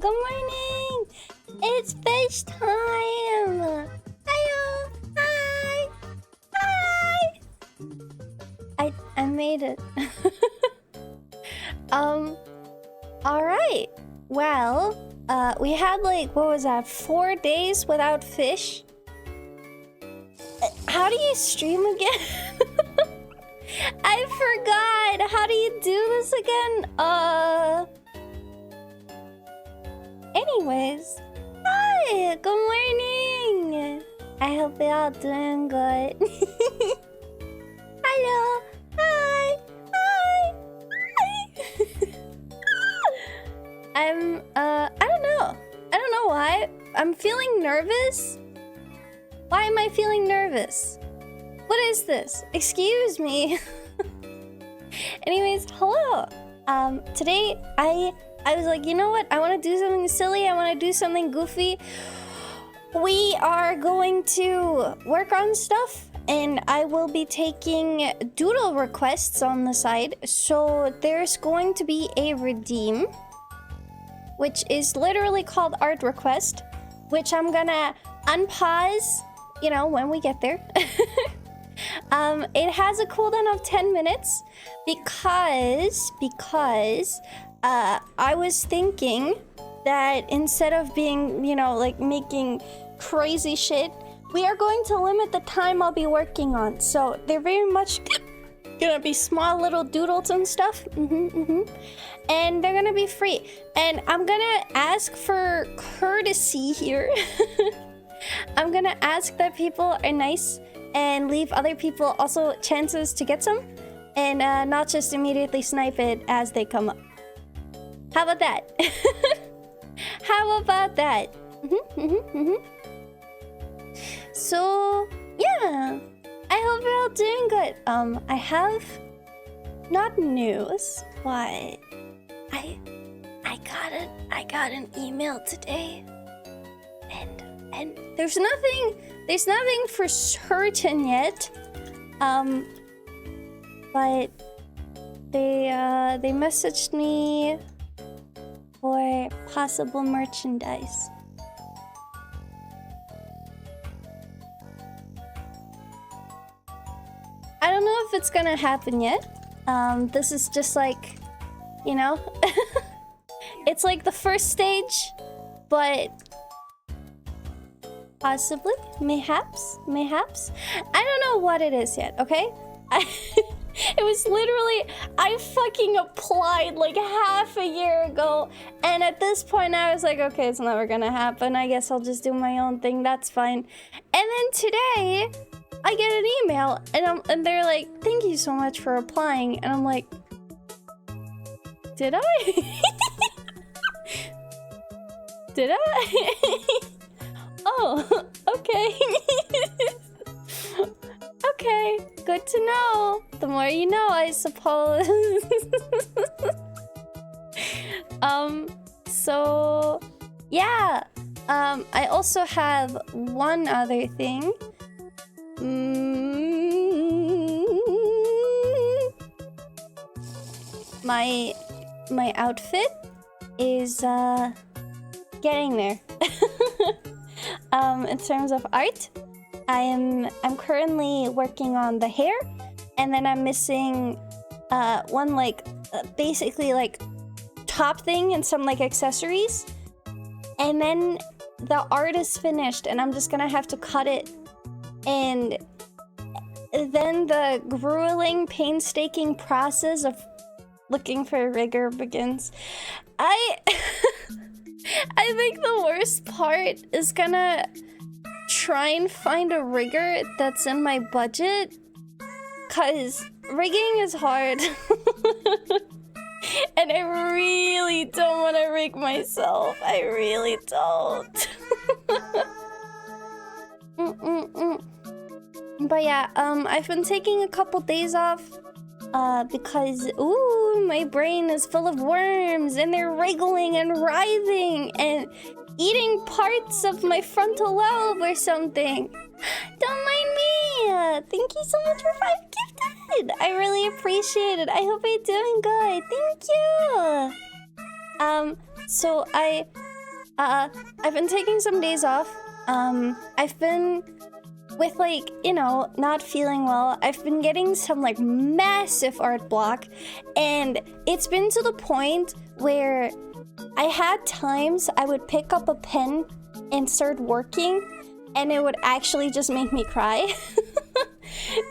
Good morning. It's fish time. Hiyo. Hi. Hi. I made it. All right. Well, we had like, what was that? 4 days without fish. How do you stream again? I forgot. How do you do this again? Anyways. Hi. Good morning. I hope you're all doing good. Hello. Hi. Hi. Hi. I don't know. I don't know why. I'm feeling nervous. Why am I feeling nervous? What is this? Excuse me. Anyways, hello. Today I was like, you know what? I want to do something silly. I want to do something goofy. We are going to work on stuff, and I will be taking doodle requests on the side. So there's going to be a redeem, which is literally called art request, which I'm gonna unpause, you know, when we get there. It has a cooldown of 10 minutes because I was thinking that instead of being, you know, like making crazy shit, we are going to limit the time I'll be working on. So they're very much gonna be small little doodles and stuff. And they're gonna be free. And I'm gonna ask for courtesy here. I'm gonna ask that people are nice and leave other people also chances to get some, and not just immediately snipe it as they come up. How about that? How about that? So yeah, I hope you're all doing good. I have not news, but I got an email today, and there's nothing for certain yet. But they messaged me for possible merchandise. I don't know if it's gonna happen yet. This is just like, you know, it's like the first stage, but possibly, mayhaps. I don't know what it is yet, okay? It was literally, I fucking applied like half a year ago, and at this point I was like, okay, it's never gonna happen. I guess I'll just do my own thing, that's fine. And then today, I get an email, and they're like, thank you so much for applying. And I'm like, did I? Did I? Oh, okay. Okay, good to know. The more you know, I suppose. So yeah. I also have one other thing. My outfit is getting there. In terms of art, I'm currently working on the hair, and then I'm missing one like basically like top thing and some like accessories, and then the art is finished, and I'm just gonna have to cut it, and then the grueling, painstaking process of looking for a rigger begins. I think the worst part is gonna try and find a rigger that's in my budget, cause rigging is hard. And I really don't want to rig myself. I really don't. But yeah, I've been taking a couple days off because my brain is full of worms, and they're wriggling and writhing and eating parts of my frontal lobe or something. Don't mind me. Thank you so much for 5 gifted. I really appreciate it. I hope you're doing good. Thank you. So I I've been taking some days off. I've been with, like, you know, not feeling well. I've been getting some, like, massive art block, and it's been to the point where I had times I would pick up a pen and start working, and it would actually just make me cry.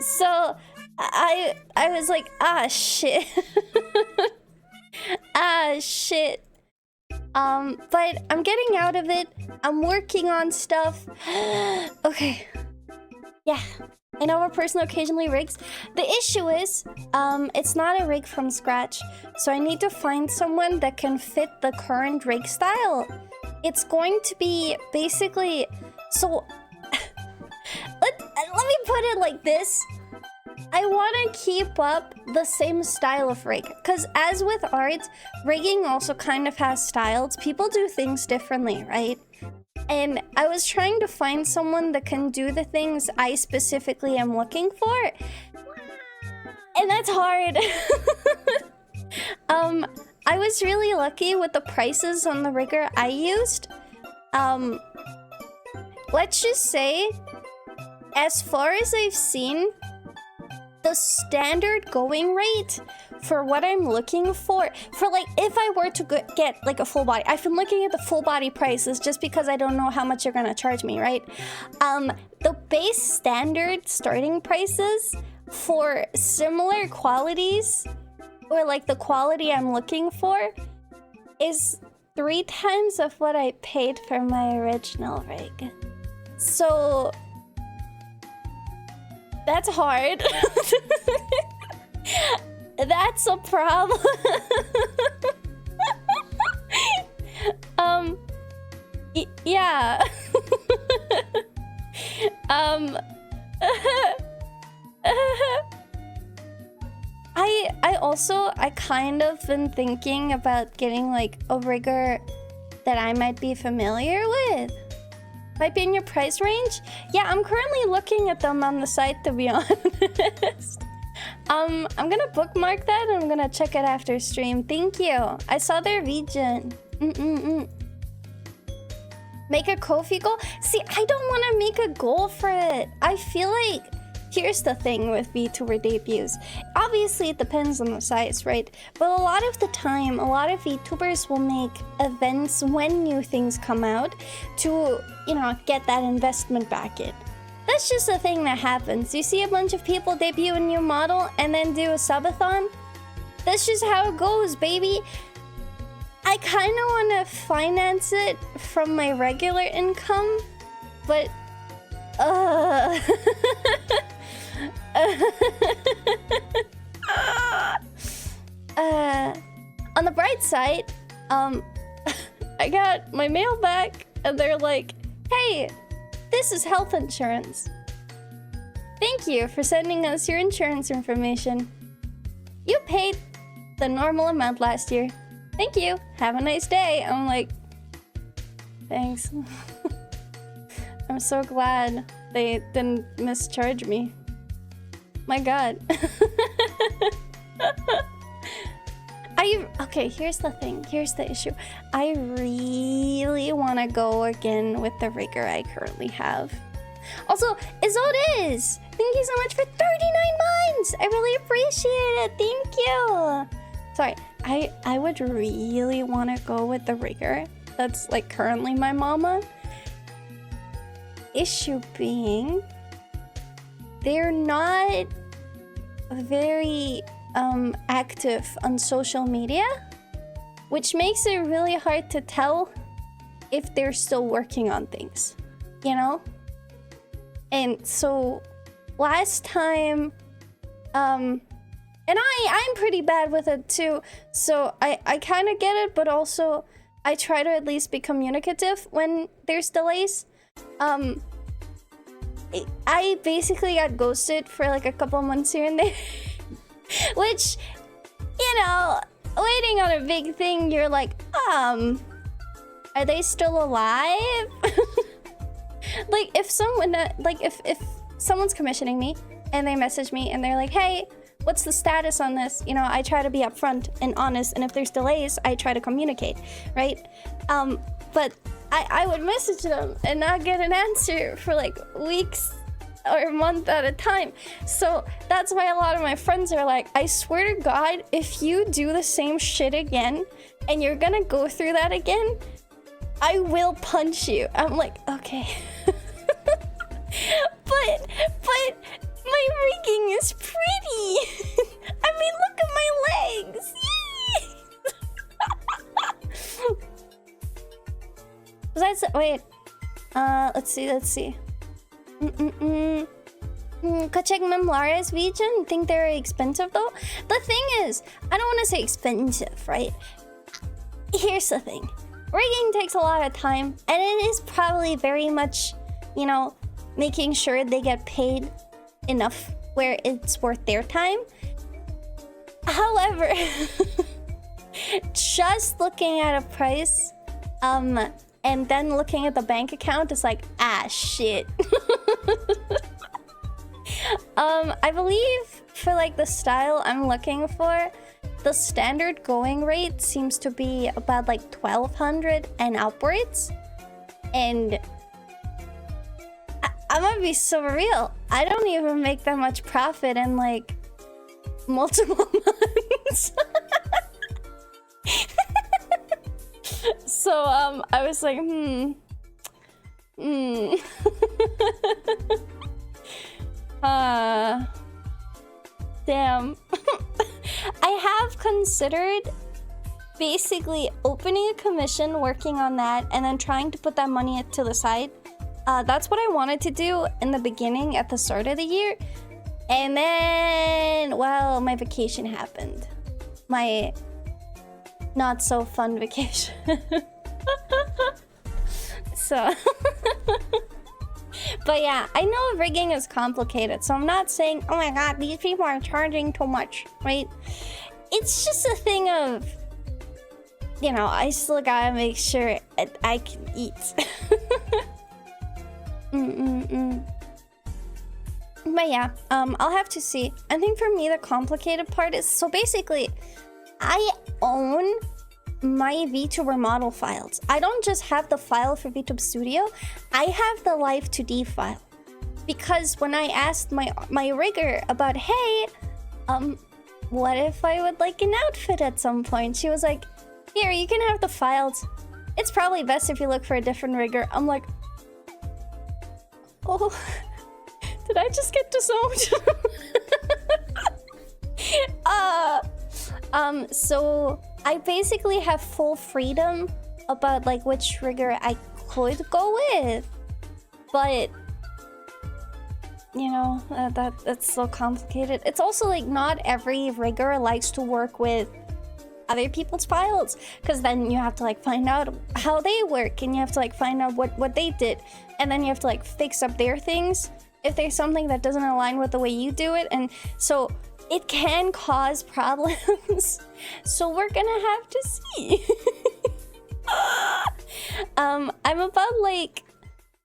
So I was like, ah, shit. Ah, shit. But I'm getting out of it. I'm working on stuff. Okay. Yeah. I know our person occasionally rigs. The issue is, it's not a rig from scratch. So I need to find someone that can fit the current rig style. It's going to be basically... So... let me put it like this. I want to keep up the same style of rig, because as with art, rigging also kind of has styles. People do things differently, right? And I was trying to find someone that can do the things I specifically am looking for, and that's hard. I was really lucky with the prices on the rigger I used. Let's just say, as far as I've seen, the standard going rate for what I'm looking for like, if I were to get like a full body, I've been looking at the full body prices just because I don't know how much you're gonna charge me, right? The base standard starting prices for similar qualities, or like the quality I'm looking for, is 3 times of what I paid for my original rig. So that's hard. That's a problem. Yeah. I kind of been thinking about getting like a rigger that I might be familiar with. Might be in your price range? Yeah, I'm currently looking at them on the site, to be honest. I'm gonna bookmark that and I'm gonna check it after stream. Thank you. I saw their region. Make a Ko-fi goal? See, I don't want to make a goal for it. I feel like... Here's the thing with VTuber debuts. Obviously, it depends on the size, right? But a lot of the time, a lot of VTubers will make events when new things come out to, you know, get that investment back in. That's just a thing that happens. You see a bunch of people debut a new model and then do a subathon. That's just how it goes, baby. I kind of want to finance it from my regular income, but... on the bright side, I got my mail back and they're like, hey, this is health insurance. Thank you for sending us your insurance information. You paid the normal amount last year. Thank you. Have a nice day. I'm like, thanks. I'm so glad they didn't mischarge me. My god. Okay, here's the thing. Here's the issue. I really want to go again with the rigger I currently have. Also, Isoldes! Thank you so much for 39 months! I really appreciate it. Thank you. Sorry, I would really want to go with the rigger that's like currently my mama. Issue being, they're not very active on social media, which makes it really hard to tell if they're still working on things, you know? And so last time, and I'm pretty bad with it too, so I kind of get it, but also I try to at least be communicative when there's delays. I basically got ghosted for like a couple months here and there. Which, you know, waiting on a big thing, you're like, are they still alive? Like, if someone, if someone's commissioning me and they message me and they're like, hey, what's the status on this? You know, I try to be upfront and honest, and if there's delays, I try to communicate, right? But I would message them and not get an answer for like weeks or a month at a time. So that's why a lot of my friends are like, I swear to God, if you do the same shit again and you're gonna go through that again, I will punch you. I'm like, okay. but my rigging is pretty. I mean, look at my legs. Besides, wait. Let's see. Could check Memlara's region. Think they're expensive though? The thing is, I don't want to say expensive, right? Here's the thing. Rigging takes a lot of time, and it is probably very much, you know, making sure they get paid enough where it's worth their time. However, just looking at a price, and then looking at the bank account is like, ah, shit. I believe for like the style I'm looking for, the standard going rate seems to be about like 1,200 and upwards. And I'm gonna be so real. I don't even make that much profit in like multiple months. So I was like, damn. I have considered basically opening a commission, working on that, and then trying to put that money to the side. That's what I wanted to do in the beginning at the start of the year. And then, well, my vacation happened. My not so fun vacation. So but yeah, I know rigging is complicated, so I'm not saying, oh my god, these people are charging too much, right? It's just a thing of, you know, I still gotta make sure I can eat. But yeah, I'll have to see. I think for me the complicated part is, so basically I own my VTuber model files. I don't just have the file for VTube Studio, I have the Live 2D file. Because when I asked my rigger about, hey, what if I would like an outfit at some point? She was like, here, you can have the files. It's probably best if you look for a different rigger. I'm like, oh, did I just get disowned? So I basically have full freedom about like which rigger I could go with, but you know, that's so complicated. It's also like not every rigger likes to work with other people's files, because then you have to like find out how they work, and you have to like find out what they did, and then you have to like fix up their things if there's something that doesn't align with the way you do it, and so it can cause problems. So we're gonna have to see. I'm about like,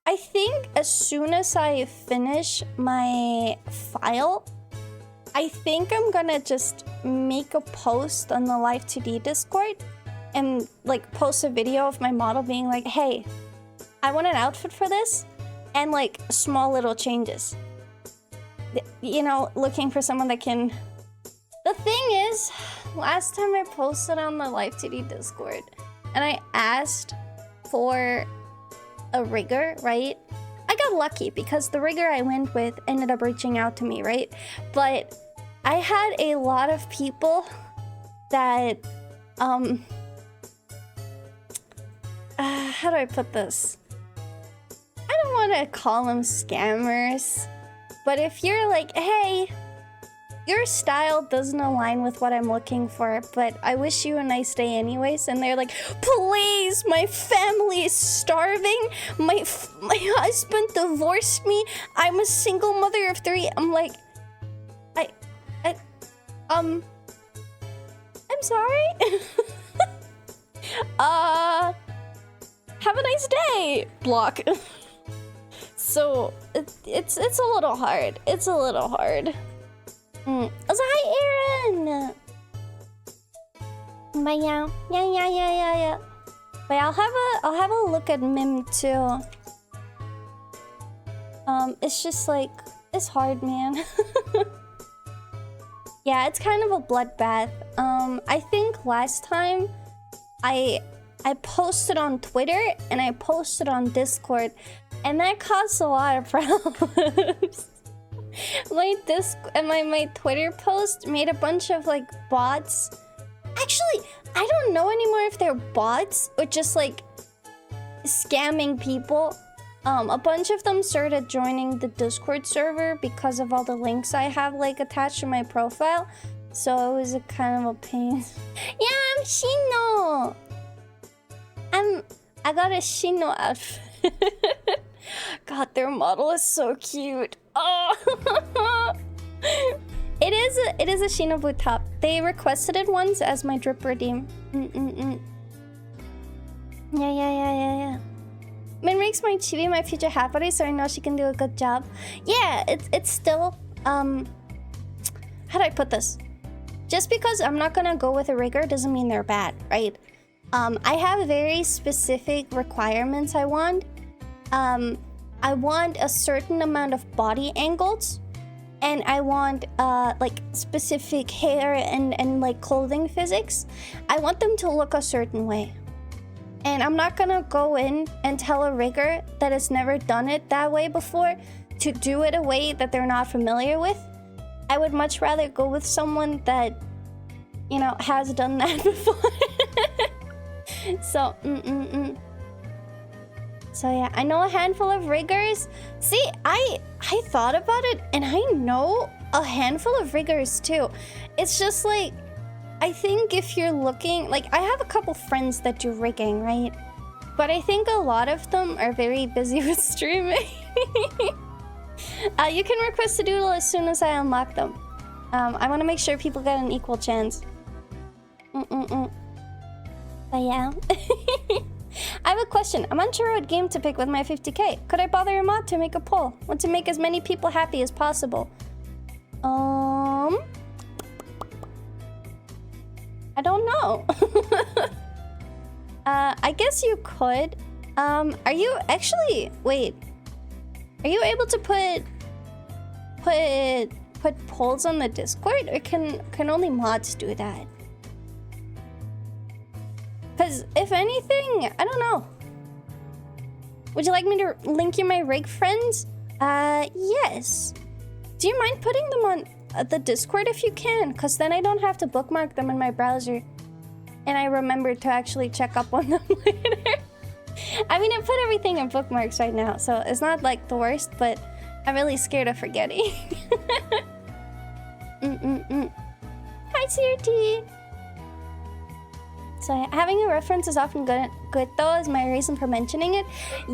I think as soon as I finish my file, I think I'm gonna just make a post on the Live 2D Discord and like post a video of my model being like, hey, I want an outfit for this, and like small little changes. You know, looking for someone that can... The thing is, last time I posted on the Live 2D Discord and I asked for a rigger, right? I got lucky because the rigger I went with ended up reaching out to me, right? But I had a lot of people that, how do I put this? I don't want to call them scammers, but if you're like, hey, your style doesn't align with what I'm looking for, but I wish you a nice day anyways, and they're like, please, my family is starving, my husband divorced me, I'm a single mother of 3. I'm like, I'm sorry. Have a nice day. Block. So it's a little hard. It's a little hard. I was like, hi, Aaron. But yeah. But I'll have a look at Mim too. It's just like, it's hard, man. Yeah, it's kind of a bloodbath. I think last time I posted on Twitter and I posted on Discord, and that caused a lot of problems. My Twitter post made a bunch of like bots. Actually, I don't know anymore if they're bots or just like scamming people. A bunch of them started joining the Discord server because of all the links I have like attached to my profile. So it was a kind of a pain. Yeah, I'm Shino. I got a Shino outfit. God, their model is so cute. Oh. It is a Shinobu top. They requested it once as my drip redeem. Yeah. Min makes my chibi my future half body, so I know she can do a good job. Yeah, it's still how do I put this? Just because I'm not gonna go with a rigger doesn't mean they're bad, right? I have very specific requirements I want. I want a certain amount of body angles, and I want like specific hair and like clothing physics. I want them to look a certain way. And I'm not gonna go in and tell a rigger that has never done it that way before to do it a way that they're not familiar with. I would much rather go with someone that, you know, has done that before. So, So yeah, I know a handful of riggers. See, I thought about it, and I know a handful of riggers too. It's just like, I think if you're looking, like, I have a couple friends that do rigging, right? But I think a lot of them are very busy with streaming. You can request a doodle as soon as I unlock them. I want to make sure people get an equal chance. But yeah. I have a question. I'm unsure what game to pick with my 50k. Could I bother your mod to make a poll? Want to make as many people happy as possible. I don't know. I guess you could. Are you actually... Wait. Are you able to put polls on the Discord? Or can only mods do that? Because if anything, I don't know. Would you like me to link you my rig friends? Yes. Do you mind putting them on the Discord if you can? Because then I don't have to bookmark them in my browser. And I remember to actually check up on them later. I mean, I put everything in bookmarks right now, so it's not like the worst, but I'm really scared of forgetting. Hi, CRT. So having a reference is often good though, is my reason for mentioning it.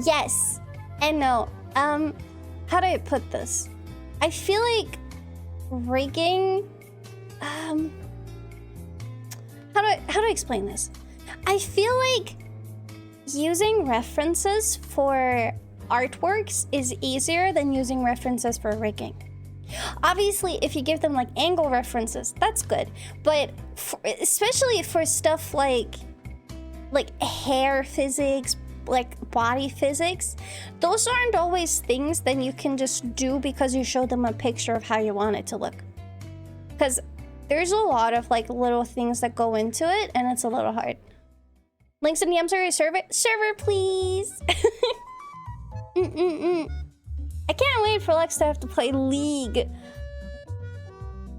Yes and no. How do I put this? I feel like rigging... how do I explain this? I feel like using references for artworks is easier than using references for rigging. Obviously, if you give them like angle references, that's good. But especially for stuff like hair physics, like body physics, those aren't always things that you can just do because you show them a picture of how you want it to look. Because there's a lot of like little things that go into it, and it's a little hard. Links in the server, please. I can't wait for Lex to have to play League.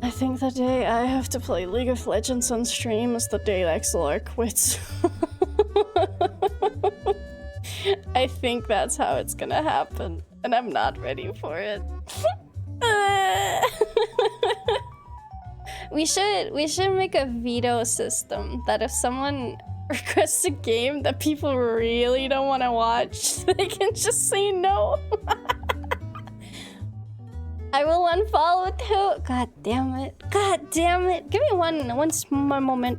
I think the day I have to play League of Legends on stream is the day XLR quits. I think that's how it's gonna happen, and I'm not ready for it. We should make a veto system that if someone requests a game that people really don't want to watch, they can just say no. I will unfollow too. God damn it. God damn it. Give me one more moment.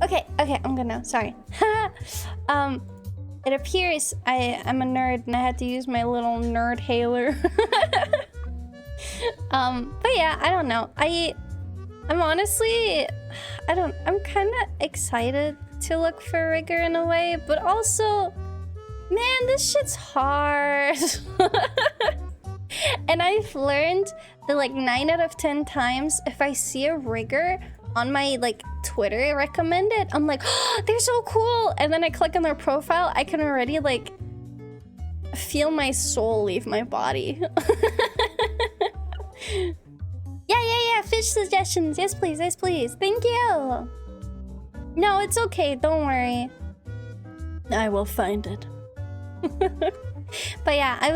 Okay, I'm gonna. Sorry. It appears I'm a nerd and I had to use my little nerd hailer. But yeah, I don't know. I'm honestly, I'm kind of excited to look for rigor in a way, but also, man, this shit's hard. And I've learned that like 9 out of 10 times, if I see a rigor on my like Twitter recommended, I'm like, oh, they're so cool. And then I click on their profile, I can already like feel my soul leave my body. Yeah, fish suggestions. Yes, please, yes, please. Thank you. No, it's okay, don't worry. I will find it. But yeah, I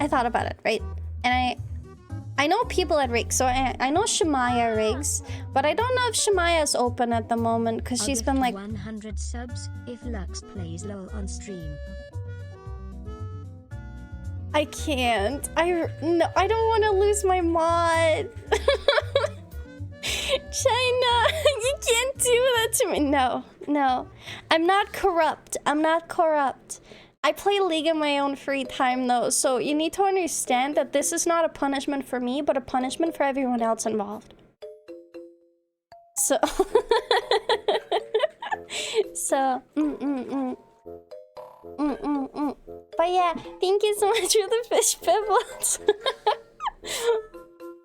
thought about it, right? And I know people at rigs, so I know Shemaya rigs, but I don't know if Shemaya's open at the moment because she's been like 100 subs if Lux plays LOL on stream. I can't. I don't want to lose my mod. China, you can't do that to me. No. I'm not corrupt. I play League in my own free time though, so you need to understand that this is not a punishment for me, but a punishment for everyone else involved. So... But yeah, thank you so much for the fish pebbles.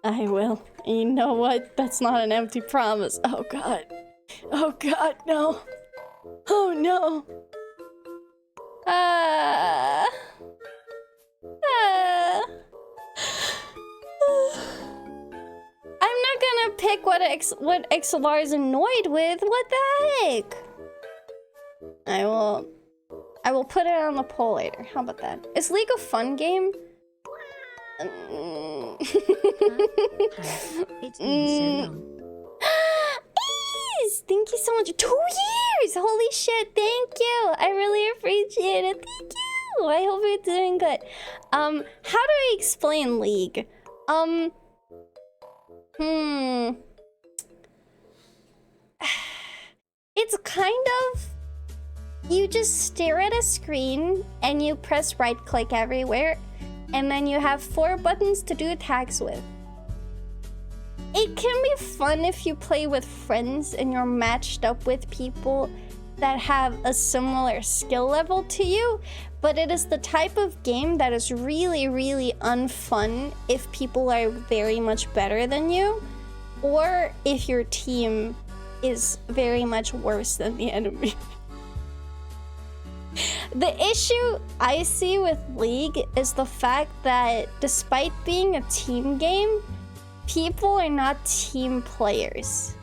I will. And you know what? That's not an empty promise. Oh god. Oh god, no. Oh no. I'm not gonna pick what XLR is annoyed with. What the heck? I will put it on the poll later. How about that? Is League a fun game? It's been so long. Thank you so much. 2 years! Holy shit, thank you. I really appreciate it. Thank you. I hope you're doing good. How do I explain League? It's kind of... You just stare at a screen and you press right click everywhere, and then you have 4 buttons to do attacks with. It can be fun if you play with friends and you're matched up with people that have a similar skill level to you, but it is the type of game that is really, really unfun if people are very much better than you, or if your team is very much worse than the enemy. The issue I see with League is the fact that despite being a team game, people are not team players.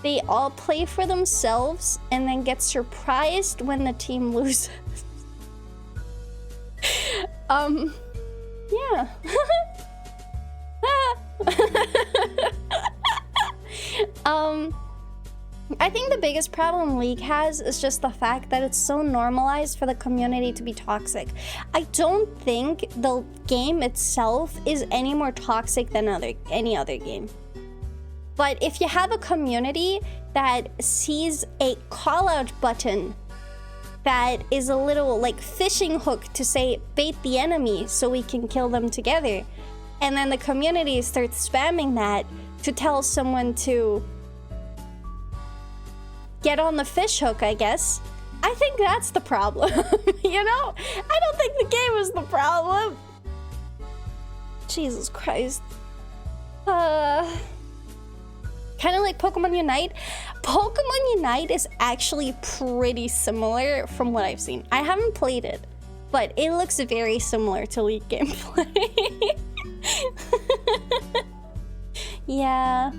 They all play for themselves and then get surprised when the team loses. Yeah. I think the biggest problem League has is just the fact that it's so normalized for the community to be toxic. I don't think the game itself is any more toxic than any other game. But if you have a community that sees a call-out button that is a little like fishing hook to say bait the enemy so we can kill them together, and then the community starts spamming that to tell someone to get on the fish hook, I guess. I think that's the problem. You know? I don't think the game is the problem. Jesus Christ. Kind of like Pokemon Unite. Pokemon Unite is actually pretty similar from what I've seen. I haven't played it, but it looks very similar to League gameplay. Yeah.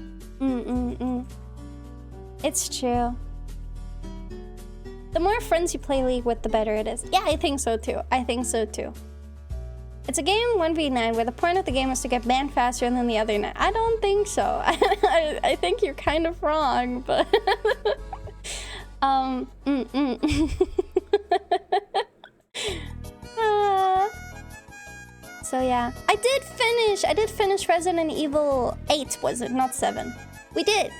It's true. The more friends you play League with, the better it is. Yeah, I think so too. It's a game 1v9 where the point of the game is to get banned faster than the other 9. I don't think so. I think you're kind of wrong, but... So yeah. I did finish Resident Evil 8, was it? Not 7. We did.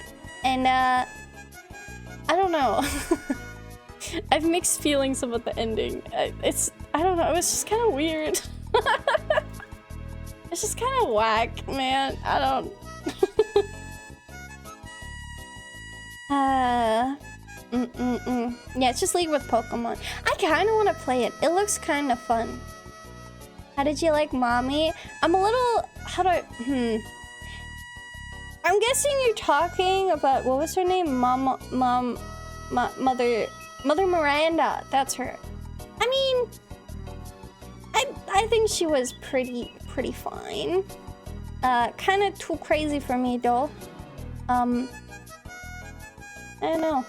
And I don't know. I've mixed feelings about the ending. I don't know, it was just kind of weird. It's just kind of whack, man. I don't... Yeah, it's just League with Pokemon. I kind of want to play it. It looks kind of fun. How did you like Mommy? I'm a little... How do I... I'm guessing you're talking about... What was her name? Mother Miranda. That's her. I mean... I think she was pretty fine. Kind of too crazy for me, though. I don't know.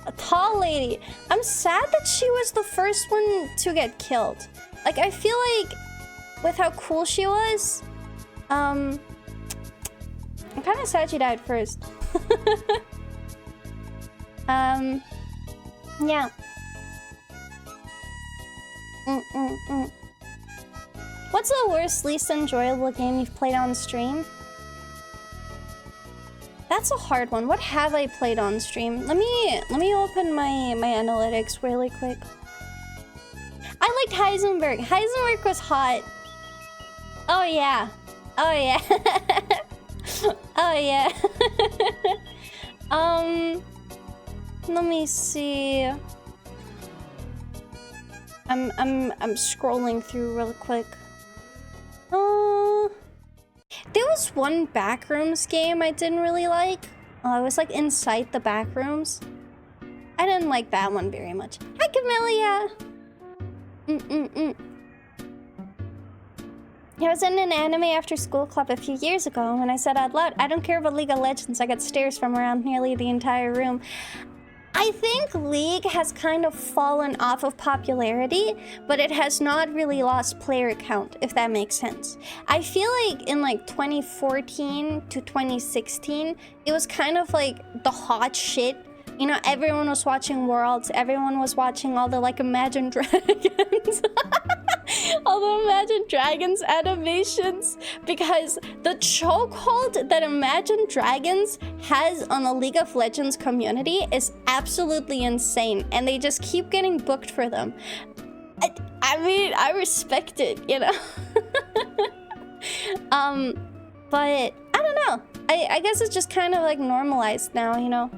A tall lady. I'm sad that she was the first one to get killed. Like, I feel like with how cool she was, I'm kind of sad she died first. Yeah. What's the worst, least enjoyable game you've played on stream? That's a hard one. What have I played on stream? Let me open my analytics really quick. I liked Heisenberg. Heisenberg was hot. Oh yeah. Oh yeah. Oh yeah. Let me see. I'm scrolling through real quick. There was one Backrooms game I didn't really like. It was like inside the Backrooms. I didn't like that one very much. Hi, Camellia! I was in an anime after school club a few years ago, and when I said out loud, I don't care about League of Legends, I got stares from around nearly the entire room. I think League has kind of fallen off of popularity, but it has not really lost player count, if that makes sense. I feel like in like 2014 to 2016, it was kind of like the hot shit. You know, everyone was watching Worlds, everyone was watching all the like Imagine Dragons. All the Imagine Dragons animations, because the chokehold that Imagine Dragons has on the League of Legends community is absolutely insane, and they just keep getting booked for them. I mean, I respect it, you know. But I don't know. I guess it's just kind of like normalized now, you know.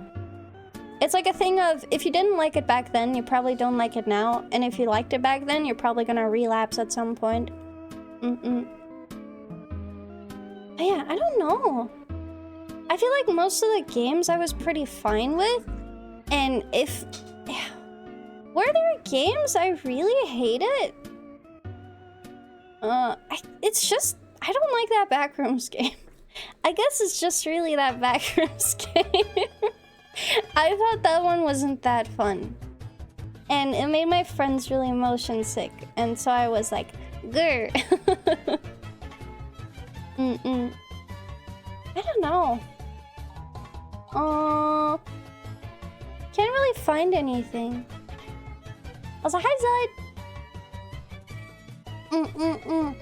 It's like a thing of, if you didn't like it back then, you probably don't like it now. And if you liked it back then, you're probably gonna relapse at some point. But yeah, I don't know. I feel like most of the games I was pretty fine with. And if... were there games I really hated? It's just... I don't like that Backrooms game. I guess it's just really that Backrooms game. I thought that one wasn't that fun. And it made my friends really motion sick. And so I was like, grr. I don't know. Can't really find anything. I was like, hi, Zod.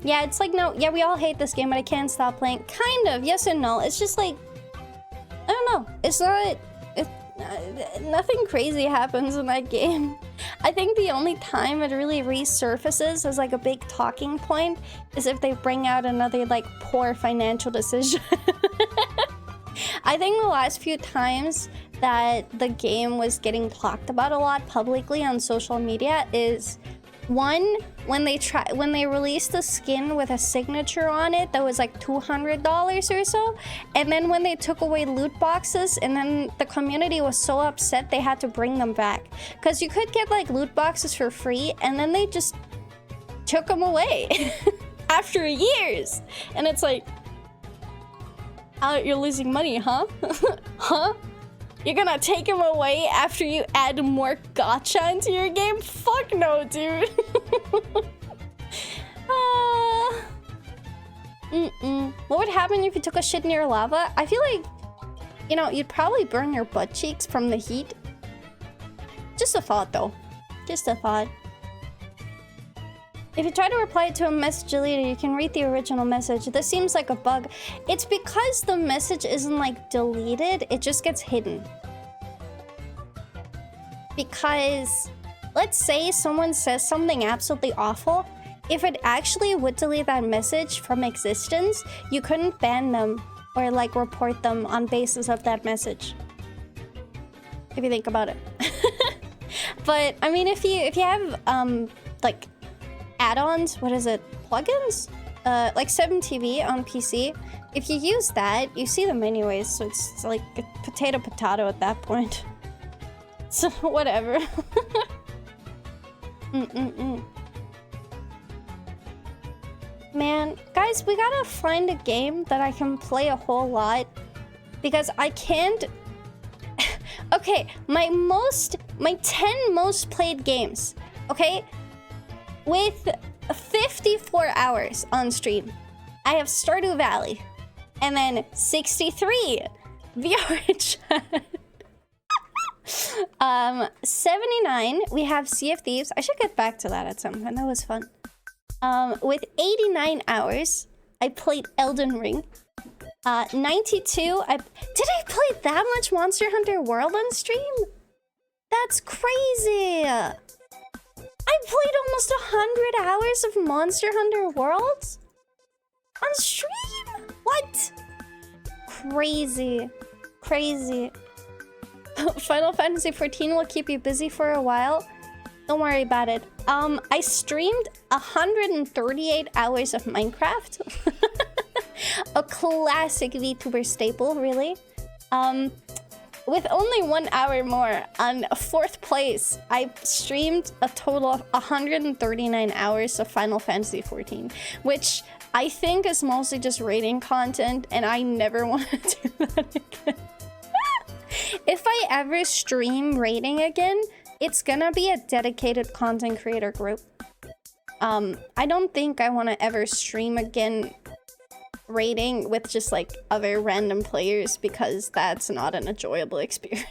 Yeah, it's like, no, yeah, we all hate this game, but I can't stop playing. Kind of, yes and no. It's just like, I don't know. It's not... nothing crazy happens in that game. I think the only time it really resurfaces as like a big talking point is if they bring out another like poor financial decision. I think the last few times that the game was getting talked about a lot publicly on social media is... one, when they released a skin with a signature on it that was like $200 or so, and then when they took away loot boxes, and then the community was so upset they had to bring them back, because you could get like loot boxes for free, and then they just took them away after years, and it's like, oh, you're losing money, huh? Huh? You're gonna take him away after you add more gacha into your game? Fuck no, dude. What would happen if you took a shit near lava? I feel like, you know, you'd probably burn your butt cheeks from the heat. Just a thought, though. Just a thought. If you try to reply to a message later, you can read the original message. This seems like a bug. It's because the message isn't like deleted, it just gets hidden. because let's say someone says something absolutely awful. If it actually would delete that message from existence, you couldn't ban them or like report them on basis of that message. If you think about it. But I mean, if you have like add-ons, what is it, plugins, like 7TV on PC, if you use that, you see them anyways, so it's like a potato at that point. So whatever. Man, guys, we gotta find a game that I can play a whole lot, because I can't. Okay, my 10 most played games, okay, with 54 hours on stream, I have Stardew Valley, and then 63 VR chat. 79 we have Sea of Thieves. I should get back to that at some point. That was fun. With 89 hours, I played Elden Ring. 92, did I play that much Monster Hunter World on stream? That's crazy. I played almost 100 hours of Monster Hunter World on stream? What? Crazy. Crazy. Final Fantasy 14 will keep you busy for a while. Don't worry about it. I streamed 138 hours of Minecraft. A classic VTuber staple, really. With only 1 hour more, on 4th place, I streamed a total of 139 hours of Final Fantasy 14, which I think is mostly just raiding content, and I never want to do that again. If I ever stream raiding again, it's gonna be a dedicated content creator group. I don't think I want to ever stream again raiding with just like other random players, because that's not an enjoyable experience.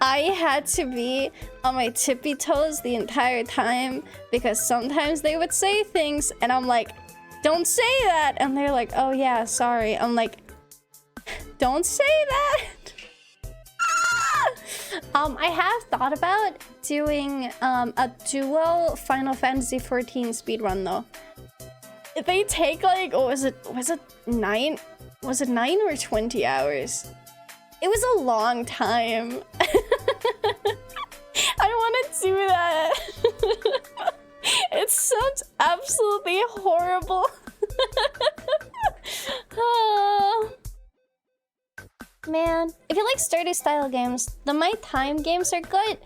I had to be on my tippy toes the entire time, because sometimes they would say things and I'm like, don't say that, and they're like, oh yeah, sorry. I'm like, don't say that. I have thought about doing a duo Final Fantasy 14 speedrun though. They take like, oh, was it 9? Was it 9 or 20 hours? It was a long time. I want to do that. It sounds absolutely horrible. Oh. Man, if you like Stardew style games, the My Time games are good.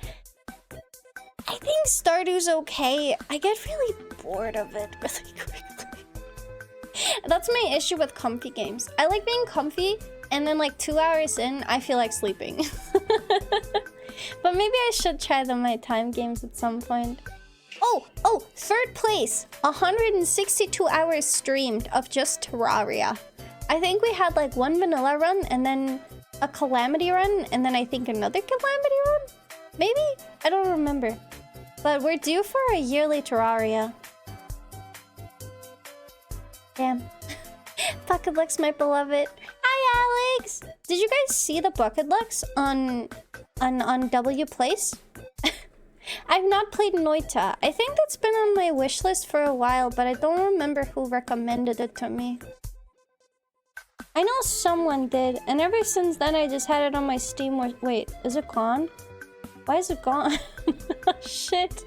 I think Stardew's okay. I get really bored of it really quickly. That's my issue with comfy games. I like being comfy, and then like 2 hours in, I feel like sleeping. But maybe I should try the My Time games at some point. Oh, 3rd place. 162 hours streamed of just Terraria. I think we had like one vanilla run, and then a calamity run, and then I think another calamity run? Maybe? I don't remember. But we're due for a yearly Terraria. Damn. Bucket Lux, my beloved. Hi, Alex! Did you guys see the Bucket Lux on W Place? I've not played Noita. I think that's been on my wish list for a while, but I don't remember who recommended it to me. I know someone did, and ever since then I just had it on my Steam. Wait, is it gone? Why is it gone? Shit.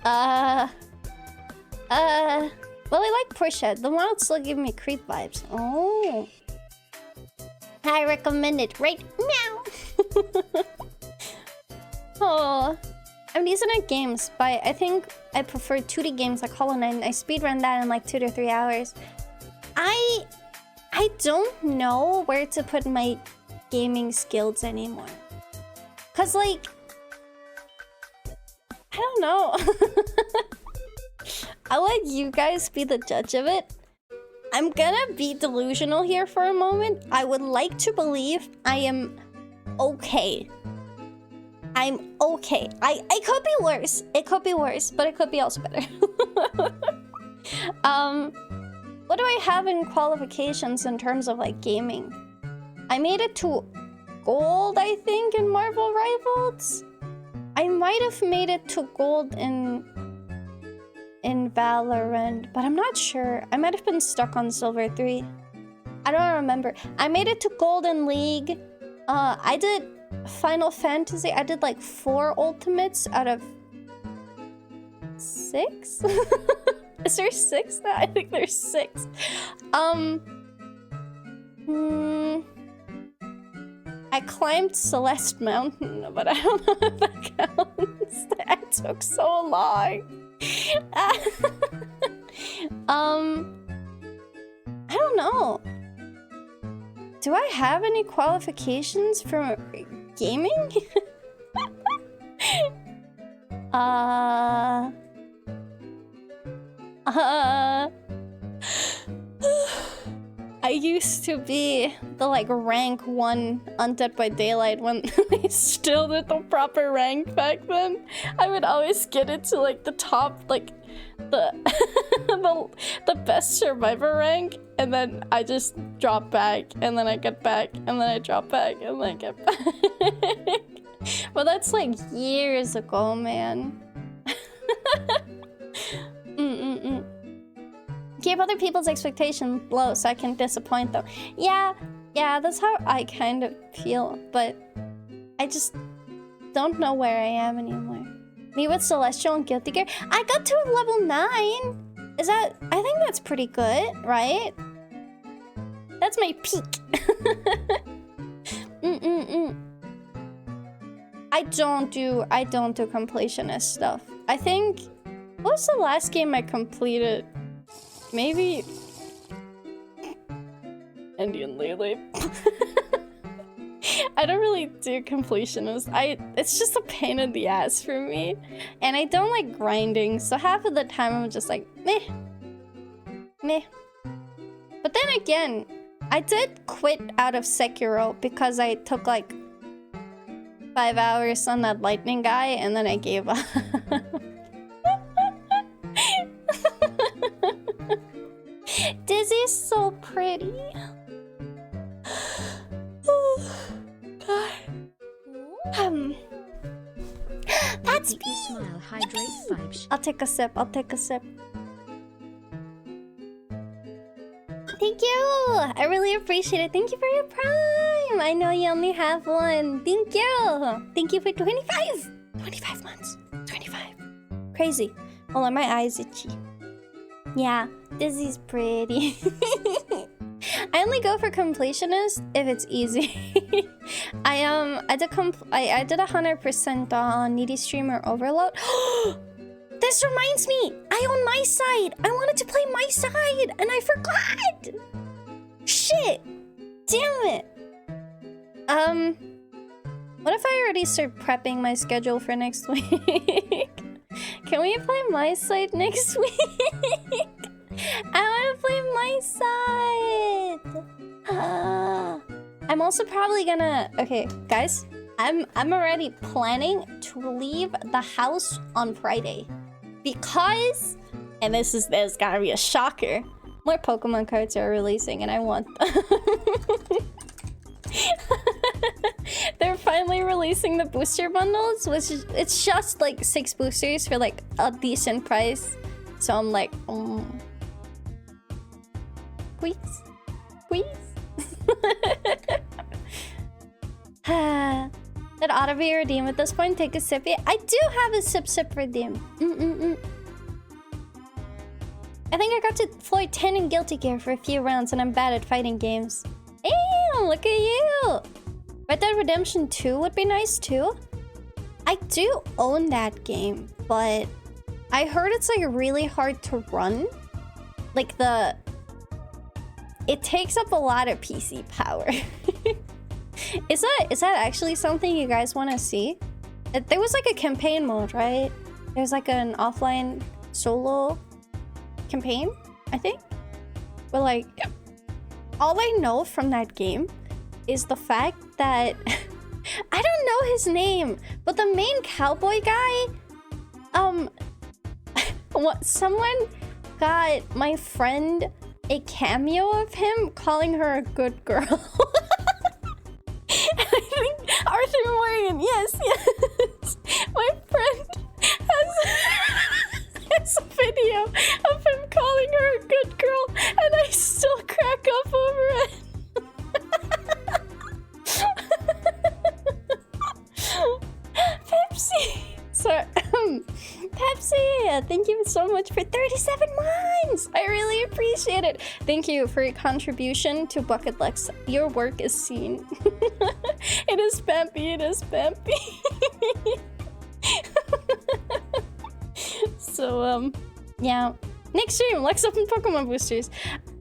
Well, I like Pushhead. The one still giving me creep vibes. Oh. I recommend it. Right meow. Oh. I'm decent at games, but I think I prefer 2D games like Hollow Knight. I speedrun that in like 2 to 3 hours. I don't know where to put my gaming skills anymore. Cause like, I don't know. I'll let you guys be the judge of it. I'm gonna be delusional here for a moment. I would like to believe I am okay. I'm okay. I could be worse. It could be worse, but it could be also better. What do I have in qualifications in terms of like gaming? I made it to gold, I think, in Marvel Rivals. I might have made it to gold in Valorant, but I'm not sure. I might have been stuck on silver 3. I don't remember. I made it to gold in League. I did Final Fantasy. I did like 4 ultimates out of 6? Is there 6 now? I think there's 6. I climbed Celeste Mountain, but I don't know if that counts. That took so long. I don't know. Do I have any qualifications for gaming? I used to be the like rank 1 Undead by Daylight when they still did the proper rank back then. I would always get it to like the top, like the the best survivor rank, and then I just drop back, and then I get back, and then I drop back, and then I get back. Well, that's like years ago, man. Keep other people's expectations low so I can disappoint them. Yeah, that's how I kind of feel, but I just don't know where I am anymore. Me with Celestial and Guilty Gear. I got to level 9. Is that... I think that's pretty good, right? That's my peak. I don't do completionist stuff. I think... What was the last game I completed? Maybe... Indian Lele. I don't really do completionist. It's just a pain in the ass for me. And I don't like grinding, so half of the time I'm just like, meh. But then again, I did quit out of Sekiro because I took like 5 hours on that lightning guy and then I gave up. Dizzy's so pretty. That's me. Smile, hydrate, vibes. I'll take a sip. Thank you. I really appreciate it. Thank you for your prime. I know you only have one. Thank you. Thank you for 25. 25 months. 25. Crazy. Hold on, my eyes itchy. Yeah, Dizzy's pretty. I only go for completionist if it's easy. I did 100% on Needy Streamer Overload. This reminds me, I own my side. I wanted to play my side and I forgot. Shit. Damn it. What if I already start prepping my schedule for next week? Can we play my side next week? I want to play my side. I'm also probably gonna... Okay, guys. I'm already planning to leave the house on Friday. Because... And there's gotta be a shocker. More Pokemon cards are releasing and I want them. They're finally releasing the booster bundles, which is... It's just like 6 boosters for like a decent price. So I'm like... Please? That ought to be redeemed at this point. Take a sip. I do have a sip redeem. I think I got to floor 10 in Guilty Gear for a few rounds and I'm bad at fighting games. Damn, look at you. Red Dead Redemption 2 would be nice too. I do own that game, but I heard it's like really hard to run. Like it takes up a lot of PC power. Is that actually something you guys want to see? There was like a campaign mode, right? There's like an offline solo campaign, I think. But like, all I know from that game is the fact that I don't know his name, but the main cowboy guy, someone got my friend a cameo of him calling her a good girl. I Arthur Morgan, yes, yes. My friend has a video of him calling her a good girl, and I still crack up over it. Pepsi! Sorry. Pepsi! Thank you so much for 37 months! I really appreciate it. Thank you for your contribution to Bucket Lux. Your work is seen. It is Pampy, it is Pampy. So, yeah. Next stream, Lux open Pokemon boosters.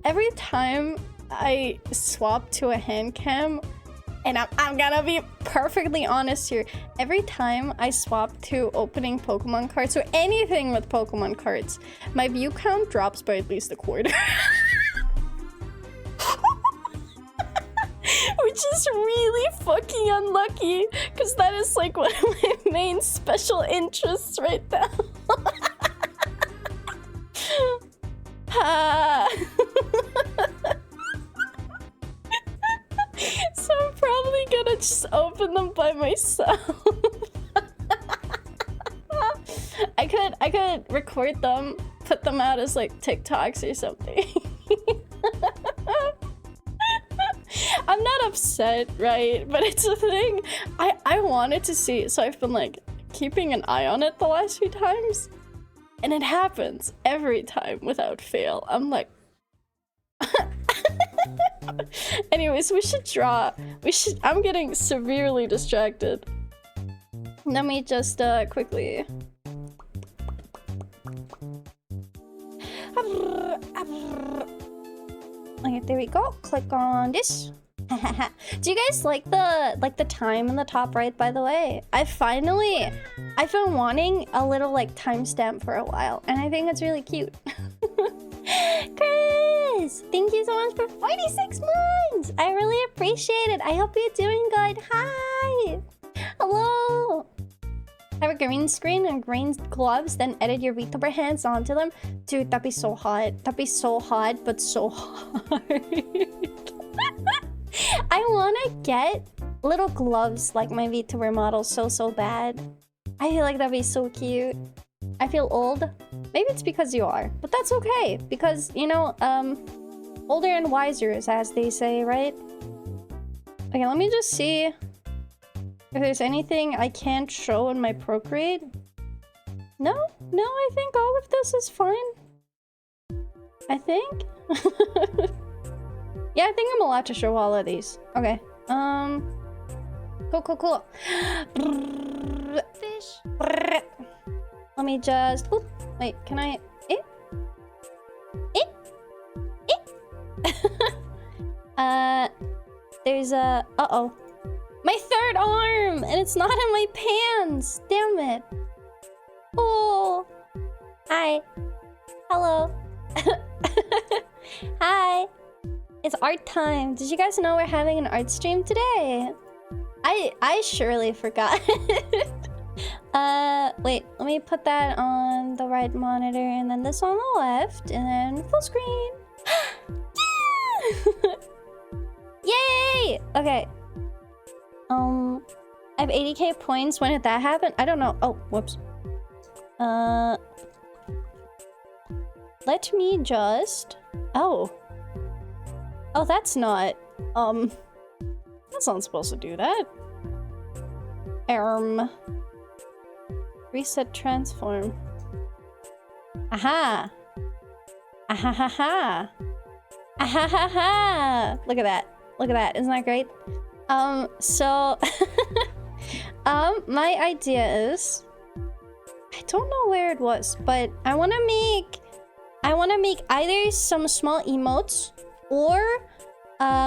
Every time I swap to a hand cam, and I'm gonna be perfectly honest here. Every time I swap to opening Pokemon cards or anything with Pokemon cards, my view count drops by at least a quarter. Which is really fucking unlucky, because that is like one of my main special interests right now. So I'm probably gonna just open them by myself. I could record them, put them out as like TikToks or something. I'm not upset, right? But it's a thing I wanted to see, so I've been like keeping an eye on it the last few times. And it happens every time without fail. I'm like... Anyways, we should draw. I'm getting severely distracted. Let me just quickly... Okay, there we go. Click on this. Do you guys like the time in the top right, by the way? I've been wanting a little like timestamp for a while, and I think it's really cute. Chris, thank you so much for 46 months. I really appreciate it. I hope you're doing good. Hi. Hello. Have a green screen and green gloves, then edit your VTuber hands onto them. Dude, that'd be so hot. That'd be so hot, but so hard. I want to get little gloves like my VTuber model so bad. I feel like that'd be so cute. I feel old. Maybe it's because you are, but that's okay. Because, you know, older and wiser, as they say, right? Okay, let me just see if there's anything I can't show in my Procreate. No, I think all of this is fine. I think. Yeah, I think I'm allowed to show all of these. Okay. Cool. Fish. Let me just... Oop, wait, can I... There's a... Uh-oh. My third arm! And it's not in my pants! Damn it. Oh. Hi. Hello. Hi. It's art time. Did you guys know we're having an art stream today? I surely forgot. Wait, let me put that on the right monitor and then this on the left and then full screen. Yay! Okay. I have 80k points. When did that happen? I don't know. Oh, whoops. Let me just... Oh, that's not... That's not supposed to do that. Reset transform. Aha! Ahahaha! Ahahaha! Look at that. Look at that. Isn't that great? So... my idea is... I don't know where it was, but I want to make either some small emotes or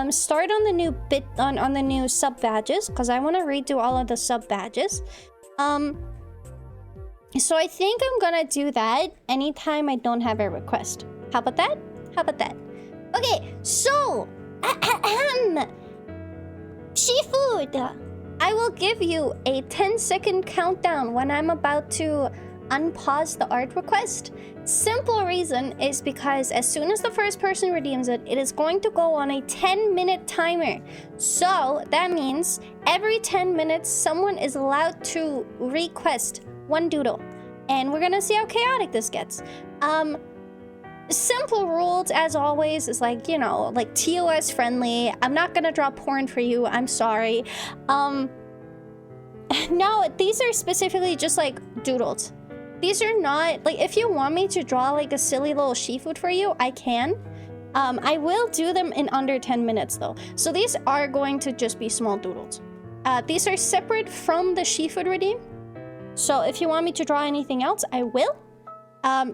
start on the new on the new sub badges, because I want to redo all of the sub badges. So I think I'm gonna do that anytime I don't have a request. How about that? How about that? Okay, so seafood. I will give you a 10-second countdown when I'm about to unpause the art request. Simple reason is because as soon as the first person redeems it, it is going to go on a 10-minute timer. So that means every 10 minutes, someone is allowed to request one doodle. And we're gonna see how chaotic this gets. Simple rules, as always, is like, you know, like TOS friendly. I'm not gonna draw porn for you, I'm sorry. No, these are specifically just like doodles. These are not, like, if you want me to draw like a silly little seafood for you, I can. I will do them in under 10 minutes though. So these are going to just be small doodles. These are separate from the seafood redeem. So if you want me to draw anything else, I will.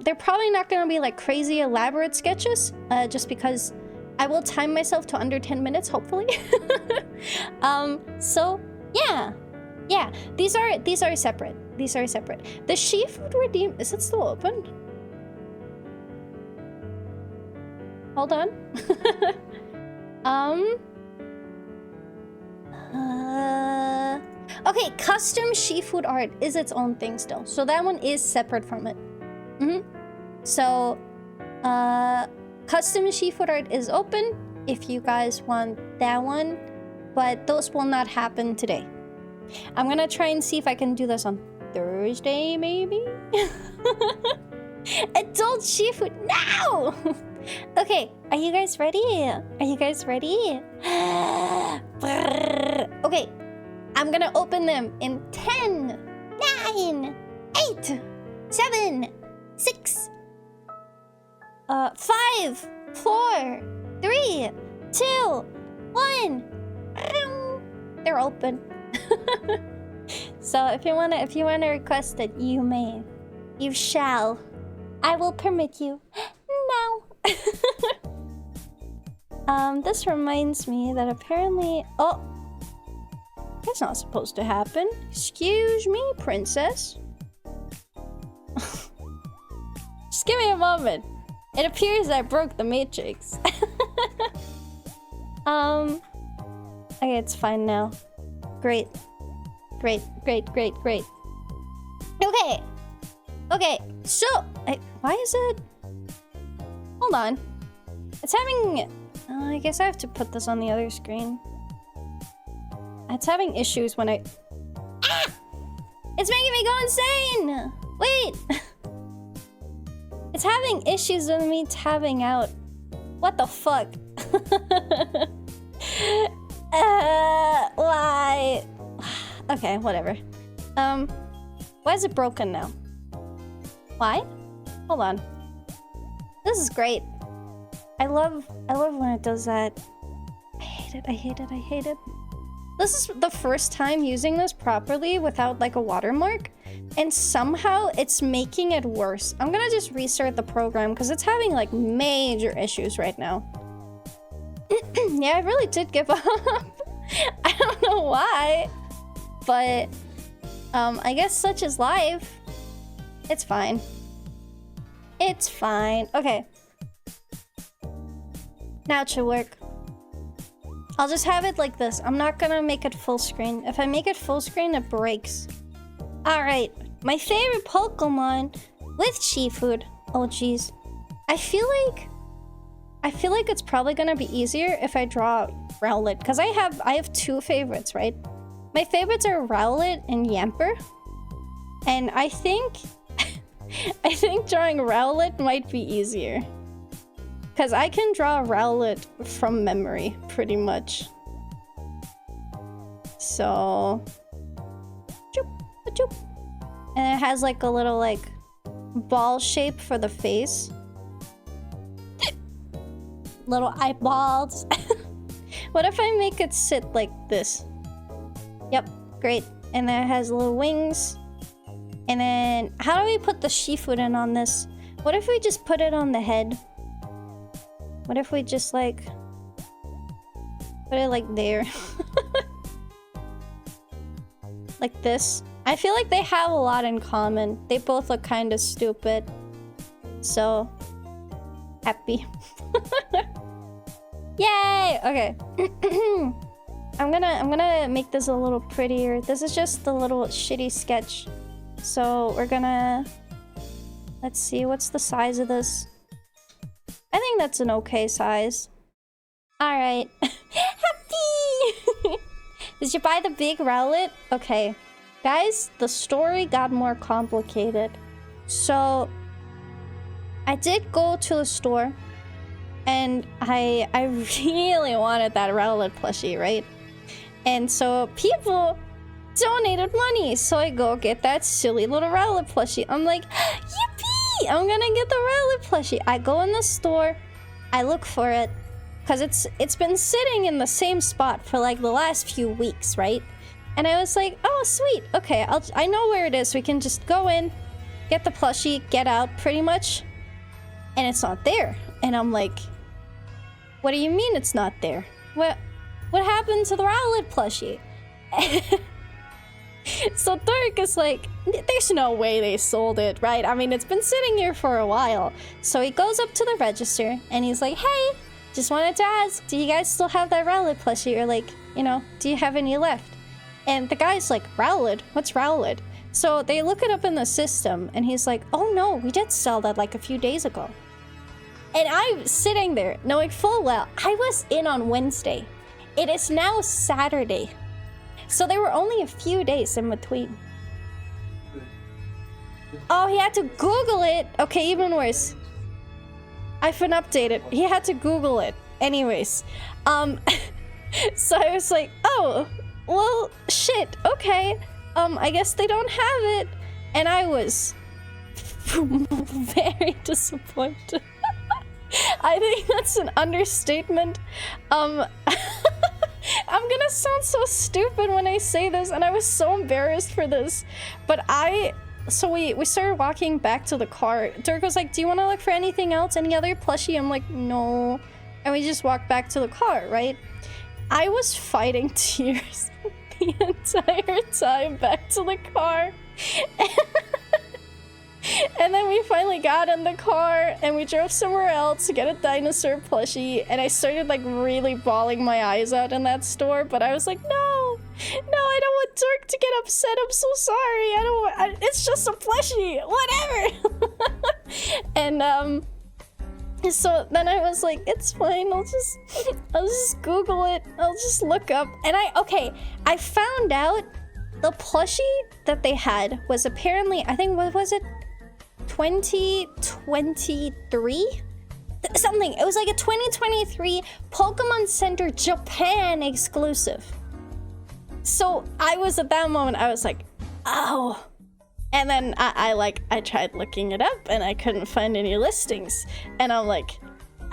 They're probably not going to be like crazy elaborate sketches, just because I will time myself to under 10 minutes, hopefully. So yeah. Yeah, these are separate. These are separate. The seafood redeem, is it still open? Hold on. Okay, custom seafood art is its own thing still. So that one is separate from it. So, custom seafood art is open if you guys want that one, but those will not happen today. I'm gonna try and see if I can do this on Thursday, maybe? Adult seafood, no! Okay, are you guys ready? Are you guys ready? Okay, I'm gonna open them in 10, 9, 8, 7, 6, 5, 4, 3, 2, 1. They're open. So if you wanna request it, you may. You shall. I will permit you. Now. This reminds me that apparently... Oh! That's not supposed to happen. Excuse me, princess. Just give me a moment. It appears I broke the matrix. Okay, it's fine now. Great. Great. Okay, so... why is it... Hold on. It's having... I guess I have to put this on the other screen. It's having issues when I... Ah! It's making me go insane! Wait! It's having issues with me tabbing out. What the fuck? Why? Okay, whatever. Why is it broken now? Why? Hold on. This is great. I love when it does that. I hate it. This is the first time using this properly without like a watermark, and somehow it's making it worse. I'm gonna just restart the program because it's having like major issues right now. Yeah, I really did give up. I don't know why, but I guess such is life. It's fine. It's fine. Okay. Now it should work. I'll just have it like this. I'm not gonna make it full screen. If I make it full screen, it breaks. Alright. My favorite Pokemon with seafood. Oh, jeez. I feel like it's probably gonna be easier if I draw Rowlet. Because I have two favorites, right? My favorites are Rowlet and Yamper. And I think... I think drawing Rowlet might be easier. Because I can draw Rowlet from memory, pretty much. So... Choop. And it has like a little like ball shape for the face. Little eyeballs. What if I make it sit like this? Yep, great. And then it has little wings. And then, how do we put the seafood in on this? What if we just put it on the head? What if we just like... put it like there? Like this? I feel like they have a lot in common. They both look kind of stupid. So... happy. Yay! Okay. I'm gonna make this a little prettier. This is just the little shitty sketch. So we're gonna Let's see, what's the size of this? I think that's an okay size. Alright. Happy! Did you buy the big Rowlet? Okay. Guys, the story got more complicated. So, I did go to the store. And I really wanted that Rowlet plushie, right? And so people donated money. So I go get that silly little Rowlet plushie. I'm like, yippee! I'm gonna get the Rowlet plushie. I go in the store. I look for it. Because it's been sitting in the same spot for like the last few weeks, right? And I was like, oh, sweet. Okay, I know where it is. We can just go in, get the plushie, get out pretty much. And it's not there. And I'm like, what do you mean it's not there? What happened to the Rowlet plushie? So Dirk is like, there's no way they sold it, right? I mean, it's been sitting here for a while. So he goes up to the register and he's like, hey, just wanted to ask, do you guys still have that Rowlet plushie? Or like, you know, do you have any left? And the guy's like, Rowlet? What's Rowlet? So they look it up in the system and he's like, oh no, we did sell that like a few days ago. And I'm sitting there knowing full well I was in on Wednesday. It is now Saturday. So there were only a few days in between. Oh, he had to Google it. Okay, even worse. I've been updated. He had to Google it. Anyways. So I was like, oh, well, shit. Okay. I guess they don't have it. And I was very disappointed. I think that's an understatement. I'm gonna sound so stupid when I say this, and I was so embarrassed for this. But so we started walking back to the car. Dirk was like, do you want to look for anything else? Any other plushie? I'm like, no. And we just walked back to the car, right? I was fighting tears the entire time back to the car. And then we finally got in the car and we drove somewhere else to get a dinosaur plushie. And I started like really bawling my eyes out in that store. But I was like, no, I don't want Dirk to get upset. I'm so sorry. It's just a plushie, whatever. And so then I was like, it's fine. I'll just Google it. I'll just look up. And I found out the plushie that they had was apparently, I think, what was it? 2023? Something. It was like a 2023 Pokemon Center Japan exclusive. So I was at that moment, I was like, oh. And then I tried looking it up and I couldn't find any listings. And I'm like,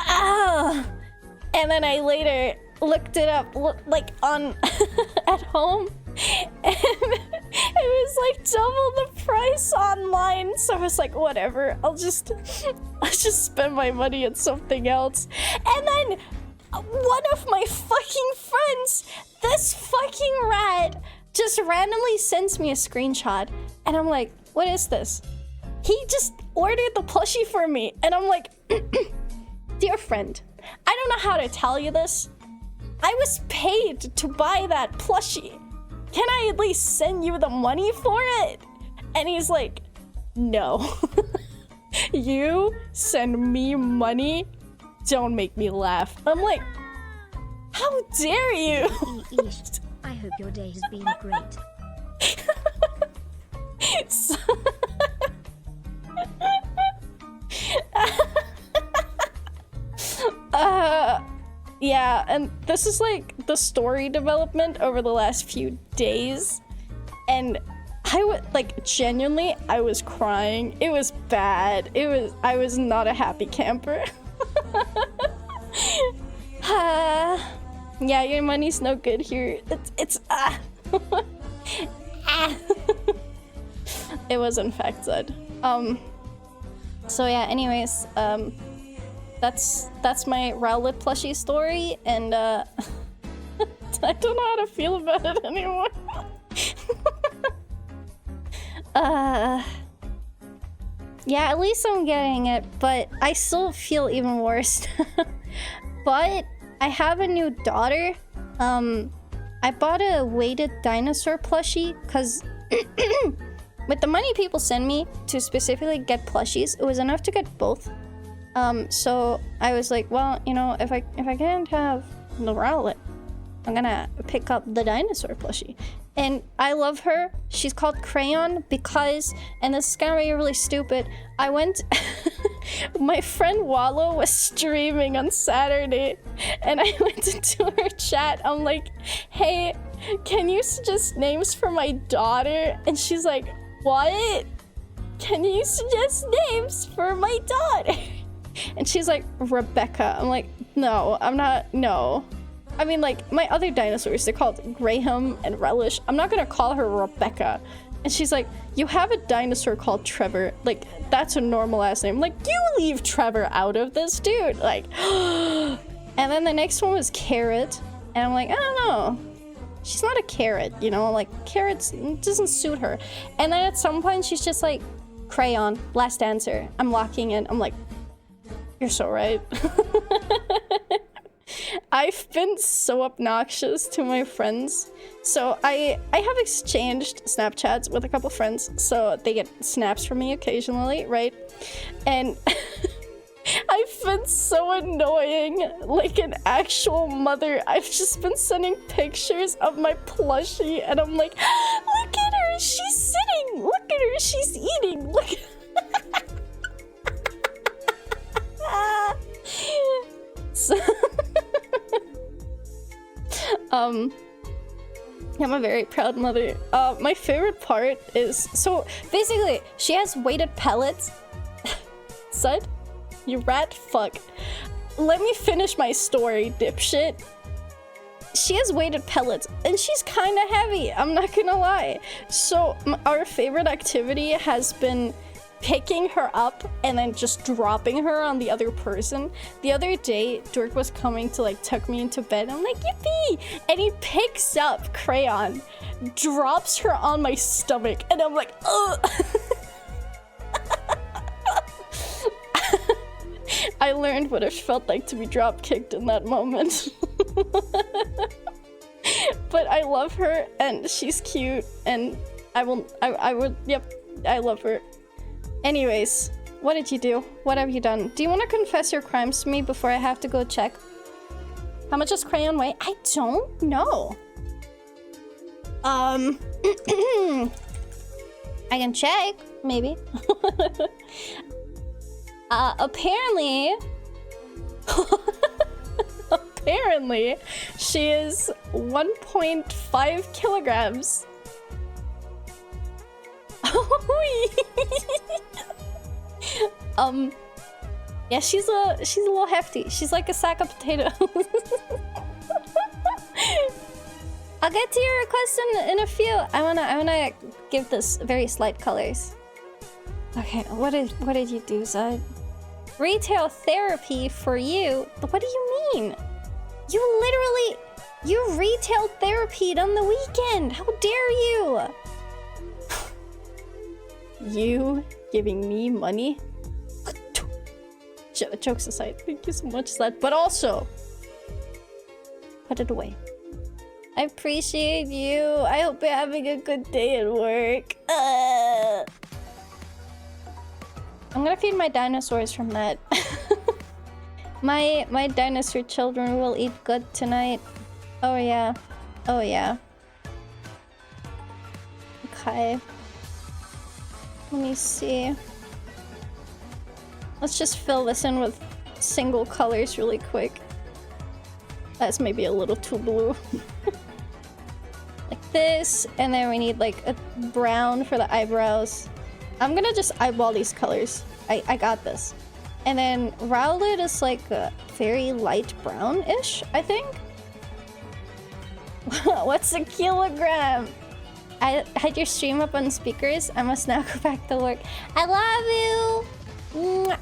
ah. And then I later looked it up like on at home. And it was like double the price online. So I was like, whatever, I'll just spend my money on something else. And then one of my fucking friends, this fucking rat, just randomly sends me a screenshot. And I'm like, what is this? He just ordered the plushie for me. And I'm like, dear friend, I don't know how to tell you this. I was paid to buy that plushie. Can I at least send you the money for it? And he's like, no. You send me money? Don't make me laugh. I'm like, how dare you? East, I hope your day has been great. So yeah, and this is like the story development over the last few days, and I would like genuinely, I was crying. It was bad. I was not a happy camper. Yeah, your money's no good here. It's It was infected. So yeah, anyways, that's my Rowlet plushie story, and I don't know how to feel about it anymore. Yeah, at least I'm getting it, but I still feel even worse. But I have a new daughter. I bought a weighted dinosaur plushie because with the money people send me to specifically get plushies, it was enough to get both. So I was like, well, you know, if I can't have the Rowlet, I'm gonna pick up the dinosaur plushie. And I love her. She's called Crayon because, and this is gonna be really stupid, I went, my friend Wallow was streaming on Saturday, and I went into her chat. I'm like, hey, can you suggest names for my daughter? And she's like, what? Can you suggest names for my daughter? And she's like, Rebecca. I'm like, no, I'm not, no. I mean, like, my other dinosaurs, they're called Graham and Relish. I'm not gonna call her Rebecca. And she's like, you have a dinosaur called Trevor. Like, that's a normal ass name. I'm like, you leave Trevor out of this, dude. Like, and then the next one was Carrot. And I'm like, I don't know. She's not a carrot, you know? Like, carrots doesn't suit her. And then at some point, she's just like, Crayon, last answer. I'm locking in. I'm like, you're so right. I've been so obnoxious to my friends. So I have exchanged Snapchats with a couple friends, so they get snaps from me occasionally, right? And I've been so annoying, like an actual mother. I've just been sending pictures of my plushie, and I'm like, look at her, she's sitting. Look at her, she's eating. Look. So I'm a very proud mother. My favorite part is, so basically she has weighted pellets. Son, you rat fuck. Let me finish my story, dipshit. She has weighted pellets and she's kind of heavy, I'm not gonna lie. So our favorite activity has been picking her up and then just dropping her on the other person. The other day, Dirk was coming to like tuck me into bed. I'm like, yippee! And he picks up Crayon, drops her on my stomach, and I'm like, ugh! I learned what it felt like to be drop kicked in that moment. But I love her and she's cute and I would, yep, I love her. Anyways, what did you do? What have you done? Do you want to confess your crimes to me before I have to go check? How much does Crayon weigh? I don't know. I can check, maybe. Apparently... apparently, she is 1.5 kilograms. Yeah, she's a little hefty. She's like a sack of potatoes. I'll get to your request in a few. I wanna give this very slight colors. Okay, what did you do, Zed? Retail therapy for you? What do you mean? You retail therapied on the weekend. How dare you? You giving me money? Jokes aside, thank you so much, Sled. But also, put it away. I appreciate you. I hope you're having a good day at work. I'm gonna feed my dinosaurs from that. My dinosaur children will eat good tonight. Oh yeah. Oh yeah. Okay. Let me see. Let's just fill this in with single colors really quick. That's maybe a little too blue. Like this, and then we need like a brown for the eyebrows. I'm gonna just eyeball these colors. I got this. And then Rowlet is like a very light brown-ish, I think. What's a kilogram? I had your stream up on speakers. I must now go back to work. I love you! Mwah.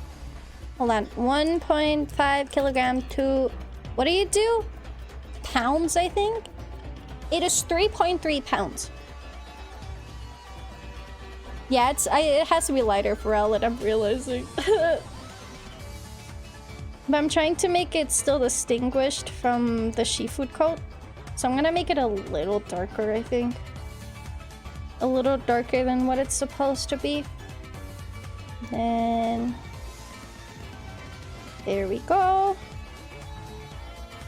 Hold on. 1.5 kilogram to... What do you do? Pounds, I think? It is 3.3 pounds. Yeah, it has to be lighter for Rowlet, I'm realizing. But I'm trying to make it still distinguished from the seafood coat. So I'm gonna make it a little darker, I think. a little darker than what it's supposed to be. Then there we go.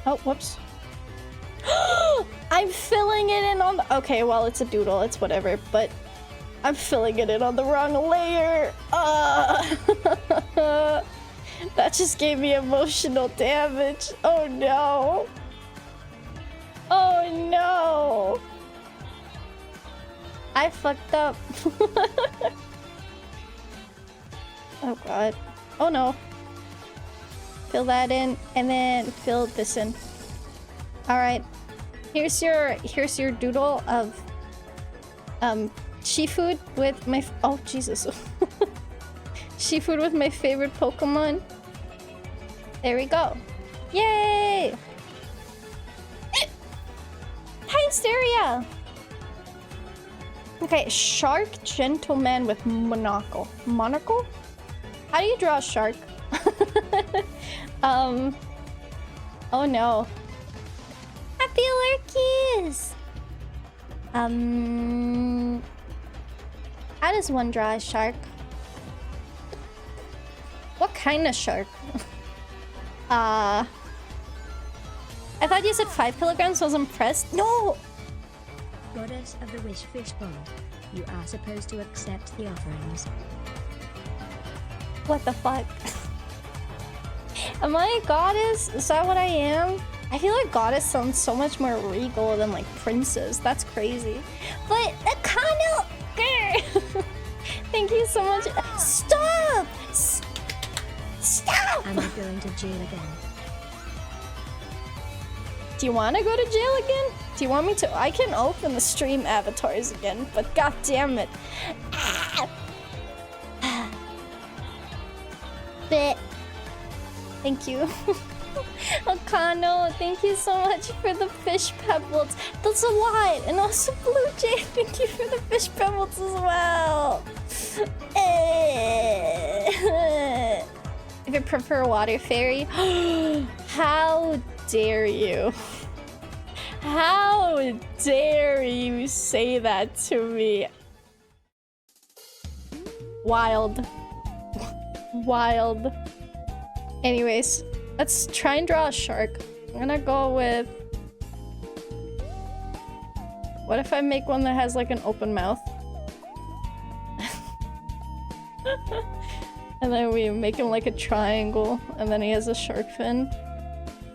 Oh, whoops. I'm filling it in on the... Okay, well, it's a doodle. It's whatever, but I'm filling it in on the wrong layer. That just gave me emotional damage. Oh, no. Oh, no. I fucked up. Oh, God. Oh, no. Fill that in, and then fill this in. All right. Here's your doodle of seafood with my oh Jesus. Seafood with my favorite Pokemon. There we go. Yay! Hi, Hysteria! Okay, shark gentleman with monocle. Monocle? How do you draw a shark? Oh no. Happy Lurkies! How does one draw a shark? What kind of shark? I thought you said 5 kilograms. I was impressed. No! Goddess of the Wish Fish Pond, you are supposed to accept the offerings. What the fuck? Am I a goddess? Is that what I am? I feel like goddess sounds so much more regal than like princess. That's crazy. But Akano! Thank you so much. Stop! Stop! Am I going to jail again? Do you want to go to jail again? Do you want me to? I can open the stream avatars again, but god damn it. Bit. Thank you. Akano, thank you so much for the fish pebbles. That's a lot. And also Blue Jay, thank you for the fish pebbles as well. If you prefer water fairy, how dare you? How dare you say that to me? Wild. Wild. Anyways, let's try and draw a shark. I'm gonna go with... What if I make one that has like an open mouth? And then we make him like a triangle, and then he has a shark fin.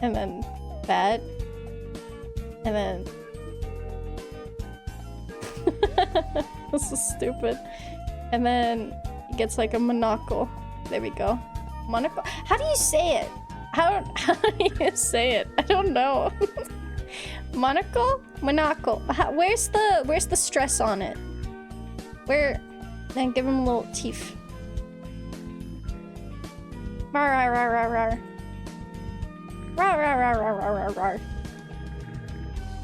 And then that. And then... This is stupid. And then he gets like a monocle. There we go. Monocle? How do you say it? How do you say it? I don't know. Monocle? Monocle. Where's the stress on it? Where? Then give him a little teeth. Rar rar rar rar rar. Rar rar rar rar rar rar rar.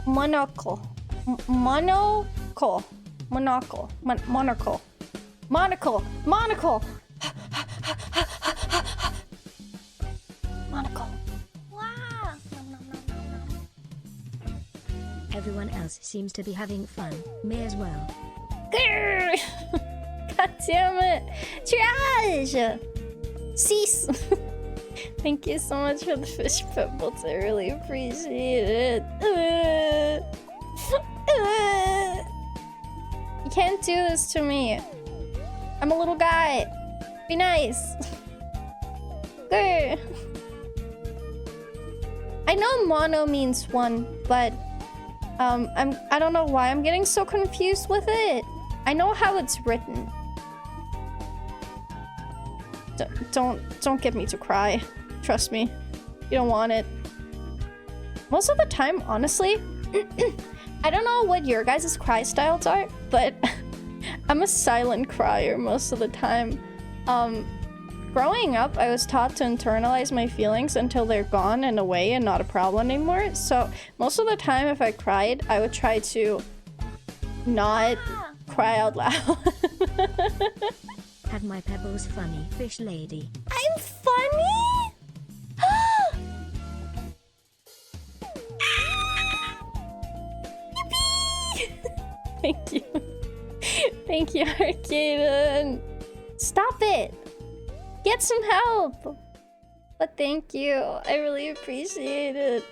Monocle. Monocle. Monocle. Monocle. Monocle. Monocle. Monocle. Wow. Everyone else seems to be having fun. May as well. Grr! God damn it. Trash! Cease! Thank you so much for the fish pebbles. I really appreciate it. You can't do this to me. I'm a little guy. Be nice. Grr. I know mono means one, but I don't know why I'm getting so confused with it. I know how it's written. Don't get me to cry. Trust me. You don't want it. Most of the time, honestly, I don't know what your guys' cry styles are, but I'm a silent crier most of the time. Growing up, I was taught to internalize my feelings until they're gone and away and not a problem anymore. So most of the time, if I cried, I would try to not cry out loud. Had my pebbles funny, fish lady? I'm funny? Yippee! Thank you. Thank you, Arcaden. Stop it. Get some help. But thank you. I really appreciate it.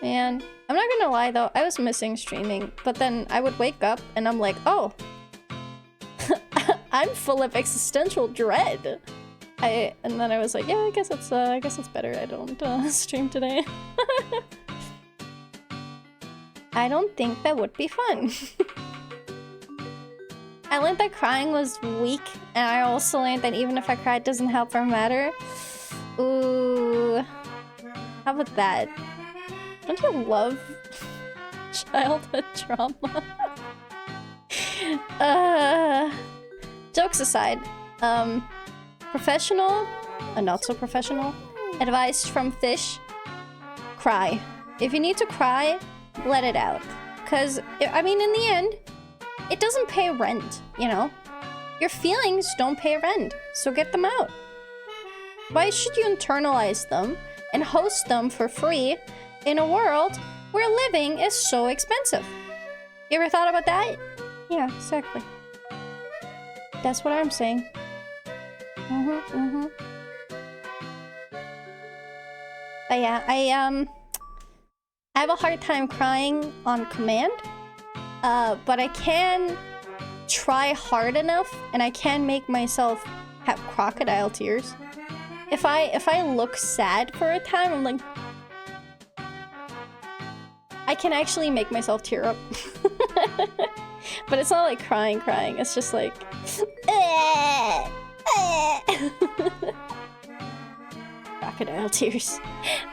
Man, I'm not gonna lie though. I was missing streaming, but then I would wake up and I'm like, oh, I'm full of existential dread. And then I was like, yeah, I guess it's better I don't stream today. I don't think that would be fun. I learned that crying was weak, and I also learned that even if I cry, it doesn't help or matter. Ooh, how about that? Don't you love childhood trauma? Jokes aside, professional and not so professional advice from Fish: cry. If you need to cry, let it out. Because, I mean, in the end, it doesn't pay rent, you know? Your feelings don't pay rent, so get them out. Why should you internalize them and host them for free in a world where living is so expensive? You ever thought about that? Yeah, exactly. That's what I'm saying. But yeah, I have a hard time crying on command. But I can try hard enough, and I can make myself have crocodile tears. If I look sad for a time, I'm like, I can actually make myself tear up. But it's not like crying. It's just like, crocodile tears.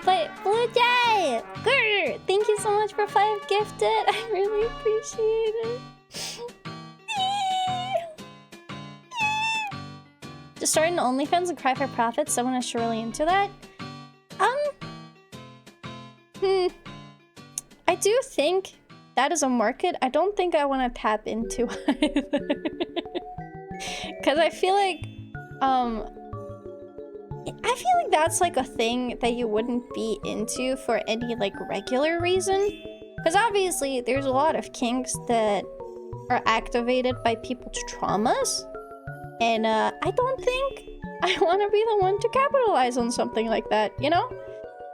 But Blue Jay, grr, thank you so much for 5 gifted. I really appreciate it. Just start an OnlyFans and cry for profit. Someone is surely into that. I do think that is a market I don't think I want to tap into either. Because I feel like that's like a thing that you wouldn't be into for any like regular reason. Because obviously there's a lot of kinks that are activated by people's traumas. And I don't think I want to be the one to capitalize on something like that, you know?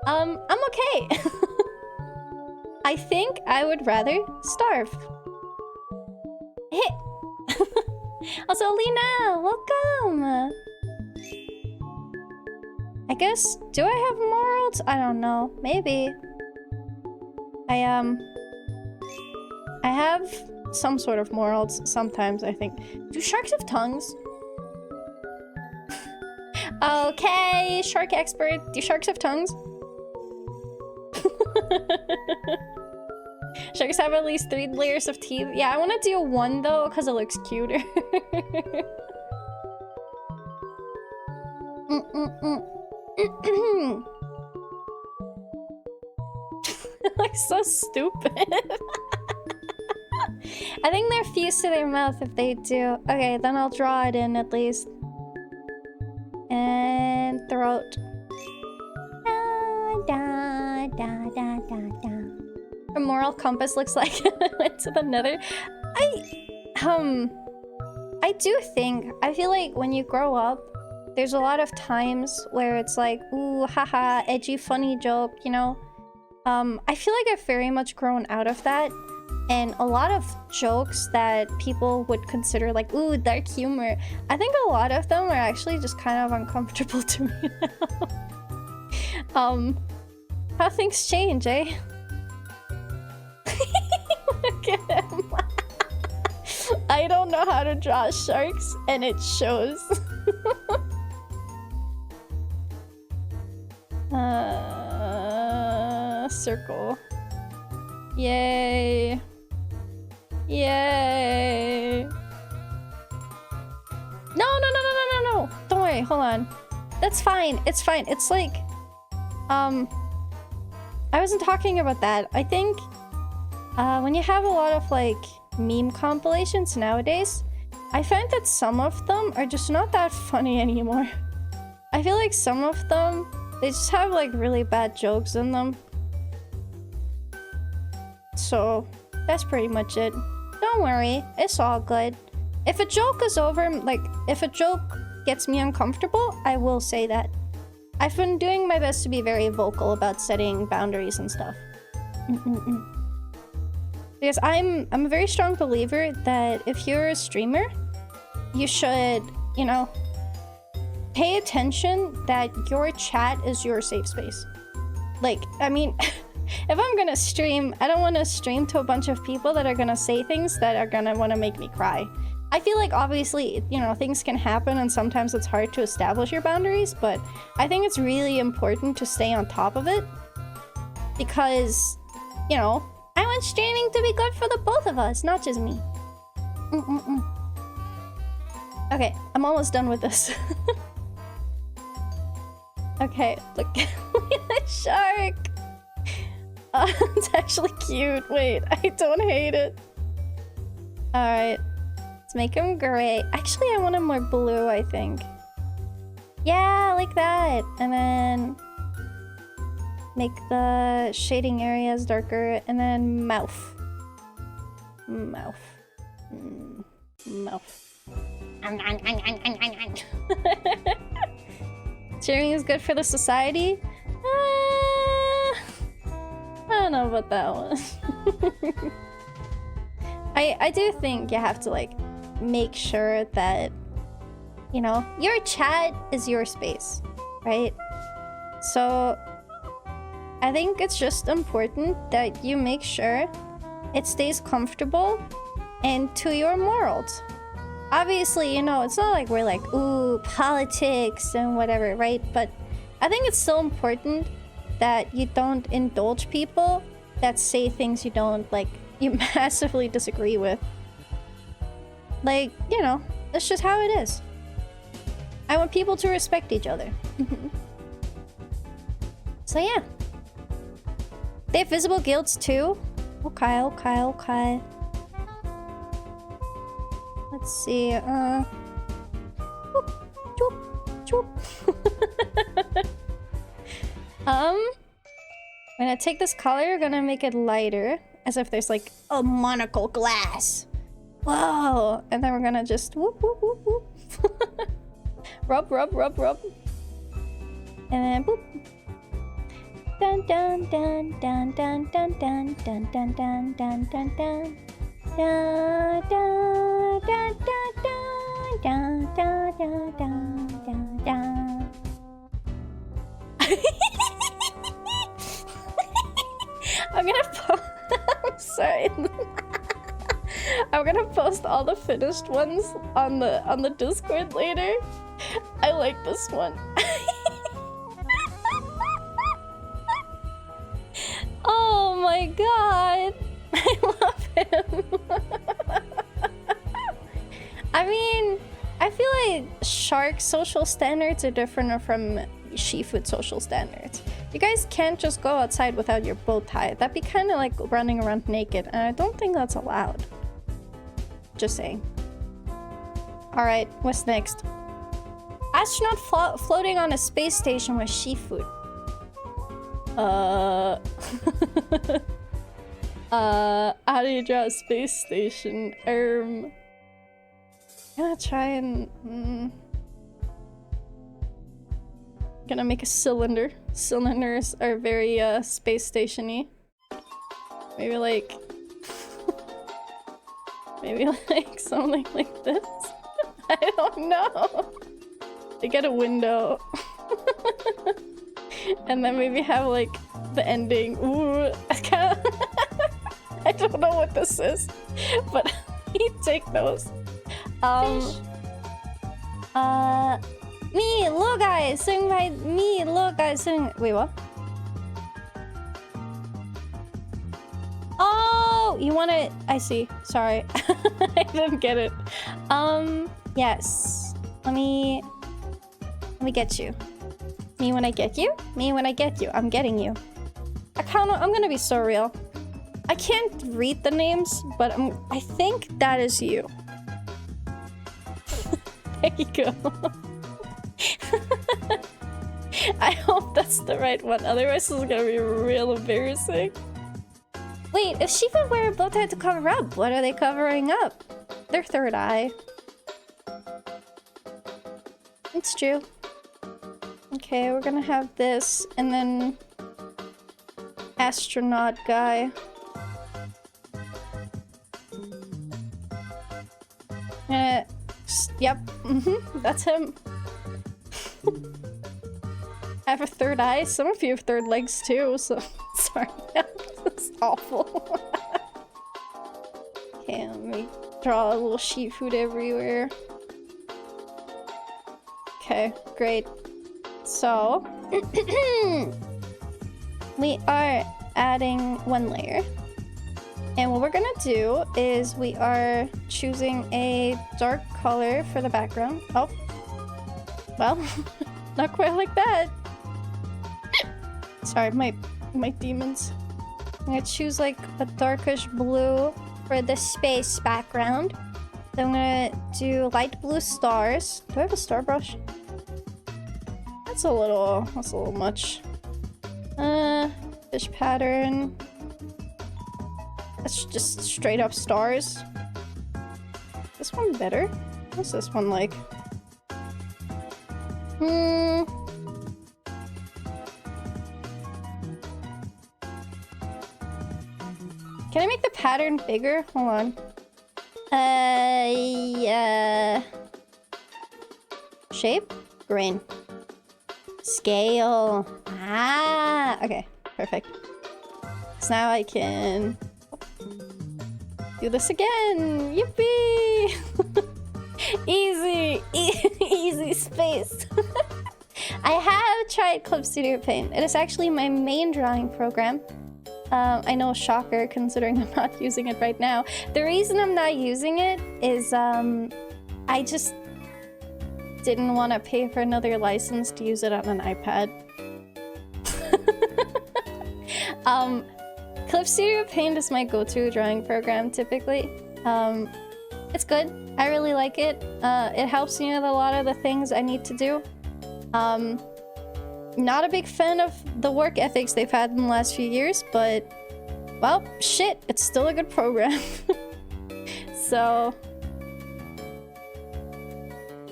I'm okay. I think I would rather starve. Hey! Also, Lena, welcome! I guess, do I have morals? I don't know. Maybe. I have some sort of morals sometimes, I think. Do sharks have tongues? Okay, shark expert. Do sharks have tongues? Sharks have at least 3 layers of teeth. Yeah, I want to do 1 though, because it looks cuter. It looks so stupid. I think they're fused to their mouth if they do. Okay, then I'll draw it in at least. And throat. Da, da, da, da, da, da. A moral compass looks like I went to the nether. I do think, I feel like when you grow up, there's a lot of times where it's like, ooh, haha, edgy, funny joke, you know? I feel like I've very much grown out of that. And a lot of jokes that people would consider like, ooh, dark humor, I think a lot of them are actually just kind of uncomfortable to me now. How things change, eh? Look at him. I don't know how to draw sharks, and it shows. Circle. Yay. Yay. No. Don't worry, hold on. That's fine. It's fine. It's like, I wasn't talking about that. I think, when you have a lot of, like, meme compilations nowadays, I find that some of them are just not that funny anymore. I feel like some of them, they just have, like, really bad jokes in them. So, That's pretty much it. Don't worry, it's all good. If a joke is over, like, if a joke gets me uncomfortable, I will say that. I've been doing my best to be very vocal about setting boundaries and stuff. Because I'm a very strong believer that if you're a streamer, you should, you know, pay attention that your chat is your safe space. Like, I mean, if I'm gonna stream, I don't want to stream to a bunch of people that are gonna say things that are gonna want to make me cry. I feel like obviously, you know, things can happen and sometimes it's hard to establish your boundaries, but I think it's really important to stay on top of it because, you know, I want streaming to be good for the both of us, not just me. Okay, I'm almost done with this. Okay, look, look at the shark. It's actually cute. Wait, I don't hate it. Alright. Let's make him gray. Actually, I want him more blue, I think. Yeah, like that. And then make the shading areas darker. And then mouth. Mouth. Mouth. Cheering is good for the society? I don't know about that one. I do think you have to, like, make sure that, you know, your chat is your space, right? So I think it's just important that you make sure it stays comfortable and to your morals. Obviously, you know, it's not like we're like, ooh, politics and whatever, right? But I think it's still important that you don't indulge people that say things you don't, like, you massively disagree with. Like, you know, that's just how it is. I want people to respect each other. So yeah. They have visible guilds too? Okay, okay, okay. Let's see, choop, choop. I'm gonna take this color, gonna make it lighter, as if there's like a monocle glass. Whoa! And then we're gonna just whoop, whoop, whoop, whoop. Rub, rub, rub, rub. And then boop. Dun dun dun dun dun dun dun dun dun dun dun dun dun. Dun dun dun dun dun dun dun dun dun dun. I'm gonna post. I'm sorry. I'm gonna post all the finished ones on the Discord later. I like this one. Oh my god, I love him. I mean, I feel like shark social standards are different from seafood social standards. You guys can't just go outside without your bow tie. That'd be kind of like running around naked, and I don't think that's allowed. Just saying. Alright, what's next? Astronaut floating on a space station with seafood. How do you draw a space station? Gonna try and... Gonna make a cylinder. Cylinders are very space station-y. Maybe like... maybe like something like this. I don't know. They get a window. And then maybe have like the ending. Ooh, I don't know what this is, but you take those. Me, little guy, sing my me, little guy, sing. Wait, what? Oh, you want to? I see. Sorry, I didn't get it. Yes. Let me get you. Me when I get you? Me when I get you. I'm getting you. I'm gonna be so real. I can't read the names, but I think that is you. There you go. I hope that's the right one. Otherwise, this is gonna be real embarrassing. Wait, if she would wear a bow tie to cover up, what are they covering up? Their third eye. It's true. Okay, we're gonna have this, and then... astronaut guy. Yep, that's him. I have a third eye. Some of you have third legs too, so sorry. That's awful. Okay, let me draw a little sheep food everywhere. Okay, great. So, we are adding one layer. And what we're gonna do is we are choosing a dark color for the background. Oh, well, not quite like that. Sorry, my demons. I'm gonna choose like a darkish blue for the space background. Then I'm gonna do light blue stars. Do I have a star brush? That's a little much. Fish pattern. That's just straight up stars. This one better? What's this one like? Can I make the pattern bigger? Hold on. Yeah. Shape? Grain. Scale. Ah, okay. Perfect. So now I can do this again. Yippee! Easy! Easy space. I have tried Clip Studio Paint. It is actually my main drawing program. I know, shocker, considering I'm not using it right now. The reason I'm not using it is I just didn't want to pay for another license to use it on an iPad. Clip Studio Paint is my go-to drawing program typically. It's good. I really like it. It helps me with a lot of the things I need to do. Not a big fan of the work ethics they've had in the last few years, but well, shit, it's still a good program. So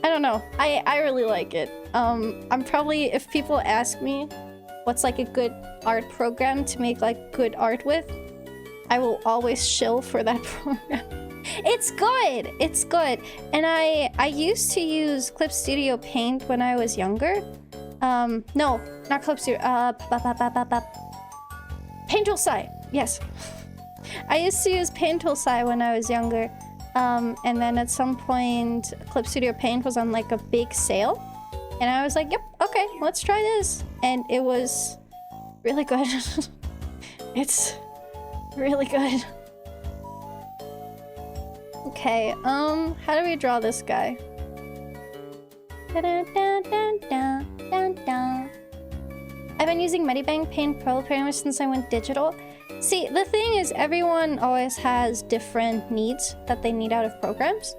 I don't know. I really like it. I'm probably, if people ask me what's like a good art program to make like good art with, I will always shill for that program. It's good. It's good. And I used to use Clip Studio Paint when I was younger. No, not Clip Studio. Paint Tool Sai. Yes. I used to use Paint Tool Sai when I was younger. And then at some point, Clip Studio Paint was on like a big sale. And I was like, yep, okay, let's try this. And it was really good. It's really good. Okay, how do we draw this guy? I've been using Medibang Paint Pro pretty much since I went digital. See, the thing is, everyone always has different needs that they need out of programs.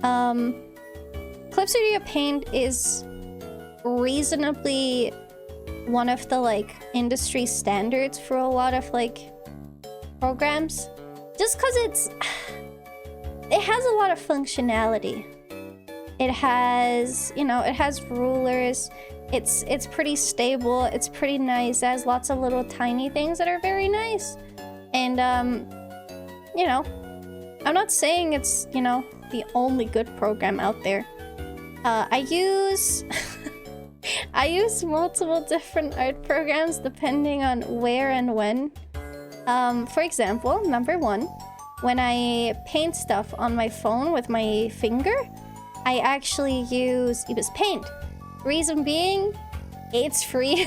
Clip Studio Paint is reasonably one of the like industry standards for a lot of like programs, just because it has a lot of functionality. It has, you know, it has rulers. It's pretty stable. It's pretty nice. It has lots of little tiny things that are very nice. And you know, I'm not saying it's, you know, the only good program out there. I use I use multiple different art programs depending on where and when. For example, number one, when I paint stuff on my phone with my finger, I actually use Paint. Reason being, it's free.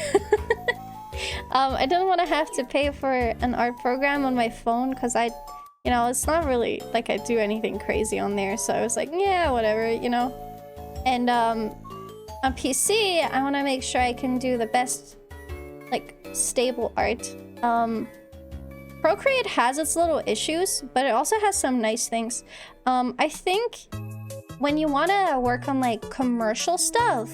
I didn't want to have to pay for an art program on my phone because you know, it's not really like I do anything crazy on there. So I was like, yeah, whatever, you know. And on PC, I want to make sure I can do the best, like, stable art. Procreate has its little issues, but it also has some nice things. I think when you want to work on like commercial stuff,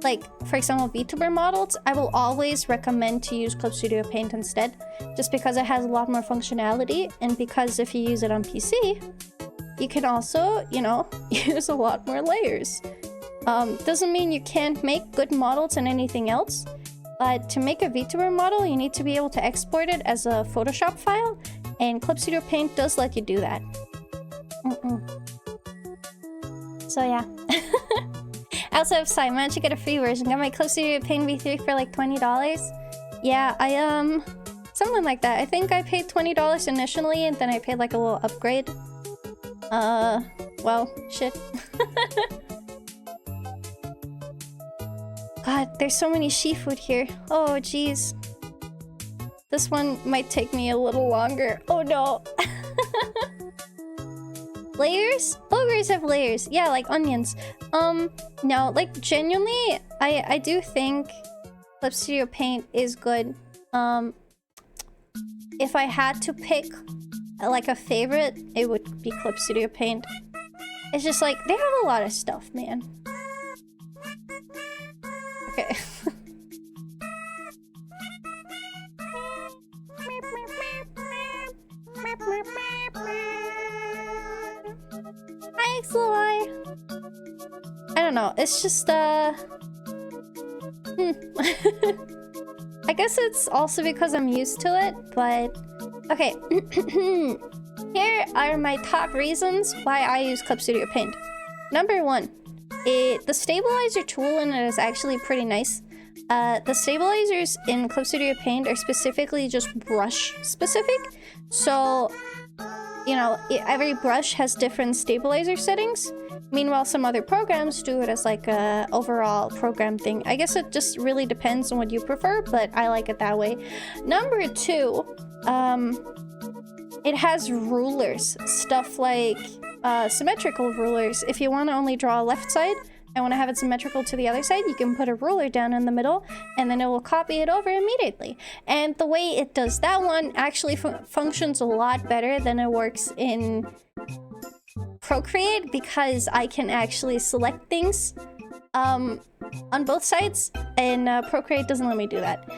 like, for example, VTuber models, I will always recommend to use Clip Studio Paint instead, just because it has a lot more functionality, and because if you use it on PC, you can also, you know, use a lot more layers. Doesn't mean you can't make good models in anything else, but to make a VTuber model, you need to be able to export it as a Photoshop file, and Clip Studio Paint does let you do that. So yeah. I also have Sai, managed to get a free version. Got my Clip Studio Paint V3 for like $20. Yeah, something like that. I think I paid $20 initially, and then I paid like a little upgrade. Well, shit. God, there's so many seafood here. Oh, jeez. This one might take me a little longer. Oh no. Layers? Ogres have layers. Yeah, like onions. No, like genuinely, I do think Clip Studio Paint is good. If I had to pick like a favorite, it would be Clip Studio Paint. It's just like, they have a lot of stuff, man. Okay. Hi, Xloi. I don't know. It's just I guess it's also because I'm used to it, but okay. Here are my top reasons why I use Clip Studio Paint. Number 1, the stabilizer tool in it is actually pretty nice. The stabilizers in Clip Studio Paint are specifically just brush specific, so you know, every brush has different stabilizer settings. Meanwhile, some other programs do it as like a overall program thing. I guess it just really depends on what you prefer, but I like it that way. Number 2, it has rulers, stuff like symmetrical rulers. If you want to only draw a left side and want to have it symmetrical to the other side, you can put a ruler down in the middle and then it will copy it over immediately. And the way it does that one actually functions a lot better than it works in Procreate, because I can actually select things on both sides, and Procreate doesn't let me do that.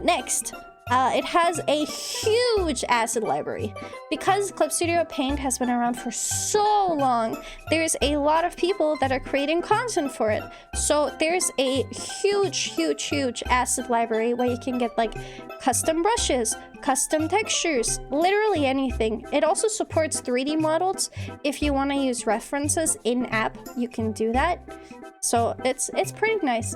Next, it has a huge asset library. Because Clip Studio Paint has been around for so long, there's a lot of people that are creating content for it. So there's a huge asset library where you can get like custom brushes, custom textures, literally anything. It also supports 3D models. If you want to use references in-app, you can do that. So it's pretty nice.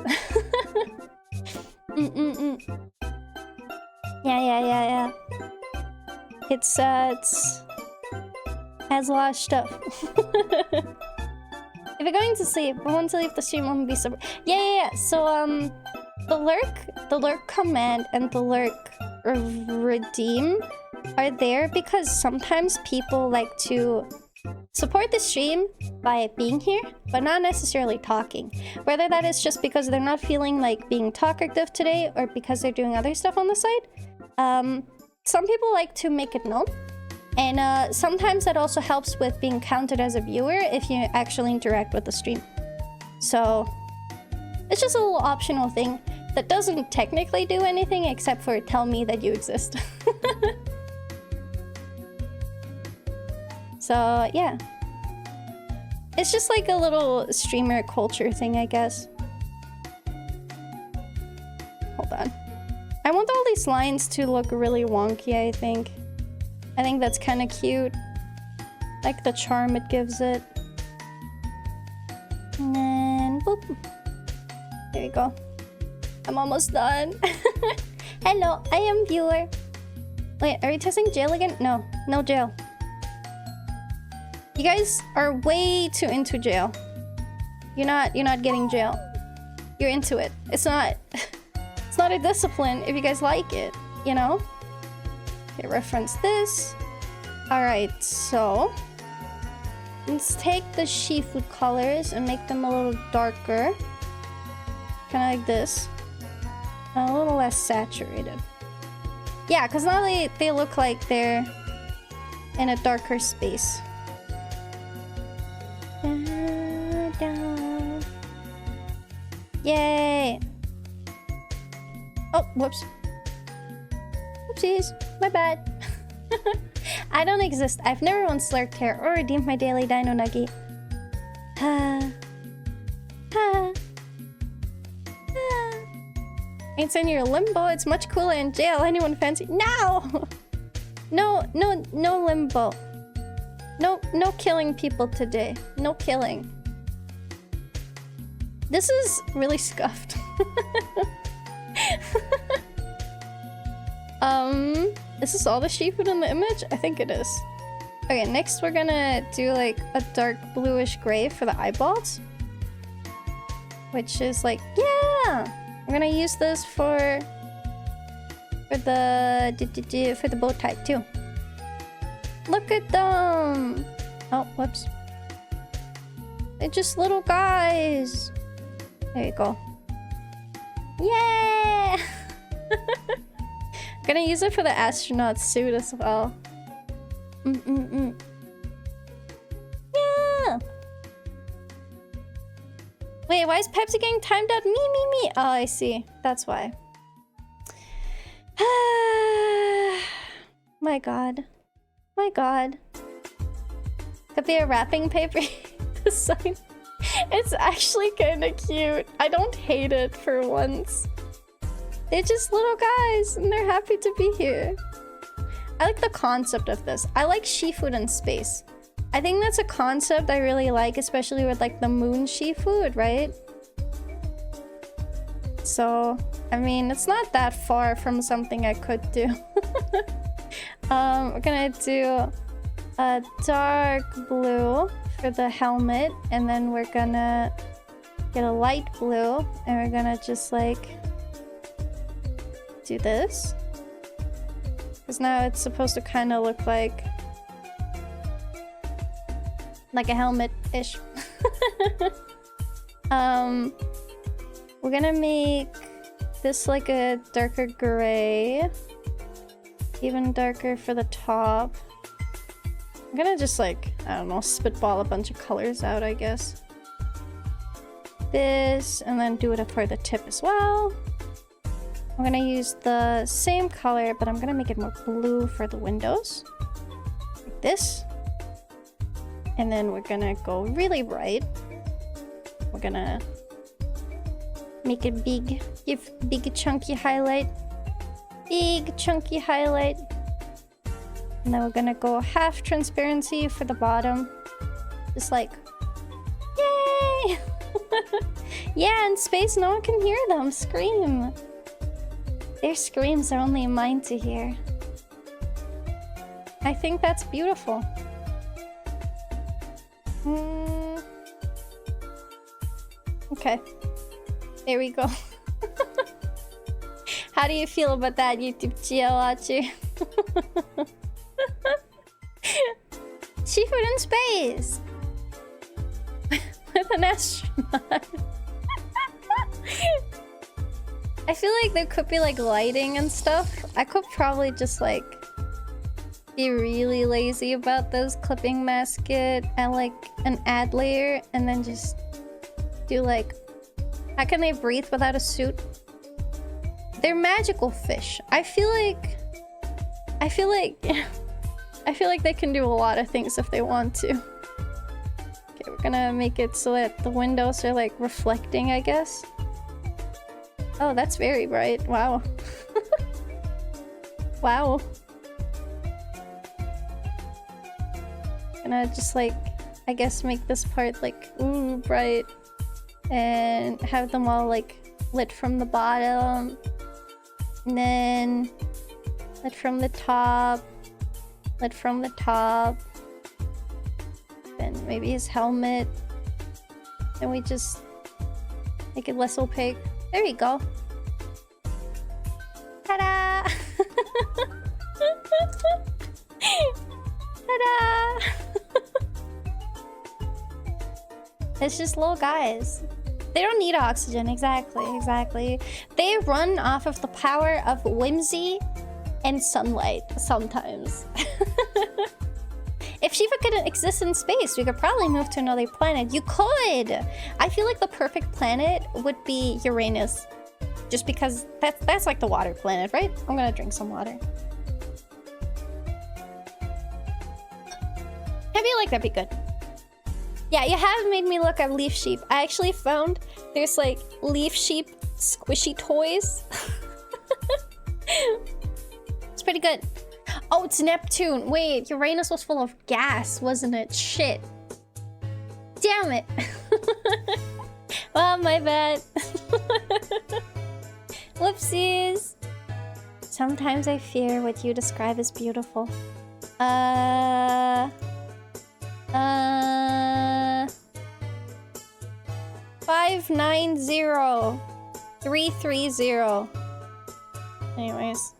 Yeah. It's has a lot of stuff. If you're going to sleep, I want to leave the stream on be so. Yeah. So the lurk command and the lurk redeem are there because sometimes people like to support the stream by being here, but not necessarily talking. Whether that is just because they're not feeling like being talkative today or because they're doing other stuff on the side. Some people like to make it known. And sometimes that also helps with being counted as a viewer if you actually interact with the stream. So it's just a little optional thing that doesn't technically do anything except for tell me that you exist. So yeah, it's just like a little streamer culture thing, I guess. Hold on. I want all these lines to look really wonky, I think. I think that's kind of cute. Like the charm it gives it. And then, boop. There you go. I'm almost done. Hello, I am viewer. Wait, are we testing jail again? No, no jail. You guys are way too into jail. You're not getting jail. You're into it. It's not a discipline if you guys like it, you know? Okay, reference this. Alright, so let's take the seafood colors and make them a little darker. Kinda like this. And a little less saturated. Yeah, because now they look like they're in a darker space. Yay! Oh, whoops. Oopsies. My bad. I don't exist. I've never once slurked hair or redeemed my daily dino nugget. It's in your limbo. It's much cooler in jail. Anyone fancy? No! No limbo. No killing people today. No killing. This is really scuffed. Is this all the seafood in the image? I think it is. Okay, next we're gonna do like a dark bluish gray for the eyeballs. Which is like, yeah! I'm gonna use this for the bow tie too. Look at them! Oh, whoops. They're just little guys. There you go. Yeah! Gonna use it for the astronaut suit as well. Yeah! Wait, why is Pepsi getting timed out? Me. Oh, I see. That's why. My god. My god. Could be a wrapping paper. The sign. It's actually kind of cute. I don't hate it for once. They're just little guys and they're happy to be here. I like the concept of this. I like seafood in space. I think that's a concept I really like, especially with like the moon seafood, right? So, I mean, it's not that far from something I could do. We're gonna do a dark blue for the helmet, and then we're gonna get a light blue, and we're gonna just like do this. Because now it's supposed to kind of look like a helmet-ish. We're gonna make this like a darker gray. Even darker for the top. I'm gonna just like, I don't know, spitball a bunch of colors out, I guess. This, and then do it for the tip as well. I'm gonna use the same color, but I'm gonna make it more blue for the windows. Like this. And then we're gonna go really bright. We're gonna make it big, give big chunky highlight. Big chunky highlight. And then we're gonna go half transparency for the bottom. Just like, yay! Yeah, in space no one can hear them scream. Their screams are only mine to hear. I think that's beautiful. Okay. There we go. How do you feel about that, YouTube watcher? Seafood in space! With an astronaut. I feel like there could be like lighting and stuff. I could probably just like be really lazy about those clipping masket and like an ad layer, and then just do like, how can they breathe without a suit? They're magical fish. I feel like they can do a lot of things if they want to. Okay, we're gonna make it so that the windows are like reflecting, I guess. Oh, that's very bright. Wow. Wow. Gonna just like, I guess make this part like, ooh, bright. And have them all like lit from the bottom. And then lit from the top. Lit from the top. Then maybe his helmet. And we just make it less opaque. There you go. Ta-da! Ta-da! It's just little guys. They don't need oxygen. Exactly. They run off of the power of whimsy and sunlight sometimes. If Shiva couldn't exist in space, we could probably move to another planet. You could! I feel like the perfect planet would be Uranus. Just because that's like the water planet, right? I'm gonna drink some water. I feel like that'd be good. Yeah, you have made me look at leaf sheep. I actually found there's like leaf sheep squishy toys. It's pretty good. Oh, it's Neptune. Wait, Uranus was full of gas, wasn't it? Shit. Damn it. Well, my bad. Whoopsies. Sometimes I fear what you describe as beautiful. 590330. Anyways.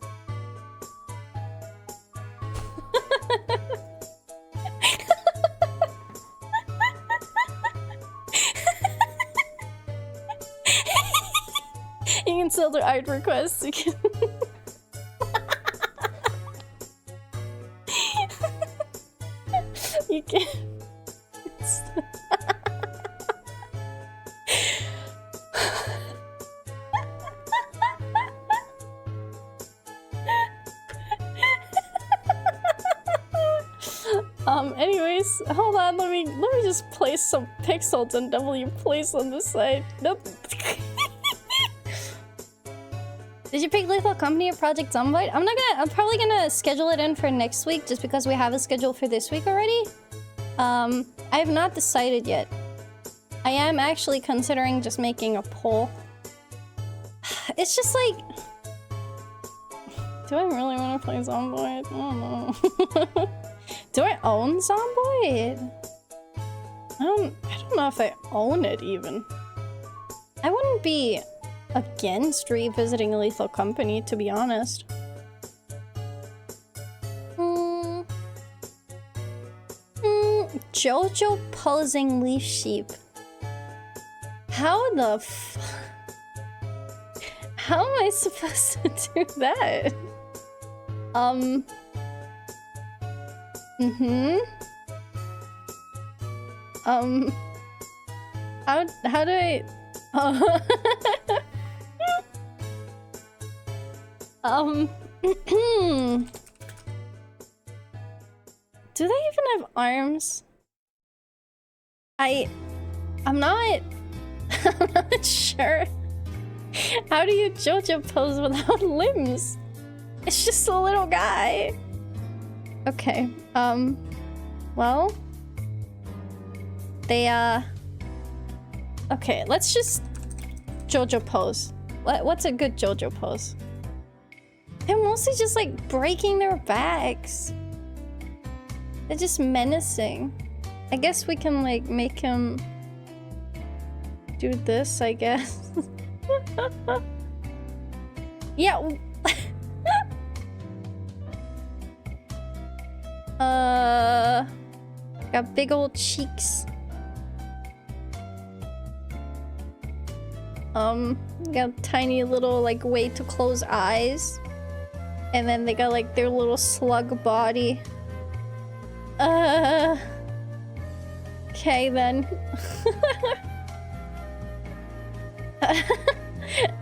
You can sell their art requests. You can. You can. Anyways, hold on, let me just place some pixels and W place on the side. Nope. Did you pick Lethal Company or Project Zomboid? I'm probably gonna schedule it in for next week just because we have a schedule for this week already. I have not decided yet. I am actually considering just making a poll. It's just like, do I really want to play Zomboid? I don't know. Do I own Zomboid? I don't know if I own it even. I wouldn't be against revisiting Lethal Company, to be honest. Jojo posing leaf sheep. How the how am I supposed to do that? How do I... Do they even have arms? I'm not... I'm not sure. How do you JoJo pose without limbs? It's just a little guy. Okay, well... They, okay, let's just JoJo pose. What's a good JoJo pose? They're mostly just like breaking their backs. They're just menacing. I guess we can like make him do this, I guess. Yeah. Got big old cheeks. Got tiny little like way to close eyes. And then they got like their little slug body. Okay then.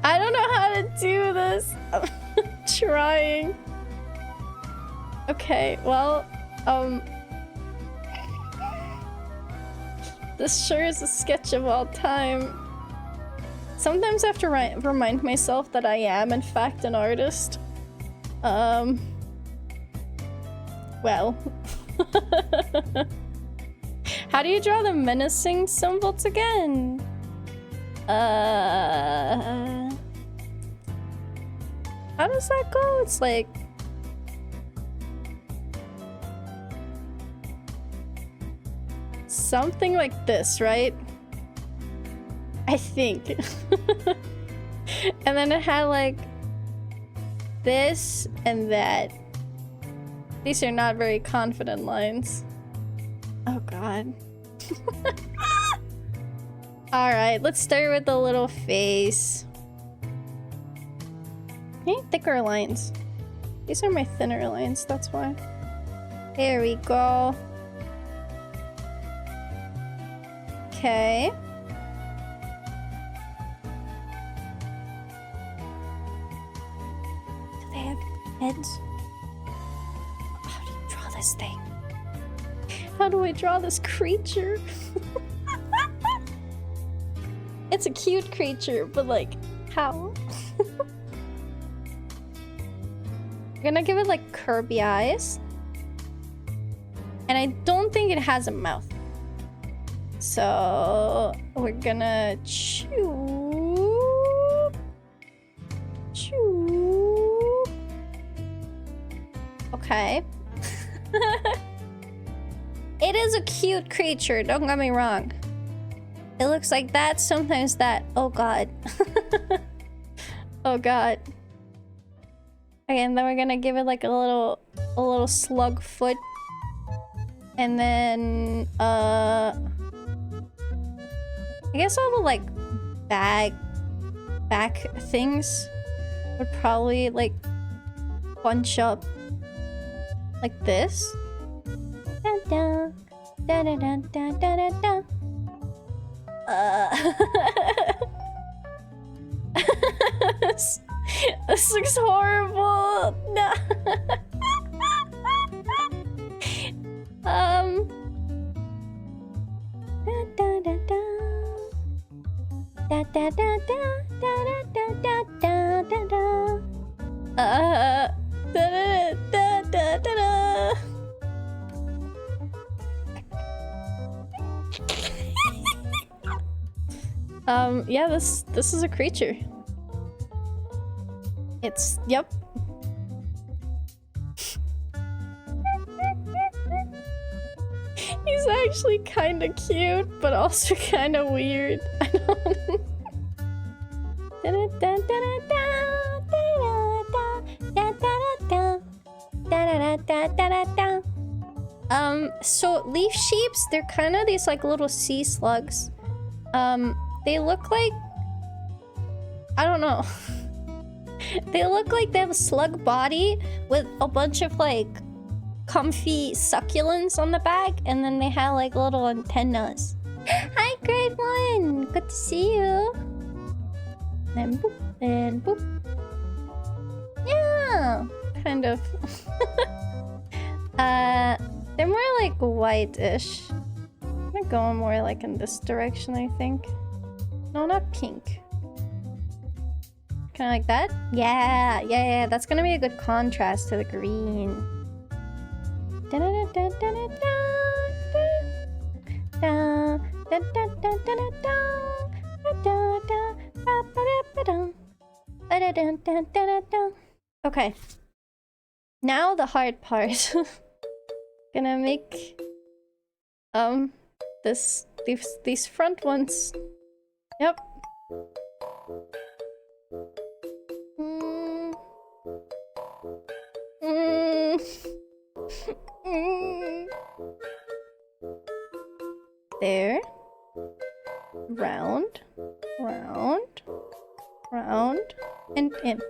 I don't know how to do this. I'm trying. Okay, well, this sure is a sketch of all time. Sometimes I have to remind myself that I am, in fact, an artist. Well. How do you draw the menacing symbols again? How does that go? It's like... something like this, right? I think. And then it had like this and that. These are not very confident lines. Oh god. Alright, let's start with the little face. I need thicker lines. These are my thinner lines, that's why. There we go. Okay. Do they have heads? How do you draw this thing? How do I draw this creature? It's a cute creature, but like, how? I'm gonna give it like Kirby eyes. And I don't think it has a mouth. So we're gonna chew. Chew. Okay. It is a cute creature, don't get me wrong. It looks like that, sometimes that. Oh god. Oh god. Okay, and then we're gonna give it like a little slug foot. And then I guess all the like back things would probably like bunch up like this. Da da da da da da da da. This looks horrible. No. Da da da da da da da da da da da da. Da da da da da. Yeah, this is a creature. It's, yep. He's actually kind of cute, but also kind of weird. I don't. So leaf sheeps, they're kind of these like little sea slugs. They look like, I don't know. They look like they have a slug body with a bunch of like comfy succulents on the back, and then they have like little antennas. Hi, grade 1! Good to see you. And boop, and boop. Yeah, kind of. They're more like whitish. I'm gonna go more like in this direction, I think. No, not pink. Kind of like that? Yeah, that's gonna be a good contrast to the green. Okay. Now the hard part. Gonna make these front ones. Yep. There. Round, round, round, and in.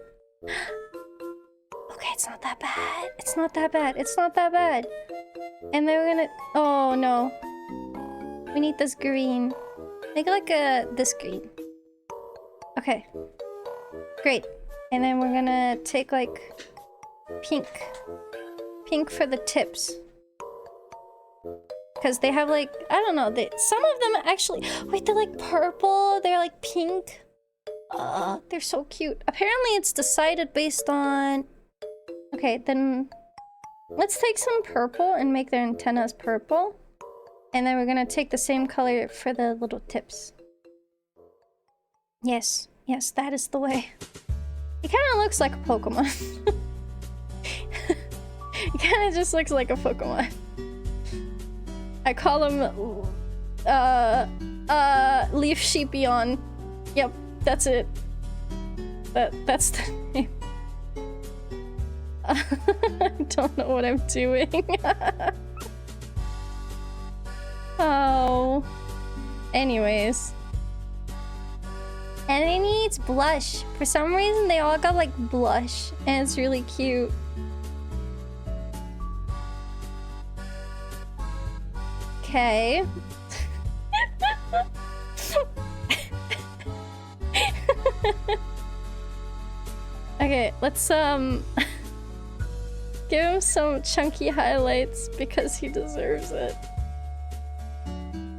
Okay, it's not that bad. It's not that bad. It's not that bad. And then we're gonna... Oh, no. We need this green. Make like this green. Okay. Great. And then we're gonna take like pink. Pink for the tips. Because they have like, I don't know, some of them actually... Wait, they're like purple. They're like pink. They're so cute. Apparently it's decided based on... Okay, then let's take some purple and make their antennas purple. And then we're gonna take the same color for the little tips. Yes, yes, that is the way. He kind of looks like a Pokemon. He kind of just looks like a Pokemon. I call him Leaf Sheepion. Yep, that's it. That's the name. I don't know what I'm doing. Oh. Anyways. And it needs blush. For some reason, they all got like blush, and it's really cute. Okay. Okay, let's give him some chunky highlights because he deserves it.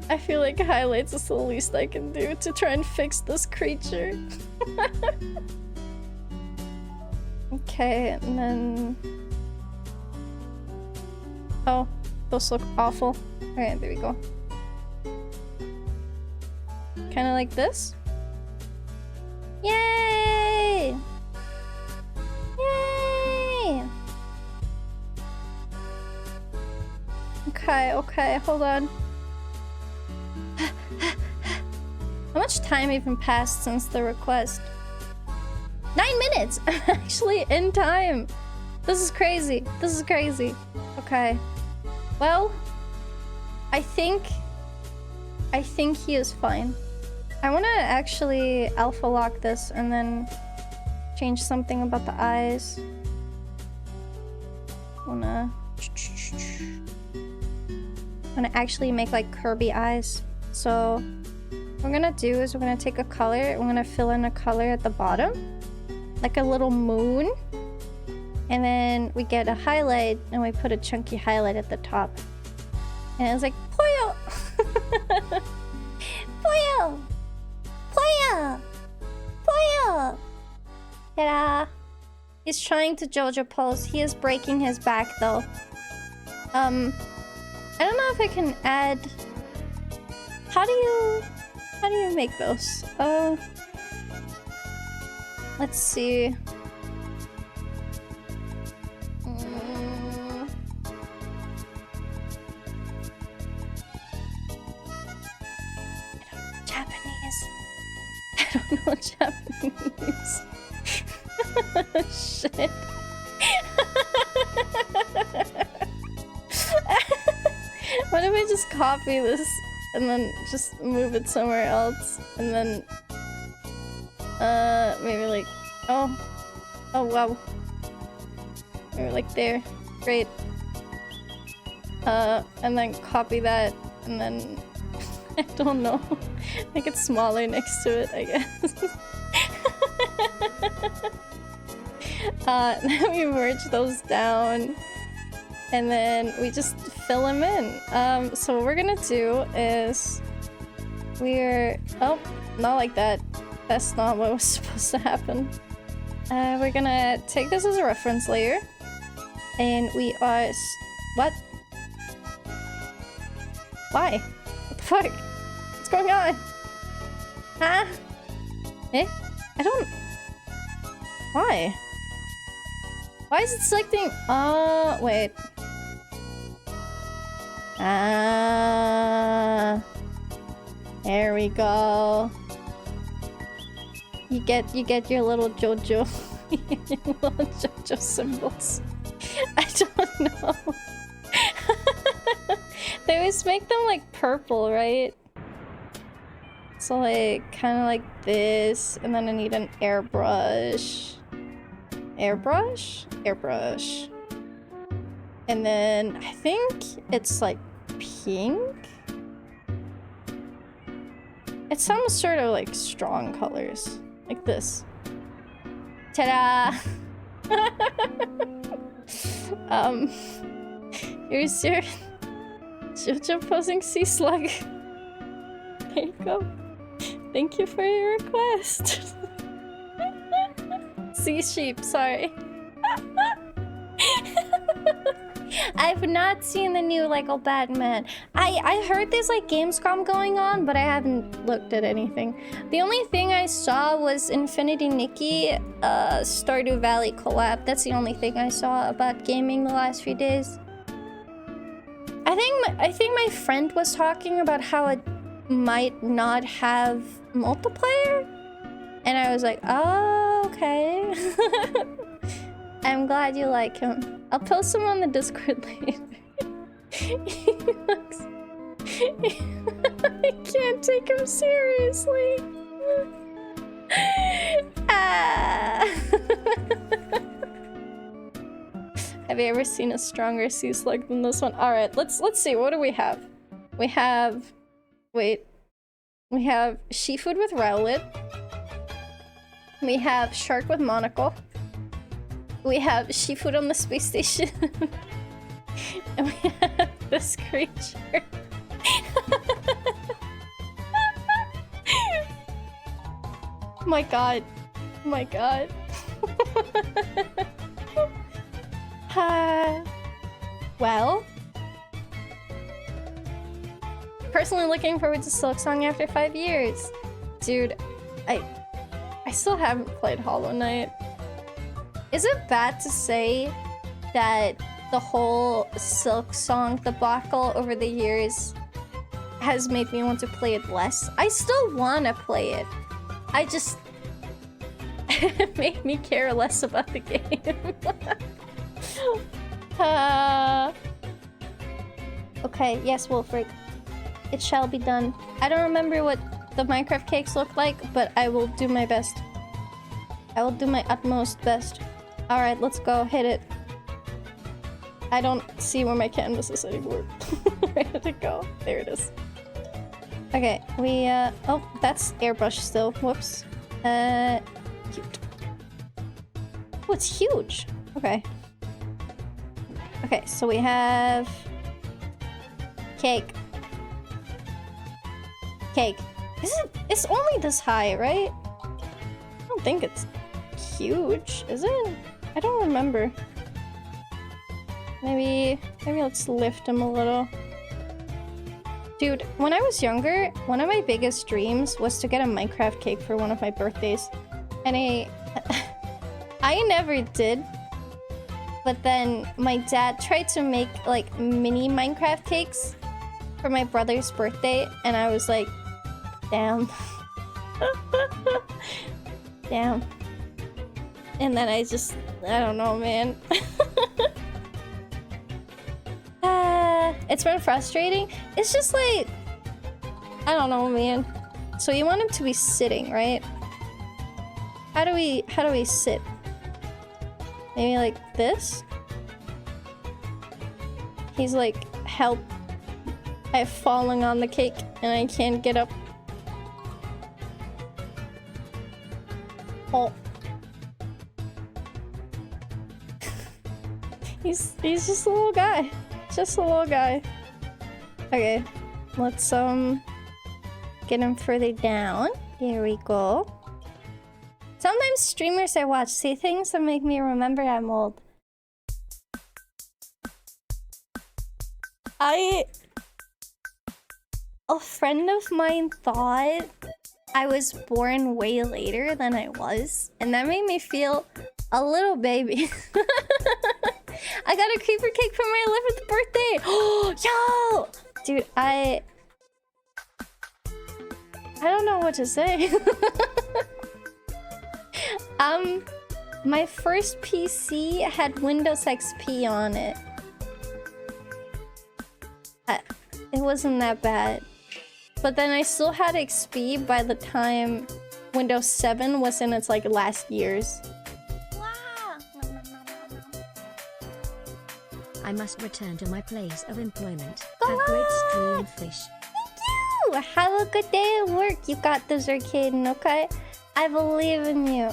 I feel like highlights is the least I can do to try and fix this creature. Okay, and then... Oh, those look awful. Okay, there we go. Kind of like this. Yay! Yay! Okay, okay, hold on. How much time even passed since the request? 9 minutes! I'm actually in time! This is crazy. This is crazy. Okay. Well, I think he is fine. I want to actually alpha lock this and then change something about the eyes. Wanna actually make like Kirby eyes. So what we're gonna do is we're gonna take a color. We're gonna fill in a color at the bottom, like a little moon, and then we get a highlight and we put a chunky highlight at the top. And it's like Poyo, Poyo, Poyo, Poyo. Ta-da! He's trying to JoJo pose. He is breaking his back though. I don't know if I can add... How do you make those? Let's see. Japanese. I don't know Japanese. Shit. What if I just copy this and then just move it somewhere else and then maybe like oh wow, maybe like there. Great. And then copy that and then I don't know, make it smaller next to it, I guess. Then we merge those down and then we just fill them in. So what we're gonna do is oh, not like that. That's not what was supposed to happen. We're gonna take this as a reference layer and we are what? Why? What the fuck? What's going on? Huh? Eh? I don't... Why? Why is it selecting... wait. There we go. You get your little JoJo, your little JoJo symbols. I don't know. They always make them like purple, right? So like kind of like this, and then I need an airbrush. Airbrush. And then I think it's like pink. It's some sort of like strong colors, like this. Ta-da! Here's your JoJo posing sea slug. There you go. Thank you for your request. Sea sheep, sorry. I've not seen the new Lego Batman. I heard there's like Gamescom going on, but I haven't looked at anything. The only thing I saw was Infinity Nikki Stardew Valley collab. That's the only thing I saw about gaming the last few days. I think my friend was talking about how it might not have multiplayer, and I was like, oh, okay. I'm glad you like him. I'll post him on the Discord later. I can't take him seriously. Have you ever seen a stronger sea slug than this one? All right, let's see. What do we have? We have Seafood with Rowlet. We have Shark with Monocle. We have seafood on the space station. And we have this creature. My god. My god. Well. Personally looking forward to Silk Song after 5 years. Dude, I still haven't played Hollow Knight. Is it bad to say that the whole Silk Song debacle over the years has made me want to play it less? I still want to play it. I just... it made me care less about the game. Okay, yes, Wolfric. It shall be done. I don't remember what the Minecraft cakes look like, but I will do my best. I will do my utmost best. Alright, let's go. Hit it. I don't see where my canvas is anymore. Where did it go? There it is. Okay, we, oh, that's airbrush still. Whoops. Cute. Oh, it's huge. Okay. Okay, so we have... cake. Cake. It's only this high, right? I don't think it's huge, is it? I don't remember. Maybe let's lift him a little. Dude, when I was younger, one of my biggest dreams was to get a Minecraft cake for one of my birthdays. And I never did. But then my dad tried to make like mini Minecraft cakes for my brother's birthday, and I was like, damn. Damn. And then I don't know, man. It's been frustrating. It's just like, I don't know, man. So you want him to be sitting, right? How do we sit? Maybe like this? He's like, help. I've fallen on the cake and I can't get up. Oh. He's just a little guy. Just a little guy. Okay. Let's get him further down. Here we go. Sometimes streamers I watch say things that make me remember I'm old. A friend of mine thought I was born way later than I was, and that made me feel a little baby. I got a creeper cake for my 11th birthday! Oh, yo! Dude, I don't know what to say. My first PC had Windows XP on it. It wasn't that bad. But then I still had XP by the time Windows 7 was in its like last years. Wow. I must return to my place of employment. Go Have great on. stream fish. Thank you! Have a good day at work. You got this, Arcaden, okay? I believe in you.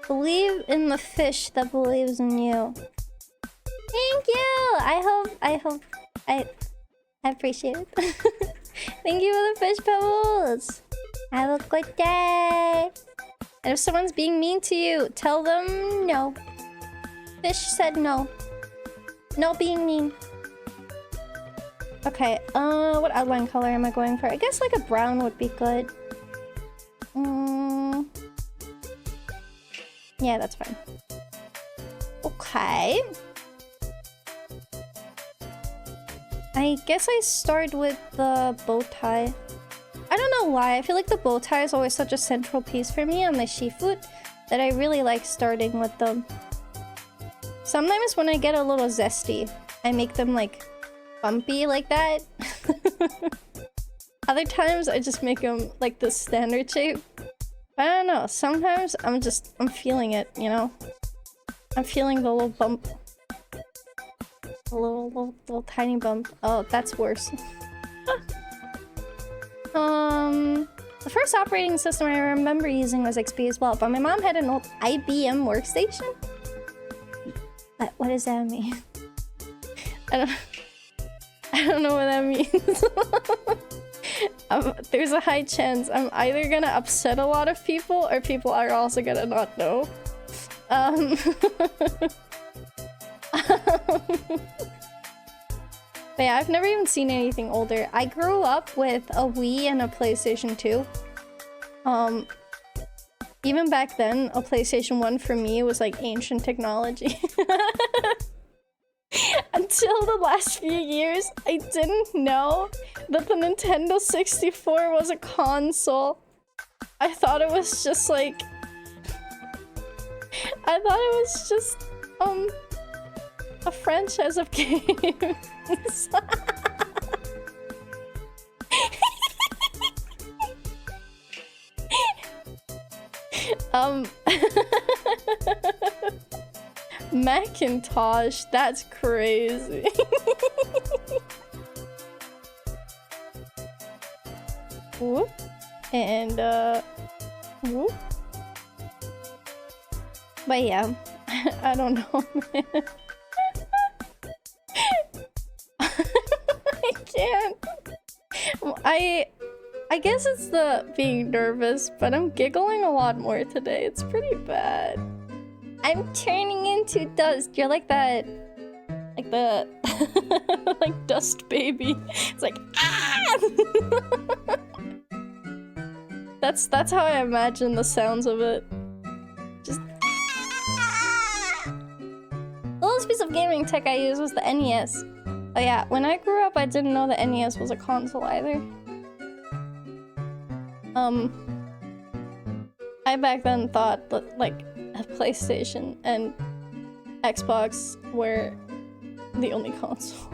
Believe in the fish that believes in you. Thank you! I appreciate it. Thank you for the fish pebbles. Have a good day. And if someone's being mean to you, tell them no. Fish said no. No being mean. Okay, what outline color am I going for? I guess like a brown would be good. Yeah, that's fine. Okay. I guess I start with the bow tie. I don't know why. I feel like the bow tie is always such a central piece for me on my shifoot that I really like starting with them. Sometimes when I get a little zesty, I make them like bumpy like that. Other times I just make them like the standard shape. I don't know. Sometimes I'm feeling it, you know? I'm feeling the little bump. A little tiny bump. Oh, that's worse. The first operating system I remember using was XP as well, but my mom had an old IBM workstation. What does that mean? I don't know what that means. There's a high chance I'm either gonna upset a lot of people or people are also gonna not know. But yeah, I've never even seen anything older. I grew up with a Wii and a PlayStation 2. Even back then, a PlayStation 1 for me was like ancient technology. Until the last few years, I didn't know that the Nintendo 64 was a console. I thought it was just like... I thought it was just, a franchise of games. Macintosh, that's crazy. Whoop. And, whoop. But yeah, I don't know, man. I can't. I guess it's the being nervous, but I'm giggling a lot more today. It's pretty bad. I'm turning into dust. You're like that, like the, like dust baby. It's like, ah! That's how I imagine the sounds of it. Just, ah! The last piece of gaming tech I used was the NES. Oh yeah, when I grew up, I didn't know the NES was a console either. I back then thought that, like, a PlayStation and Xbox were the only console.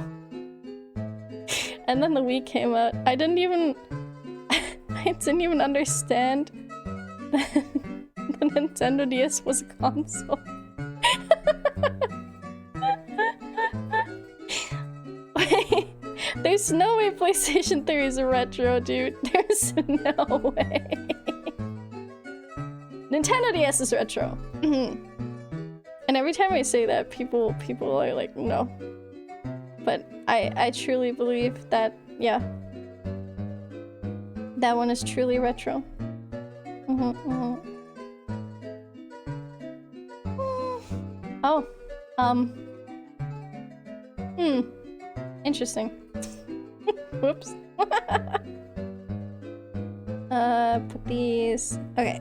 And then the Wii came out. I didn't even understand that the Nintendo DS was a console. Wait, there's no way PlayStation 3 is a retro, dude. There's no way. Nintendo DS is retro. And every time I say that, people are like, no. But I truly believe that, yeah. That one is truly retro. Oh. Interesting. Whoops. Put these... Okay.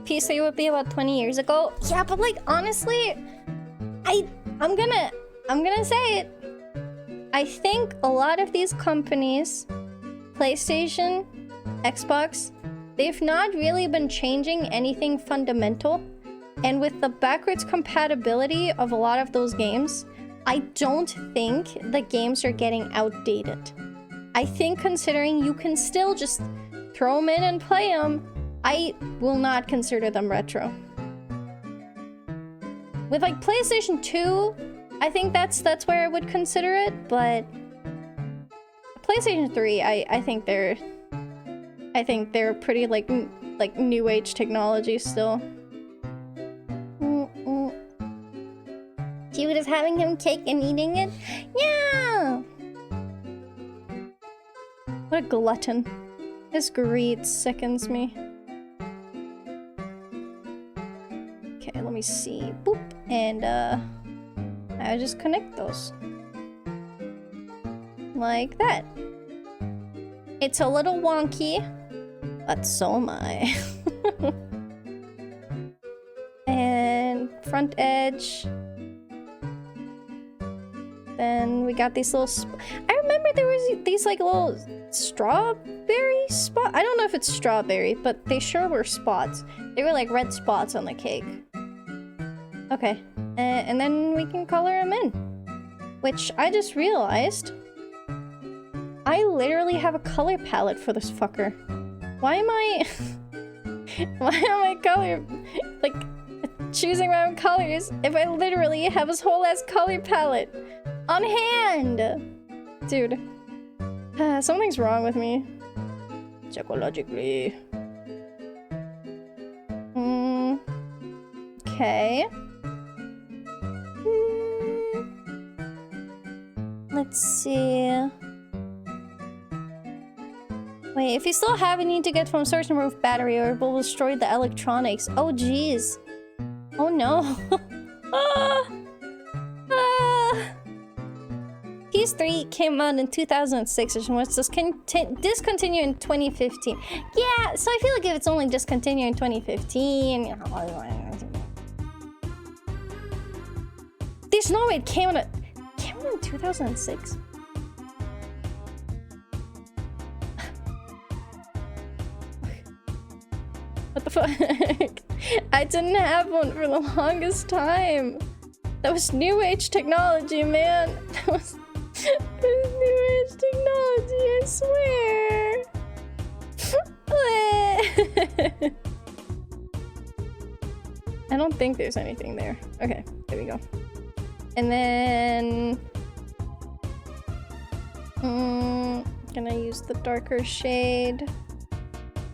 PC would be about 20 years ago. Yeah, but like, honestly, I'm gonna say it. I think a lot of these companies, PlayStation, Xbox, they've not really been changing anything fundamental. And with the backwards compatibility of a lot of those games, I don't think the games are getting outdated. I think considering you can still just throw them in and play them, I will not consider them retro. With like PlayStation 2, I think that's where I would consider it, but PlayStation 3, I think they're pretty like new age technology still. Cute is having him cake and eating it? Yeah! What a glutton. His greed sickens me. Okay, let me see. Boop. And, I just connect those. Like that. It's a little wonky, but so am I. And front edge. Then we got these little... I remember there was these like little strawberry spot. I don't know if it's strawberry, but they sure were spots. They were like red spots on the cake. Okay, and then we can color them in. Which I just realized. I literally have a color palette for this fucker. Why am I... Why am I choosing my own colors if I literally have this whole ass color palette on hand? Dude. Something's wrong with me. Psychologically. Okay. Let's see. Wait, if you still have it, you need to get from source and remove battery or it will destroy the electronics. Oh, jeez. Oh, no. Ah. Ah. PS3 came out in 2006 and was discontinued in 2015. Yeah, so I feel like if it's only discontinued in 2015... There's no way it came out in 2006? What the fuck? I didn't have one for the longest time. That was new age technology, man. That was new age technology, I swear. I don't think there's anything there. Okay, there we go. And then... gonna use the darker shade.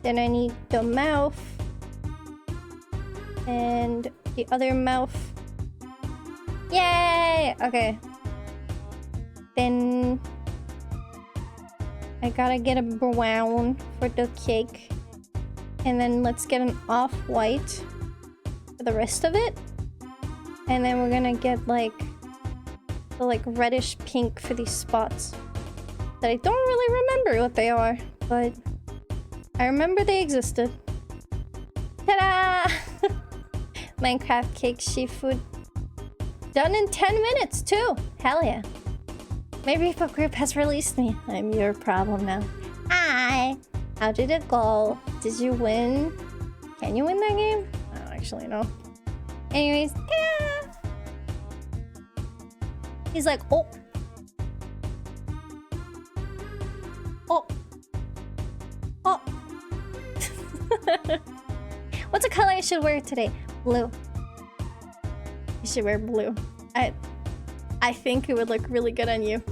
Then I need the mouth. And the other mouth. Yay! Okay. Then... I gotta get a brown for the cake. And then let's get an off-white for the rest of it. And then we're gonna get like the like reddish pink for these spots that I don't really remember what they are, but I remember they existed. Ta-da! Minecraft cake seafood. Done in 10 minutes too. Hell yeah. My Repo group has released me. I'm your problem now. Hi. How did it go? Did you win? Can you win that game? I don't actually know. Anyways, ta-da! He's like, oh. Oh. Oh. What's a color I should wear today? Blue. You should wear blue. I think it would look really good on you.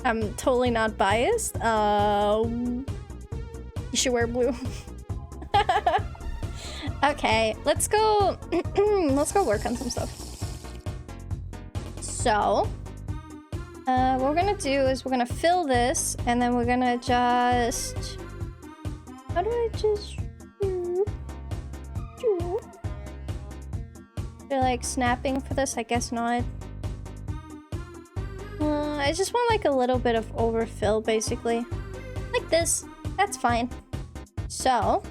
I'm totally not biased. You should wear blue. Okay, let's go. Let's go work on some stuff. So, what we're gonna do is we're gonna fill this, and then we're gonna just... How do I just... They're like snapping for this? I guess not. I just want like a little bit of overfill, basically. Like this. That's fine. So,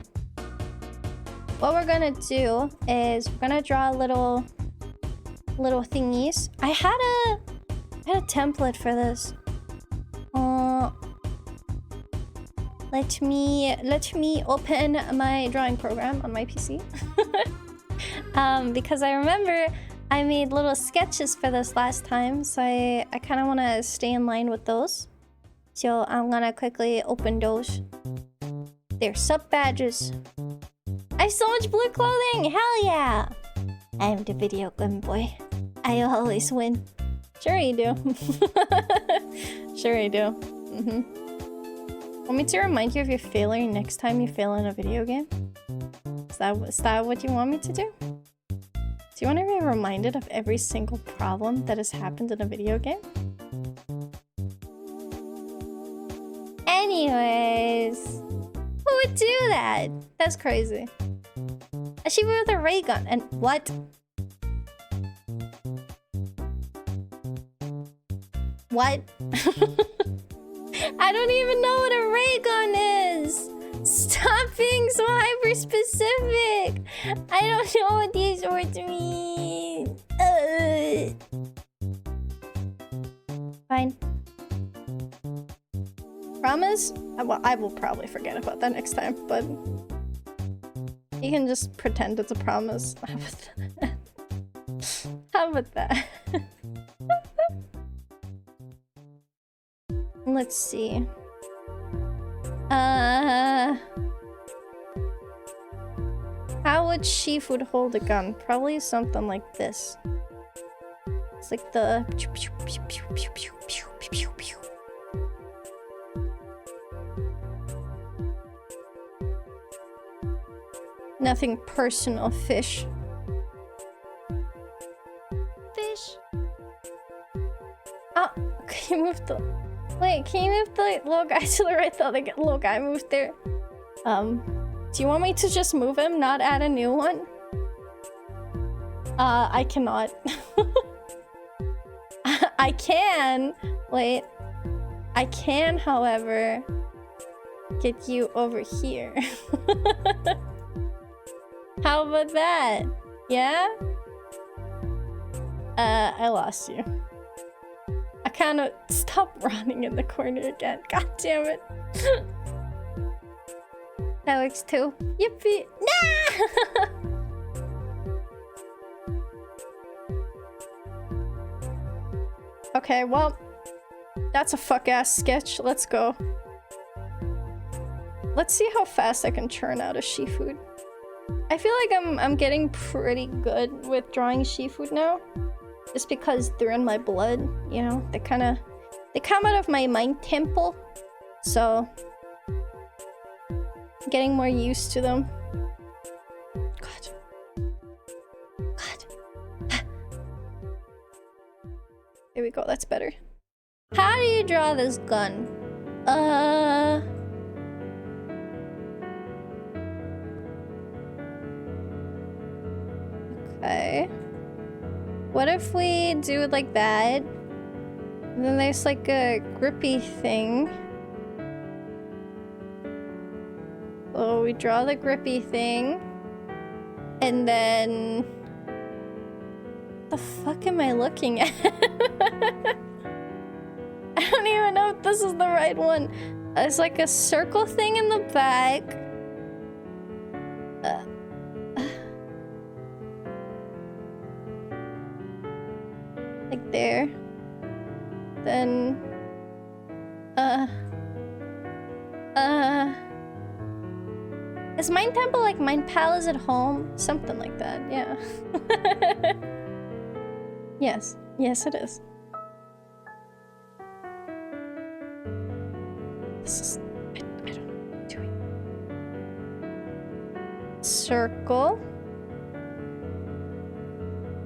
what we're gonna do is we're gonna draw little thingies. I had a template for this. Let me open my drawing program on my PC. Because I remember I made little sketches for this last time, so I kind of want to stay in line with those. So I'm gonna quickly open those. They're sub badges. I have so much blue clothing! Hell yeah! I am the video game boy. I always win. Sure you do. Sure you do. Want me to remind you of your failure next time you fail in a video game? Is that what you want me to do? Do you want to be reminded of every single problem that has happened in a video game? Anyways, who would do that? That's crazy. A Shiva with a ray gun and what? What? I don't even know what a ray gun is. Stop being so hyper specific. I don't know what these words mean. Fine. Promise? Well, I will probably forget about that next time, but you can just pretend it's a promise. How about that? Let's see. How would Shifu hold a gun? Probably something like this. It's like the... Nothing personal, fish. Fish. Oh, can you move the... Wait, can you move the little guy to the right? The little guy moved there. Do you want me to just move him, not add a new one? I cannot. I can. Wait. I can, however, get you over here. How about that? Yeah? I lost you. I kind of stopped running in the corner again. God damn it. That works too. Yippee. Nah! Okay, well, that's a fuck-ass sketch. Let's go. Let's see how fast I can churn out a Shifood. I feel like I'm getting pretty good with drawing Shifood now. Just because they're in my blood, you know? They come out of my mind temple. So I'm getting more used to them. God. God. There we go, that's better. How do you draw this gun? Okay. What if we do it like that? And then there's like a grippy thing. So we draw the grippy thing. And then... the fuck am I looking at? I don't even know if this is the right one. There's like a circle thing in the back. Like there. Then... Is Mind Temple like Mind Palace at home? Something like that, yeah. Yes. Yes, it is. This is... I don't know what I'm doing. Circle.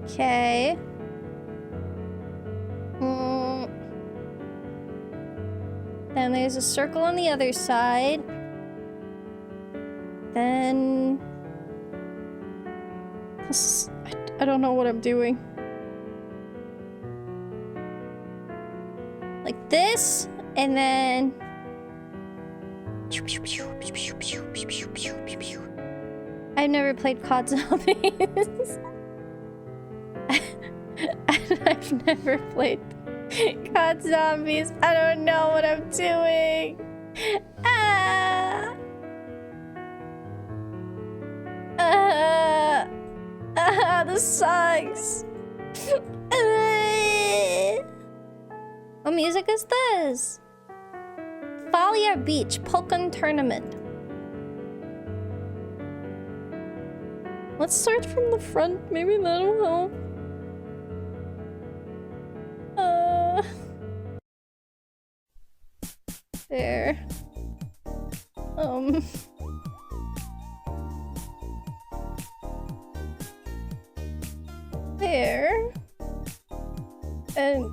Okay. Then there's a circle on the other side. Then... I don't know what I'm doing. Like this, and then... I've never played COD Zombies. I've never played COD Zombies. I don't know what I'm doing. This sucks. What music is this? Falia Beach Pokken Tournament. Let's start from the front. Maybe that'll help. There. There. And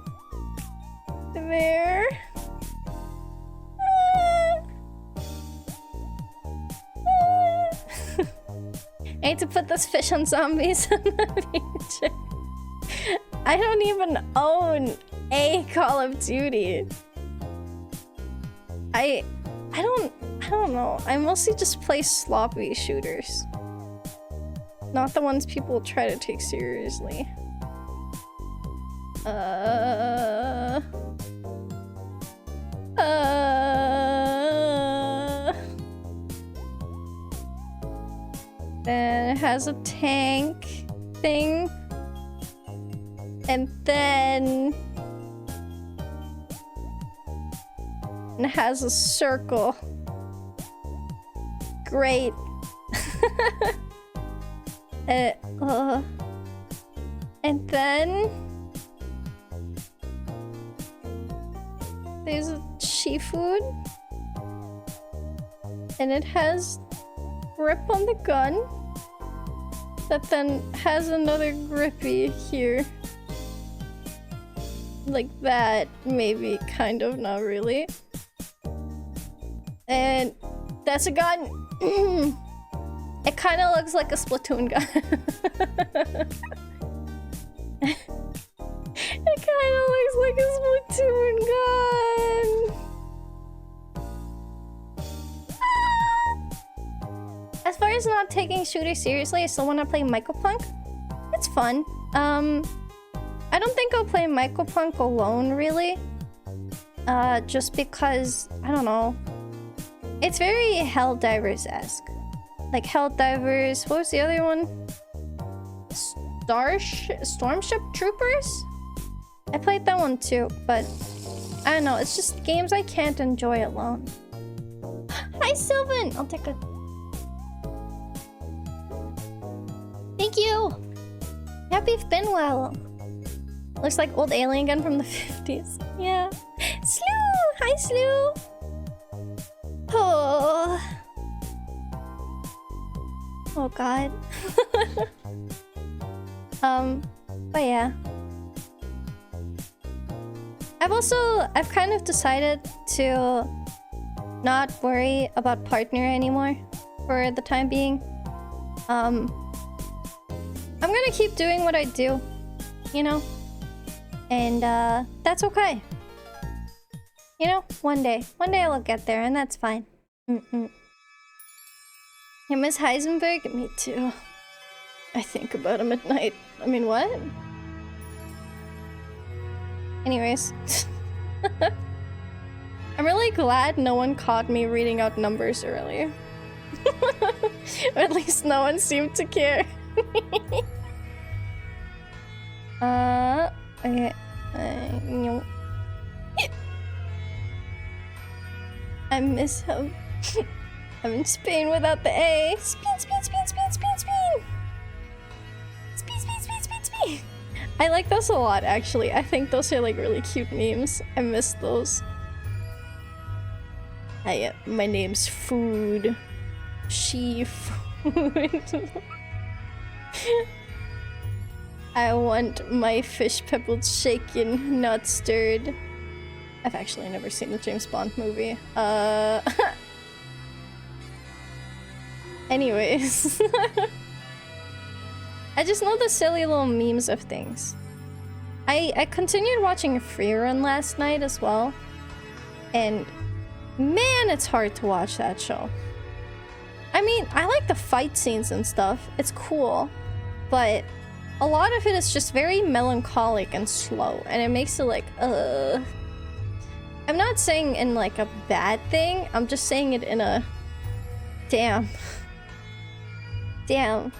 there. I need to put this fish on zombies in the future. I don't even own a Call of Duty. I don't know. I mostly just play sloppy shooters. Not the ones people try to take seriously. Then it has a tank thing. And then it has a circle. Great. And then there's a Shifood, and it has grip on the gun that then has another grippy here. like that, maybe, kind of, not really. And that's a gun. It kind of looks like a Splatoon gun. It kind of looks like a Splatoon gun. As far as not taking shooters seriously, I still want to play Michael Plunk. It's fun. I don't think I'll play Michael Plunk alone, really. Just because, I don't know. It's very Helldivers-esque. Like Helldivers, what was the other one? Stormship Troopers? I played that one too, but I don't know, it's just games I can't enjoy alone. Hi Sylvan! I'll take a... Thank you! Happy it's been well. Looks like old alien gun from the 50s. Yeah. Slew! Hi Slew! Oh... Oh god. But yeah. I've kind of decided to not worry about partner anymore for the time being. I'm gonna keep doing what I do, you know? And that's okay. You know, one day I will get there and that's fine. I miss Heisenberg? Me too. I think about him at night. I mean, what? Anyways. I'm really glad no one caught me reading out numbers earlier. Or at least no one seemed to care. Okay. I miss him. I'm in Spain without the A. Spain, Spain, Spain, Spain, Spain, Spain! Spain, Spain, Spain, Spain, Spain! I like those a lot, actually. I think those are like really cute memes. I miss those. My name's Food. She Food. I want my fish pebbles shaken, not stirred. I've actually never seen the James Bond movie. Anyways. I just know the silly little memes of things. I continued watching Free Run last night as well. And man, it's hard to watch that show. I mean, I like the fight scenes and stuff. It's cool. But a lot of it is just very melancholic and slow. And it makes it like, I'm not saying in like a bad thing. I'm just saying it in a... Damn. Damn.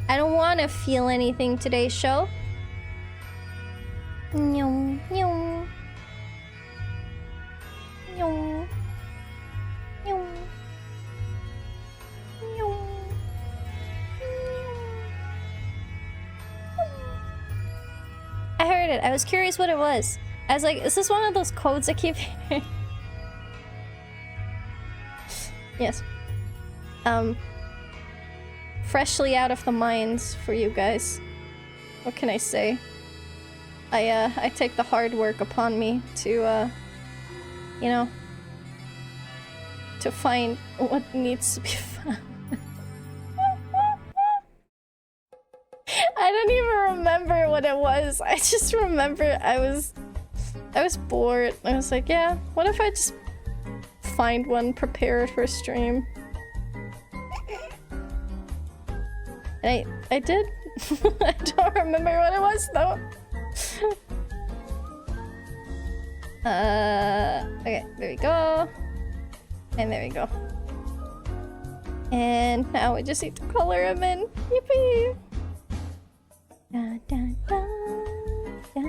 I don't want to feel anything today's show. Nyong, nyong. Nyong. Nyong. Nyong. I heard it. I was curious what it was. I was like, is this one of those codes I keep hearing? Yes. Freshly out of the mines for you guys. What can I say? I take the hard work upon me to, you know, to find what needs to be found. I don't even remember what it was. I just remember I was bored. I was like, yeah, what if I just find one, prepare it for stream? And I did. I don't remember what it was though. Okay, there we go. And there we go. And now we just need to color him in. Yippee! Da, da, da, da,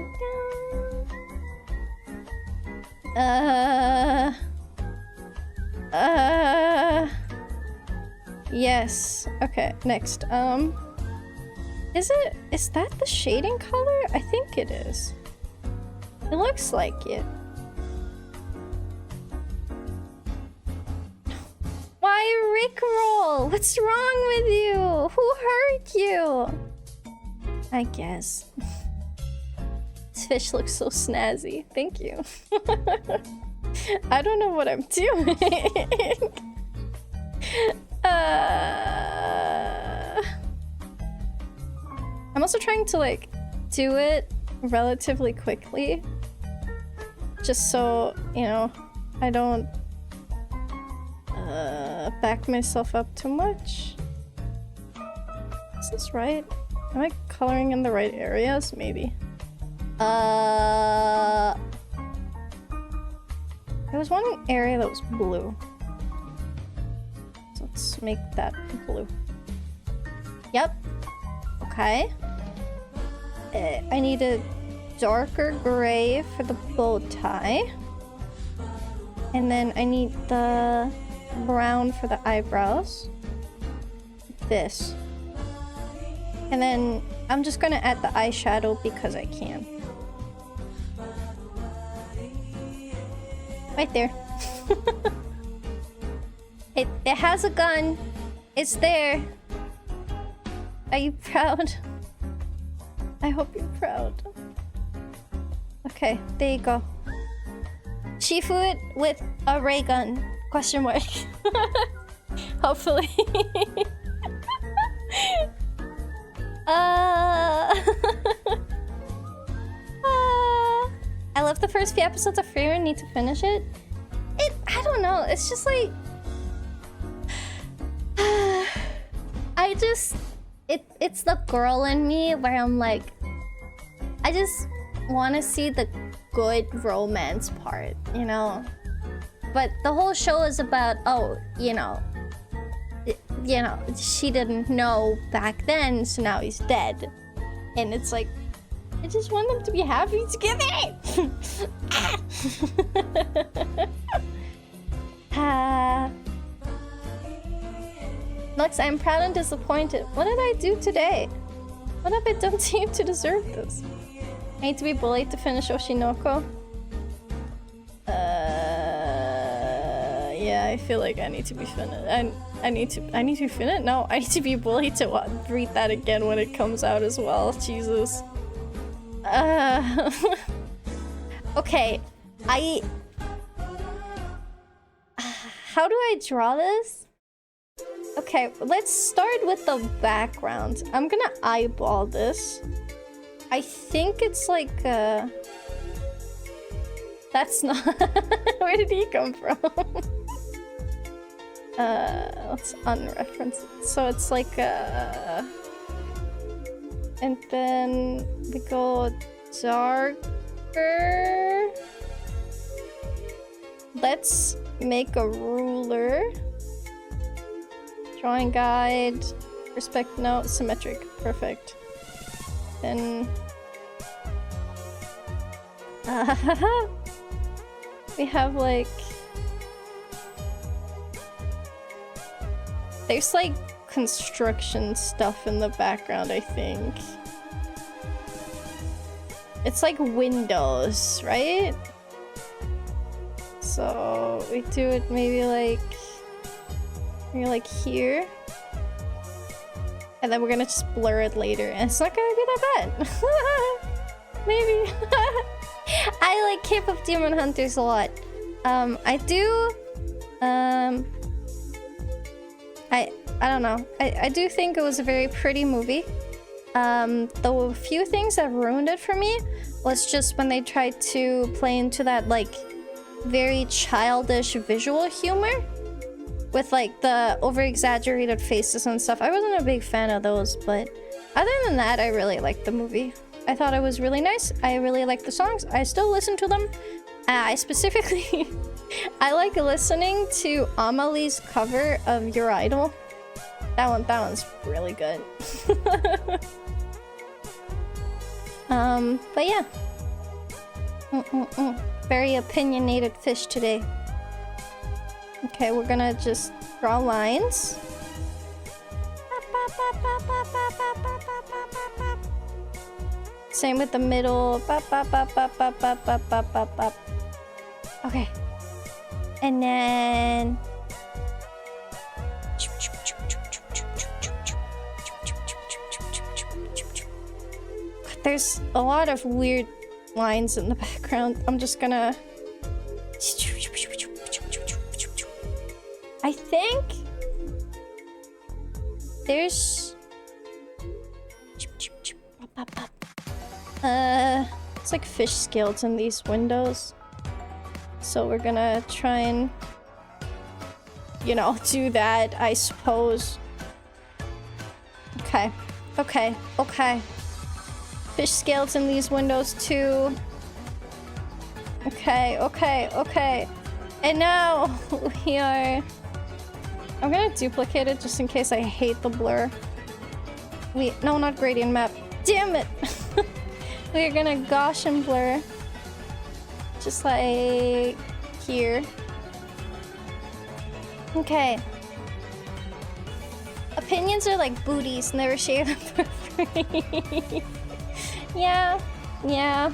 da. Yes. Okay, next. Is that the shading color? I think it is. It looks like it. Why Rickroll? What's wrong with you? Who hurt you? I guess. fish looks so snazzy. Thank you. I don't know what I'm doing. I'm also trying to like do it relatively quickly. Just so, you know, I don't back myself up too much. Is this right? Am I coloring in the right areas? Maybe. There was one area that was blue. So let's make that blue. Yep. Okay. I need a darker gray for the bow tie. And then I need the brown for the eyebrows. This. And then I'm just gonna add the eyeshadow because I can. Right there. It has a gun. It's there. Are you proud? I hope you're proud. Okay, there you go. Shifu with a ray gun. Question mark. Hopefully. I love the first few episodes of Free and need to finish it. I don't know. It's just like it's the girl in me where I'm like, I just want to see the good romance part, you know? But the whole show is about, oh, you know, she didn't know back then, so now he's dead. And it's like, I just want them to be happy together. Lux, I'm proud and disappointed. What did I do today? What have I done to you to deserve this? I need to be bullied to finish Oshinoko. Yeah, I feel like I need to be finished. I need to be finished? No, I need to be bullied to read that again when it comes out as well. Jesus. Okay, how do I draw this? Okay, let's start with the background. I'm gonna eyeball this. I think it's like that's not where did he come from? Let's unreference it. So it's like and then we go darker. Let's make a ruler. Drawing guide. Respect, no, symmetric. Perfect. Then we have like there's like construction stuff in the background, I think. It's like windows, right? So we do it maybe like here. And then we're gonna just blur it later. And it's not gonna be that bad. Maybe. I like K-pop Demon Hunters a lot. I do... I don't know. I do think it was a very pretty movie. The few things that ruined it for me was just when they tried to play into that, like, very childish visual humor. With, like, the over-exaggerated faces and stuff. I wasn't a big fan of those, but other than that, I really liked the movie. I thought it was really nice. I really liked the songs. I still listen to them. I specifically... I like listening to Amelie's cover of Your Idol. That one's really good. But yeah. Very opinionated fish today. Okay, we're gonna just draw lines. Same with the middle. Okay. And then... There's a lot of weird lines in the background. I'm just gonna... I think... there's... it's like fish scales in these windows. So we're gonna try and... you know, do that, I suppose. Okay. Okay. Okay. Fish scales in these windows too. Okay. Okay. Okay. And now we are... I'm gonna duplicate it just in case I hate the blur. No, not gradient map. Damn it! We're gonna Gaussian blur. Just like... here. Okay. Opinions are like booties, never share them for free. Yeah, yeah.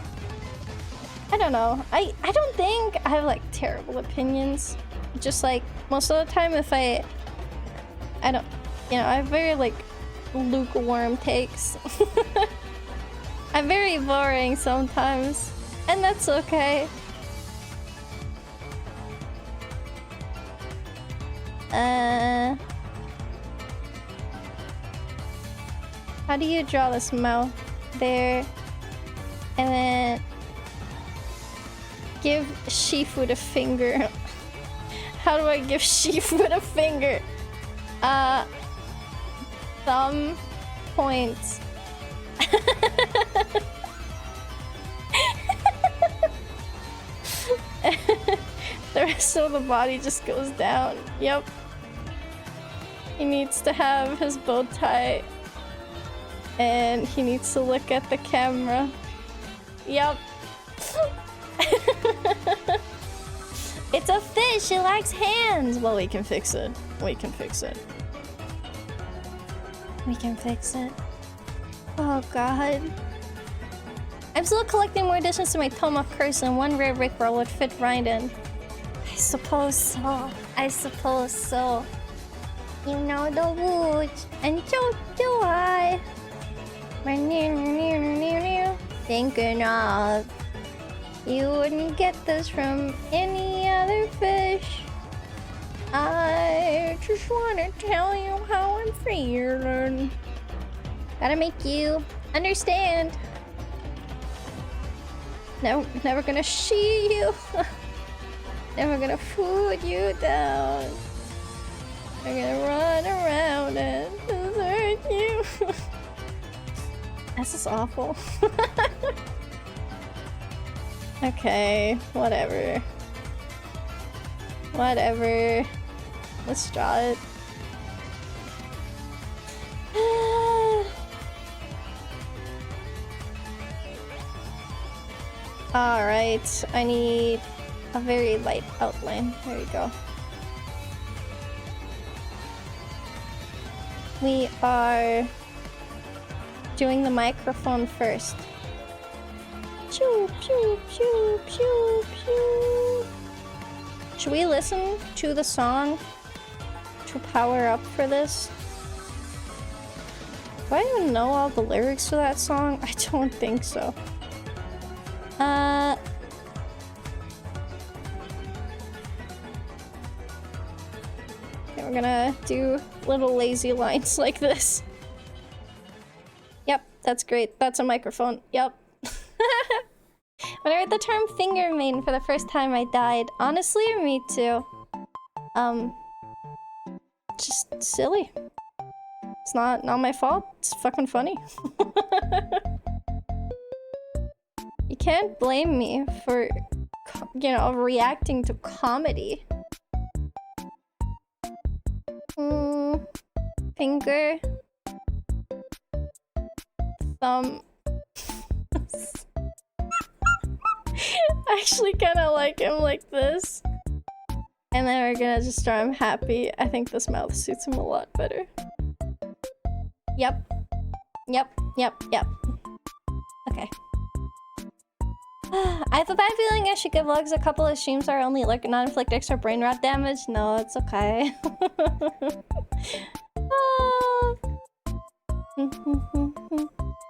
I don't know. I don't think I have like terrible opinions. Just like most of the time if I don't, you know, I have very like lukewarm takes. I'm very boring sometimes, and that's okay. How do you draw this mouth? There. And then... give Shifu a finger. How do I give Shifu a finger? Thumb, point. The rest of the body just goes down. Yep. He needs to have his bow tie. And he needs to look at the camera. Yep. It's a fish, it lacks hands! Well, we can fix it. We can fix it. We can fix it. Oh god. I'm still collecting more additions to my Tome of Curse, and one rare Rickroll would fit right in. I suppose so. I suppose so. You know the woods, and so do I. Thinking of you wouldn't get this from any other fish. I just want to tell you how I'm feeling. Gotta make you understand. No, never gonna shoot you. Never gonna food you down. I'm gonna run around and desert you. This is awful. Okay, whatever. Whatever. Let's draw it. Alright, I need a very light outline. There we go. We are doing the microphone first. Pew, pew, pew, pew, pew. Should we listen to the song to power up for this? Do I even know all the lyrics to that song? I don't think so. Okay, we're gonna do little lazy lines like this. Yep, that's great. That's a microphone. Yep. When I heard the term finger maiden for the first time, I died. Honestly, me too. Just silly. It's not my fault. It's fucking funny. You can't blame me for, you know, reacting to comedy. Finger. Thumb. I actually kind of like him like this. And then we're gonna just draw him happy. I think this mouth suits him a lot better. Yep. Yep, yep, yep. Okay. I have a bad feeling I should give Lugs a couple of streams that are only like non-inflict extra brain rot damage. No, it's okay.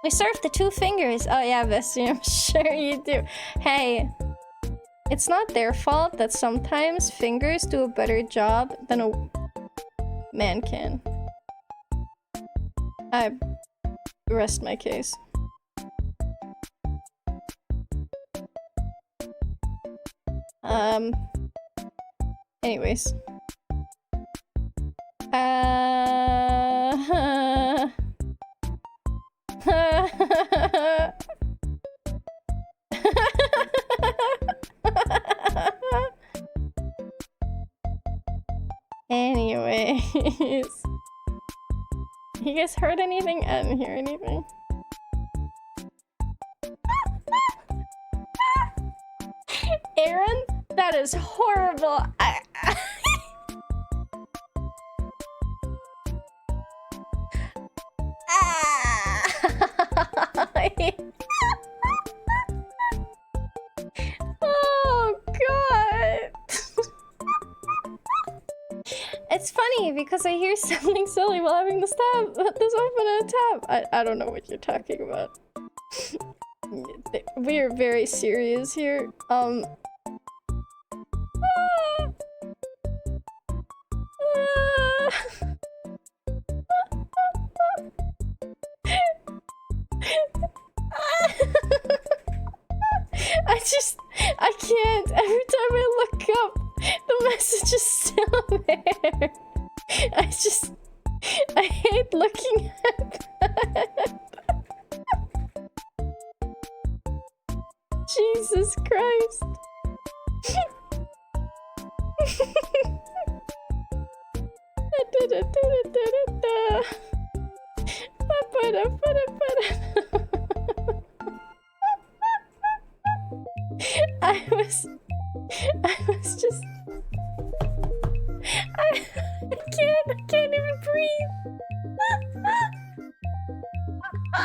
We surf the 2 fingers. Oh yeah, Bessie, I'm sure you do. Hey, it's not their fault that sometimes fingers do a better job than a man can. I rest my case. Anyways. Anyways. You guys heard anything? I didn't hear anything. Aaron? That is horrible. Oh god. It's funny because I hear something silly while having this open a tab. I don't know what you're talking about. We are very serious here. I can't. Every time I look up, the message is still there. I hate looking at that. Jesus Christ. I was just... I can't even breathe. I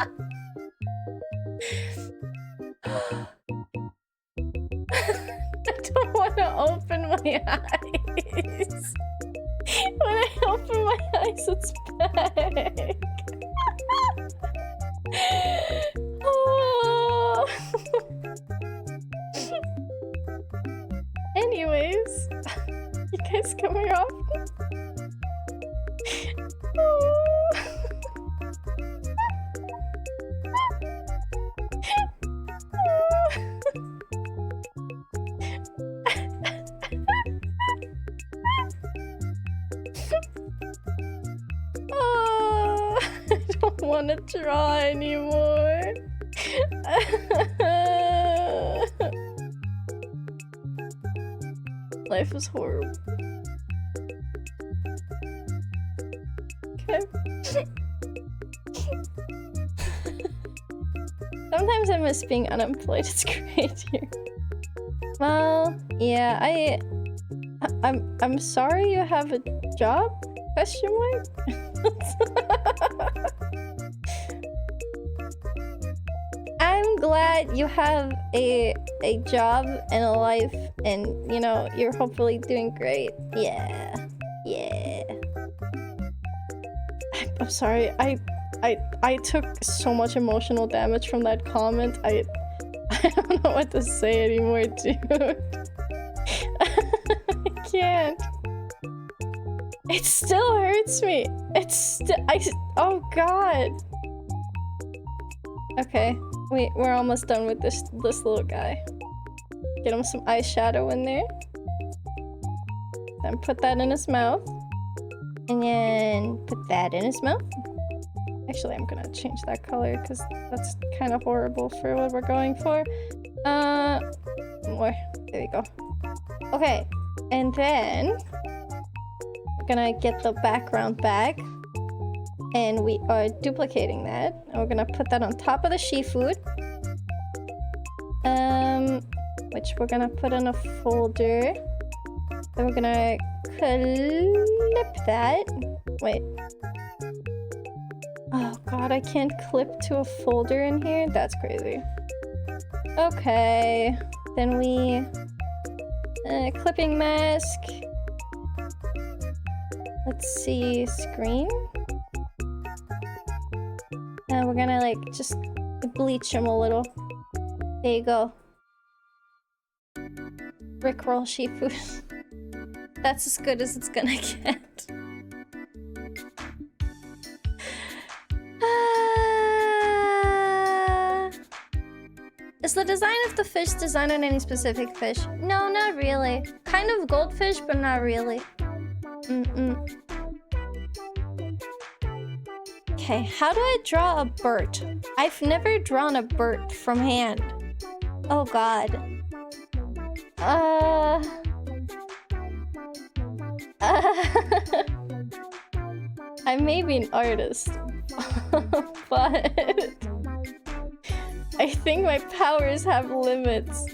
don't want to open my eyes. When I open my eyes, it's back. Oh. Anyways, you guys coming off? Oh, I don't want to draw anymore. Life is horrible. Okay. Sometimes I miss being unemployed. It's great here. Well, yeah, I'm sorry you have a job? Question mark? I'm glad you have a job and a life, and you know you're hopefully doing great. Yeah. I'm sorry. I took so much emotional damage from that comment. I don't know what to say anymore, dude. I can't. It still hurts me. It's still oh god. Okay. We're almost done with this little guy. Get him some eyeshadow in there. Then put that in his mouth. And then put that in his mouth. Actually, I'm gonna change that color because that's kind of horrible for what we're going for. More. There we go. Okay. And then we're gonna get the background back. And we are duplicating that. And we're gonna put that on top of the seafood. Which we're gonna put in a folder. Then we're gonna clip that. Wait. Oh god, I can't clip to a folder in here? That's crazy. Okay. Then we... clipping mask. Let's see, screen. And we're gonna like just bleach him a little. There you go. Rickroll seafood. That's as good as it's gonna get. Is the design of the fish designed on any specific fish? No, not really. Kind of goldfish, but not really. Okay, how do I draw a bird? I've never drawn a bird from hand. Oh god. I may be an artist, but I think my powers have limits.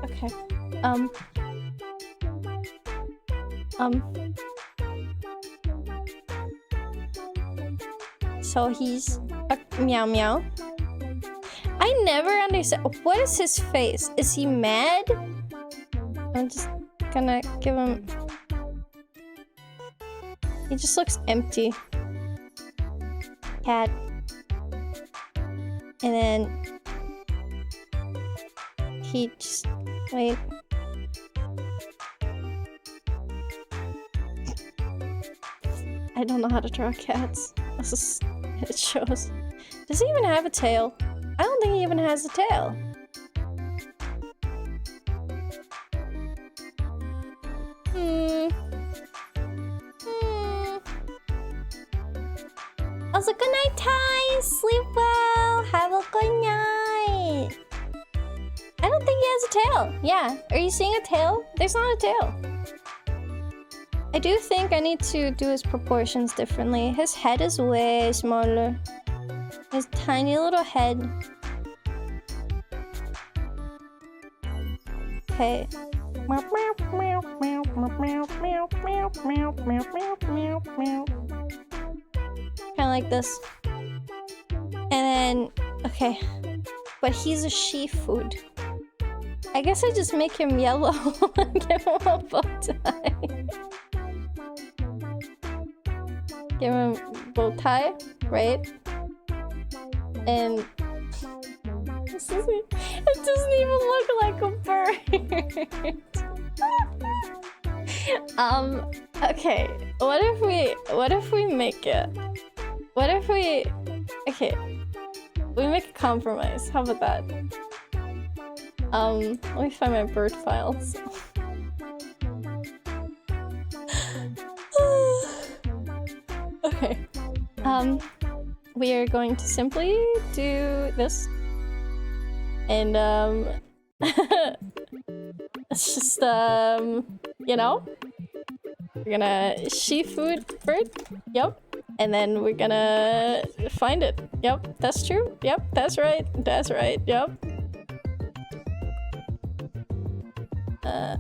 Okay. So he's a meow meow. I never understand. What is his face? Is he mad? I'm just gonna give him... He just looks empty. Cat. And then... He just... Wait. I don't know how to draw cats. This is... It shows. Does he even have a tail? I don't think he even has a tail. Also, good night, Ty. Sleep well. Have a good night. I don't think he has a tail. Yeah. Are you seeing a tail? There's not a tail. I do think I need to do his proportions differently. His head is way smaller. His tiny little head. Okay. Kind of like this. And then, okay. But he's a seafood. I guess I just make him yellow and give him a bow tie. Give him a bow tie, right? And it doesn't even look like a bird. Okay. What if we make it? What if we... Okay. We make a compromise. How about that? Let me find my bird files. Okay. We are going to simply do this. And, it's just, you know? We're gonna seafood bird. Yep. And then we're gonna find it. Yep, that's true. Yep, that's right. That's right. Yep.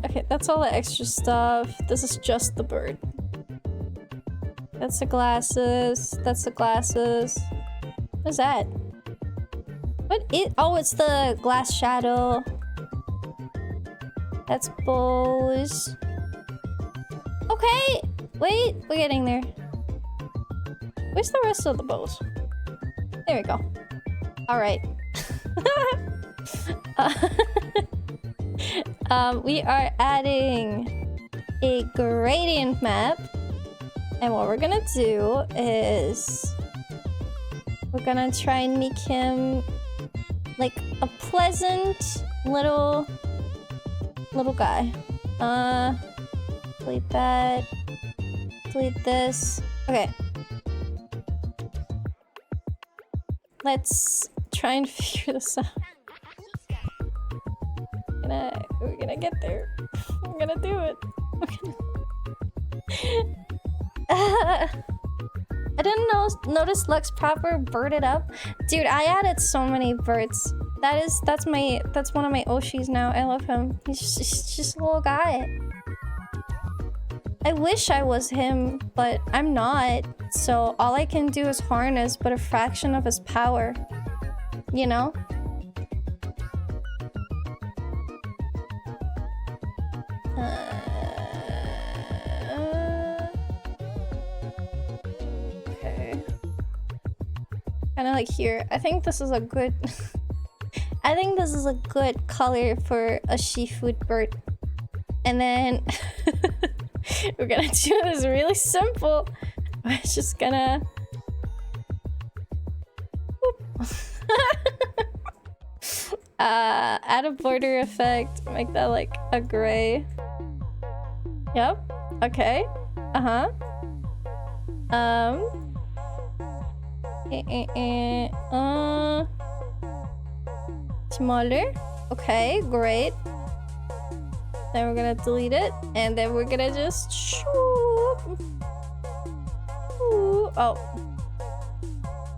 Okay, that's all the extra stuff. This is just the bird. That's the glasses. That's the glasses. What is that? What is... Oh, it's the glass shadow. That's bows. Okay! Wait, we're getting there. Where's the rest of the bows? There we go. Alright. We are adding a gradient map. And what we're gonna do is... We're gonna try and make him like a pleasant little guy. Delete that. Delete this. Okay. Let's try and figure this out. We're gonna get there. We're gonna do it. I didn't notice Lux proper birded up. Dude, I added so many birds. That's one of my Oshis now. I love him. He's just a little guy. I wish I was him, but I'm not. So all I can do is harness but a fraction of his power. You know? Okay. Kind of like here. I think this is a good... I think this is a good color for a seafood bird. And then... we're gonna do this really simple. We're just gonna... add a border effect. Make that like a gray. Yep. Okay. Uh-huh. Smaller. Okay, great. Then we're gonna delete it, and then we're gonna just shoop. Ooh. Oh.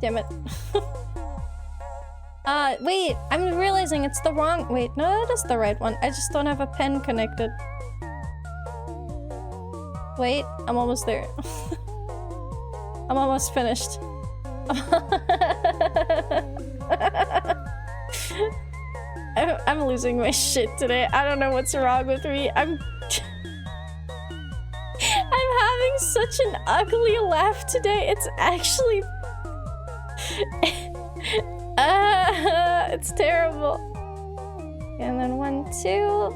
Damn it. Wait, I'm realizing it's the wrong... Wait, no, that is the right one. I just don't have a pen connected. Wait, I'm almost there. I'm almost finished. I'm losing my shit today. I don't know what's wrong with me. I'm having such an ugly laugh today. It's actually... it's terrible. And then 1, 2.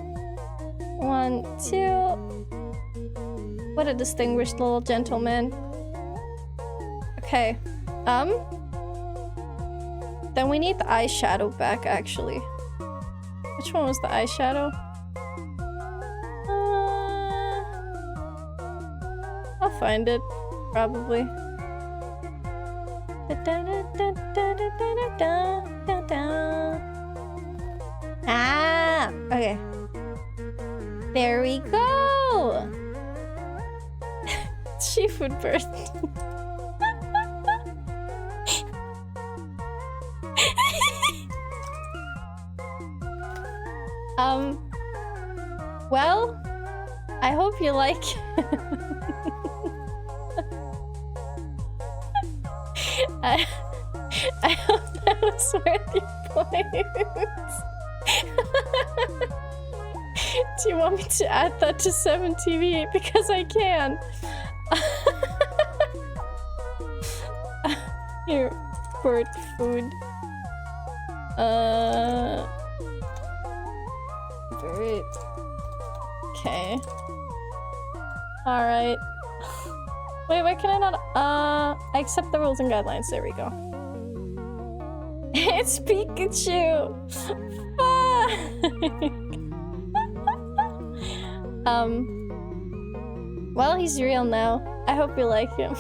1, 2. What a distinguished little gentleman. Okay. Then we need the eyeshadow back, actually. Which one was the eyeshadow? I'll find it, probably. Ah, okay. There we go. Seafood bird. Well, I hope you like I hope that was worth your points. Do you want me to add that to 7TV? Because I can. Here, bird food. Bird. Okay. Alright. Wait, why can I not? I accept the rules and guidelines. There we go. It's Pikachu! Well, he's real now. I hope you like him.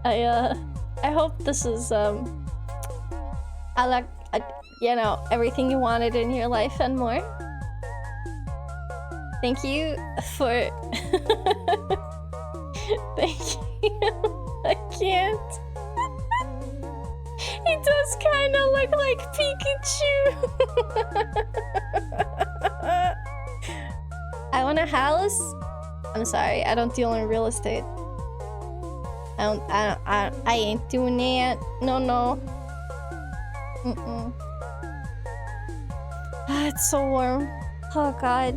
I hope this is, I like, you know, everything you wanted in your life and more. Thank you for... Thank you. I can't. He does kind of look like Pikachu. I want a house. I'm sorry, I don't deal in real estate. I ain't doing that. No. Ah, it's so warm. Oh god.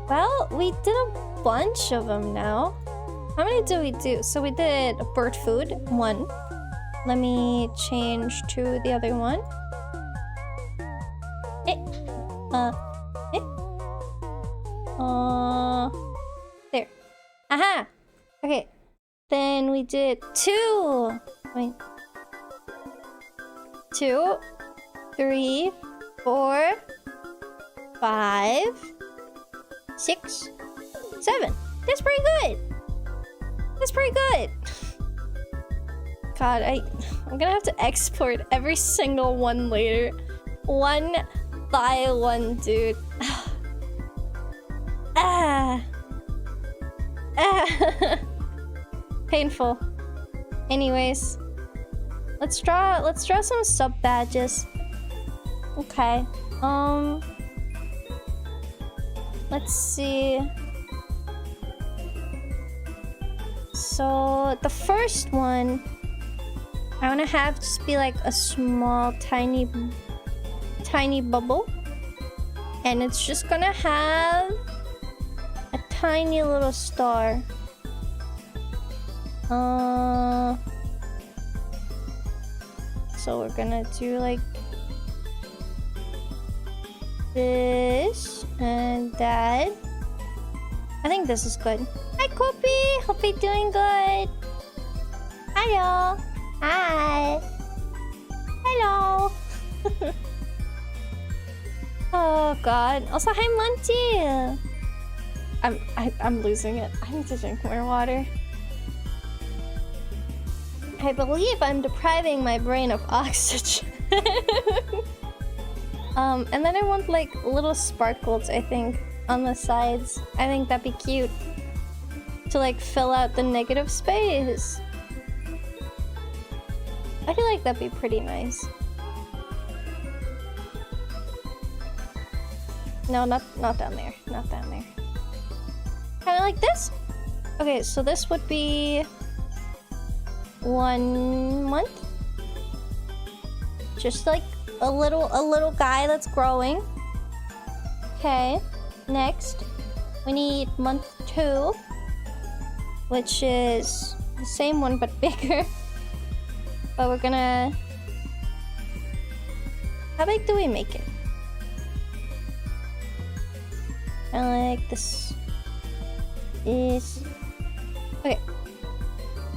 Well, we did a bunch of them now. How many did we do? So we did bird food, 1. Let me change to the other one. There. Aha! Okay. Then we did 2. Wait. 2, 3, 4, 5, 6, 7. That's pretty good. That's pretty good. God, I'm gonna have to export every single one later. One by one, dude. Painful. Anyways, let's draw some sub badges. Okay. Let's see. So the first one, I want to have just be like a small, tiny bubble, and it's just gonna have a tiny little star. So we're gonna do like this and that. I think this is good. Hi, Kopi! Hope you're doing good. Hello. Hi. Hello. Oh god. Also, hi, Monty. I'm losing it. I need to drink more water. I believe I'm depriving my brain of oxygen. And then I want like little sparkles, I think, on the sides. I think that'd be cute to like fill out the negative space. I feel like that'd be pretty nice. No, not down there. Not down there. Kind of like this? Okay, so this would be 1 month. Just like a little guy that's growing. Okay. Next, we need month 2, which is the same one but bigger. But we're gonna... How big do we make it? I like this. Is... Okay.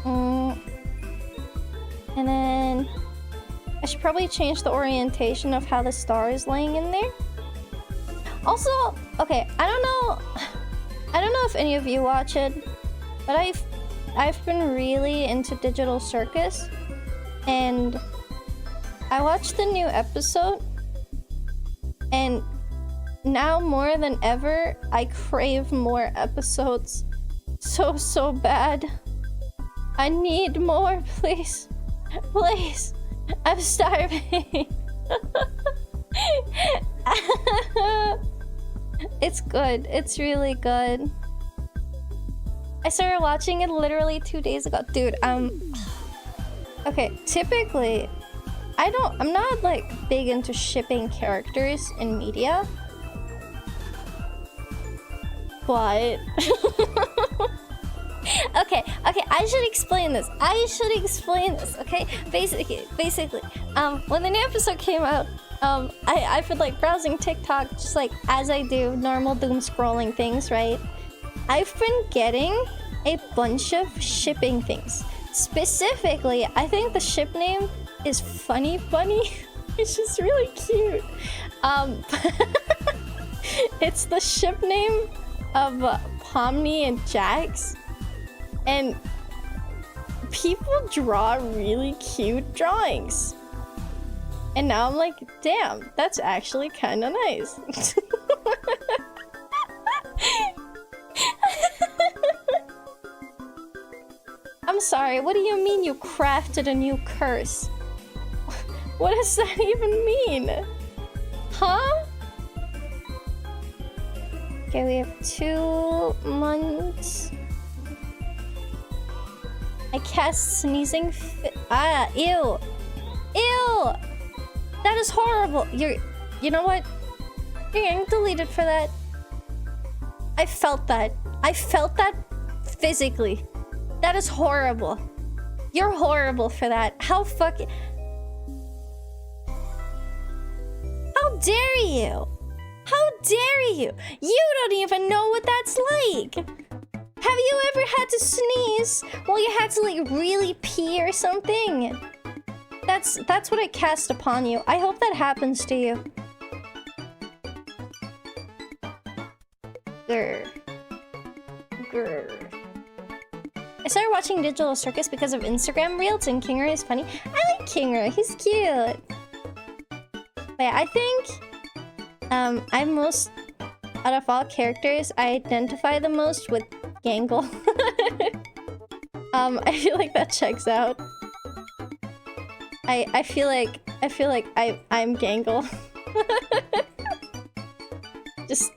And then... I should probably change the orientation of how the star is laying in there. Also, okay, I don't know if any of you watch it, but I've been really into Digital Circus, and I watched the new episode, and now more than ever, I crave more episodes so bad. I need more, please. Please. I'm starving. It's good. It's really good. I started watching it literally 2 days ago. Dude, okay, typically, I'm not like big into shipping characters in media. But... Okay, I should explain this. Okay? Basically, when the new episode came out, I've been like browsing TikTok, just like as I do normal doom scrolling things, right? I've been getting a bunch of shipping things. Specifically, I think the ship name is Funny Bunny. It's just really cute. It's the ship name of Pomni and Jax. And people draw really cute drawings. And now I'm like, damn, that's actually kind of nice. I'm sorry, what do you mean you crafted a new curse? What does that even mean? Huh? Okay, we have 2 months. I cast sneezing ew. Ew! That is horrible. You know what? You're getting deleted for that. I felt that. I felt that physically. That is horrible. You're horrible for that. How fucking... How dare you? How dare you? You don't even know what that's like. Have you ever had to sneeze while you had to like really pee or something? That's what I cast upon you. I hope that happens to you. Grr. Grr. I started watching Digital Circus because of Instagram Reels, and Kingra is funny. I like Kingra. He's cute. But yeah, I think I'm most... Out of all characters, I identify the most with Gangle. I feel like that checks out. I feel like I'm Gangle. Just,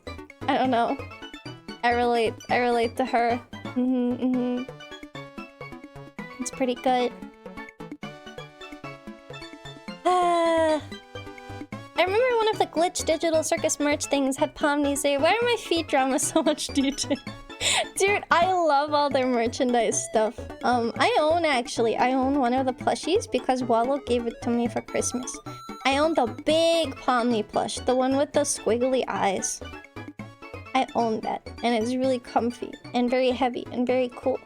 I don't know. I relate to her. It's pretty good. I remember one of the Glitch Digital Circus merch things had Pomni say, "Why are my feet drama so much DJ?" Dude, I love all their merchandise stuff. I own one of the plushies because Wallow gave it to me for Christmas. I own the big Pomni plush, the one with the squiggly eyes. I own that, and it's really comfy and very heavy and very cool.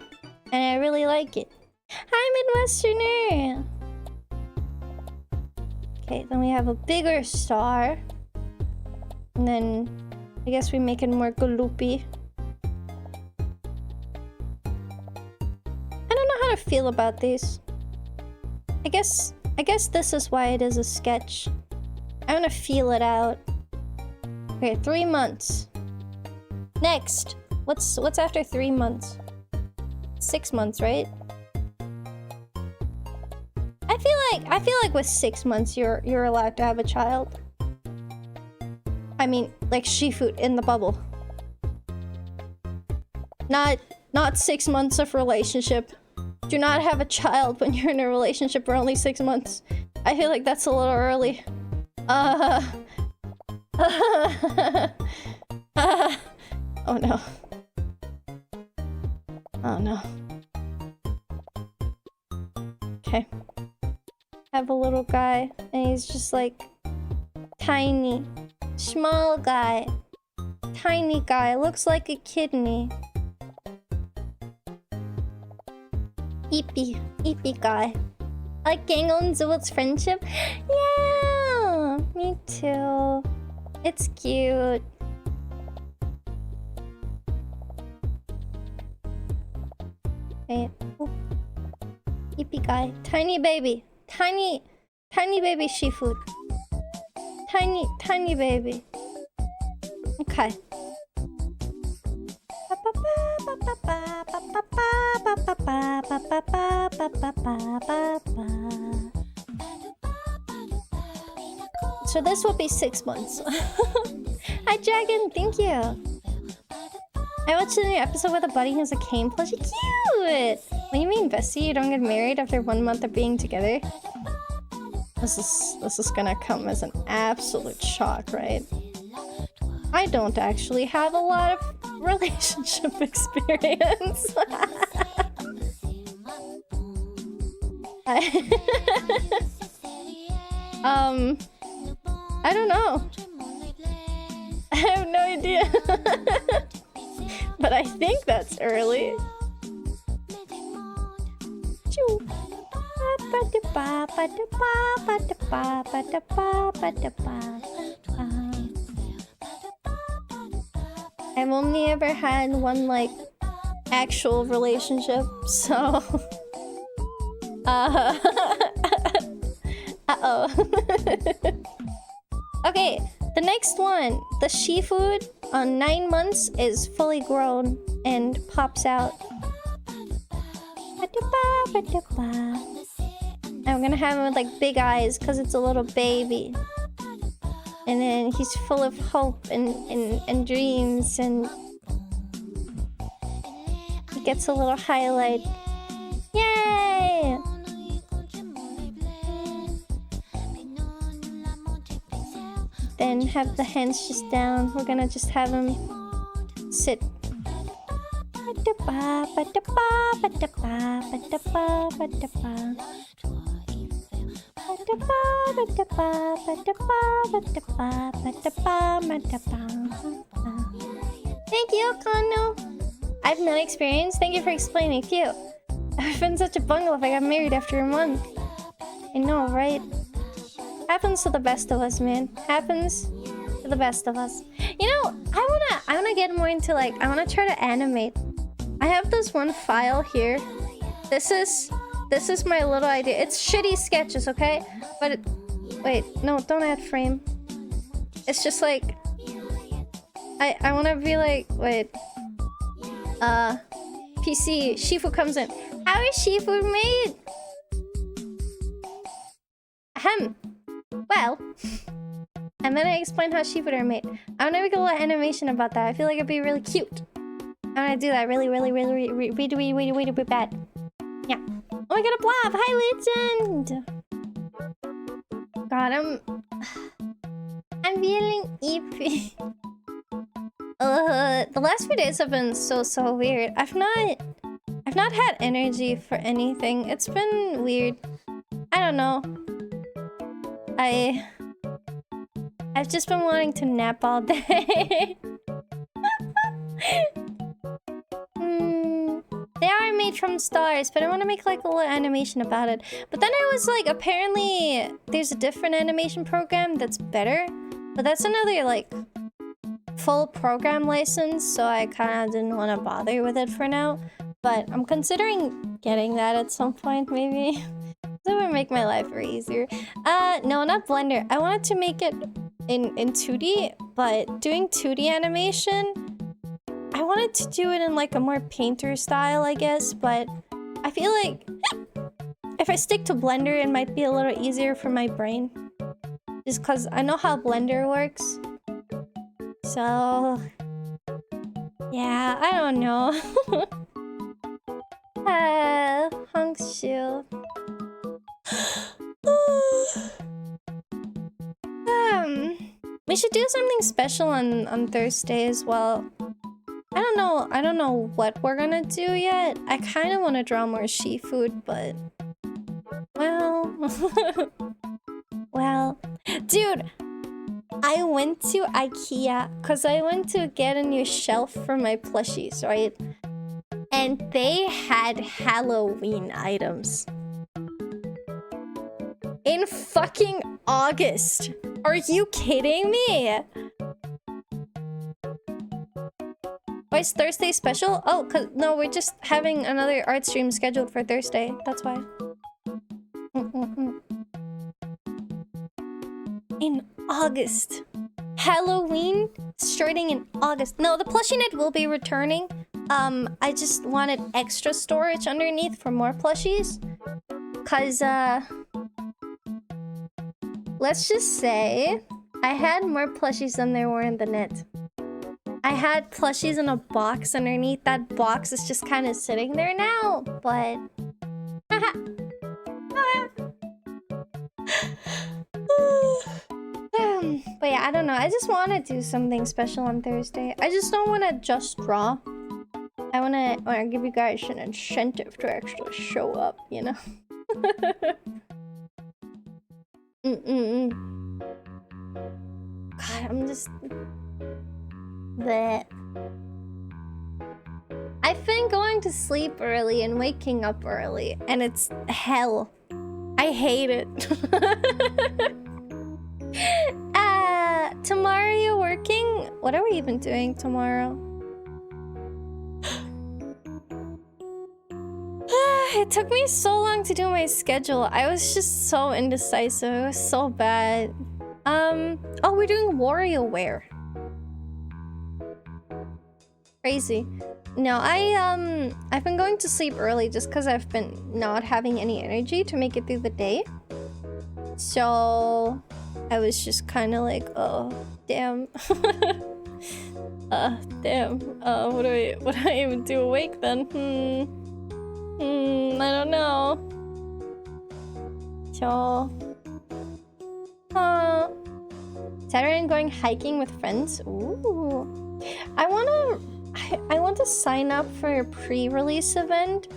And I really like it. Hi, Midwesterner! Okay, then we have a bigger star. And then I guess we make it more gloopy. I don't know how to feel about these. I guess this is why it is a sketch. I want to feel it out. Okay, 3 months. Next. What's after 3 months? 6 months, right? I feel like with 6 months you're allowed to have a child. I mean, like Shifu in the bubble. Not 6 months of relationship. Do not have a child when you're in a relationship for only 6 months. I feel like that's a little early. Oh no. Oh no. Okay. Have a little guy, and he's just like tiny. Small guy. Tiny guy. Looks like a kidney. Eepy guy. Like Gangon Zul's friendship? Yeah! Me too. It's cute. Wait. Oh. Eepy guy. Tiny baby. Tiny baby Shifu. Tiny baby. Okay. So this will be 6 months. Hi Dragon, thank you. I watched a new episode with a buddy who's a cane plushie. Cute! What do you mean, Bessie? You don't get married after 1 month of being together? This is gonna come as an absolute shock, right? I don't actually have a lot of relationship experience. I don't know. I have no idea. But I think that's early. I've only ever had one, like, actual relationship, so... Uh-oh. Okay, the next one. The Shifu on 9 months is fully grown and pops out. I'm gonna have him with, like, big eyes because it's a little baby. And then he's full of hope and dreams, and he gets a little highlight. Yay! Then have the hands just down. We're gonna just have him sit. Thank you, Kano. I have no experience. Thank you for explaining. Phew. I've been such a bungle if I got married after a month. I know, right? Happens to the best of us, man. Happens to the best of us. You know, I wanna get more into, like, I wanna try to animate. I have this one file here. This is my little idea. It's shitty sketches, okay? But wait, no, don't add frame. It's just like I wanna be like, wait. PC, Shifu comes in. How is Shifu made? Ahem. Well, and then I explain how Shifu are made. I wanna make a little animation about that. I feel like it'd be really cute. I'm gonna do that really bad. Yeah. Oh my god, a blob! Hi, Legend! God, I'm feeling eepy. The last few days have been so weird. I've not had energy for anything. It's been weird. I don't know. I've just been wanting to nap all day. They are made from stars, but I want to make like a little animation about it. But then I was like, apparently there's a different animation program that's better, but that's another like full program license, so I kind of didn't want to bother with it for now. But I'm considering getting that at some point, maybe. That would make my life way easier. No, not Blender. I wanted to make it in 2D, but doing 2D animation, I wanted to do it in like a more painter style, I guess, but I feel like if I stick to Blender, it might be a little easier for my brain. Just because I know how Blender works. So, yeah, I don't know. Hongshu. We should do something special on Thursday as well. I don't know what we're gonna do yet. I kind of want to draw more seafood, but well, well, dude, I went to IKEA because I went to get a new shelf for my plushies, right? And they had Halloween items in fucking August. Are you kidding me? Why is Thursday special? Oh, cause no, we're just having another art stream scheduled for Thursday. That's why. In August. Halloween starting in August. No, the plushie net will be returning. I just wanted extra storage underneath for more plushies. Cause, let's just say I had more plushies than there were in the net. I had plushies in a box underneath. That box is just kind of sitting there now, but... But yeah, I don't know. I just want to do something special on Thursday. I just don't want to just draw. I want to give you guys an incentive to actually show up, you know? God, I'm just... Bleh. I've been going to sleep early and waking up early, and it's hell. I hate it. Tomorrow you're working? What are we even doing tomorrow? It took me so long to do my schedule. I was just so indecisive. It was so bad. Oh, we're doing WarioWare. Crazy. No, I've been going to sleep early just because I've been not having any energy to make it through the day. So I was just kind of like, oh, damn. Damn. What do I even do awake then? I don't know. So, Saturday I'm going hiking with friends. Ooh. I want to sign up for a pre-release event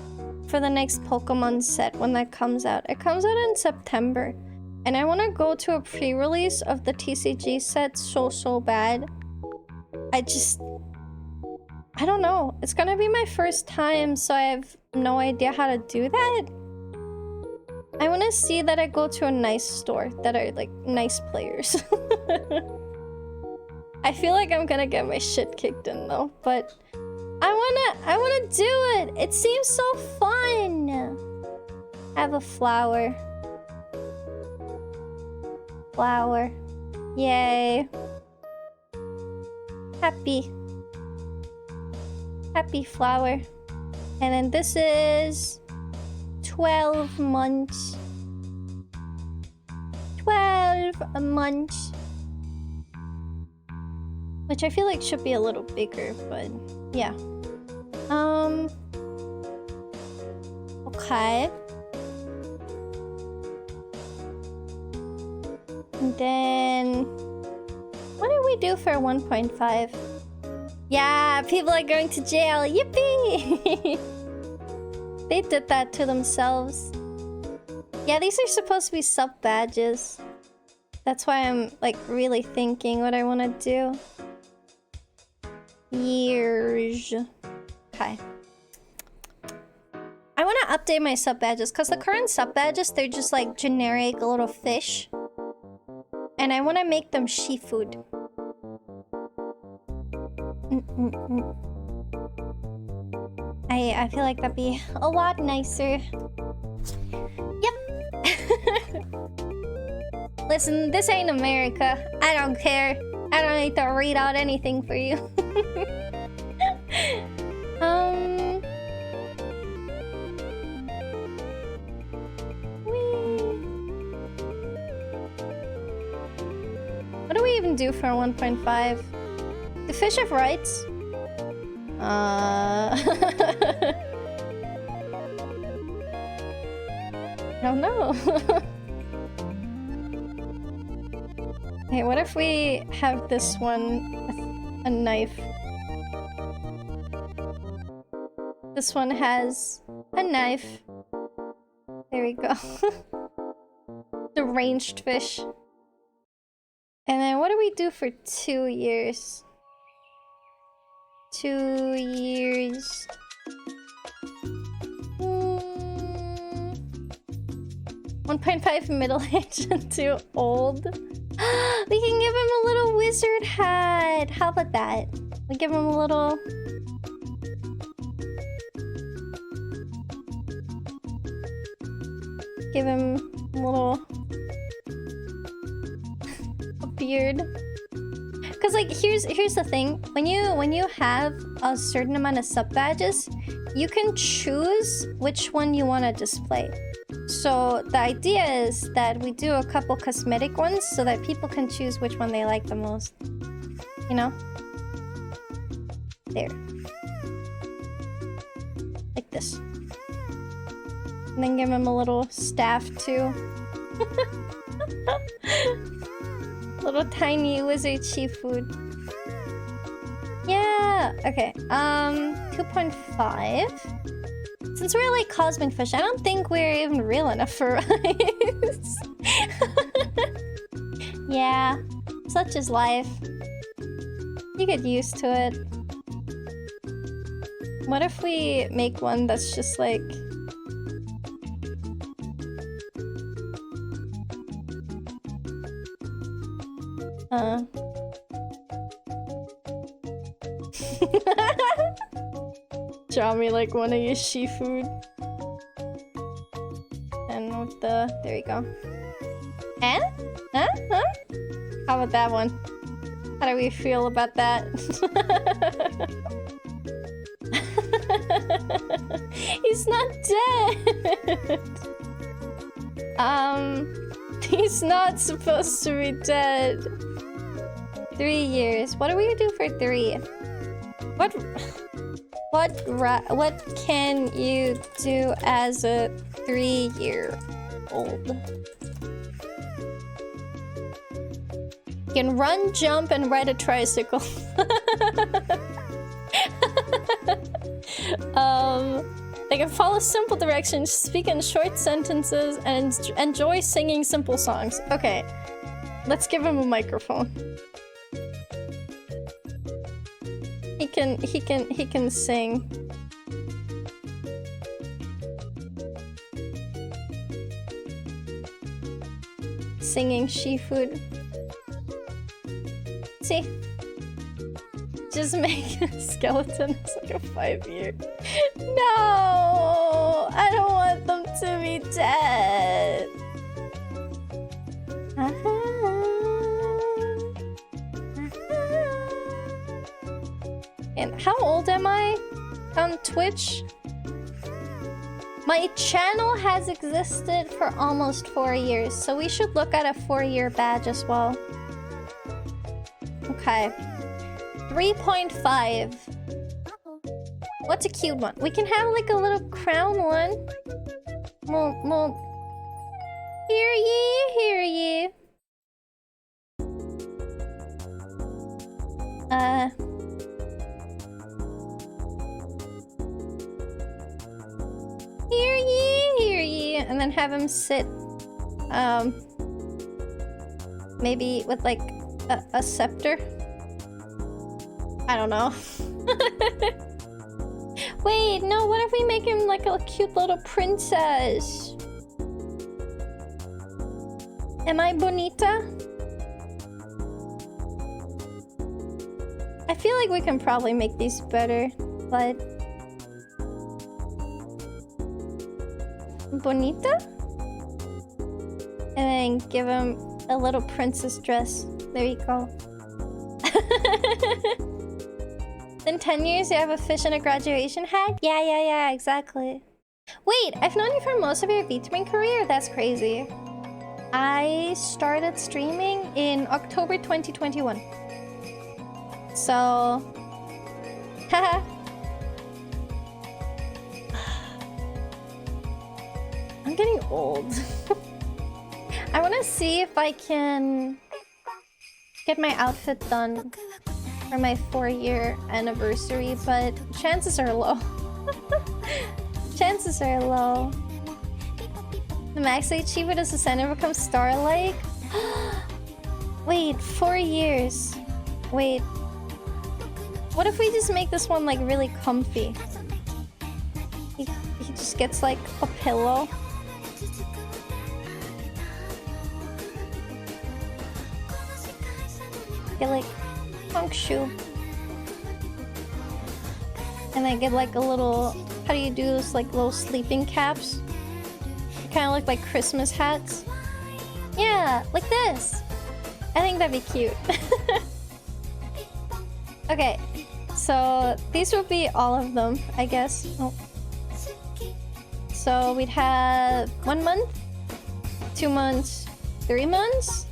for the next Pokemon set when that comes out. It comes out in September. And I want to go to a pre-release of the TCG set so bad. I don't know. It's gonna be my first time, so I have no idea how to do that. I want to see that I go to a nice store that are like nice players. I feel like I'm gonna get my shit kicked in though, but I wanna do it. It seems so fun. I have a flower. Flower. Yay. Happy flower. And then this is 12 months. 12 months. Which I feel like should be a little bigger, but yeah. Okay. And then what did we do for 1.5? Yeah, people are going to jail. Yippee! They did that to themselves. Yeah, these are supposed to be sub badges. That's why I'm like really thinking what I want to do. Years. Okay. I want to update my sub badges because the current sub badges, they're just like generic little fish. And I want to make them seafood. I feel like that'd be a lot nicer. Yep. Listen, this ain't America. I don't care. I don't need to read out anything for you. What do we even do for 1.5? The fish have rights? I don't know. Hey, what if we have this one with a knife? This one has a knife. There we go. The ranged fish. And then what do we do for 2 years? 2 years. 1.5 middle-aged and 2 old. We can give him a little wizard hat. How about that? We give him a little... Give him a little... a beard. Because like here's the thing. When you have a certain amount of sub badges, you can choose which one you want to display. So the idea is that we do a couple cosmetic ones so that people can choose which one they like the most. You know? There. Like this. And then give him a little staff too. Little tiny lizard seafood. Yeah! Okay, 2.5. Since we're like cosmic fish, I don't think we're even real enough for rice. Yeah, such is life. You get used to it. What if we make one that's just like... Draw me like one of your seafood. And with the... there you go. Eh? Huh? Huh? How about that one? How do we feel about that? He's not dead! He's not supposed to be dead. 3 years. What do we do for 3? What can you do as a 3-year-old? You can run, jump, and ride a tricycle. They can follow simple directions, speak in short sentences, and enjoy singing simple songs. Okay, let's give him a microphone. He can sing. Singing seafood. See? Just make a skeleton as like a 5-year. No! I don't want them to be dead. And how old am I on Twitch? My channel has existed for almost 4 years, so we should look at a 4-year badge as well. Okay. 3.5. What's a cute one? We can have like a little crown one. Well, hear ye, hear ye. and then have him sit, maybe with like a scepter. I don't know. Wait, no, what if we make him like a cute little princess? Am I bonita? I feel like we can probably make these better, but... Bonita? And then give him a little princess dress. There you go. In 10 years, you have a fish and a graduation hat? Yeah, exactly. Wait, I've known you for most of your VTubing career? That's crazy. I started streaming in October 2021. So... Haha. I'm getting old. I want to see if I can get my outfit done for my 4-year anniversary, but chances are low. Chances are low. The max I achieve it as a center becomes star-like? Wait, 4 years. Wait. What if we just make this one like really comfy? He just gets like a pillow. Get like punk shoe. And I get like a little, how do you do this, like little sleeping caps? Kind of look like Christmas hats. Yeah, like this. I think that'd be cute. Okay, so these would be all of them, I guess. Oh. So we'd have 1 month, 2 months, 3 months,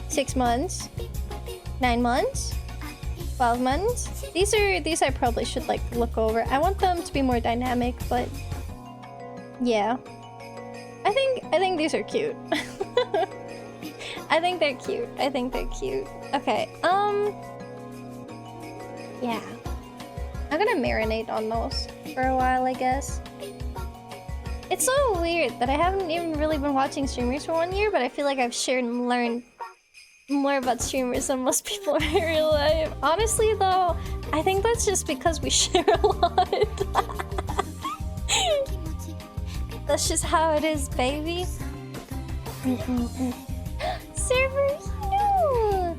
6 months, 9 months, 12 months. These I probably should like look over. I want them to be more dynamic, but yeah. I think these are cute. I think they're cute. I think they're cute. Okay, yeah. I'm gonna marinate on those for a while, I guess. It's so weird that I haven't even really been watching streamers for 1 year, but I feel like I've shared and learned more about streamers than most people in real life. Honestly, though, I think that's just because we share a lot. That's just how it is, baby. Server Hugh!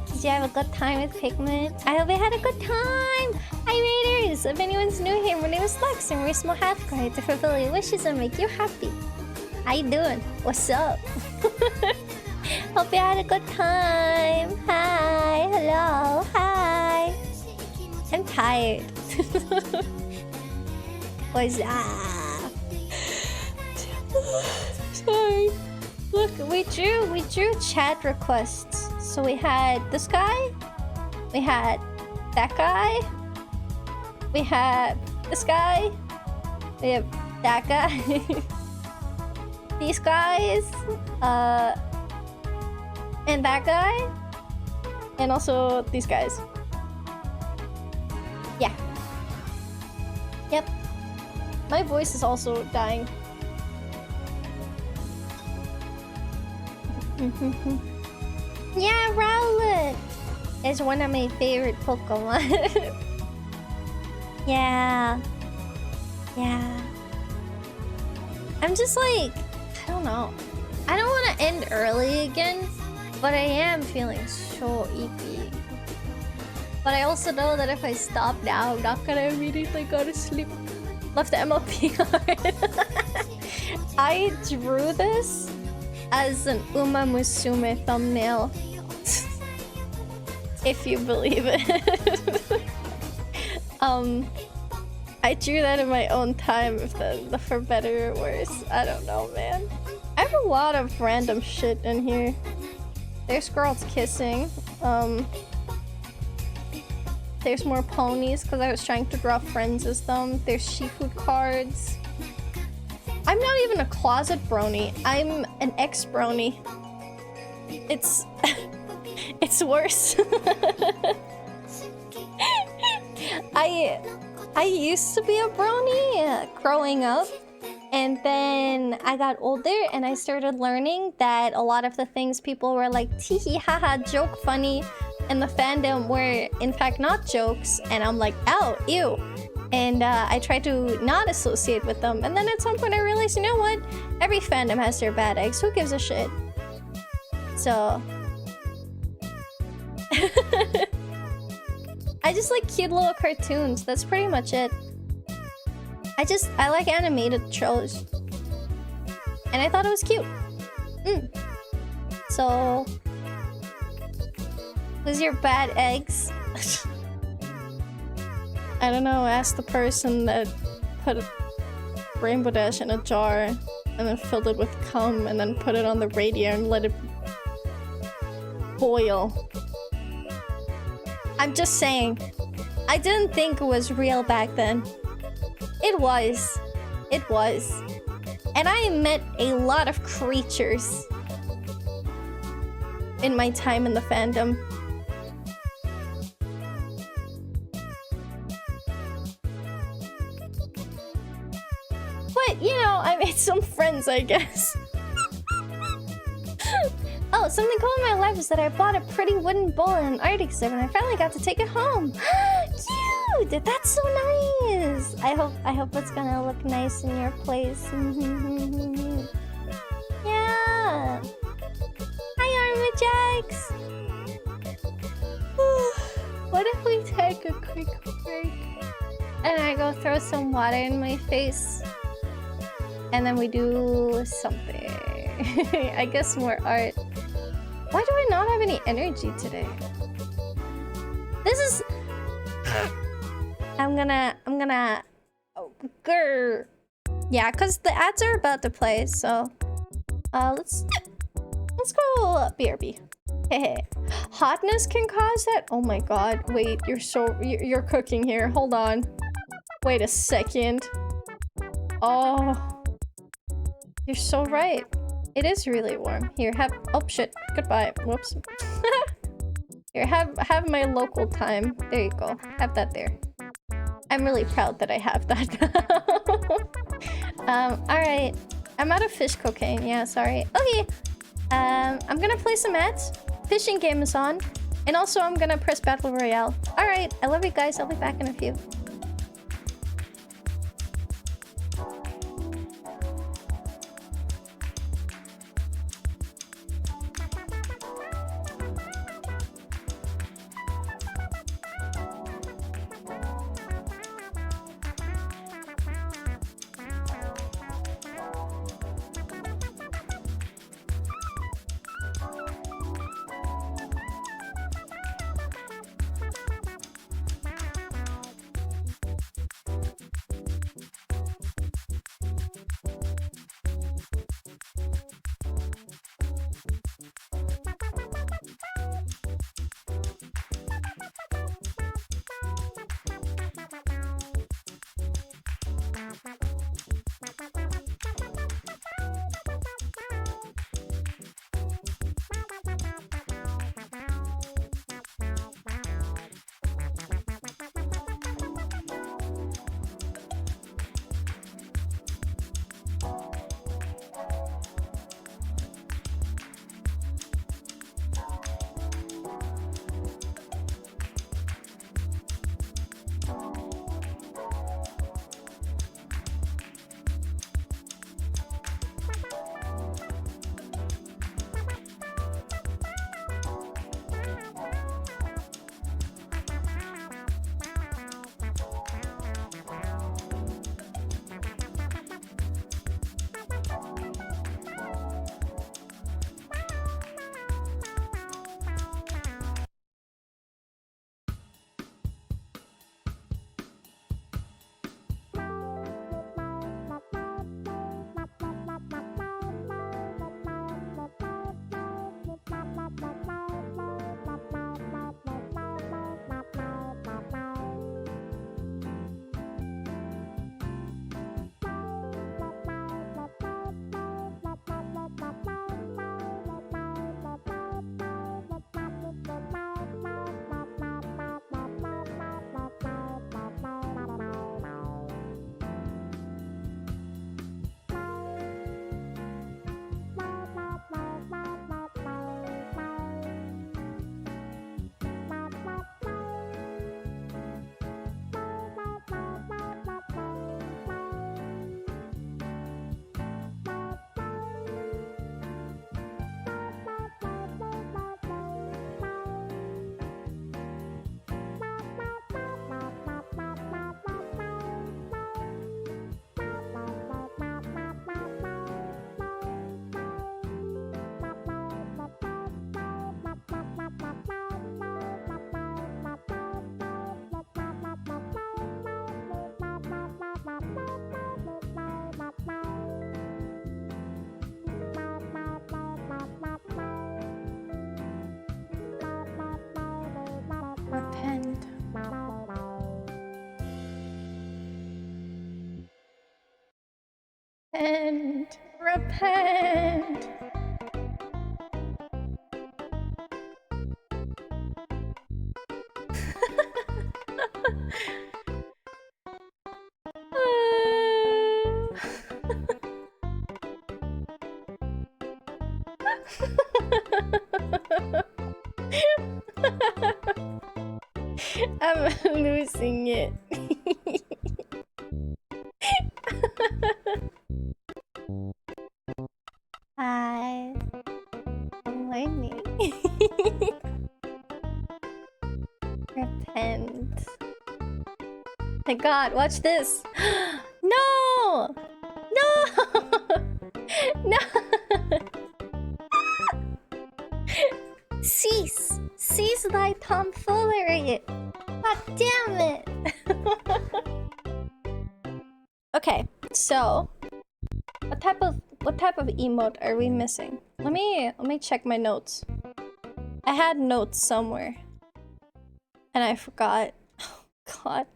Did you have a good time with Pigment? I hope you had a good time! Hi Raiders! If anyone's new here, my name is Lex and we're a small half guy to fulfill your wishes and make you happy. How you doing? What's up? Hope you had a good time! Hi! Hello! Hi! I'm tired. What's up? Sorry. Look, we drew chat requests. So we had this guy, we had that guy, we had this guy, we have that guy, these guys, and that guy, and also these guys. Yeah. Yep. My voice is also dying. Yeah, Rowlet is one of my favorite Pokemon. Yeah. Yeah. I'm just like, I don't know. I don't want to end early again, but I am feeling so icky. But I also know that if I stop now, I'm not gonna immediately go to sleep. Left the MLP card. I drew this as an Uma Musume thumbnail. If you believe it. I drew that in my own time, if the for better or worse. I don't know, man. I have a lot of random shit in here. There's girls kissing. There's more ponies because I was trying to draw friends as them. There's seafood cards. I'm not even a closet brony. I'm an ex-brony. It's... it's worse. I used to be a brony growing up, And then I got older and I started learning that a lot of the things people were like, teehee haha, joke funny, in the fandom were in fact not jokes. And I'm like, ow, ew. And I tried to not associate with them. And then at some point I realized, you know what? Every fandom has their bad eggs. Who gives a shit? So... I just like cute little cartoons. That's pretty much it. I like animated shows. And I thought it was cute. So... Who's your bad eggs? I don't know, ask the person that put Rainbow Dash in a jar and then filled it with cum and then put it on the radio and let it boil. I'm just saying, I didn't think it was real back then. It was. It was. And I met a lot of creatures in my time in the fandom. But, you know, I made some friends, I guess. Oh, something cool in my life is that I bought a pretty wooden bowl in an art exhibit and I finally got to take it home. Cute! That's so nice! I hope it's gonna look nice in your place. Yeah! Hi, Armajax! What if we take a quick break? And I go throw some water in my face? And then we do something. I guess more art. Why do I not have any energy today? This is... I'm gonna... Oh, grr. Yeah, because the ads are about to play, so... Let's go BRB. Hey. Hotness can cause that? Oh my god. Wait, you're cooking here. Hold on. Wait a second. Oh... You're so right. It is really warm. Here, have... Oh, shit. Goodbye. Whoops. Here, have my local time. There you go. Have that there. I'm really proud that I have that. Alright. I'm out of fish cocaine. Yeah, sorry. Okay. I'm gonna play some ads. Fishing game is on. And also, I'm gonna press Battle Royale. Alright. I love you guys. I'll be back in a few. Repent. And repent. I'm losing it. Hi. I'm learning. Repent. My god, watch this. No! No! No! Cease! Cease thy tomfoolery! God damn it! Okay, so what type of emote are we missing? Let me check my notes. I had notes somewhere. And I forgot. Oh god.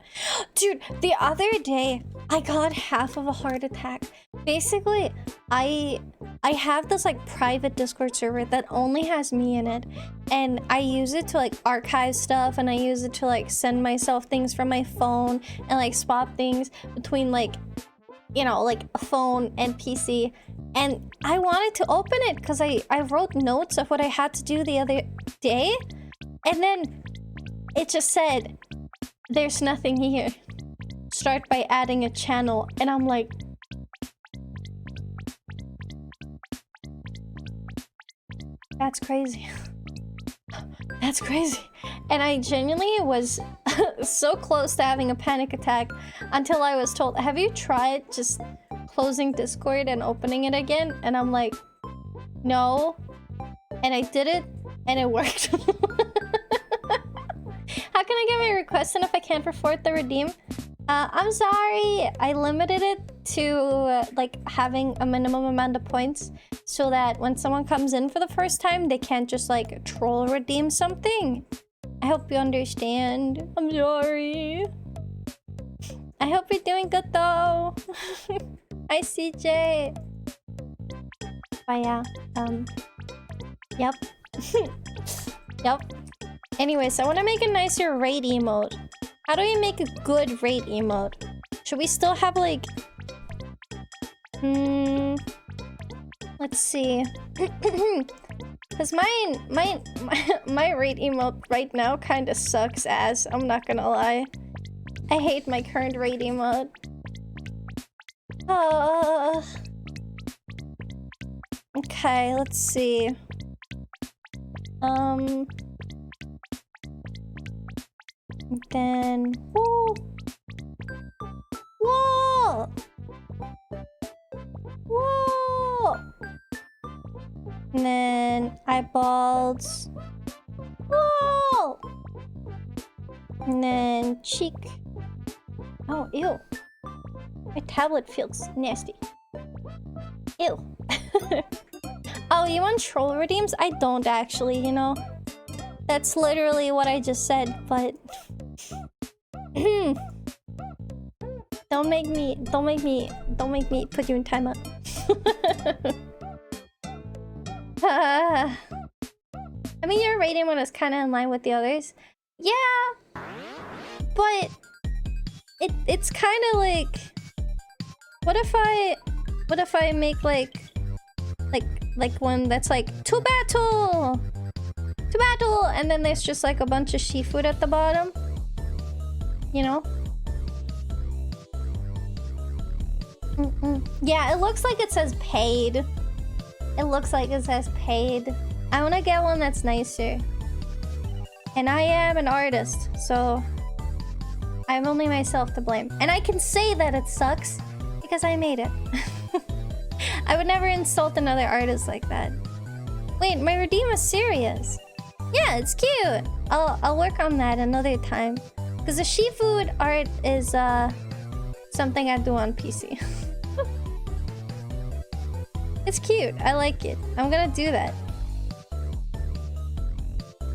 Dude, the other day I got half of a heart attack. Basically, I have this like private Discord server that only has me in it, and I use it to like archive stuff, and I use it to like send myself things from my phone and like swap things between like, you know, like a phone and PC. And I wanted to open it because I wrote notes of what I had to do the other day, and then it just said, "There's nothing here. Start by adding a channel." And I'm like, that's crazy. That's crazy. And I genuinely was so close to having a panic attack until I was told, have you tried just closing Discord and opening it again? And I'm like, no. And I did it, and it worked. How can I get my request in if I can't afford the redeem? I'm sorry. I limited it to like having a minimum amount of points so that when someone comes in for the first time, they can't just like troll redeem something. I hope you understand. I'm sorry. I hope you're doing good though. Hi CJ. But yeah, yep. Yep. Anyways, I want to make a nicer raid emote. How do we make a good raid emote? Should we still have like... let's see. Because my raid emote right now kind of sucks ass. I'm not gonna lie. I hate my current raid emote. Okay, let's see. Then... Whoa! Whoa! Whoa! And then eyeballs. Whoa! And then cheek. Oh, ew. My tablet feels nasty. Ew. Oh, you want troll redeems? I don't actually, you know. That's literally what I just said, but... Don't make me put you in timeout. I mean, your rating one is kind of in line with the others. Yeah, but it's kind of like, what if I make like one that's like to battle, and then there's just like a bunch of seafood at the bottom, you know? Yeah, it looks like it says paid. It looks like it says paid. I want to get one that's nicer. And I am an artist, so I have only myself to blame. And I can say that it sucks because I made it. I would never insult another artist like that. Wait, my redeem is serious. Yeah, it's cute. I'll work on that another time. Because the seafood art is something I do on PC. It's cute. I like it. I'm gonna do that.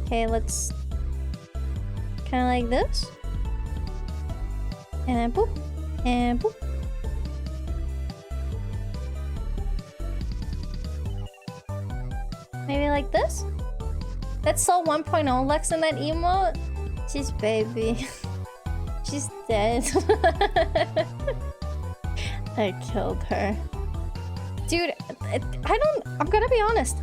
Okay, let's Kind of like this. And then boop. And boop. Maybe like this? That's still 1.0 Lex in that emote. She's baby. She's dead. I killed her. Dude, I'm gonna be honest.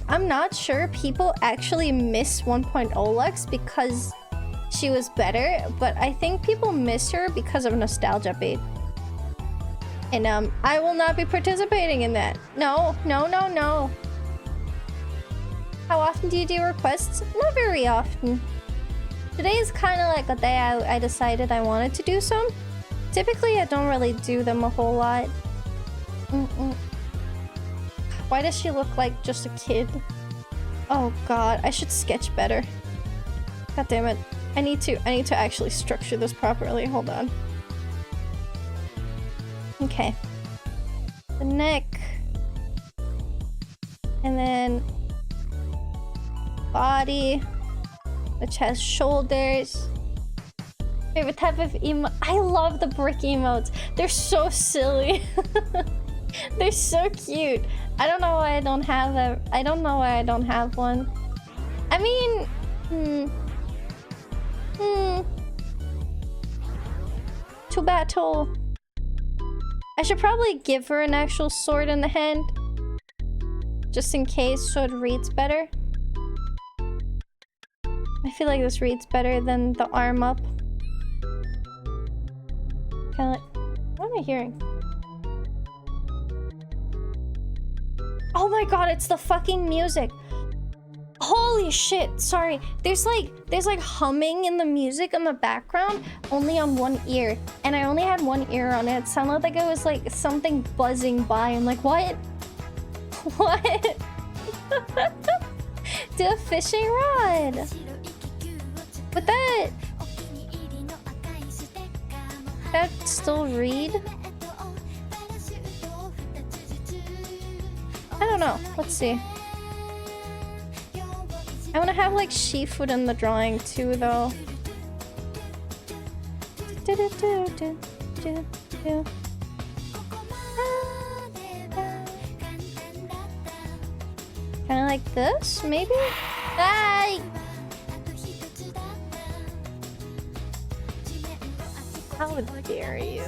I'm not sure people actually miss 1.0 Lex because she was better, but I think people miss her because of nostalgia bait. And I will not be participating in that. No, no, no, no. How often do you do requests? Not very often. Today is kind of like a day I decided I wanted to do some. Typically, I don't really do them a whole lot. Why does she look like just a kid? Oh god, I should sketch better. God damn it. I need to actually structure this properly. Hold on. Okay. The neck. And then body, which has shoulders. Favorite type of emote? I love the brick emotes. They're so silly. They're so cute. I don't know why I don't have a. I don't know why I don't have one. I mean, to battle. I should probably give her an actual sword in the hand, just in case, so it reads better. I feel like this reads better than the arm up. Kinda like, what am I hearing? Oh my god, it's the fucking music. Holy shit, sorry. There's like humming in the music in the background, only on one ear. And I only had one ear on it. It sounded like it was like something buzzing by. I'm like, what? What? Do a fishing rod. But that still read? I don't know. Let's see. I want to have like seafood in the drawing too, though. Kind of like this, maybe? Bye! How dare you?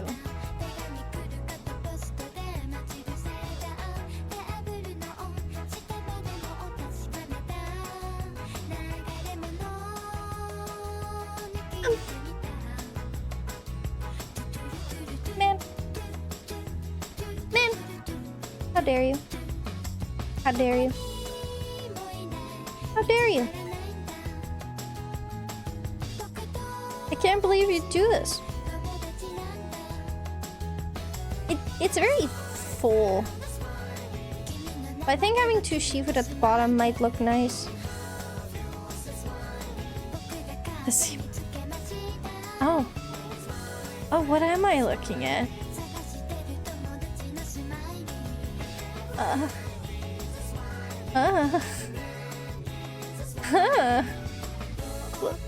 Man. Man! How dare you? How dare you? How dare you? I can't believe you do this. It's very full. But I think having two seafood at the bottom might look nice. Oh. Oh, what am I looking at?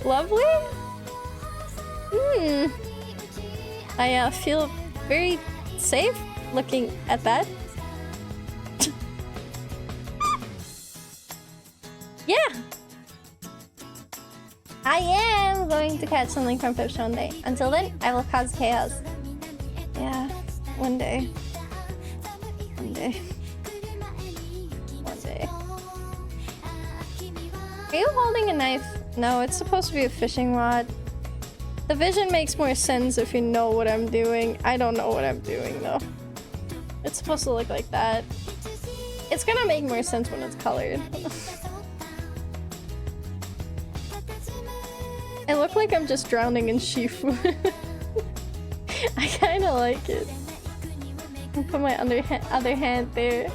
Lovely? I feel very safe looking at that. Yeah! I am going to catch something from Fish one day. Until then, I will cause chaos. Yeah, one day. One day. One day. Are you holding a knife? No, it's supposed to be a fishing rod. The vision makes more sense if you know what I'm doing. I don't know what I'm doing though. It's supposed to look like that. It's gonna make more sense when it's colored. I look like I'm just drowning in seafood. I kinda like it. I'll put my other hand there.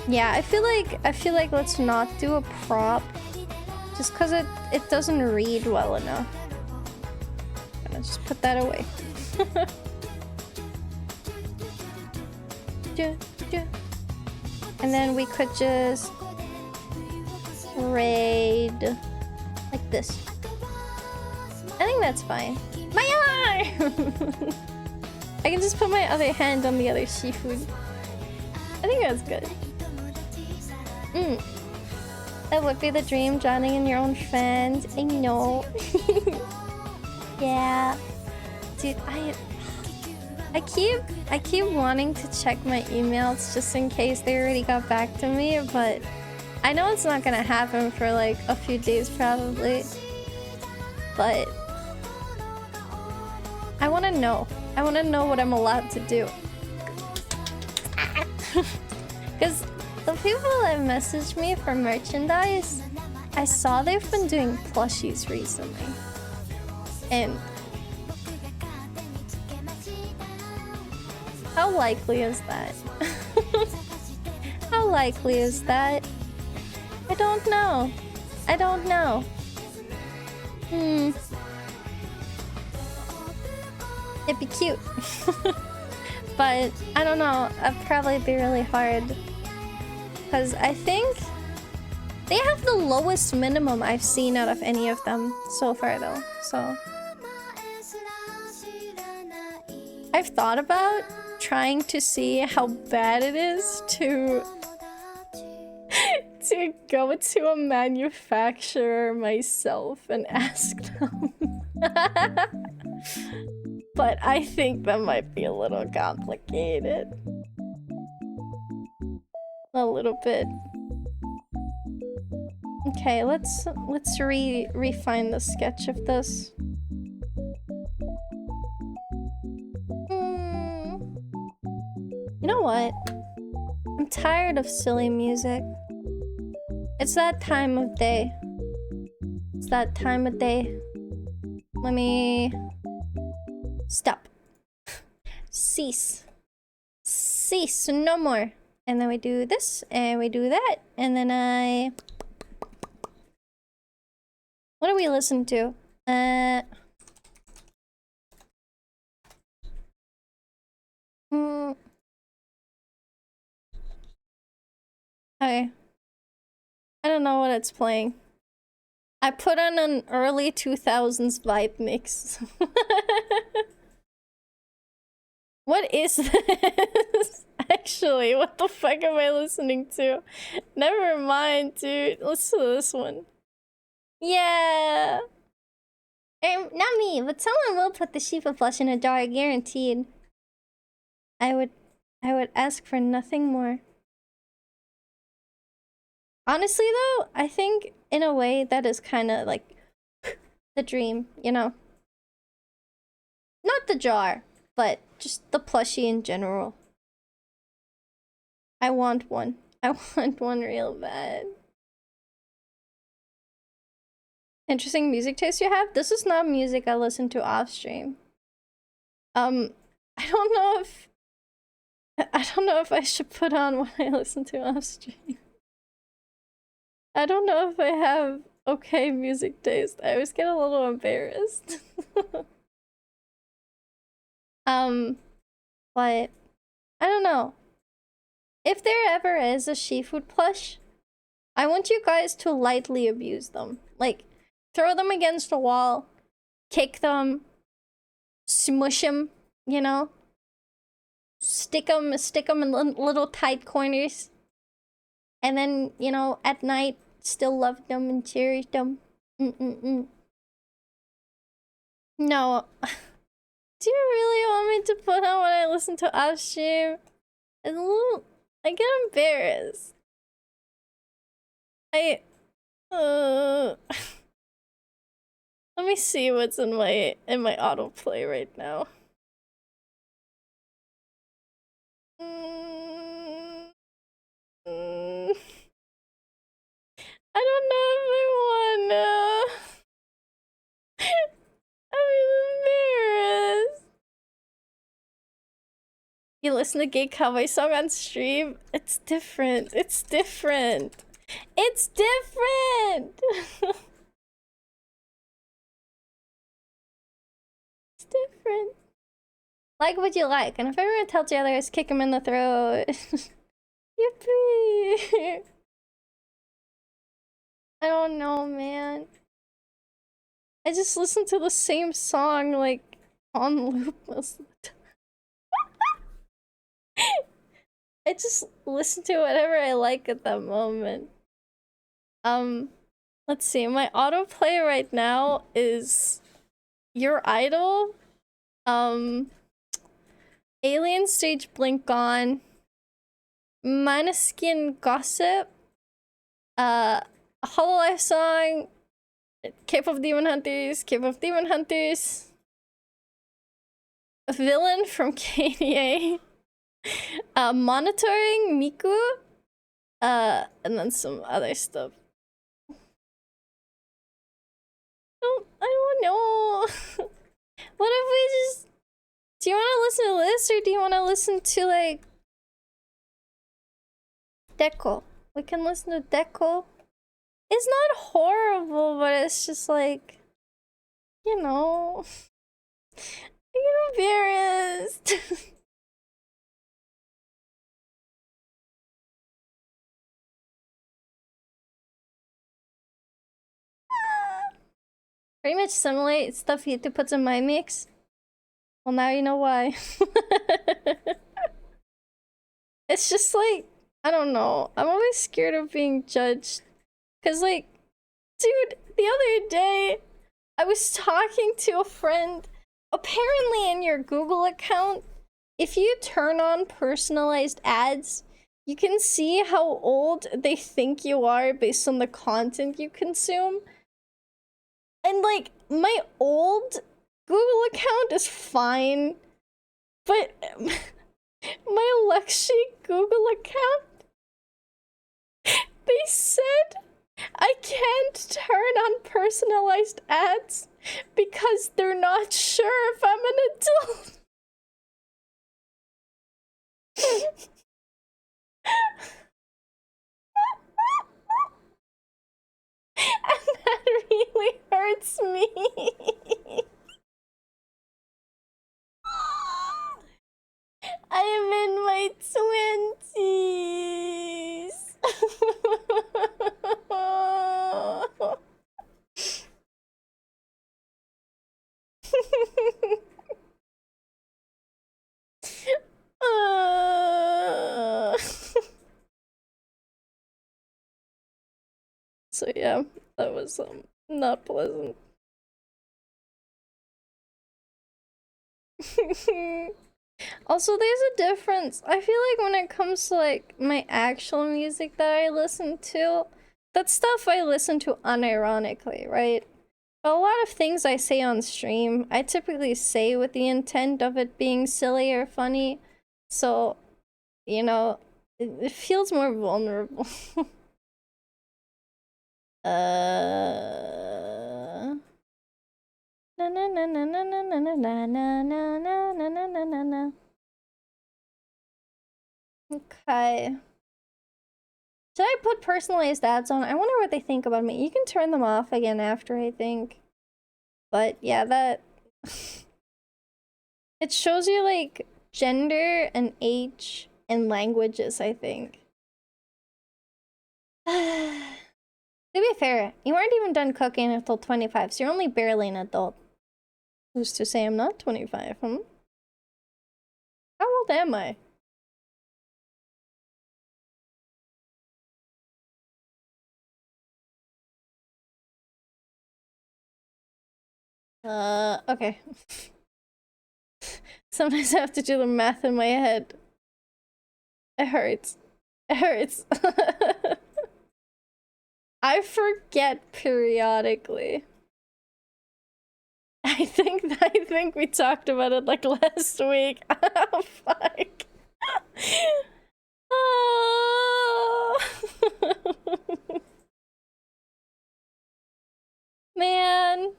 Yeah, I feel like let's not do a prop. Just cause it doesn't read well enough. I'm gonna just put that away. And then we could just braid like this. I think that's fine. My arm! I can just put my other hand on the other seafood. I think that's good. That would be the dream, drowning in your own fans. I know. Yeah. Dude, I keep wanting to check my emails just in case they already got back to me, but I know it's not gonna happen for like a few days probably. But I wanna know. I wanna know what I'm allowed to do. Because the people that messaged me for merchandise, I saw they've been doing plushies recently. And how likely is that? How likely is that? I don't know. I don't know. It'd be cute. But I don't know. It'd probably be really hard. Because I think they have the lowest minimum I've seen out of any of them so far though. So I've thought about trying to see how bad it is to go to a manufacturer myself and ask them. But I think that might be a little complicated. A little bit. Okay, let's refine the sketch of this. You know what? I'm tired of silly music. It's that time of day. It's that time of day. Let me... Stop. Cease. Cease. No more. And then we do this, and we do that, and then I... What do we listen to? Okay. I don't know what it's playing. I put on an early 2000s vibe mix. What is this? Actually, what the fuck am I listening to? Never mind, dude. Listen to this one. Yeah. Not me, but someone will put the Shifa plush in a jar, guaranteed. I would ask for nothing more. Honestly, though, I think in a way that is kind of like the dream, you know? Not the jar, but just the plushie in general. I want one. I want one real bad. Interesting music taste you have? This is not music I listen to off stream. I don't know if I should put on what I listen to off stream. I don't know if I have okay music taste. I always get a little embarrassed. But I don't know. If there ever is a Shifood plush, I want you guys to lightly abuse them. Like, throw them against a wall, kick them, smush them, you know? Stick them in little tight corners. And then, you know, at night, still love them and cherish them. No. Do you really want me to put on what I listen to off stream? I get embarrassed. Let me see what's in my autoplay right now. I don't know if I wanna. I'm embarrassed. You listen to Gay Cowboy song on stream? It's different. It's different. It's different. It's different. Like what you like, and if everyone tells you others, kick him in the throat. Yippee! I don't know, man. I just listen to the same song, like, on loop most of the time. I just listen to whatever I like at that moment. Let's see. My autoplay right now is Your Idol, Alien Stage Blink On, Måneskin Gossip, Hololive Song, K-pop Demon Hunters, Villain from KDA, Monitoring Miku, and then some other stuff. I don't know. What if we just... Do you want to listen to this, or do you want to listen to, like... Deco? We can listen to Deco. It's not horrible, but it's just like... You know... I get embarrassed. Pretty much simulate stuff YouTube puts in my mix. Well, now you know why. It's just like, I don't know. I'm always scared of being judged. Cause like, dude, the other day, I was talking to a friend. Apparently in your Google account, if you turn on personalized ads, you can see how old they think you are based on the content you consume. And like, my old Google account is fine, but my Lexi Google account, they said I can't turn on personalized ads because they're not sure if I'm an adult. And that really hurts me. I am in my 20s. So yeah, that was not pleasant. Also, there's a difference. I feel like when it comes to like my actual music that I listen to, that stuff I listen to unironically, right? But a lot of things I say on stream, I typically say with the intent of it being silly or funny. So, you know, it feels more vulnerable. Na na na na na na na na na na na na na na na na. Okay. Should I put personalized ads on? I wonder what they think about me. You can turn them off again after, I think. But yeah, that... It shows you, like, gender and age and languages, I think. To be fair, you weren't even done cooking until 25, so you're only barely an adult. Who's to say I'm not 25, hmm? How old am I? Okay. Sometimes I have to do the math in my head. It hurts. It hurts. I forget periodically. I think we talked about it like last week. Oh fuck. Oh. Man,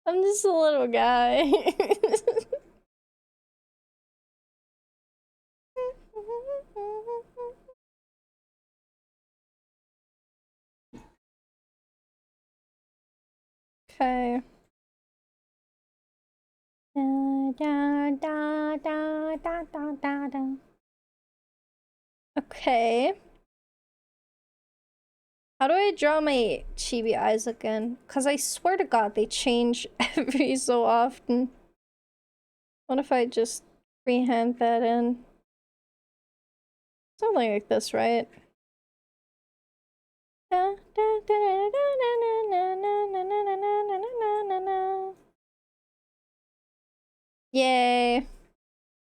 I'm just a little guy. Okay. Da, da, da, da, da, da, da. Okay. How do I draw my chibi eyes again? Because I swear to God, they change every so often. What if I just freehand that in? Something like this, right? Yay.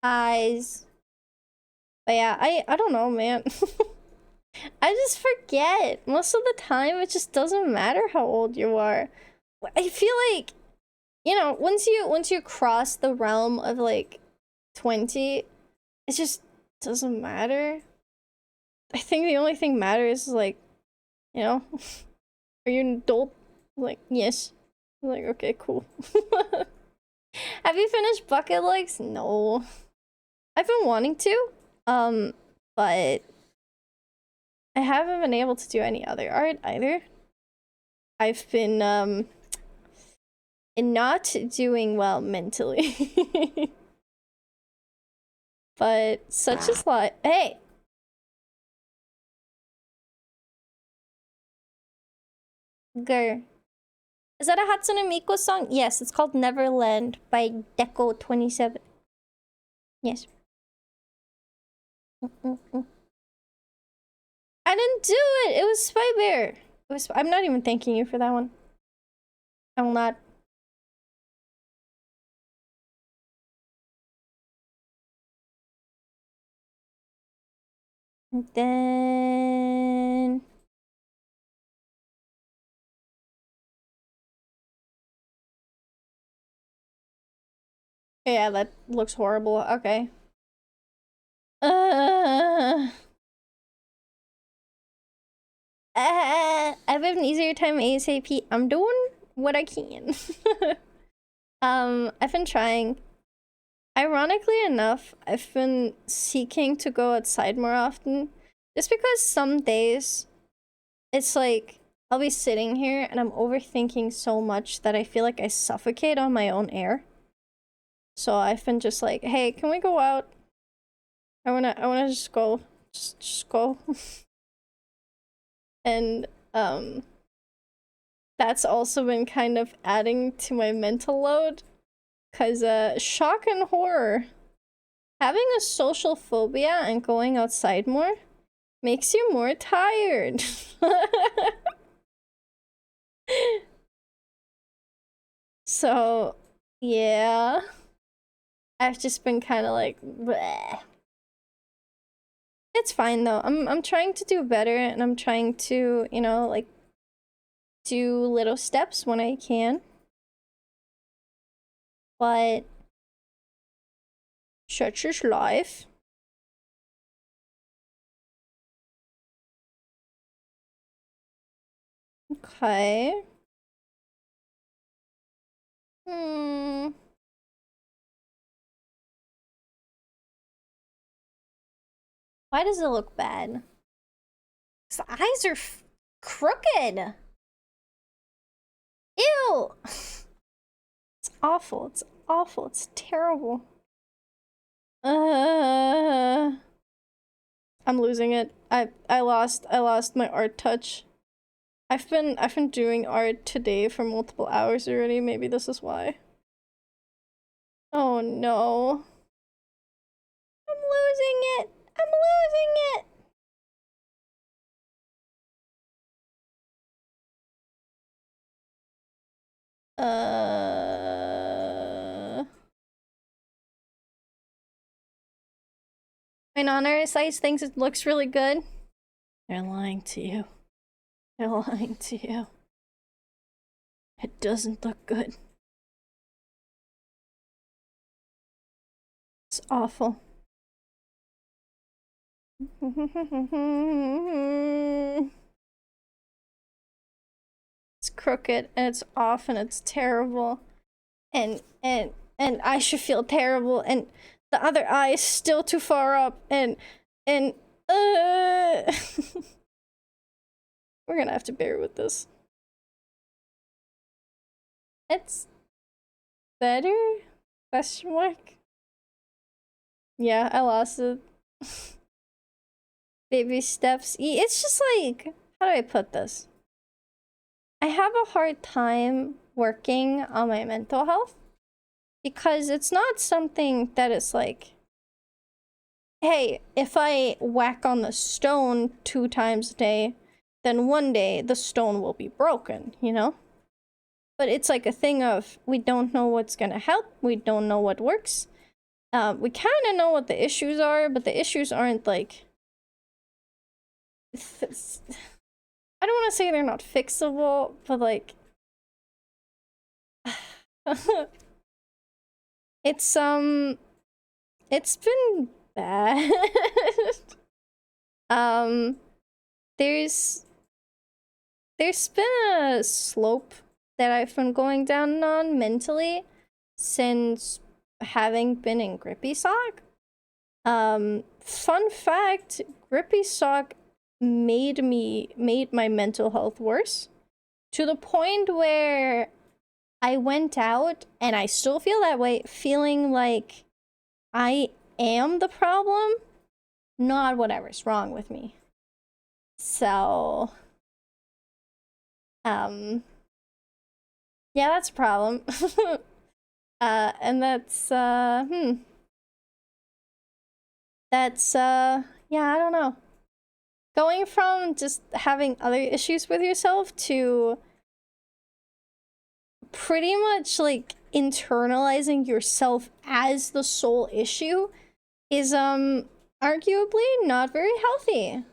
Eyes. But yeah, I don't know, man. I just forget. Most of the time, it just doesn't matter how old you are. I feel like, you know, once you cross the realm of like 20, it just doesn't matter. I think the only thing matters is like, you know, are you an adult? Like, yes. Like, okay, cool. Have you finished Bucket Legs? No. I've been wanting to, but I haven't been able to do any other art either. I've been, not doing well mentally. But such is life. Hey! Grr. Is that a Hatsune Miku song? Yes, it's called Neverland by Deco27. Yes. I didn't do it! It was Spy Bear. It was. I'm not even thanking you for that one. I will not. And then... Yeah, that looks horrible. Okay. I have an easier time ASAP. I'm doing what I can. I've been trying. Ironically enough, I've been seeking to go outside more often. Just because some days it's like I'll be sitting here and I'm overthinking so much that I feel like I suffocate on my own air. So I've been just like, hey, can we go out? I wanna just go. Just go. And that's also been kind of adding to my mental load. Cause shock and horror. Having a social phobia and going outside more makes you more tired. So, yeah. I've just been kind of like, bleh. It's fine though. I'm trying to do better and I'm trying to, you know, like do little steps when I can. But such is life. Okay. Hmm. Why does it look bad? The eyes are crooked. Ew. It's awful. It's awful. It's terrible. I'm losing it. I lost my art touch. I've been doing art today for multiple hours already. Maybe this is why. Oh no. I'm losing it. I'm losing it. My non-art size thinks it looks really good. They're lying to you. They're lying to you. It doesn't look good. It's awful. It's crooked and it's off and it's terrible. And I should feel terrible and the other eye is still too far up and we're gonna have to bear with this. It's better? Question mark? Yeah, I lost it. Baby steps. It's just like, how do I put this? I have a hard time working on my mental health because it's not something that is like, hey, if I whack on the stone 2 times a day, then one day the stone will be broken, you know? But it's like a thing of, we don't know what's gonna help, we don't know what works. We kind of know what the issues are, but the issues aren't like... I don't want to say they're not fixable, but like... it's been bad. There's been a slope that I've been going down on mentally since having been in Grippy Sock. Fun fact, Grippy Sock made my mental health worse to the point where I went out, and I still feel that way, feeling like I am the problem, not whatever's wrong with me. So, yeah, that's a problem. And that's, yeah, I don't know. Going from just having other issues with yourself to pretty much like internalizing yourself as the sole issue is arguably not very healthy.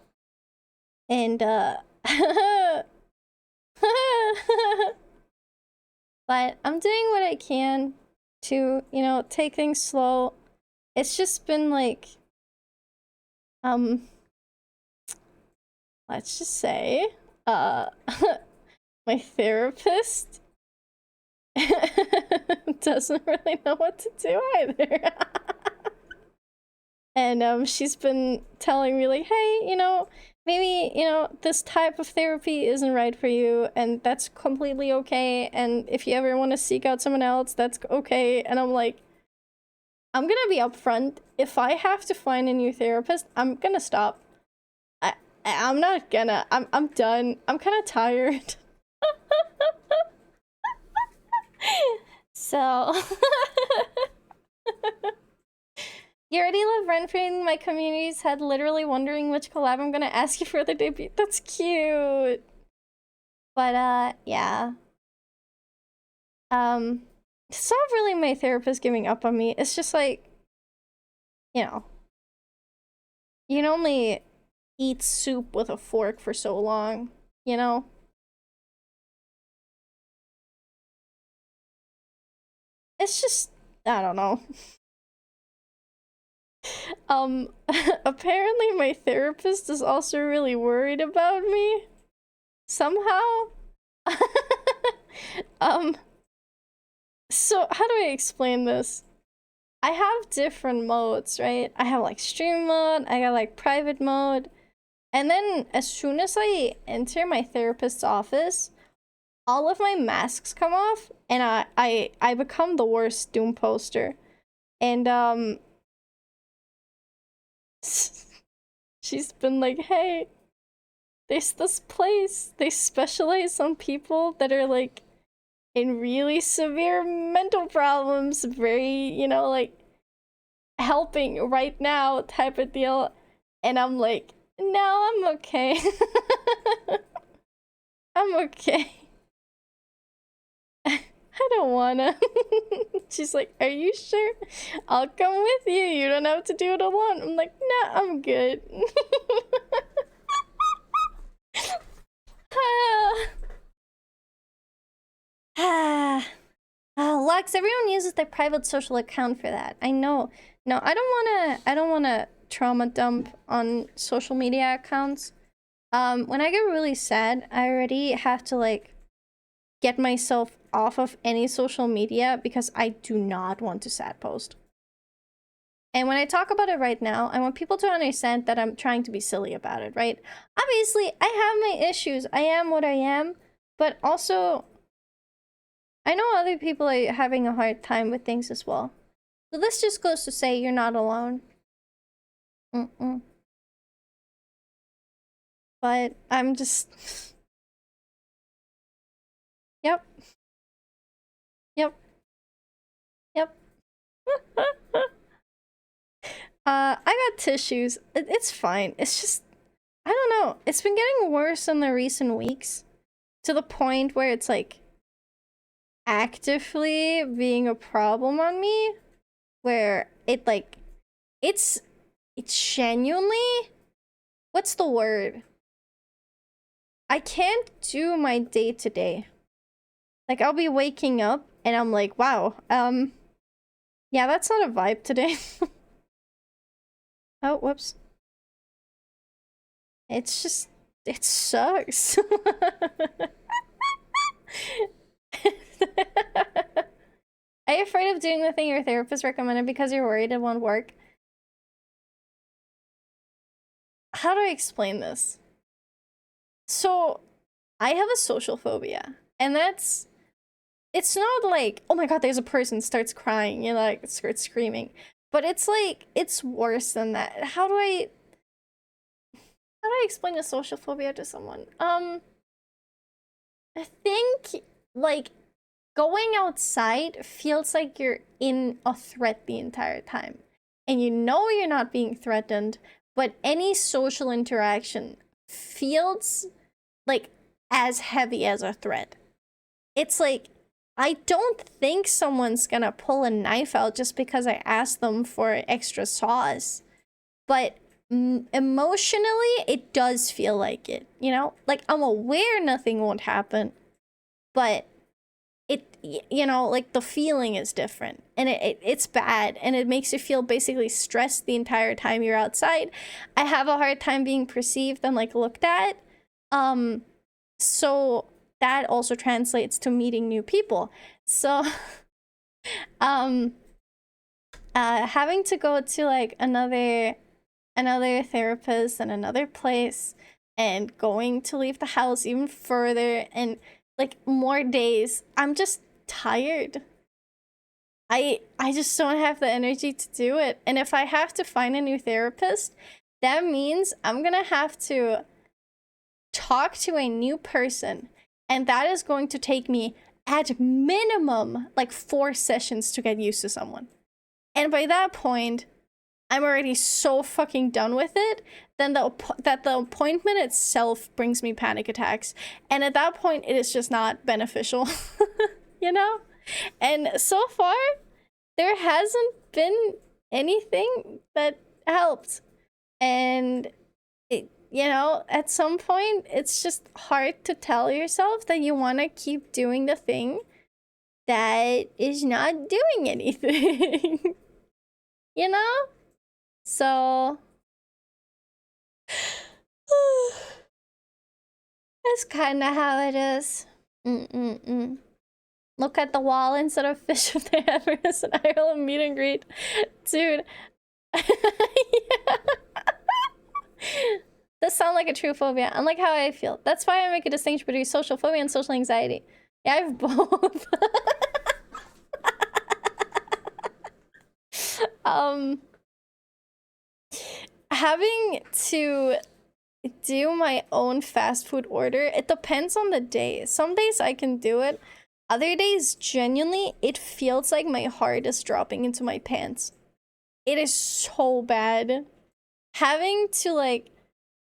And but I'm doing what I can to, you know, take things slow. It's just been like let's just say my therapist doesn't really know what to do either. And she's been telling me like, hey, you know, maybe, you know, this type of therapy isn't right for you, and that's completely okay, and if you ever want to seek out someone else, that's okay. And I'm like, I'm gonna be upfront. If I have to find a new therapist, I'm gonna stop. I'm not gonna. I'm done. I'm kind of tired. So you already live rent-free in my community's head, literally wondering which collab I'm gonna ask you for the debut. That's cute. But yeah. It's not really my therapist giving up on me. It's just like, you know, you can only eat soup with a fork for so long, you know? It's just, I don't know. Apparently my therapist is also really worried about me. Somehow. So how do I explain this? I have different modes, right? I have like stream mode, I got like private mode. And then as soon as I enter my therapist's office, all of my masks come off, and I become the worst Doom poster. And she's been like, hey, there's this place, they specialize on people that are like in really severe mental problems, very, you know, like helping right now type of deal. And I'm like, no, I'm okay. I'm okay. I don't wanna. She's like, are you sure? I'll come with you. You don't have to do it alone. I'm like, nah, I'm good. Lux, everyone uses their private social account for that. I know. No, I don't wanna trauma dump on social media accounts. When I get really sad, I already have to like get myself off of any social media because I do not want to sad post. And when I talk about it right now, I want people to understand that I'm trying to be silly about it, right? Obviously, I have my issues. I am what I am, but also I know other people are having a hard time with things as well. So this just goes to say you're not alone. But I'm just... Yep. Yep. Yep. I got tissues. It's fine. It's just... I don't know. It's been getting worse in the recent weeks. To the point where it's like... actively being a problem on me. Where it like... It's genuinely... What's the word? I can't do my day-to-day. Like, I'll be waking up and I'm like, wow, yeah, that's not a vibe today. Oh, whoops. It's just, it sucks. Are you afraid of doing the thing your therapist recommended because you're worried it won't work? How do I explain this? So, I have a social phobia, and it's not like, oh my god, there's a person, starts crying, you know, like, starts screaming. But it's like, it's worse than that. How do I explain a social phobia to someone? I think, like, going outside feels like you're in a threat the entire time. And you know you're not being threatened, but any social interaction feels like as heavy as a threat. It's like, I don't think someone's gonna pull a knife out just because I asked them for extra sauce. But emotionally, it does feel like it, you know? Like, I'm aware nothing won't happen, but it, you know, like, the feeling is different. And it's bad, and it makes you feel basically stressed the entire time you're outside. I have a hard time being perceived and, like, looked at. So that also translates to meeting new people. So, having to go to, like, another therapist and another place, and going to leave the house even further, and, like, more days, I'm just tired. I just don't have the energy to do it. And if I have to find a new therapist, that means I'm gonna have to talk to a new person, and that is going to take me at minimum like 4 sessions to get used to someone. And by that point, I'm already so fucking done with it then that the appointment itself brings me panic attacks. And at that point, it is just not beneficial, you know? And so far, there hasn't been anything that helped. And you know, at some point, it's just hard to tell yourself that you want to keep doing the thing that is not doing anything. You know? So, that's kind of how it is. Look at the wall instead of fish if they ever is an Ireland meet and greet. Dude. Yeah. That sounds like a true phobia, unlike how I feel. That's why I make a distinction between social phobia and social anxiety. Yeah, I have both. Having to do my own fast food order, it depends on the day. Some days I can do it. Other days, genuinely, it feels like my heart is dropping into my pants. It is so bad. Having to, like,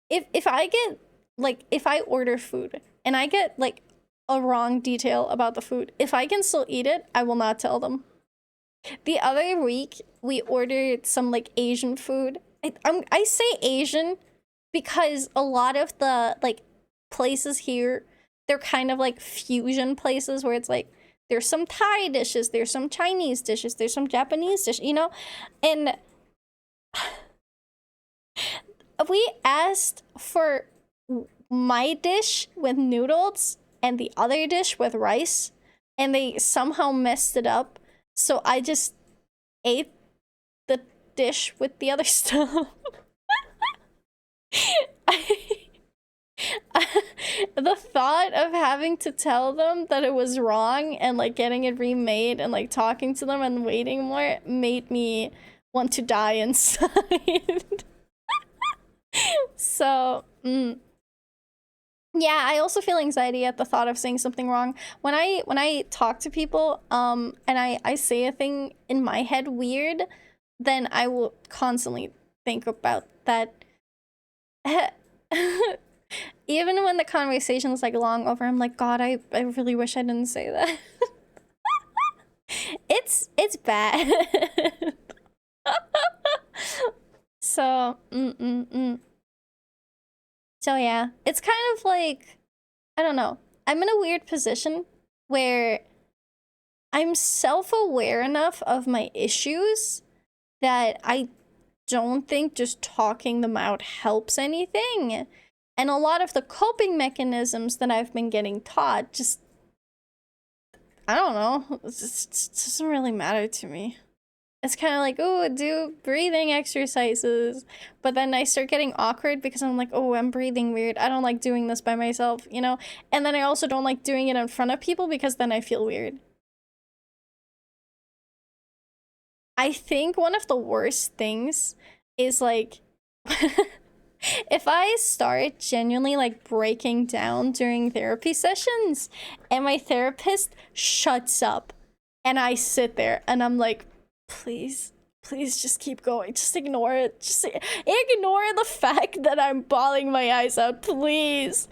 if I get, like, if I order food and I get, like, a wrong detail about the food, if I can still eat it, I will not tell them. The other week, we ordered some, like, Asian food. I say Asian because a lot of the, like, places here, they're kind of like fusion places where it's like, there's some Thai dishes, there's some Chinese dishes, there's some Japanese dishes, you know? And we asked for my dish with noodles and the other dish with rice, and they somehow messed it up. So I just ate the dish with the other stuff. The thought of having to tell them that it was wrong and, like, getting it remade and, like, talking to them and waiting more made me want to die inside. So, Yeah, I also feel anxiety at the thought of saying something wrong. When I talk to people, and I say a thing in my head weird, then I will constantly think about that. Even when the conversation is like long over, I'm like, God, I really wish I didn't say that. It's bad. So, So yeah, it's kind of like, I don't know. I'm in a weird position where I'm self-aware enough of my issues that I don't think just talking them out helps anything. And a lot of the coping mechanisms that I've been getting taught just, I don't know, it just doesn't really matter to me. It's kind of like, oh, do breathing exercises. But then I start getting awkward because I'm like, oh, I'm breathing weird. I don't like doing this by myself, you know? And then I also don't like doing it in front of people because then I feel weird. I think one of the worst things is like, if I start genuinely like breaking down during therapy sessions and my therapist shuts up and I sit there and I'm like, please just keep going, just ignore it, just ignore the fact that I'm bawling my eyes out, please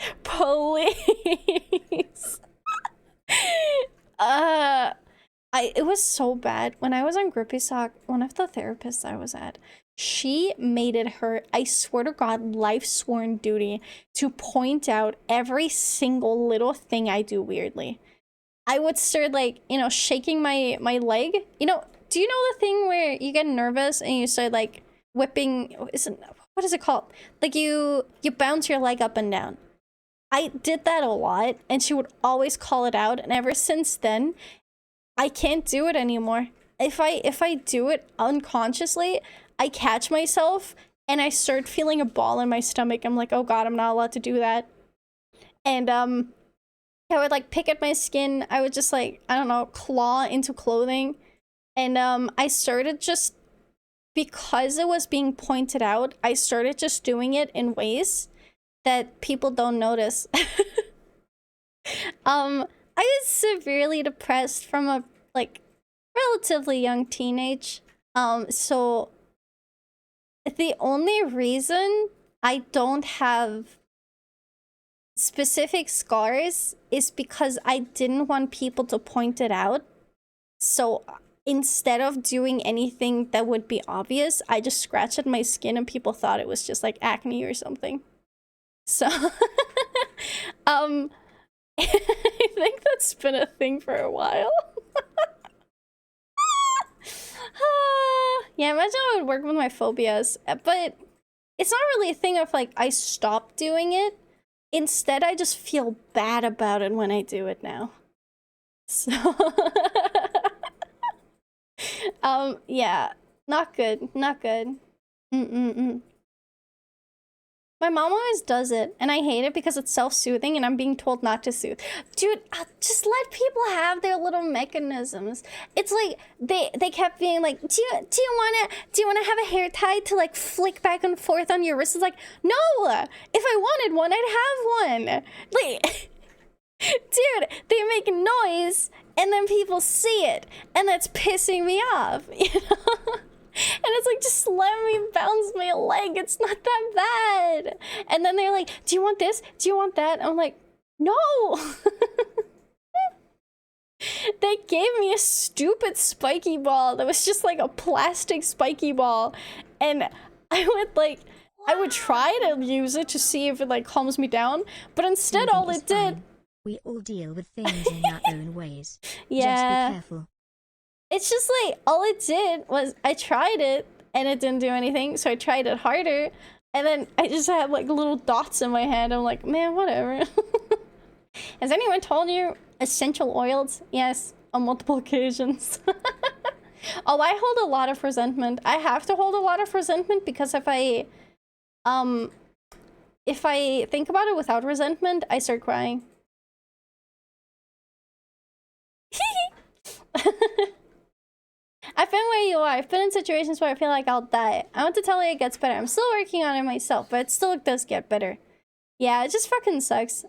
it was so bad when I was on Grippy Sock. One of the therapists I was at, she made it her, I swear to God, life sworn duty to point out every single little thing I do weirdly. I would start like, you know, shaking my leg. You know, do you know the thing where you get nervous and you start like whipping, what is it called? Like you bounce your leg up and down. I did that a lot and she would always call it out, and ever since then I can't do it anymore. If I do it unconsciously, I catch myself and I start feeling a ball in my stomach. I'm like, oh God, I'm not allowed to do that. And I would like pick at my skin. I would just like, I don't know, claw into clothing. And I started just, because it was being pointed out, I started just doing it in ways that people don't notice. I was severely depressed from a like relatively young teenage. So the only reason I don't have specific scars is because I didn't want people to point it out. So instead of doing anything that would be obvious, I just scratched at my skin and people thought it was just like acne or something. So I think that's been a thing for a while. Yeah, imagine I would work with my phobias, but it's not really a thing of like I stopped doing it. Instead, I just feel bad about it when I do it now. So yeah, not good, not good. My mom always does it, and I hate it because it's self-soothing and I'm being told not to soothe. Dude, just let people have their little mechanisms. It's like they kept being like, do you wanna have a hair tie to like flick back and forth on your wrist? It's like, no! If I wanted one, I'd have one. Like dude, they make noise and then people see it, and that's pissing me off, you know? And it's like, just let me bounce my leg. It's not that bad. And then they're like, do you want this? Do you want that? I'm like, no. They gave me a stupid spiky ball that was just like a plastic spiky ball. And I would try to use it to see if it like calms me down. But instead, all it did... We all deal with things in our own ways. Yeah. Just be careful. It's just like, all it did was I tried it and it didn't do anything, so I tried it harder, and then I just had like little dots in my hand. I'm like, man, whatever. Has anyone told you essential oils? Yes, on multiple occasions. Oh, I hold a lot of resentment. I have to hold a lot of resentment because if I think about it without resentment, I start crying. I've been where you are. I've been in situations where I feel like I'll die. I want to tell you it gets better. I'm still working on it myself, but it still does get better. Yeah, it just fucking sucks.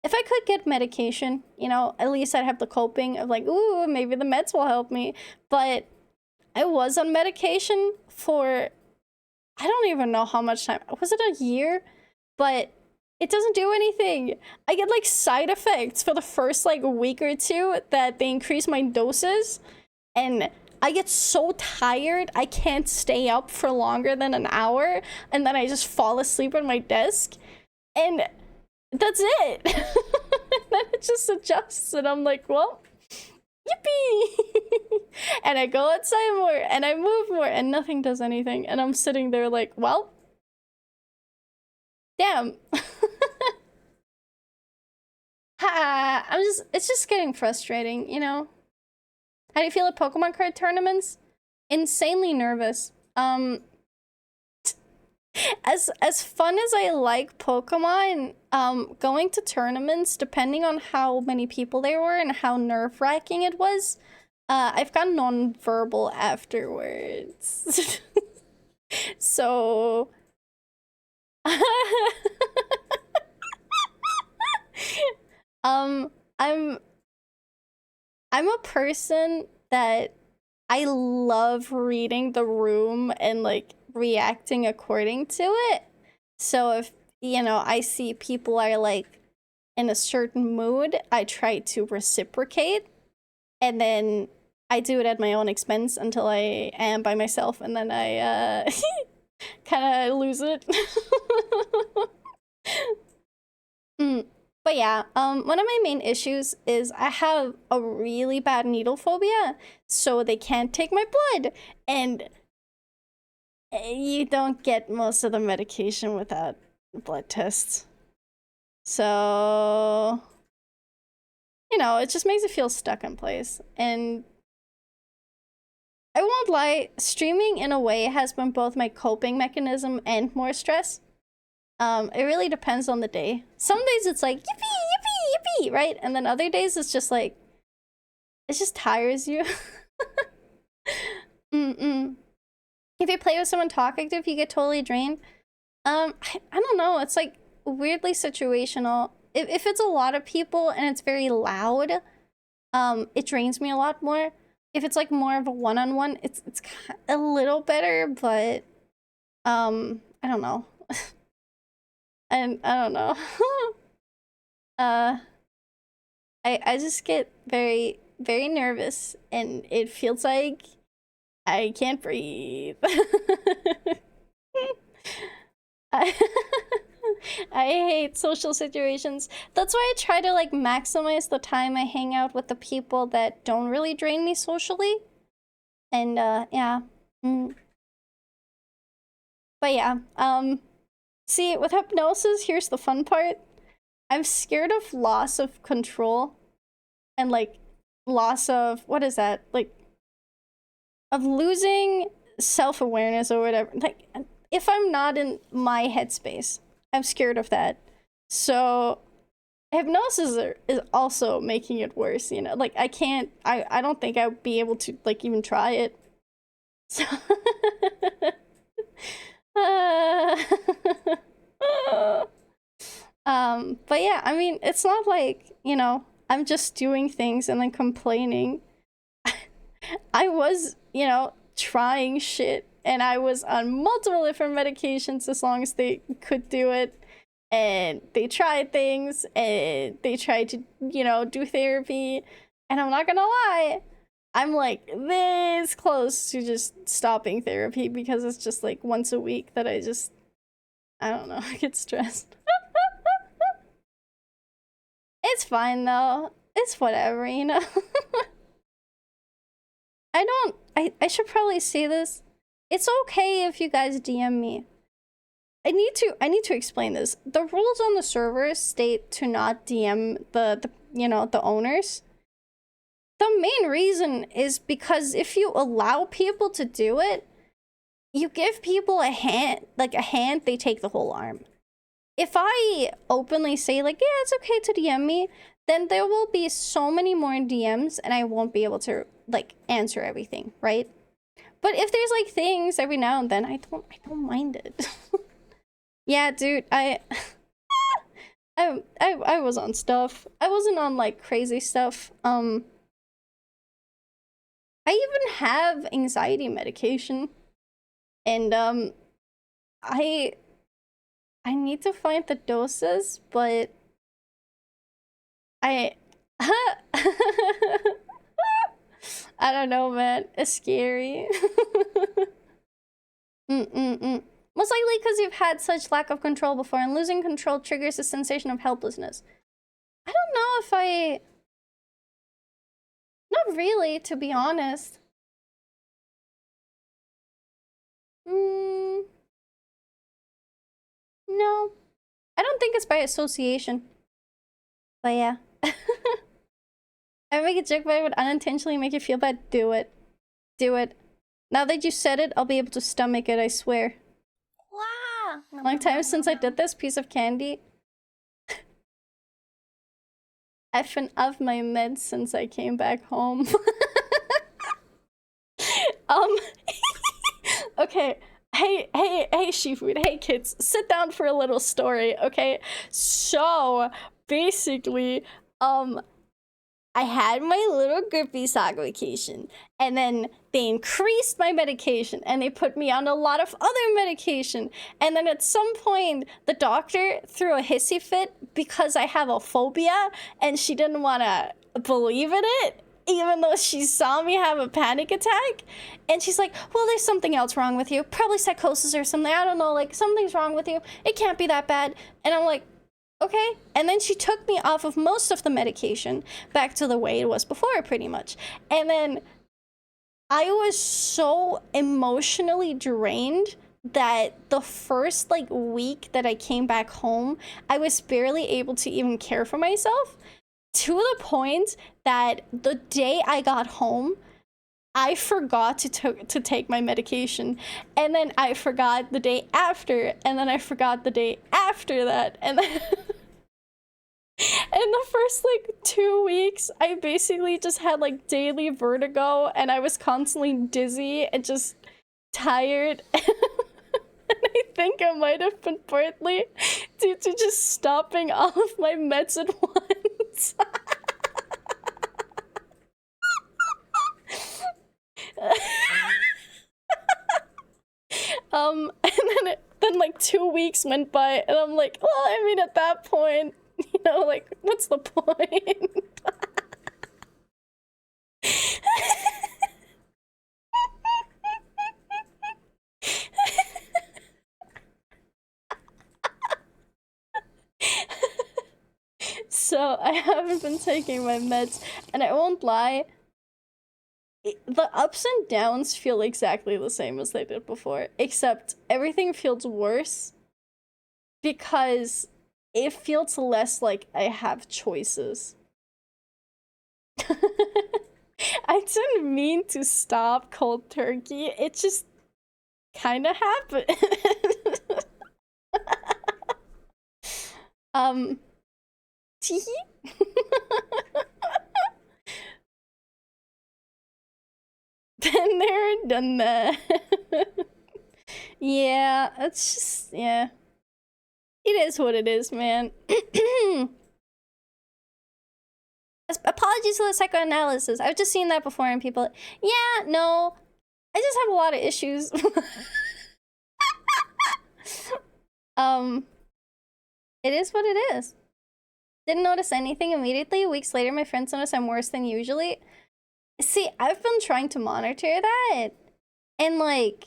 If I could get medication, you know, at least I'd have the coping of like, ooh, maybe the meds will help me. But I was on medication for, I don't even know how much time. Was it a year? But it doesn't do anything. I get like side effects for the first like week or two that they increase my doses. And I get so tired, I can't stay up for longer than an hour. And then I just fall asleep at my desk. And that's it. Then it just adjusts and I'm like, well, yippee. And I go outside more and I move more and nothing does anything. And I'm sitting there like, well, damn. It's just getting frustrating, you know? How do you feel at Pokemon card tournaments? Insanely nervous. As fun as I like Pokemon, going to tournaments, depending on how many people there were and how nerve-wracking it was, I've gone non-verbal afterwards. So I'm a person that I love reading the room and like reacting according to it. So if, you know, I see people are like in a certain mood, I try to reciprocate, and then I do it at my own expense until I am by myself, and then I kind of lose it. But yeah, one of my main issues is I have a really bad needle phobia, so they can't take my blood, and you don't get most of the medication without blood tests. So, you know, it just makes it feel stuck in place. And I won't lie, streaming in a way has been both my coping mechanism and more stress. It really depends on the day. Some days it's like, yippee, yippee, yippee, right? And then other days it's just like, it just tires you. If you play with someone talkative, you get totally drained. I don't know. It's like weirdly situational. If it's a lot of people and it's very loud, it drains me a lot more. If it's like more of a one-on-one, it's a little better, but I don't know. And I don't know. I just get very, very nervous, and it feels like I can't breathe. I hate social situations. That's why I try to like maximize the time I hang out with the people that don't really drain me socially. And yeah. But yeah, see, with hypnosis, here's the fun part. I'm scared of loss of control and like loss of, what is that? Like, of losing self-awareness or whatever. Like, if I'm not in my headspace, I'm scared of that. So hypnosis is also making it worse, you know? Like, I don't think I would be able to like even try it. So but yeah, I mean, it's not like, you know, I'm just doing things and then complaining. I was, you know, trying shit, and I was on multiple different medications as long as they could do it. And they tried things, and they tried to, you know, do therapy. And I'm not gonna lie, I'm like this close to just stopping therapy because it's just like once a week that I don't know, I get stressed. It's fine though. It's whatever, you know? I should probably say this. It's okay if you guys DM me. I need to explain this. The rules on the server state to not DM the you know, the owners. The main reason is because if you allow people to do it, you give people a hand, they take the whole arm. If I openly say like, yeah, it's okay to DM me, then there will be so many more DMs and I won't be able to like answer everything, right? But if there's like things every now and then, I don't mind it. Yeah, dude, I was on stuff. I wasn't on like crazy stuff. I even have anxiety medication, and I I need to find the doses, but I I don't know, man. It's scary. Mm-mm-mm. Most likely because you've had such lack of control before, and losing control triggers a sensation of helplessness. I don't know if I... Not really, to be honest. No. I don't think it's by association. But yeah. I make a joke, but I would unintentionally make you feel bad. Do it. Do it. Now that you said it, I'll be able to stomach it, I swear. Wow. Long time since I did this piece of candy. I've been off my meds since I came back home. Okay. Hey, Shifood. Hey, kids. Sit down for a little story, okay? So, basically, I had my little grippy sock vacation, and then they increased my medication, and they put me on a lot of other medication, and then at some point, the doctor threw a hissy fit because I have a phobia, and she didn't want to believe in it, even though she saw me have a panic attack. And she's like, well, there's something else wrong with you, probably psychosis or something, I don't know, like, something's wrong with you, it can't be that bad. And I'm like, okay. And then she took me off of most of the medication back to the way it was before, pretty much. And then I was so emotionally drained that the first like week that I came back home, I was barely able to even care for myself, to the point that the day I got home, I forgot to take my medication, and then I forgot the day after, and then I forgot the day after that, and then in the first like 2 weeks, I basically just had like daily vertigo, and I was constantly dizzy and just tired. And I think it might have been partly due to just stopping all of my meds at once. And then like 2 weeks went by, and I'm like, well, I mean, at that point, you know, like, what's the point? So I haven't been taking my meds, and I won't lie, the ups and downs feel exactly the same as they did before, except everything feels worse because it feels less like I have choices. I didn't mean to stop cold turkey, it just kind of happened. Teehee? Been there, done that. Yeah, it's just, yeah. It is what it is, man. Apologies for the psychoanalysis. I've just seen that before, and people, yeah, no, I just have a lot of issues. It is what it is. Didn't notice anything immediately. Weeks later, my friends notice I'm worse than usually. See, I've been trying to monitor that, and like,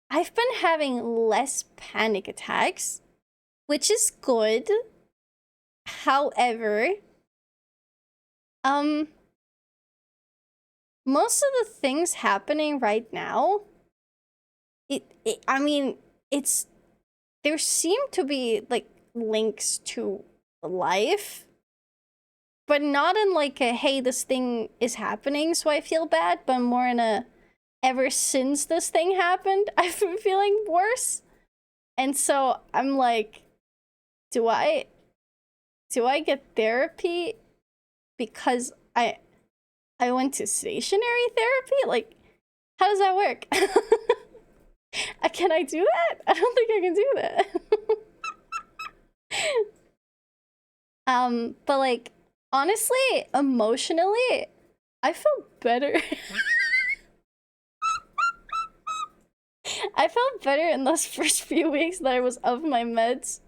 I've been having less panic attacks, which is good. However, most of the things happening right now, I mean, there seem to be like links to life, but not in like a, hey, this thing is happening, so I feel bad, but more in a, ever since this thing happened, I've been feeling worse. And so I'm like, do I get therapy because I went to stationary therapy? Like, how does that work? Can I do that? I don't think I can do that. But like, honestly, emotionally, I felt better. I felt better in those first few weeks that I was off my meds.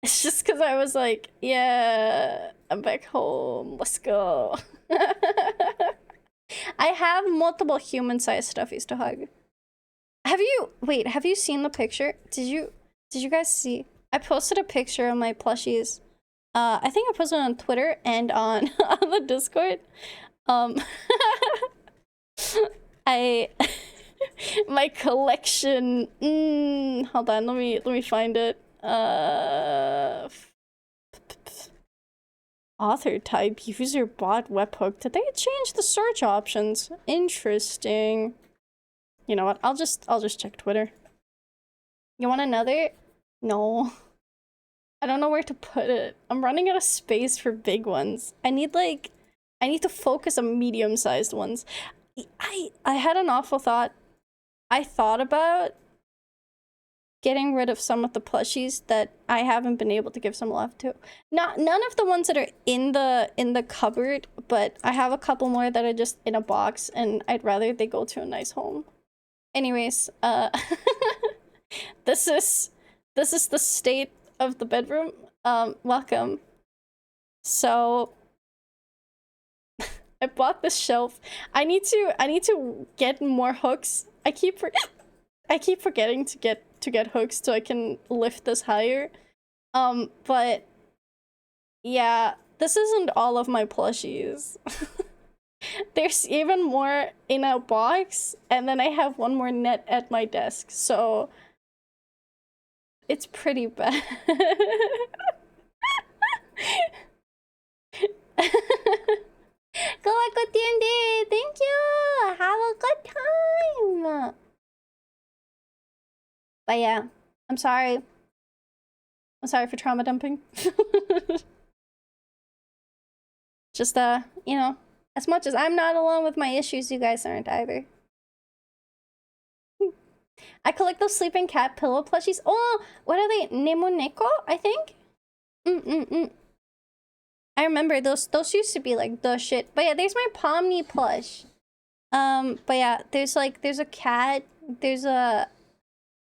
It's just because I was like, yeah, I'm back home. Let's go. I have multiple human-sized stuffies to hug. Have you seen the picture? Did you guys see? I posted a picture of my plushies. I think I posted it on Twitter and on on the Discord. I my collection. Hold on, let me find it. Author type, user bot, webhook. Did they change the search options? Interesting. You know what? I'll just check Twitter. You want another? No. I don't know where to put it. I'm running out of space for big ones. I need to focus on medium-sized ones. I had an awful thought. I thought about getting rid of some of the plushies that I haven't been able to give some love to. None of the ones that are in the cupboard, but I have a couple more that are just in a box, and I'd rather they go to a nice home. Anyways, this is the state of the bedroom. Welcome. So I bought this shelf. I need to get more hooks. I keep forgetting to get hooks so I can lift this higher. But yeah, this isn't all of my plushies. There's even more in a box, and then I have one more net at my desk, so it's pretty bad. Go like a D&D, thank you! Have a good time! But yeah, I'm sorry. I'm sorry for trauma dumping. Just, you know, as much as I'm not alone with my issues, you guys aren't either. I collect those sleeping cat pillow plushies. Oh, what are they? Nemoneko, I think? I remember those used to be like the shit. But yeah, there's my Pomni plush. But yeah, there's a cat, there's a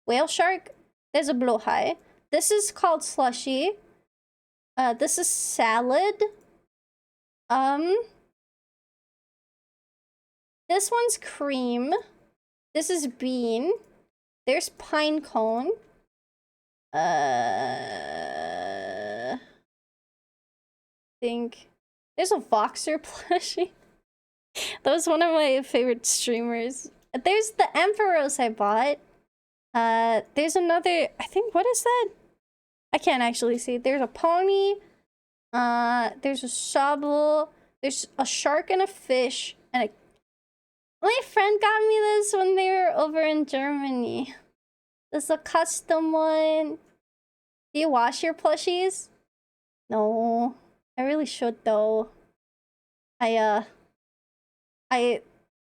whale shark, there's a blowhigh. This is called Slushy. This is Salad. This one's Cream. This is Bean. There's Pine Cone. Think there's a Voxer plushie. That was one of my favorite streamers. There's the Emperos I bought. There's another, I think, what is that? I can't actually see. There's a pony. There's a shovel. There's a shark and a fish. And a... My friend got me this when they were over in Germany. This is a custom one. Do you wash your plushies? No. I really should though. I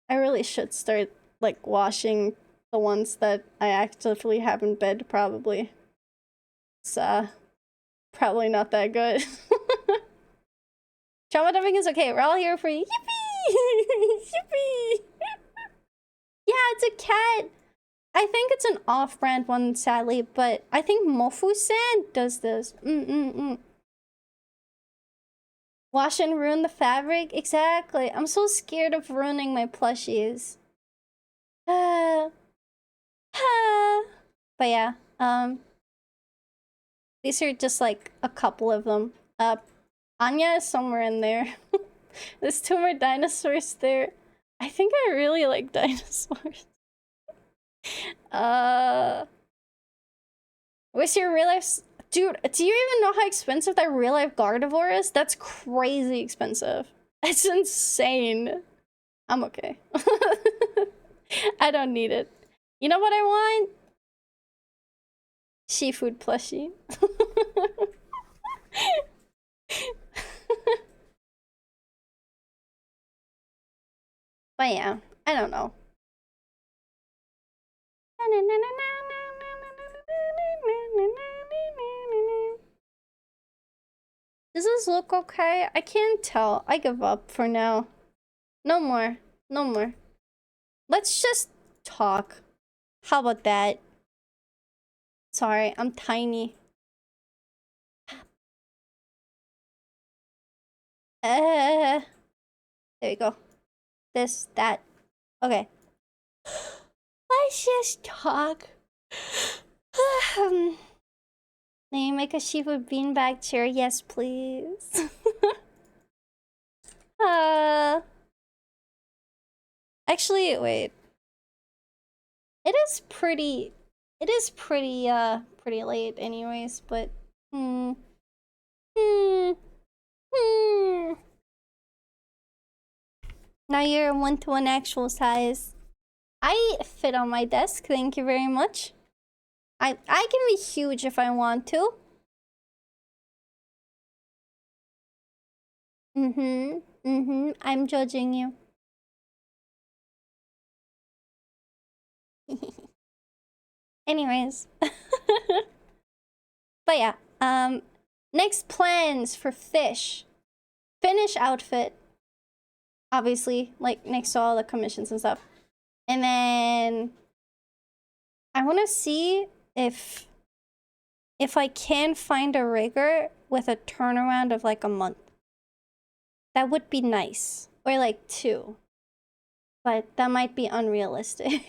really should start like washing the ones that I actively have in bed probably. It's probably not that good. Trauma dumping is okay. We're all here for you. Yippee! Yippee! Yeah, it's a cat. I think it's an off-brand one, sadly, but I think Mofu-san does this. Wash and ruin the fabric? Exactly. I'm so scared of ruining my plushies. But yeah, these are just like a couple of them. Anya is somewhere in there. There's 2 more dinosaurs there. I think I really like dinosaurs. What's your real life... Dude, do you even know how expensive that real life Gardevoir is? That's crazy expensive. It's insane. I'm okay. I don't need it. You know what I want? Seafood plushie. But yeah, I don't know. I Does this look okay? I can't tell. I give up for now. No more. No more. Let's just talk. How about that? Sorry, I'm tiny. There you go. This, that. Okay. Let's just talk. May you make a Shiva beanbag chair? Yes, please. Actually, wait. It is pretty late anyways, but Now you're 1-to-1 actual size. I fit on my desk, thank you very much. I can be huge if I want to. I'm judging you. Anyways. But yeah, next plans for fish. Finish outfit. Obviously, like next to all the commissions and stuff. And then I want to see if I can find a rigger with a turnaround of like a month. That would be nice. Or like 2. But that might be unrealistic.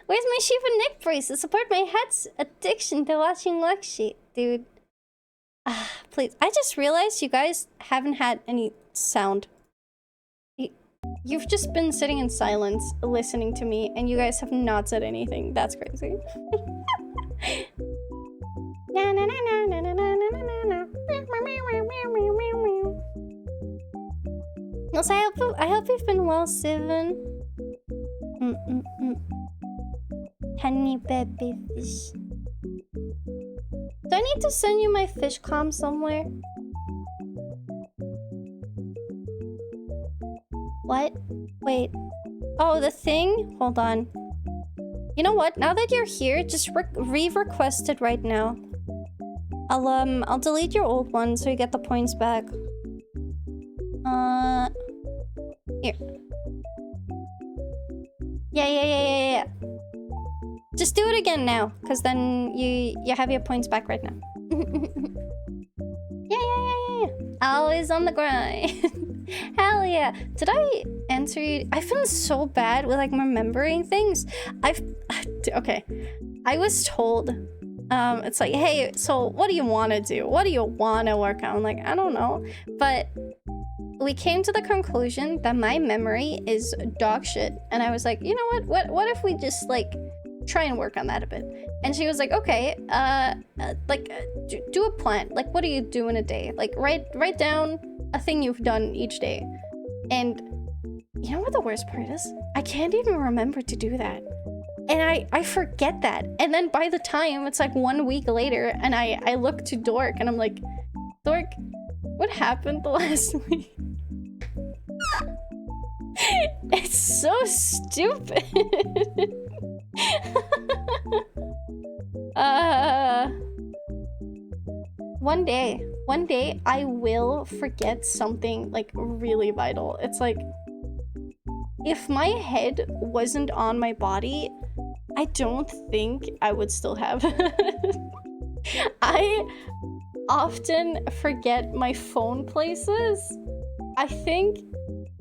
Where's my Shiva neck brace to support my head's addiction to watching Lakshi? Dude. Please. I just realized you guys haven't had any sound. You've just been sitting in silence, listening to me, and you guys have not said anything. That's crazy. Also, I hope you've been well, Sivan. Honey baby fish. Do I need to send you my fish comm somewhere? What? Wait. Oh, the thing? Hold on. You know what? Now that you're here, just re-request it right now. I'll delete your old one so you get the points back. Here. Yeah. Just do it again now, because then you have your points back right now. Yeah. Always on the grind. Hell yeah. Did I answer you? I've been so bad with like remembering things. Okay. I was told, it's like, hey, so what do you want to do? What do you want to work on? I'm like, I don't know. But we came to the conclusion that my memory is dog shit. And I was like, you know what if we just like try and work on that a bit? And she was like, okay, do a plan. Like, what do you do in a day? Like, write down a thing you've done each day. And you know what the worst part is? I can't even remember to do that. And I forget that. And then by the time it's like 1 week later and I look to Dork and I'm like, Dork, what happened the last week? It's so stupid. One day I will forget something like really vital. It's like, if my head wasn't on my body, I don't think I would still have it. I often forget my phone places. I think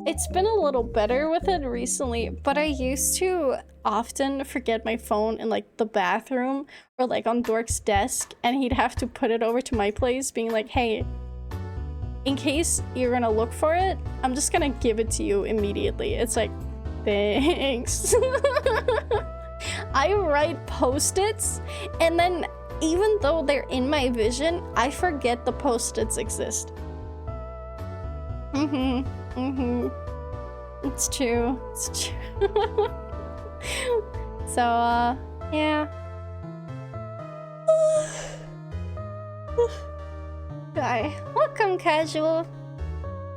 it's been a little better with it recently, but I used to often forget my phone in like the bathroom or like on Dork's desk, and he'd have to put it over to my place being like, hey, in case you're gonna look for it, I'm just gonna give it to you immediately. It's like, thanks. I write post-its, and then even though they're in my vision, I forget the post-its exist. It's true. So, yeah. Guy, welcome, casual.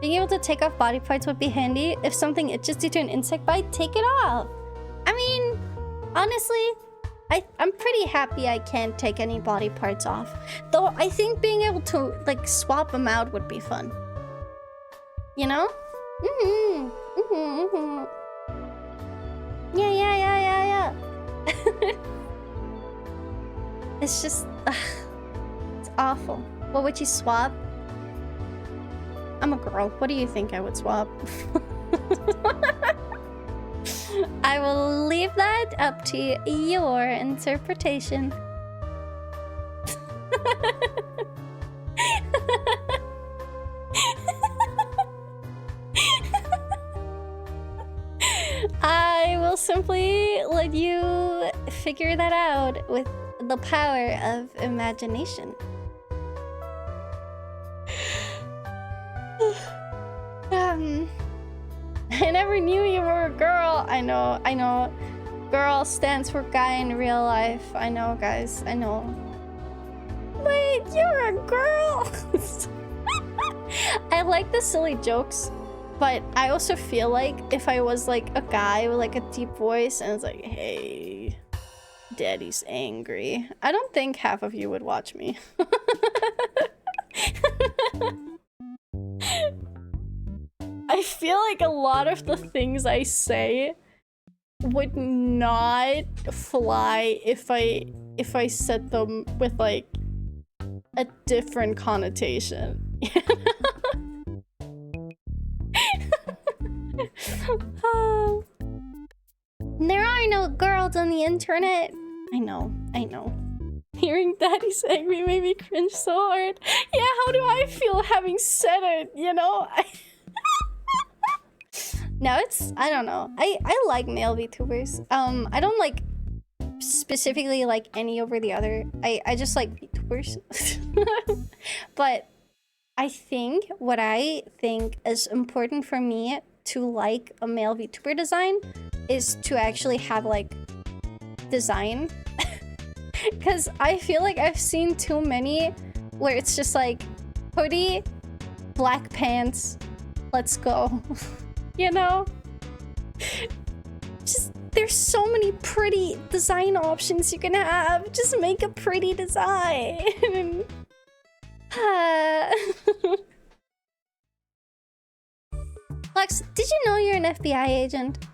Being able to take off body parts would be handy. If something itches due to an insect bite, take it off. I mean, Honestly, I'm pretty happy I can't take any body parts off. Though I think being able to like swap them out would be fun. You know? Yeah. It's just, it's awful. What would you swap? I'm a girl. What do you think I would swap? I will leave that up to your interpretation. I will simply let you figure that out with the power of imagination. I never knew you were a girl. I know. Girl stands for guy in real life. I know, guys. I know. Wait, you're a girl! I like the silly jokes, but I also feel like if I was like a guy with like a deep voice and it's like, hey, daddy's angry, I don't think half of you would watch me. I feel like a lot of the things I say would not fly if I said them with like a different connotation. There are no girls on the internet. I know. Hearing daddy's angry made me cringe so hard. Yeah, how do I feel having said it, you know? No, I don't know. I like male VTubers. I don't like specifically like any over the other. I just like VTubers. But I think what I think is important for me to like a male VTuber design is to actually have like design. Because I feel like I've seen too many where it's just like hoodie, black pants, let's go. You know? Just, there's so many pretty design options you can have. Just make a pretty design. Lex, did you know you're an FBI agent?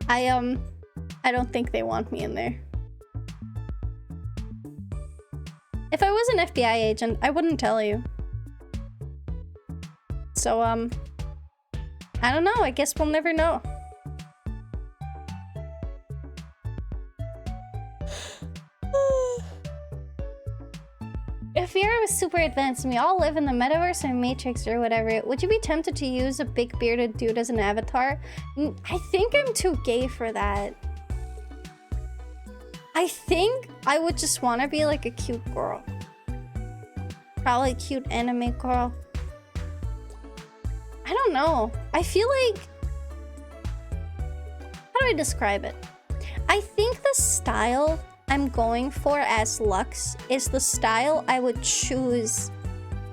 I don't think they want me in there. If I was an FBI agent, I wouldn't tell you. So, I don't know. I guess we'll never know. If VR was super advanced and we all live in the metaverse or Matrix or whatever, would you be tempted to use a big bearded dude as an avatar? I think I'm too gay for that. I think I would just want to be like a cute girl. Probably a cute anime girl. I don't know. I feel like... How do I describe it? I think the style I'm going for as Lux is the style I would choose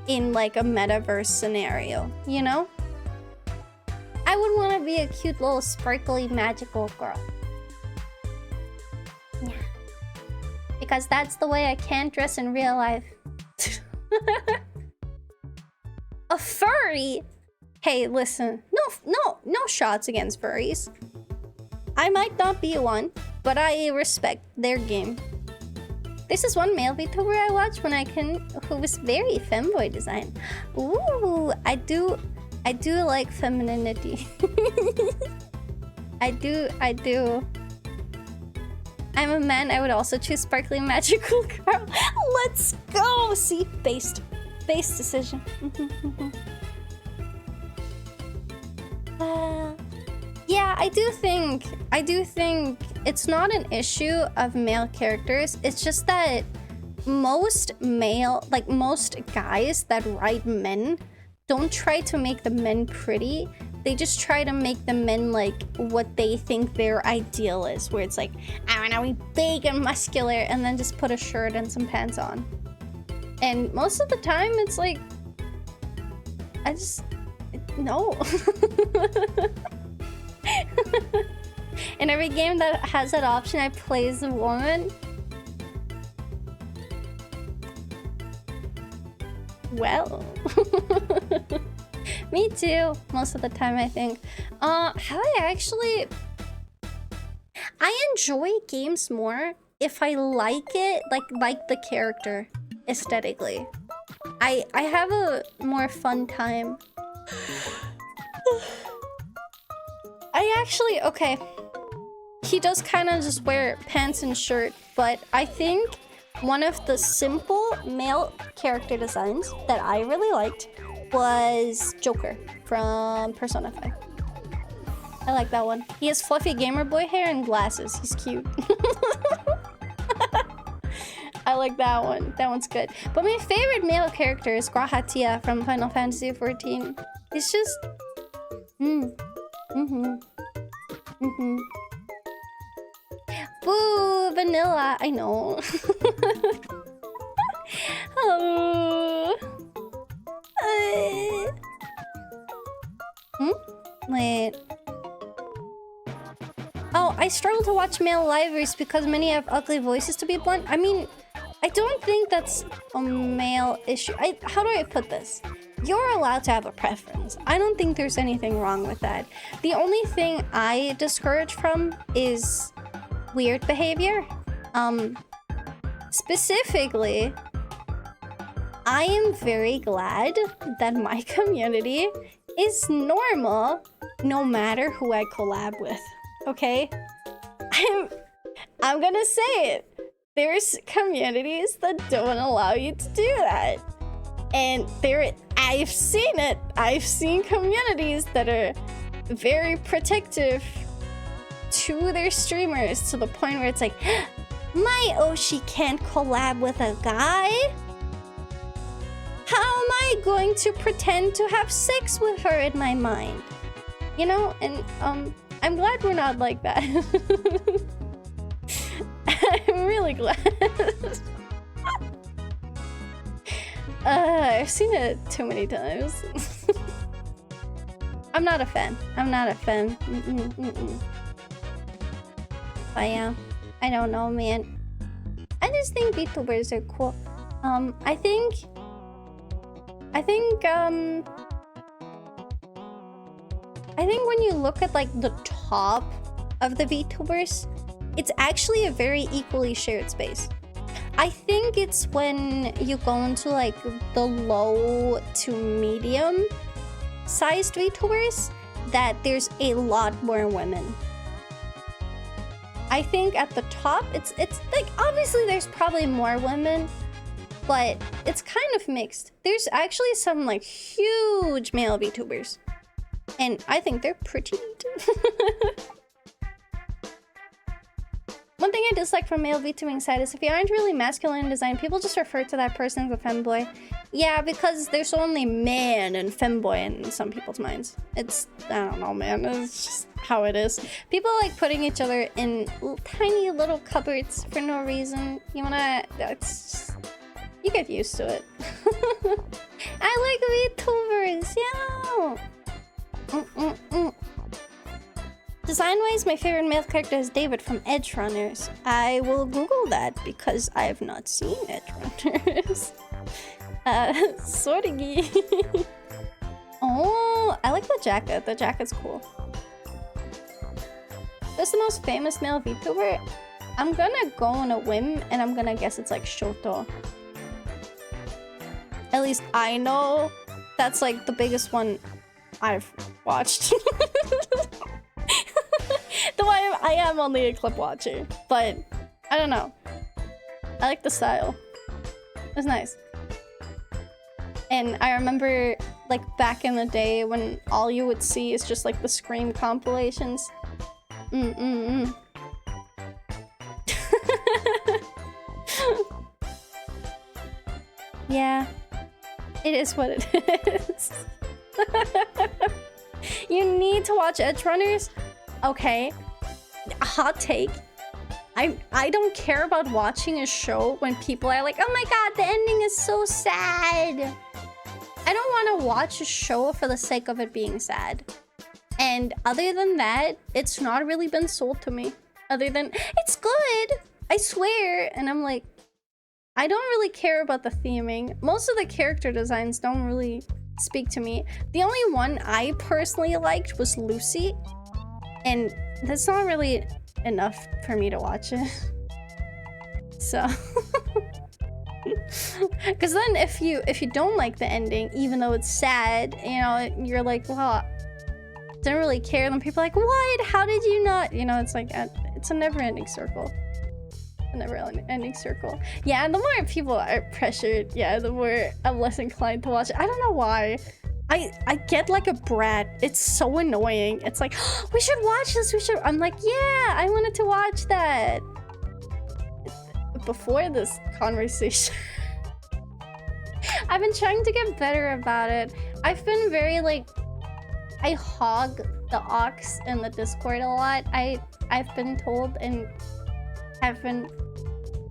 in like a metaverse scenario, you know? I would want to be a cute little sparkly magical girl. Yeah. Because that's the way I can't dress in real life. A furry? Hey, listen. No shots against furries. I might not be one, but I respect their game. This is one male VTuber I watched who was very femboy design. Ooh, I do like femininity. I do. I'm a man, I would also choose sparkly magical girl. Let's go! See, based decision. Yeah, I do think it's not an issue of male characters. It's just that most guys that write men don't try to make the men pretty. They just try to make the men like what they think their ideal is, where it's like, I wanna be big and muscular, and then just put a shirt and some pants on. And most of the time, it's like, no. In every game that has that option, I play as a woman. Well, me too. Most of the time, I think. I enjoy games more if I like it, like the character aesthetically. I have a more fun time. Okay. He does kind of just wear pants and shirt, but I think one of the simple male character designs that I really liked was Joker from Persona 5. I like that one. He has fluffy gamer boy hair and glasses. He's cute. I like that one. That one's good. But my favorite male character is Grahatia from Final Fantasy XIV. It's just... Boo! Vanilla! I know. Oh. Wait. Oh, I struggle to watch male livers because many have ugly voices, to be blunt. I mean, I don't think that's a male issue. How do I put this? You're allowed to have a preference. I don't think there's anything wrong with that. The only thing I discourage from is weird behavior. Specifically, I am very glad that my community is normal no matter who I collab with. Okay? I'm gonna say it. There's communities that don't allow you to do that. And I've seen it. I've seen communities that are very protective to their streamers to the point where it's like, my Oshi can't collab with a guy? How am I going to pretend to have sex with her in my mind? You know, and I'm glad we're not like that. I'm really glad. I've seen it too many times. I'm not a fan. But yeah, I don't know, man. I just think VTubers are cool. I think when you look at like the top of the VTubers, it's actually a very equally shared space. I think it's when you go into like the low to medium sized VTubers that there's a lot more women. I think at the top, it's like, obviously there's probably more women, but it's kind of mixed. There's actually some like huge male VTubers, and I think they're pretty neat. One thing I dislike from male VTubing side is if you aren't really masculine in design, people just refer to that person as a femboy. Yeah, because there's only man and femboy in some people's minds. It's, I don't know, man. It's just how it is. People like putting each other in tiny little cupboards for no reason. You wanna, that's just, you get used to it. I like VTubers, yeah. Design-wise, my favorite male character is David from Edge Runners. I will Google that because I have not seen Edge Runners. Sorigi. Oh, I like the jacket. The jacket's cool. Who's the most famous male VTuber? I'm gonna go on a whim and I'm gonna guess it's like Shoto. At least I know that's like the biggest one I've watched. Though I am only a clip watcher, but I don't know. I like the style. It's nice. And I remember like back in the day when all you would see is just like the Scream compilations. Yeah, it is what it is. You need to watch Edge Runners. Okay, a hot take. I don't care about watching a show when people are like, oh my god, the ending is so sad. I don't want to watch a show for the sake of it being sad. And other than that, it's not really been sold to me. Other than, it's good, I swear. And I'm like, I don't really care about the theming. Most of the character designs don't really speak to me. The only one I personally liked was Lucy. And that's not really enough for me to watch it. So... Because then if you don't like the ending, even though it's sad, you know, you're like, well, don't really care. Then people are like, what? How did you not? You know, it's like, it's a never-ending circle. A never-ending circle. Yeah, and the more people are pressured, yeah, the more I'm less inclined to watch it. I don't know why. I get like a brat. It's so annoying. It's like, oh, we should watch this. We should. I'm like, yeah, I wanted to watch that. Before this conversation, I've been trying to get better about it. I've been very like, I hog the ox in the Discord a lot. I've been told, and I've been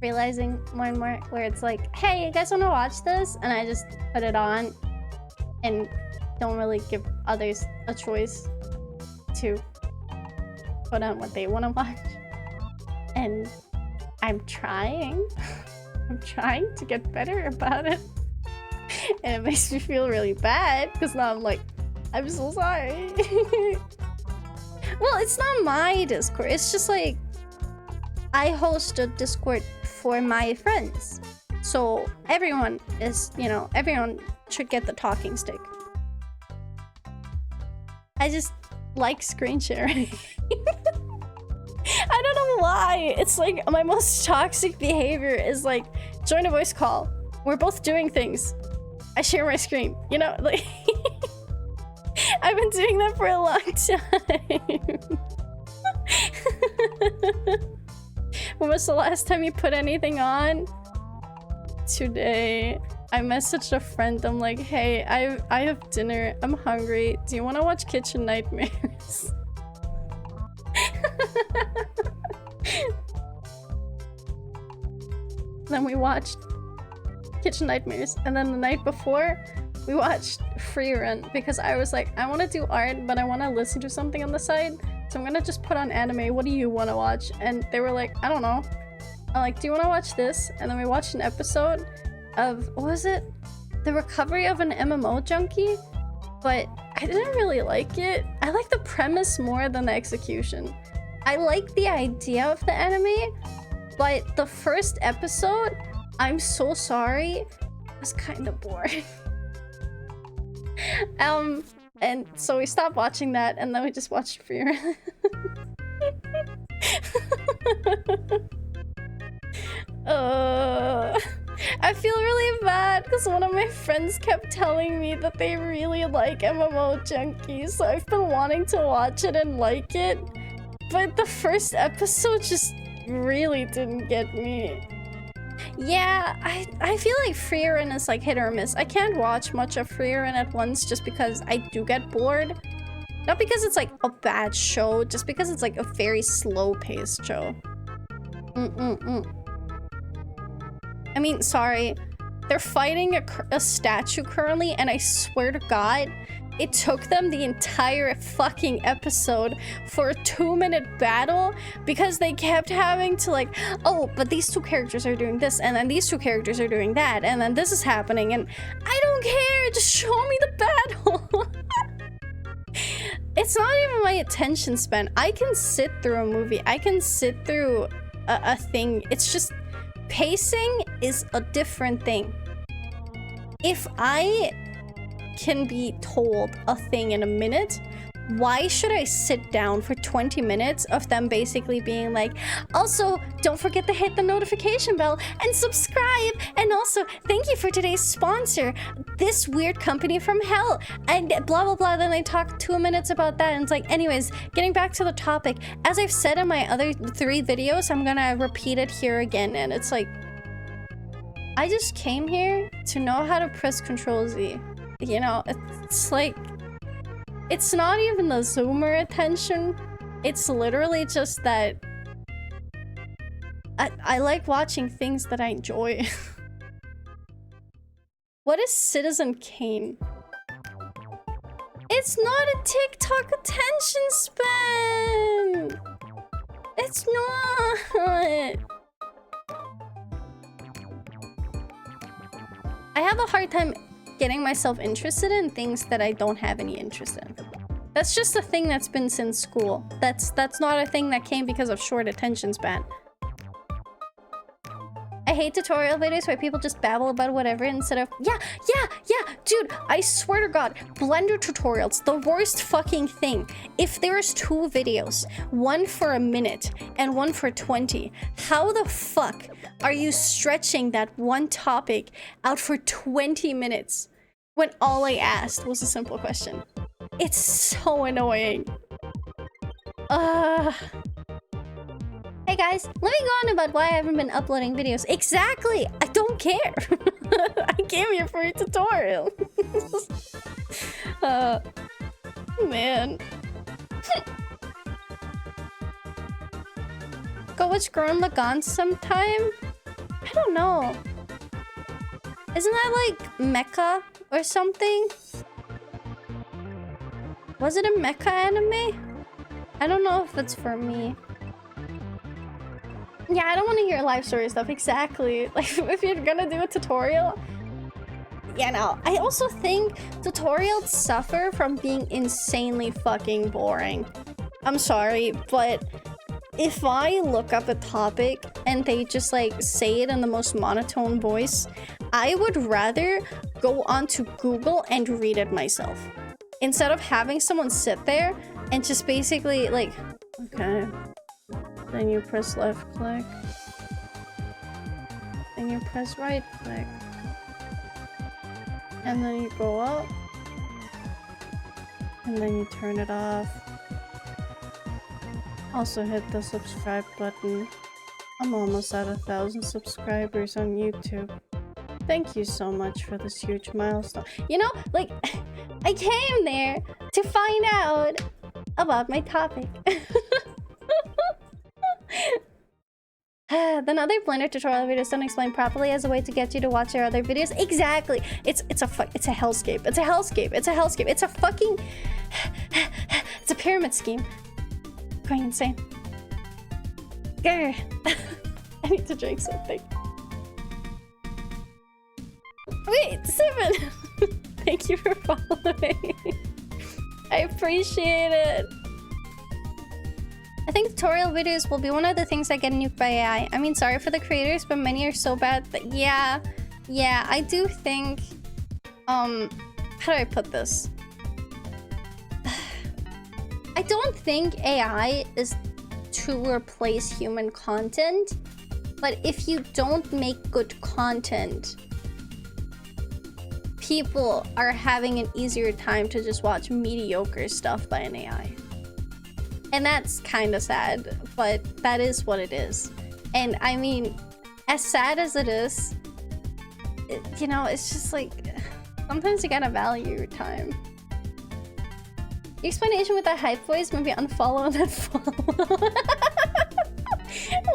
realizing more and more where it's like, hey, you guys want to watch this? And I just put it on and don't really give others a choice to put on what they want to watch. And I'm trying. I'm trying to get better about it. And it makes me feel really bad because now I'm like, I'm so sorry. Well, it's not my Discord. It's just like, I host a Discord for my friends. So everyone is, you know, everyone should get the talking stick. I just like screen sharing. I don't know why. It's like my most toxic behavior is like, join a voice call. We're both doing things. I share my screen. You know, like I've been doing that for a long time. When was the last time you put anything on? Today. I messaged a friend. I'm like, hey, I have dinner. I'm hungry. Do you want to watch Kitchen Nightmares? Then we watched Kitchen Nightmares, and then the night before we watched Free Run because I was like, I want to do art, but I want to listen to something on the side, so I'm gonna just put on anime. What do you want to watch? And they were like, I don't know. I'm like, do you want to watch this? And then we watched an episode of, what was it? The recovery of an MMO junkie, but I didn't really like it. I like the premise more than the execution. I like the idea of the anime, but the first episode, I'm so sorry, was kind of boring. And so we stopped watching that, and then we just watched Free Run. I feel really bad because one of my friends kept telling me that they really like MMO Junkies, so I've been wanting to watch it and like it, but the first episode just really didn't get me. Yeah, I feel like Free Run is like hit or miss. I can't watch much of Free Run at once just because I do get bored. Not because it's like a bad show, just because it's like a very slow-paced show. I mean, sorry. They're fighting a statue currently, and I swear to God, it took them the entire fucking episode for a 2-minute battle because they kept having to like, oh, but these two characters are doing this, and then these two characters are doing that, and then this is happening, and I don't care, just show me the battle. It's not even my attention span. I can sit through a movie. I can sit through a thing. It's just pacing is a different thing. If I can be told a thing in a minute, why should I sit down for 20 minutes of them basically being like, also, don't forget to hit the notification bell and subscribe, and also, thank you for today's sponsor, this weird company from hell, and blah blah blah. Then I talk 2 minutes about that, and it's like, anyways, getting back to the topic, as I've said in my other 3 videos, I'm gonna repeat it here again, and it's like, I just came here to know how to press Control Z. You know, it's like, it's not even the zoomer attention. It's literally just that I like watching things that I enjoy. What is Citizen Kane? It It's not a TikTok attention span. It's not. I have a hard time getting myself interested in things that I don't have any interest in. That's just a thing that's been since school. That's not a thing that came because of short attention span. I hate tutorial videos where people just babble about whatever instead of, yeah, dude, I swear to God, Blender tutorials, the worst fucking thing. If there's 2 videos, one for a minute and one for 20, how the fuck are you stretching that one topic out for 20 minutes when all I asked was a simple question? It's so annoying. Hey guys, let me go on about why I haven't been uploading videos. Exactly! I don't care! I came here for a tutorial. Man. Go watch Gurren Lagann sometime? I don't know. Isn't that like mecha or something? Was it a mecha anime? I don't know if it's for me. Yeah, I don't want to hear life story stuff. Exactly. Like, if you're gonna do a tutorial... Yeah, no. I also think tutorials suffer from being insanely fucking boring. I'm sorry, but if I look up a topic and they just, like, say it in the most monotone voice, I would rather go onto Google and read it myself. Instead of having someone sit there and just basically, like, okay... Then you press left click. And you press right click. And then you go up. And then you turn it off. Also hit the subscribe button. I'm almost at 1,000 subscribers on YouTube. Thank you so much for this huge milestone. You know, like, I came there to find out about my topic. Then other Blender tutorial videos don't explain properly as a way to get you to watch their other videos. Exactly. It's a hellscape. It's a hellscape. It's a hellscape. It's a fucking it's a pyramid scheme. Going insane. Grr. I need to drink something. Wait, 7. Thank you for following. I appreciate it. I think tutorial videos will be one of the things that get nuked by AI. I mean, sorry for the creators, but many are so bad that yeah, I do think, how do I put this? I don't think AI is to replace human content, but if you don't make good content, people are having an easier time to just watch mediocre stuff by an AI. And that's kind of sad, but that is what it is. And I mean, as sad as it is, you know, it's just like, sometimes you gotta value your time. Your explanation with that hype voice, maybe unfollow and then follow.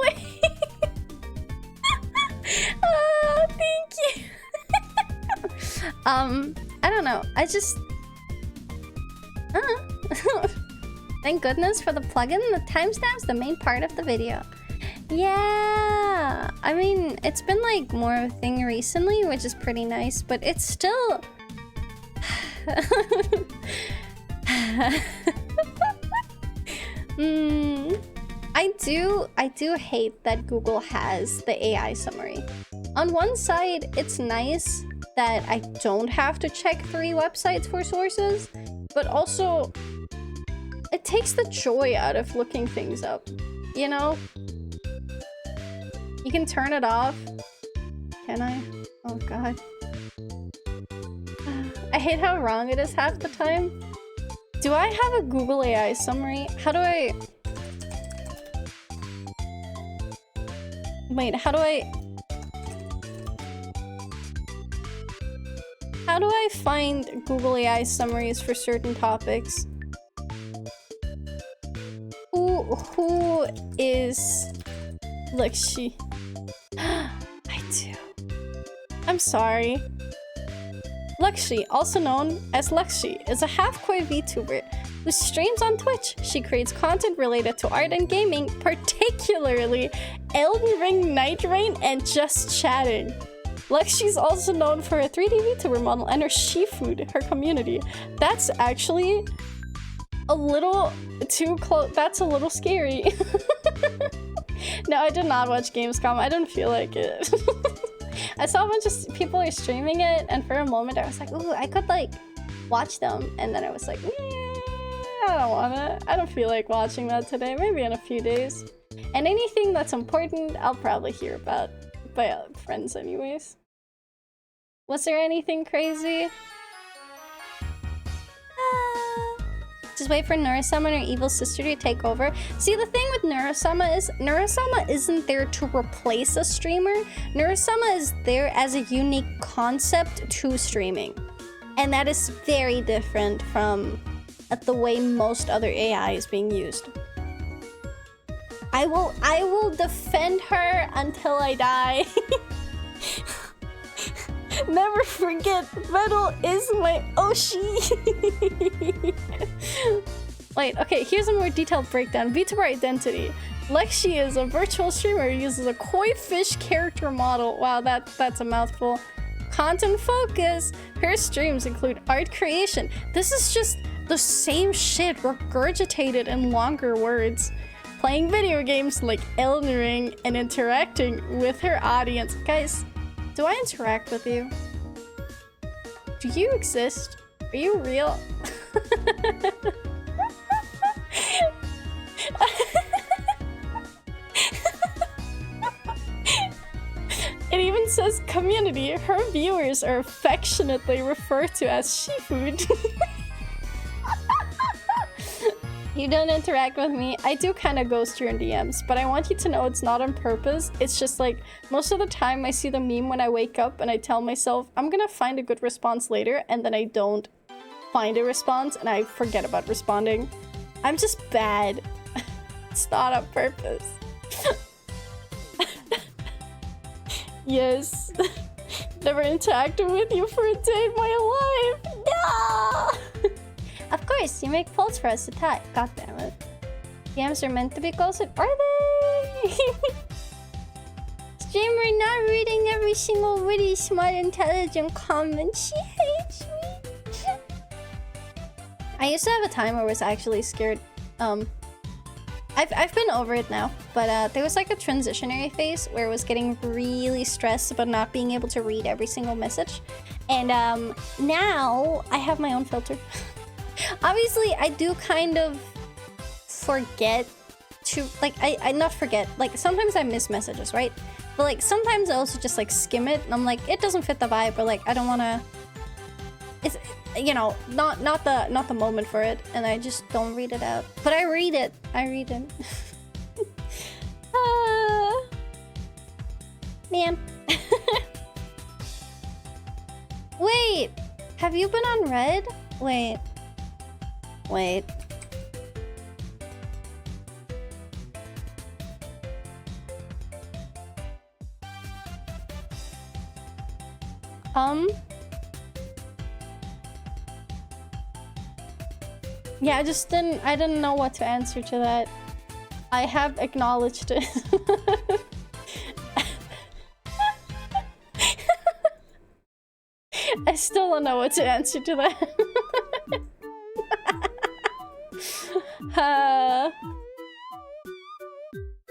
Wait. Oh, thank you. I don't know. I just... Thank goodness for the plugin. The timestamp's the main part of the video. Yeah, I mean, it's been like more of a thing recently, which is pretty nice, but it's still... I do hate that Google has the AI summary. On one side, it's nice that I don't have to check 3 websites for sources, but also it takes the joy out of looking things up, you know? You can turn it off. Can I? Oh god. I hate how wrong it is half the time. Do I have a Google AI summary? How do I... Wait, how do I find Google AI summaries for certain topics? Who is... Look, she... I do. I'm sorry. Lexi, also known as Lexi, is a half-koi VTuber who streams on Twitch. She creates content related to art and gaming, particularly Elden Ring, Night Rain, and just chatting. Lexi's also known for her 3D VTuber model and her Shifood, her community. That's actually a little too close. That's a little scary. No, I did not watch Gamescom. I didn't feel like it. I saw a bunch of people are streaming it, and for a moment I was like, ooh, I could like watch them. And then I was like, I don't wanna. I don't feel like watching that today. Maybe in a few days. And anything that's important, I'll probably hear about by friends anyways. Was there anything crazy? Just wait for Nurasama and her evil sister to take over. See, the thing with Nurasama is Nurasama isn't there to replace a streamer. Nurasama is there as a unique concept to streaming. And that is very different from the way most other AI is being used. I will defend her until I die. Never forget, metal is my Oshi. Wait, okay, here's a more detailed breakdown. VTuber identity. Lexi is a virtual streamer who uses a koi fish character model. Wow, that's a mouthful. Content focus. Her streams include art creation. This is just the same shit regurgitated in longer words. Playing video games like Elden Ring and interacting with her audience. Guys, do I interact with you? Do you exist? Are you real? It even says community. Her viewers are affectionately referred to as Shifood. You don't interact with me. I do kind of ghost your DMs, but I want you to know it's not on purpose. It's just like, most of the time I see the meme when I wake up and I tell myself, I'm gonna find a good response later, and then I don't find a response and I forget about responding. I'm just bad. It's not on purpose. Yes. Never interacted with you for a day in my life. No! Of course, you make polls for us to type. God damn it. DMs are meant to be ghosted. Are they? Streamer not reading every single really smart, intelligent comment. She hates me. I used to have a time where I was actually scared. I've been over it now, but there was like a transitionary phase where I was getting really stressed about not being able to read every single message. And now I have my own filter. Obviously, I do kind of forget to, like, I not forget, like, sometimes I miss messages, right? But, like, sometimes I also just, like, skim it, and I'm like, it doesn't fit the vibe, or, like, I don't want to, it's, you know, not the moment for it, and I just don't read it out. But I read it. Man. Wait, have you been on Red? Wait. Yeah, I didn't know what to answer to that. I have acknowledged it. I still don't know what to answer to that.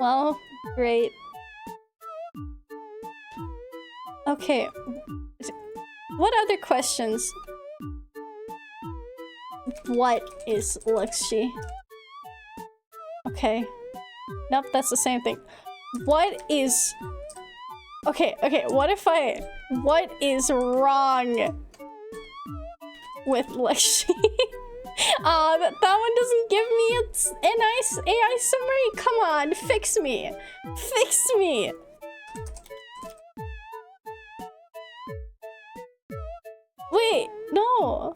Well, great. Okay. What other questions? What is Lexi? Okay. Nope, that's the same thing. What is... Okay, what is wrong with Lexi? That one doesn't give me a nice AI summary. Come on, fix me. Fix me. Wait, no.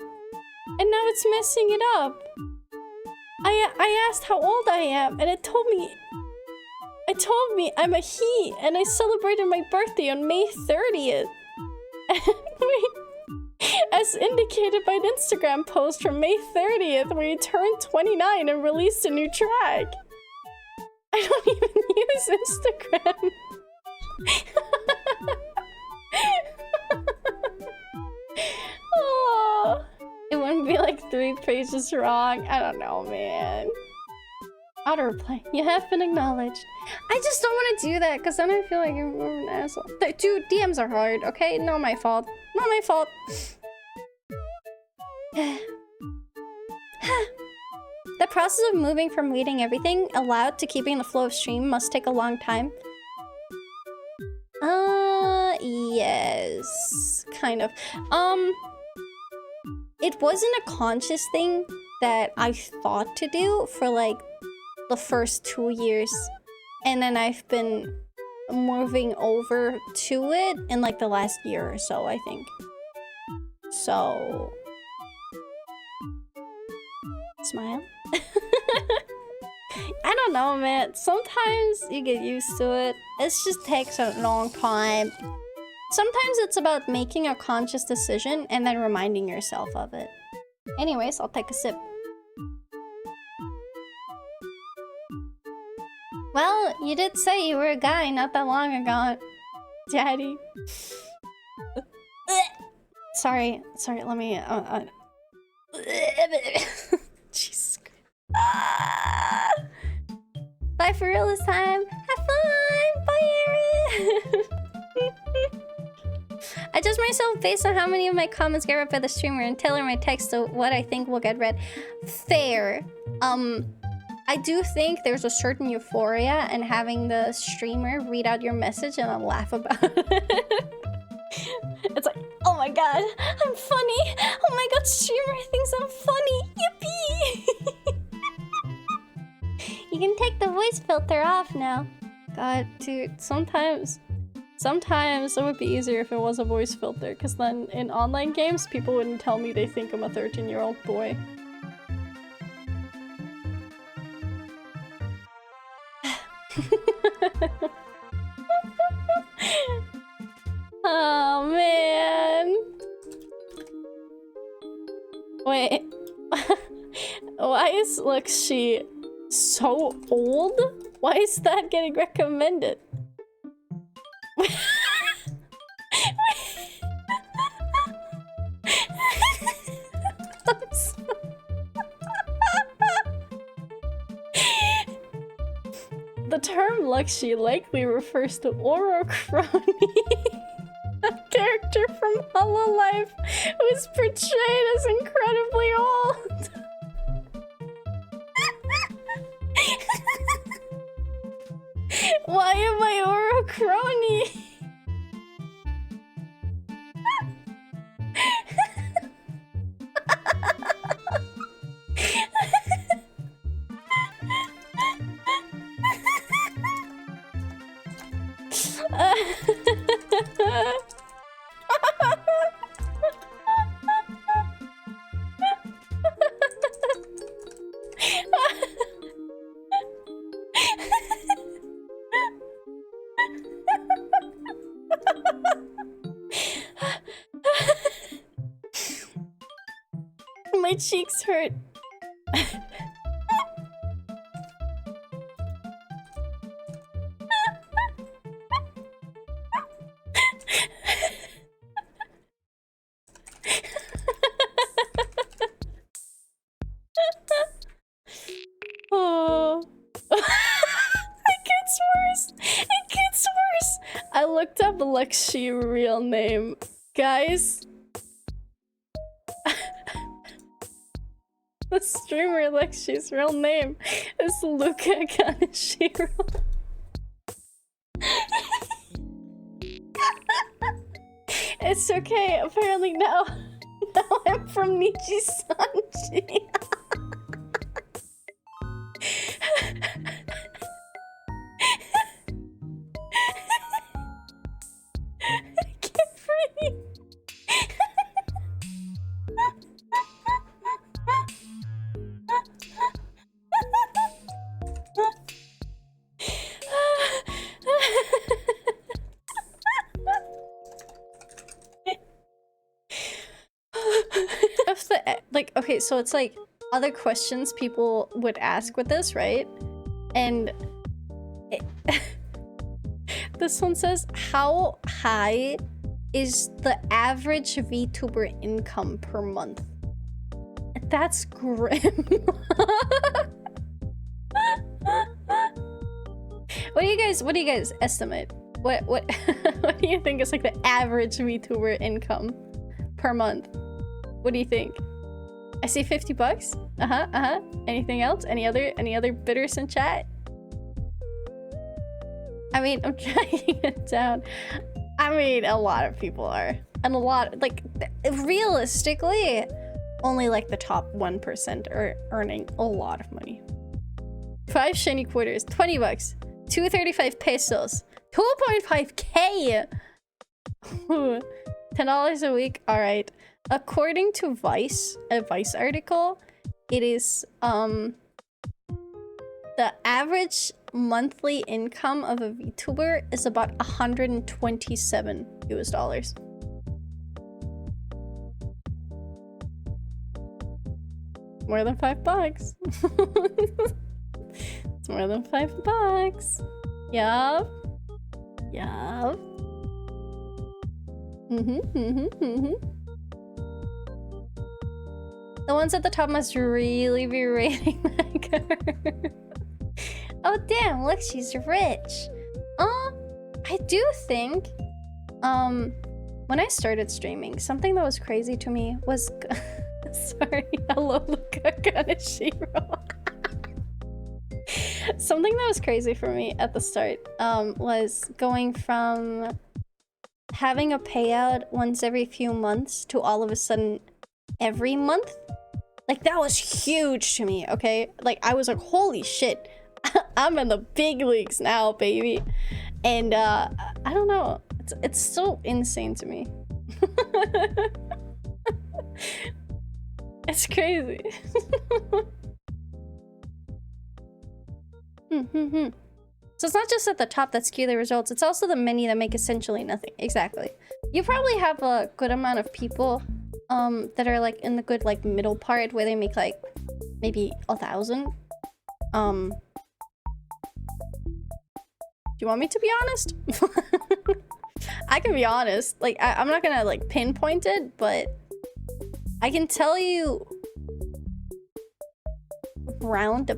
And now it's messing it up. I asked how old I am, and it told me I'm a he, and I celebrated my birthday on May 30th. Wait, as indicated by an Instagram post from May 30th where you turned 29 and released a new track. I don't even use Instagram. Oh, it wouldn't be like 3 pages wrong. I don't know, man. Auto reply. You have been acknowledged. I just don't want to do that because then I feel like I'm an asshole. Dude, DMs are hard, okay? Not my fault. Not my fault. The process of moving from reading everything aloud to keeping the flow of stream must take a long time. Yes. Kind of. It wasn't a conscious thing that I thought to do for like the first 2 years. And then I've been moving over to it in like the last year or so, I think. So... Smile. I don't know, man. Sometimes you get used to it. It just takes a long time. Sometimes it's about making a conscious decision and then reminding yourself of it. Anyways, I'll take a sip. Well, you did say you were a guy not that long ago, Daddy. Sorry, let me... Jesus Christ. Bye for real this time. Have fun. Bye, Aaron. I judge myself based on how many of my comments get read by the streamer and tailor my text to what I think will get read. Fair. I do think there's a certain euphoria in having the streamer read out your message and then laugh about it. It's like, oh my god, I'm funny. Oh my god, streamer thinks I'm funny. Yippee! You can take the voice filter off now. God, dude, sometimes it would be easier if it was a voice filter, because then in online games, people wouldn't tell me they think I'm a 13-year-old boy. Oh, man. Wait. Why is Lexi so old? Why is that getting recommended? The term Lexi likely refers to Orochrony, a character from Hololive who is portrayed as incredibly old. Why am I Orochrony? My cheeks hurt. Oh. It gets worse. It gets worse. I looked up Lexi real name. Guys. The streamer Lexi's real name is Luca Kaneshiro. It's okay, apparently now I'm from Nichi-Sanji. I can't breathe. the like? Okay, so it's like other questions people would ask with this, right? And this one says, how high is the average VTuber income per month? That's grim. What do you guys estimate? What what do you think is like the average VTuber income per month? What do you think? I see 50 bucks. Anything else? Any other bidders in chat? I mean, I'm tracking it down. I mean, a lot of people are. And a lot, like, realistically, only like the top 1% are earning a lot of money. 5 shiny quarters, 20 bucks, 235 pesos, 2.5k. $10 a week. All right. According to Vice, a Vice article, it is the average monthly income of a VTuber is about $127 US. More than $5. It's more than $5. Yup. Yup. The ones at the top must really be rating that girl. Oh damn, look, she's rich. I do think, when I started streaming, something that was crazy to me was... Sorry, hello, Luca Kaneshiro. Something that was crazy for me at the start, was going from having a payout once every few months to all of a sudden every month. Like, that was huge to me, okay? Like, I was like, holy shit. I'm in the big leagues now, baby. And I don't know, it's so insane to me. It's crazy. So it's not just at the top that skew the results, it's also the many that make essentially nothing. Exactly. You probably have a good amount of people that are like in the good like middle part where they make like maybe 1,000. Do you want me to be honest? I can be honest. Like, I'm not gonna like pinpoint it, but I can tell you around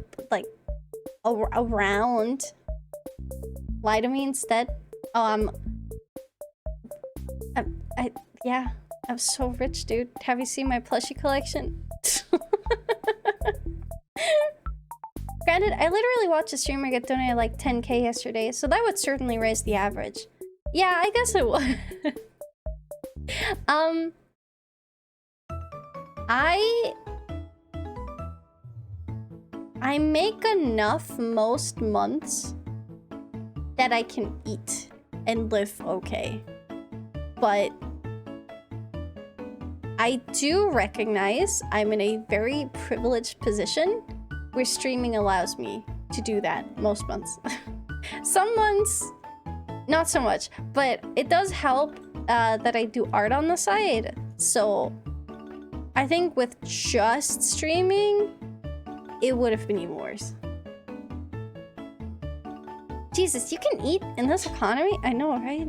lie to me instead. Oh, yeah, I'm so rich, dude. Have you seen my plushie collection? Granted, I literally watched a streamer get donated like 10k yesterday, so that would certainly raise the average. Yeah, I guess it would. I make enough most months that I can eat and live okay. But I do recognize I'm in a very privileged position where streaming allows me to do that most months. Some months, not so much, but it does help that I do art on the side. So I think with just streaming, it would have been even worse. Jesus, you can eat in this economy? I know, right?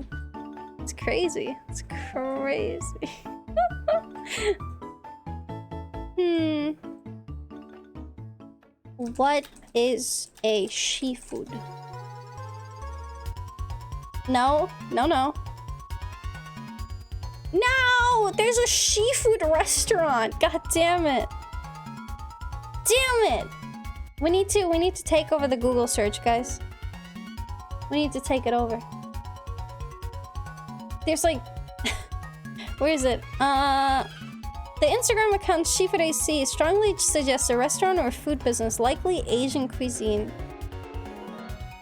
It's crazy. It's crazy. What is a she-food? No, no, no. No! There's a she-food restaurant! God damn it. Damn it! We need to take over the Google search, guys. We need to take it over. There's like... Where is it? The Instagram account Seafood AC strongly suggests a restaurant or food business, likely Asian cuisine.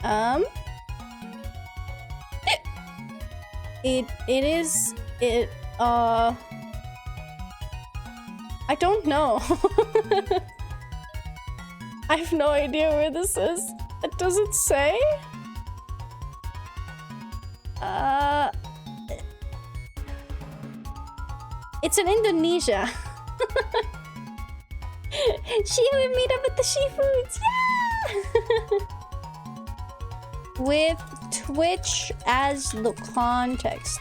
I don't know. I have no idea where this is. Does it say? It's in Indonesia. She would meet up with the Shifoods. Yeah! With Twitch as the context.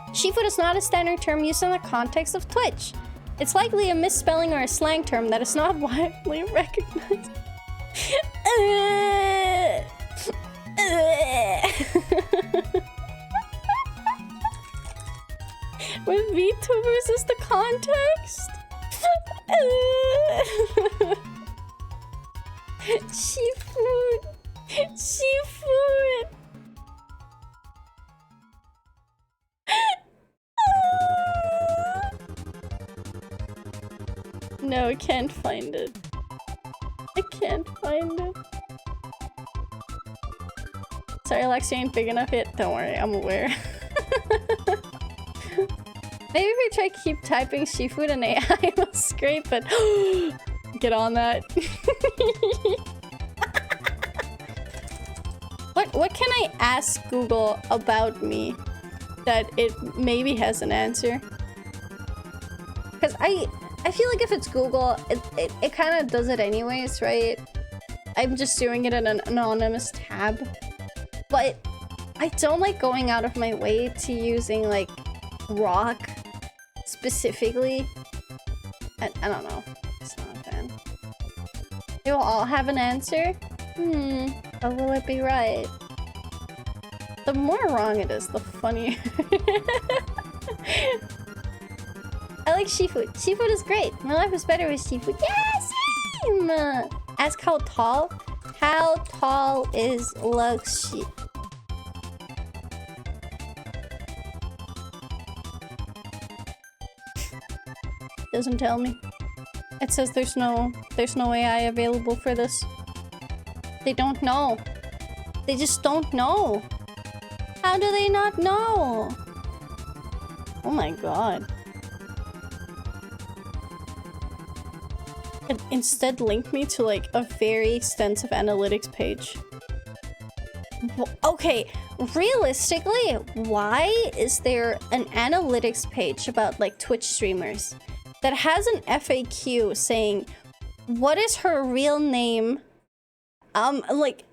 Shifood is not a standard term used in the context of Twitch. It's likely a misspelling or a slang term that is not widely recognized. With VTubers is the context? Seafood! Seafood! No, I can't find it. I can't find it. Sorry, Alexa ain't big enough yet. Don't worry, I'm aware. Maybe if we try to keep typing seafood and AI will scrape it. Get on that. What can I ask Google about me that it maybe has an answer? Because I feel like if it's Google, it kind of does it anyways, right? I'm just doing it in an anonymous tab. But I don't like going out of my way to using like rock specifically. I don't know. It's not a fan. They will all have an answer? Or will it be right? The more wrong it is, the funnier. I like seafood. Seafood is great. My life is better with seafood. Yeah, same! Ask how tall? How tall is Luxi? Doesn't tell me. It says there's no AI available for this. They don't know. They just don't know. How do they not know? Oh my god. It instead linked me to like a very extensive analytics page. Okay, realistically, why is there an analytics page about like Twitch streamers that has an FAQ saying what is her real name, like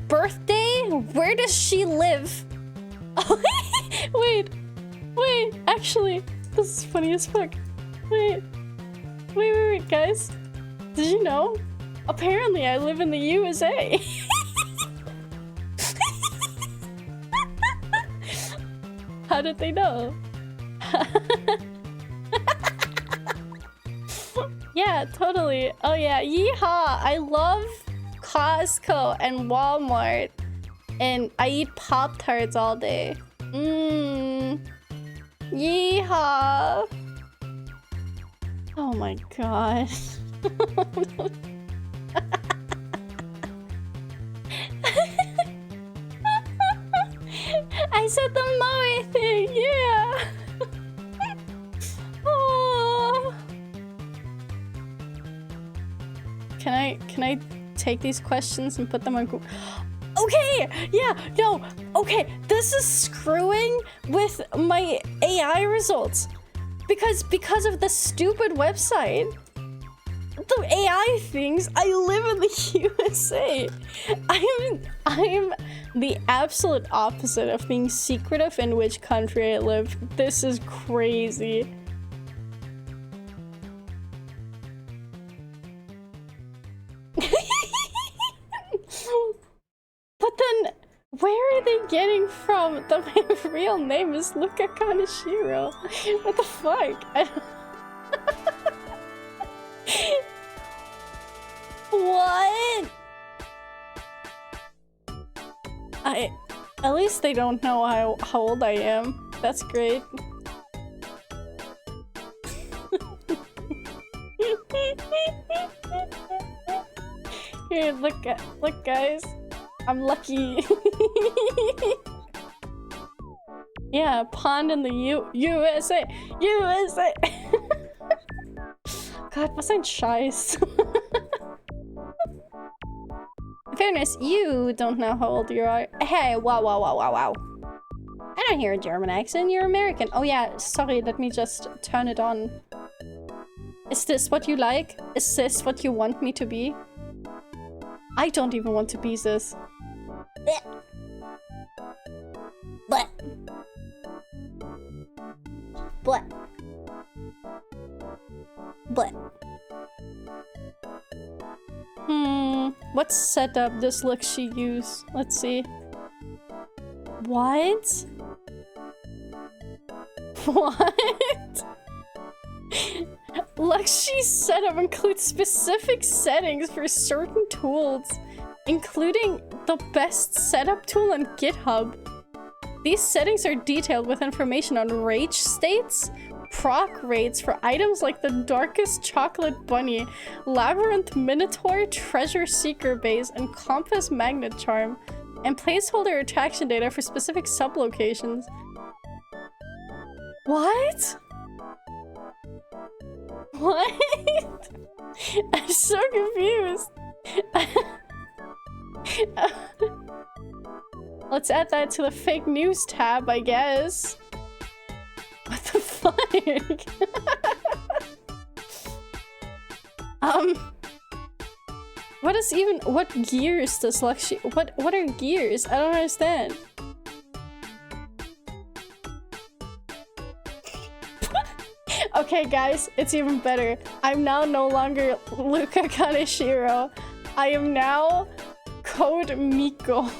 birthday, where does she live? wait, actually, this is funny as fuck. Wait, guys. Did you know? Apparently, I live in the USA. How did they know? Yeah, totally. Oh yeah, yeehaw! I love Costco and Walmart. And I eat Pop-Tarts all day. Yeehaw! Oh my gosh. I said the Moe thing, yeah! Oh. Can I take these questions and put them on Google? Okay, yeah, no, okay, this is screwing with my AI results. Because of the stupid website. The AI thinks I live in the USA. I'm the absolute opposite of being secretive in which country I live. This is crazy. But then, where are they getting from that my real name is Luka Kaneshiro? What the fuck? What? At least they don't know how old I am. That's great. Here, look guys. I'm lucky. Yeah, pond in the USA. USA. God, was I shy? In fairness, you don't know how old you are. Hey, wow. I don't hear a German accent, you're American. Oh yeah, sorry, let me just turn it on. Is this what you like? Is this what you want me to be? I don't even want to be this. But. What setup does Lexi use? Let's see. What? What? Lexi's setup includes specific settings for certain tools, including the best setup tool on GitHub. These settings are detailed with information on rage states, proc rates for items like the Darkest Chocolate Bunny, Labyrinth Minotaur, Treasure Seeker Base, and Compass Magnet Charm, and placeholder attraction data for specific sublocations. What? What? I'm so confused. Let's add that to the fake news tab, I guess. What the fuck? What is even— what gears does Lexi— what are gears? I don't understand. Okay guys, it's even better. I'm now no longer Luca Kaneshiro. I am now Code Miko.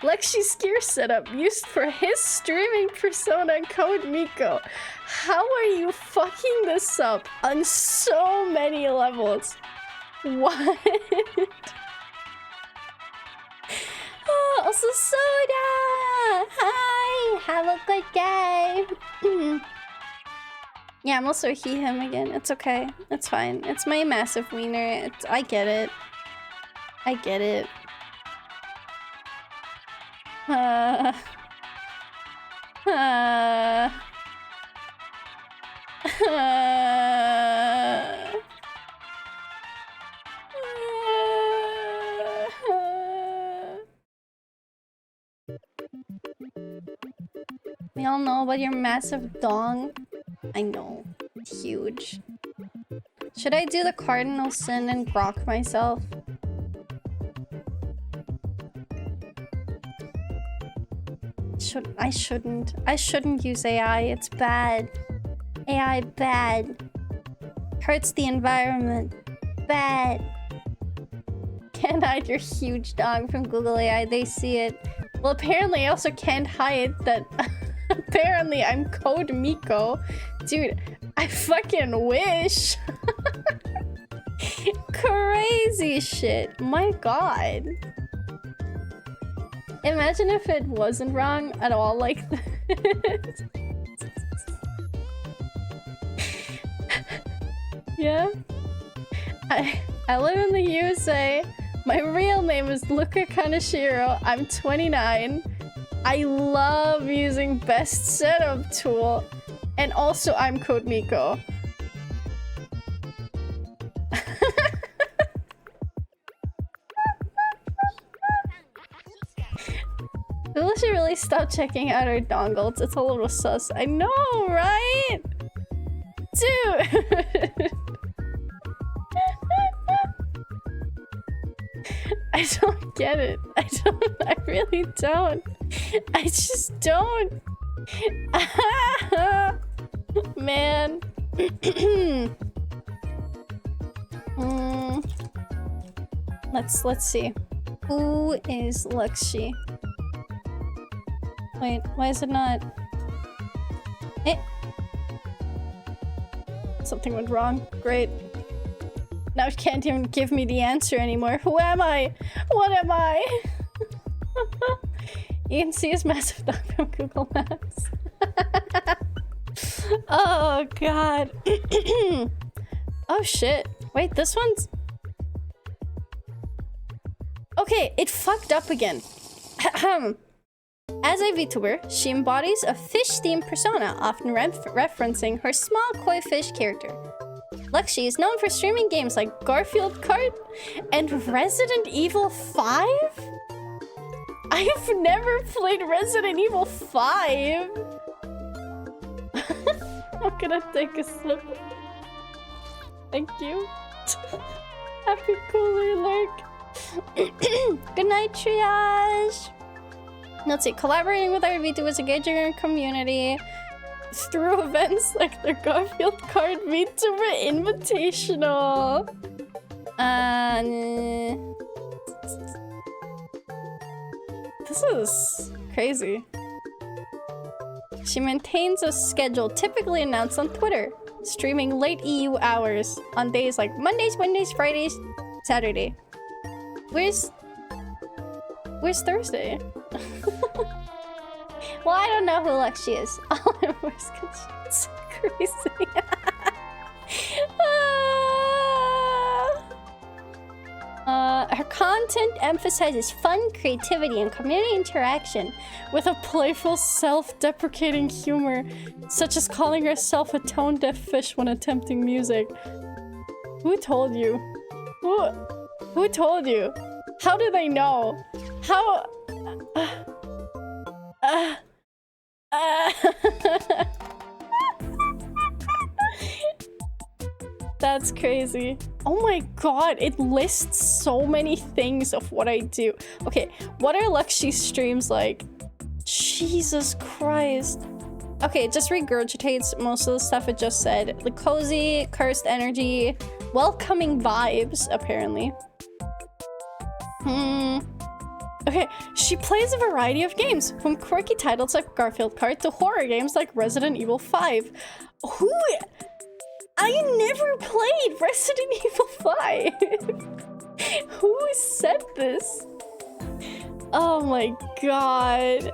Lexi's gear setup used for his streaming persona Code Miko. How are you fucking this up on so many levels? What? Oh, also Soda! Hi! Have a good day! Yeah, I'm also he, him again. It's okay. It's fine. It's my massive wiener. I get it. I get it. We all know about your massive dong. I know. It's huge. Should I do the cardinal sin and grok myself? I shouldn't use AI. It's bad. AI bad. Hurts the environment. Bad. Can't hide your huge dog from Google AI. They see it. Well, apparently I also can't hide that apparently I'm Code Miko. Dude, I fucking wish. Crazy shit. My god. Imagine if it wasn't wrong at all like this. Yeah. I live in the USA. My real name is Luca Kaneshiro. I'm 29. I love using best setup tool. And also I'm Code Miko. We should really stop checking out our dongles. It's a little sus. I know, right? Dude! I don't get it. I really don't. I just don't. Man. Let's see. Who is Lexi? Wait, why is it not? Eh. Something went wrong. Great. Now it can't even give me the answer anymore. Who am I? What am I? You can see his massive dog from Google Maps. Oh god. Oh shit. Wait, this one's... Okay, it fucked up again. As a VTuber, she embodies a fish-themed persona, often referencing her small koi fish character. Luxie is known for streaming games like Garfield Kart and Resident Evil 5? I've never played Resident Evil 5! I'm gonna take a sip. Thank you. Happy Cooler Lurk. Good night, Triage. Let's see. Collaborating with our VTubers, engaging our community through events like the Garfield Card VTuber Invitational. This is crazy. She maintains a schedule typically announced on Twitter, streaming late EU hours on days like Mondays, Wednesdays, Fridays, Saturday. Where's Thursday? Well, I don't know who Luxie is. All I know is it's crazy. Her content emphasizes fun, creativity, and community interaction with a playful, self-deprecating humor, such as calling herself a tone-deaf fish when attempting music. Who told you? Who told you? How do they know? How... That's crazy. Oh my god, it lists so many things of what I do. Okay, what are Luxie's streams like? Jesus Christ. Okay, it just regurgitates most of the stuff it just said. The cozy, cursed energy, welcoming vibes, apparently. Okay, she plays a variety of games, from quirky titles like Garfield Kart to horror games like Resident Evil 5. Who? I never played Resident Evil 5! Who said this? Oh my god.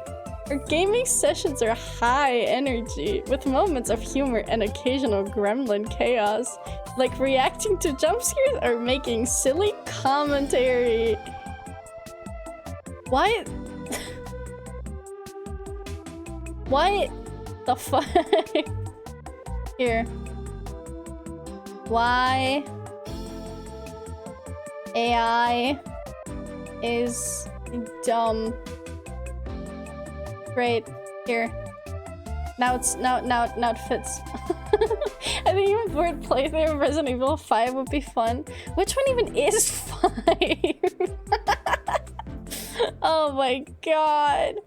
Her gaming sessions are high energy, with moments of humor and occasional gremlin chaos, like reacting to jump scares or making silly commentary. Why? Why the fuck? Here. Why AI is dumb. Great. Here. Now it fits. I think even word playthrough of Resident Evil 5 would be fun. Which one even is 5? Oh my god.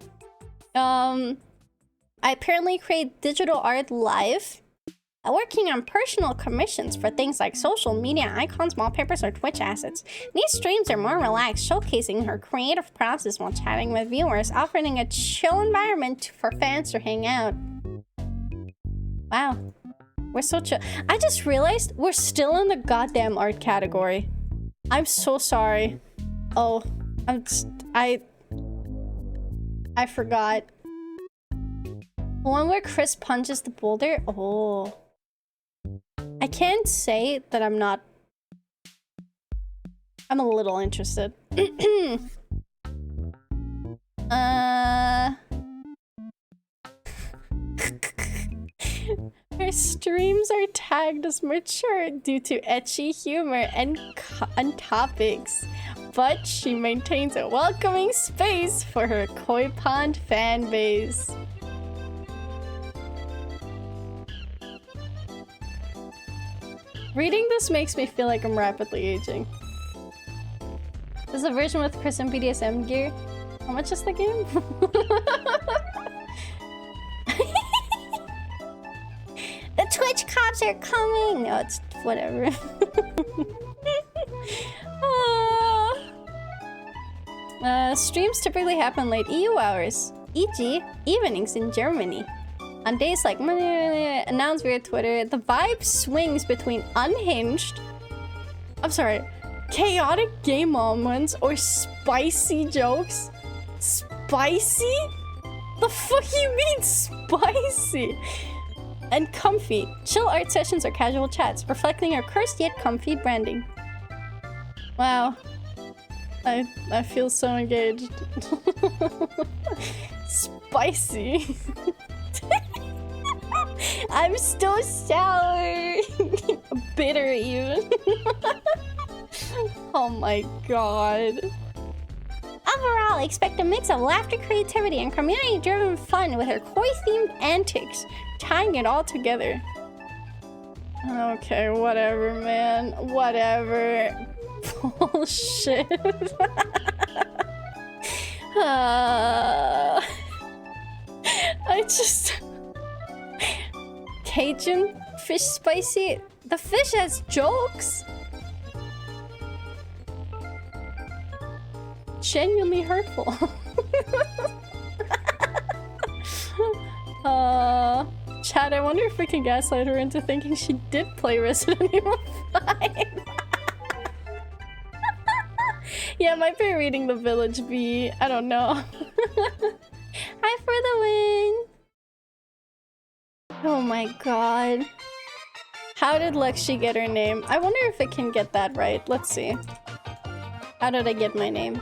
I apparently create digital art live, working on personal commissions for things like social media icons, wallpapers, or Twitch assets. These streams are more relaxed, showcasing her creative process while chatting with viewers, offering a chill environment for fans to hang out. Wow. We're so chill. I just realized we're still in the goddamn art category. I'm so sorry. Oh, I forgot. The one where Chris punches the boulder? Oh. I can't say that I'm not... I'm a little interested. Her streams are tagged as mature due to ecchi humor and topics, but she maintains a welcoming space for her koi pond fan base. Reading this makes me feel like I'm rapidly aging. This is a version with Chris and BDSM gear. How much is the game? The Twitch cops are coming! No, it's whatever. Streams typically happen late EU hours, e.g. evenings in Germany. On days like Monday, announced via Twitter, the vibe swings between unhinged... I'm sorry, chaotic game moments or spicy jokes. Spicy? The fuck you mean spicy? And comfy, chill art sessions or casual chats, reflecting our cursed yet comfy branding. Wow. I feel so engaged. Spicy. I'm still sour. Bitter even. Oh my god. Overall, expect a mix of laughter, creativity, and community-driven fun with her koi-themed antics, tying it all together. Okay, whatever, man. Whatever. Bullshit. I just... Cajun fish spicy? The fish has jokes? Genuinely hurtful. Chad, I wonder if we can gaslight her into thinking she did play Resident Evil 5. Yeah, I might be reading the Village Bee. I don't know. Hi for the win! Oh my god. How did Lexi get her name? I wonder if it can get that right. Let's see. How did I get my name?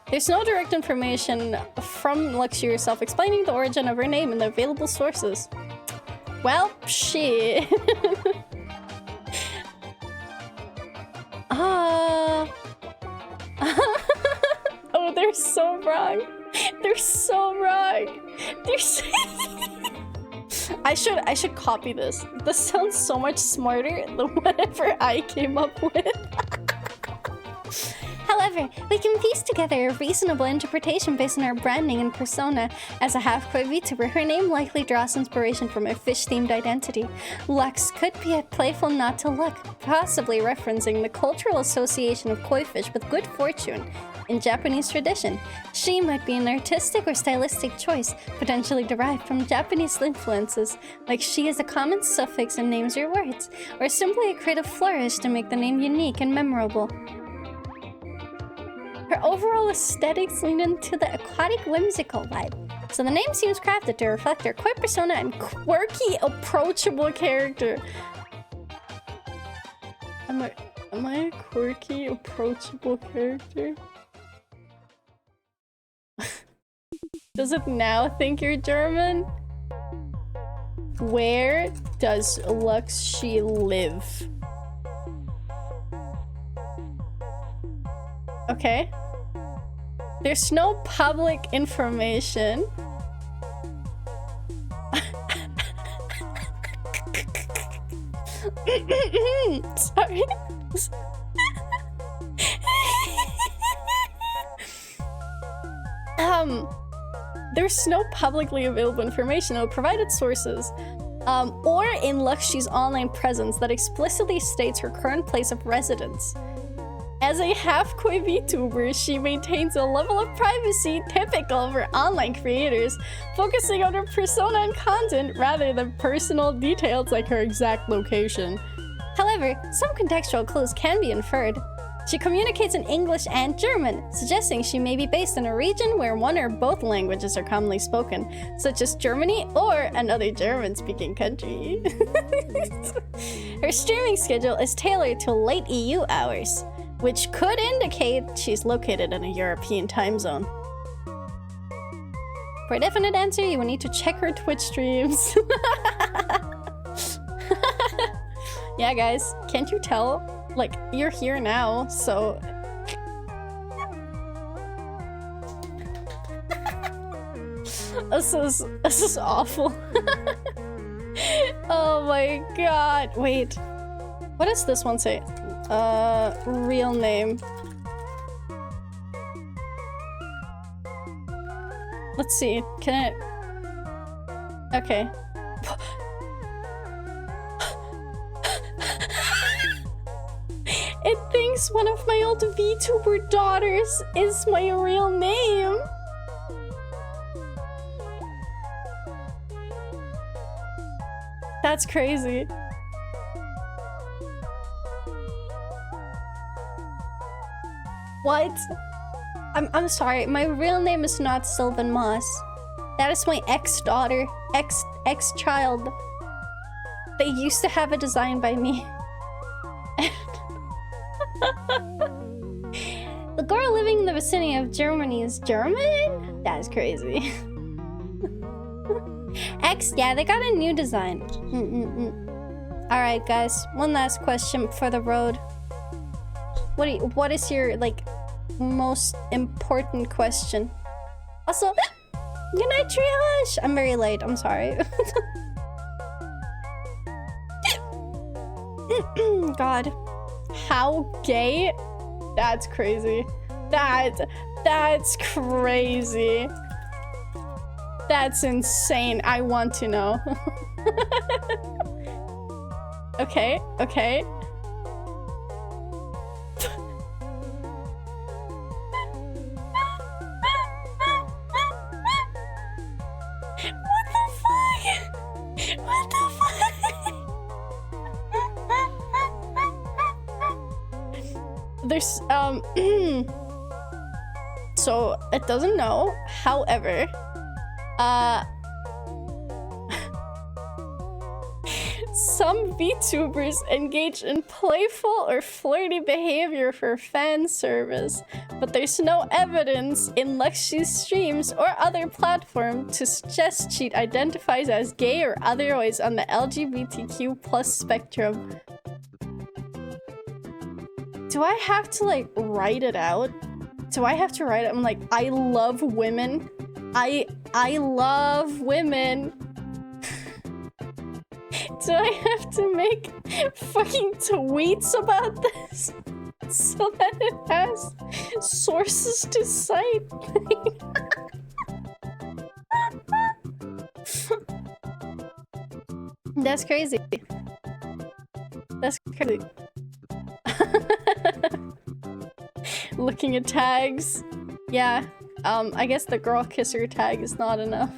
There's no direct information from Lexi herself explaining the origin of her name in the available sources. Well, shit. Oh, they're so wrong. They're so wrong. They're so I should copy this. This sounds so much smarter than whatever I came up with. However, we can piece together a reasonable interpretation based on her branding and persona. As a half-koi VTuber, her name likely draws inspiration from her fish-themed identity. Lux could be a playful nod to luck, possibly referencing the cultural association of koi fish with good fortune. In Japanese tradition, she might be an artistic or stylistic choice, potentially derived from Japanese influences, like she is a common suffix in names or words, or simply a creative flourish to make the name unique and memorable. Her overall aesthetics lean into the aquatic whimsical vibe, so the name seems crafted to reflect her koi persona and quirky, approachable character. Am I a quirky, approachable character? Does it now think you're German? Where does Luxi live? Okay. There's no public information. Sorry. There's no publicly available information or provided sources, or in Luxi's online presence that explicitly states her current place of residence. As a half-koi VTuber, she maintains a level of privacy typical of her online creators, focusing on her persona and content rather than personal details like her exact location. However, some contextual clues can be inferred. She communicates in English and German, suggesting she may be based in a region where one or both languages are commonly spoken, such as Germany or another German-speaking country. Her streaming schedule is tailored to late EU hours, which could indicate she's located in a European time zone. For a definite answer, you will need to check her Twitch streams. Yeah, guys, can't you tell? Like, you're here now, so... This is awful. Oh my god. Wait. What does this one say? Real name. Let's see. Can I... Okay. It thinks one of my old VTuber daughters is my real name. That's crazy. What? I'm sorry, my real name is not Sylvan Moss. That is my ex-daughter, ex-child. They used to have a design by me. The girl living in the vicinity of Germany is German? That's crazy. X, yeah, they got a new design. Alright, guys. One last question for the road. What is your, like, most important question? Also, good night, Triage! I'm very late, I'm sorry. God. How gay? That's crazy. That's crazy. That's insane. I want to know. Okay, okay. What the fuck? What the fuck? There's so it doesn't know. However, some VTubers engage in playful or flirty behavior for fan service, but there's no evidence in Lexi's streams or other platform to suggest she identifies as gay or otherwise on the LGBTQ+ spectrum. Do I have to, like, write it out? Do I have to write it? I'm like, I love women. I love women. Do I have to make fucking tweets about this so that it has sources to cite? That's crazy. That's crazy. Looking at tags. Yeah. I guess the girl kisser tag is not enough.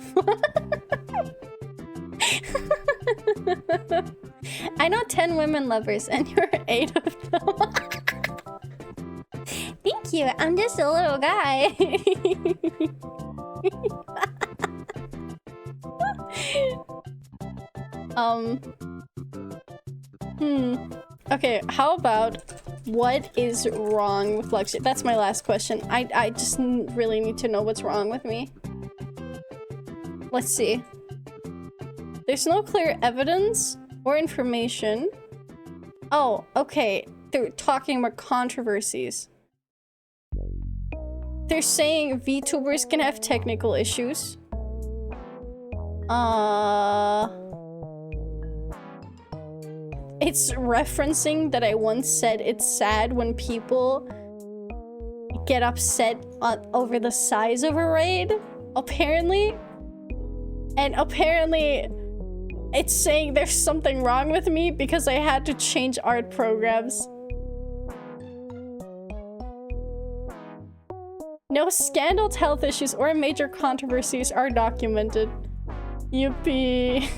I know 10 women lovers and you're 8 of them. Thank you. I'm just a little guy. Okay, how about what is wrong with Lexi? That's my last question. I just really need to know what's wrong with me. Let's see. There's no clear evidence or information. Oh, okay. They're talking about controversies. They're saying VTubers can have technical issues. It's referencing that I once said it's sad when people get upset over the size of a raid, apparently. And apparently, it's saying there's something wrong with me because I had to change art programs. No scandals, health issues, or major controversies are documented. Yippee.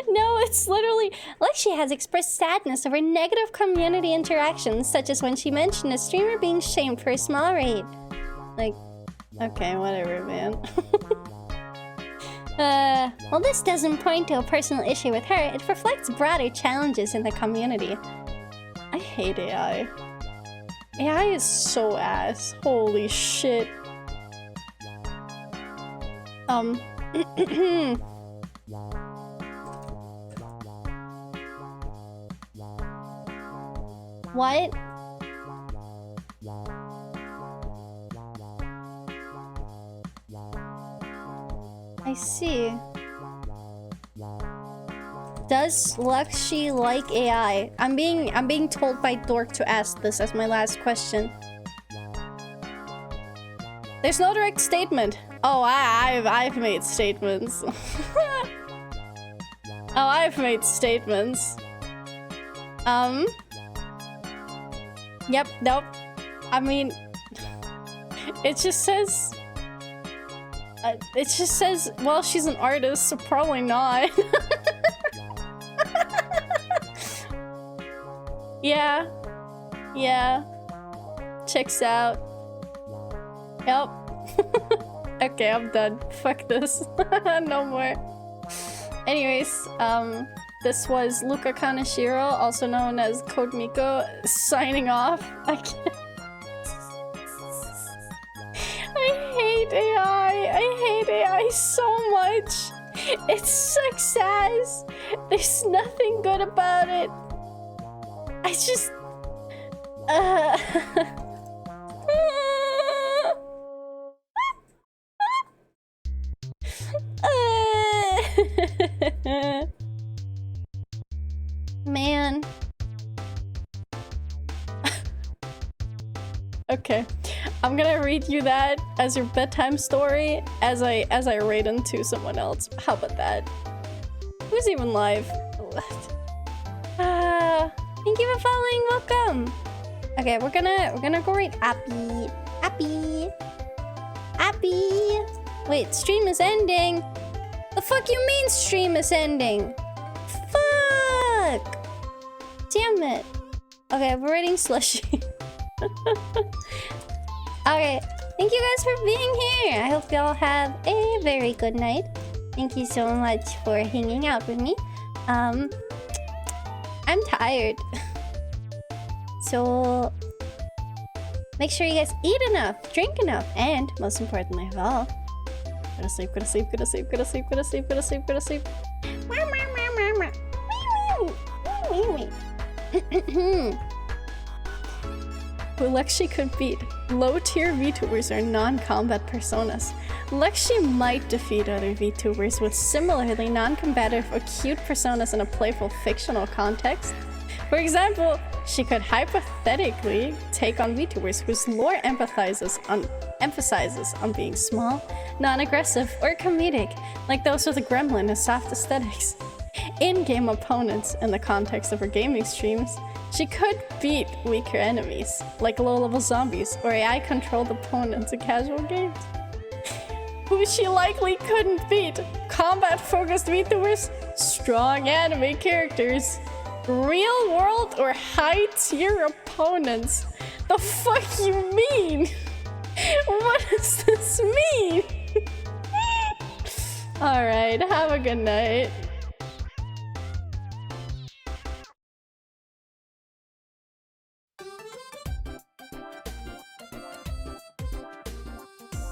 No, it's literally like she has expressed sadness over negative community interactions, such as when she mentioned a streamer being shamed for a small raid. Like, okay, whatever, man. Well, this doesn't point to a personal issue with her. It reflects broader challenges in the community. I hate AI. AI is so ass. Holy shit. What? I see. Does Lexi like AI? I'm being told by Dork to ask this as my last question. There's no direct statement. Oh, I've made statements. Oh, I've made statements. Yep, nope. I mean, it just says, well, she's an artist, so probably not. Yeah. Yeah. Checks out. Yep. Okay, I'm done. Fuck this. No more. Anyways, this was Luca Kaneshiro, also known as Code Miko, signing off. I can't. I hate AI. I hate AI so much. It sucks ass. There's nothing good about it. I just... Man. Okay. I'm gonna read you that as your bedtime story as I raid into someone else. How about that? Who's even live? Thank you for following. Welcome. Okay, we're gonna go read Appy. Appy. Appy. Wait, stream is ending. The fuck you mean stream is ending? Fuck. Damn it. Okay, we're reading Slushy. Okay, thank you guys for being here. I hope y'all have a very good night. Thank you so much for hanging out with me. I'm tired. So make sure you guys eat enough, drink enough, and most importantly of all, go to sleep, go to sleep, go to sleep, go to sleep, go to sleep, go to sleep, go to sleep. Who Lexi could beat. Low-tier VTubers are non-combat personas. Lexi might defeat other VTubers with similarly non-combative or cute personas in a playful fictional context. For example, she could hypothetically take on VTubers whose lore emphasizes on being small, non-aggressive, or comedic, like those with a gremlin and soft aesthetics. In-game opponents in the context of her gaming streams, she could beat weaker enemies, like low-level zombies or AI-controlled opponents in casual games. Who she likely couldn't beat: combat-focused VTubers, strong anime characters, real-world or high-tier opponents. The fuck you mean? What does this mean? Alright, have a good night.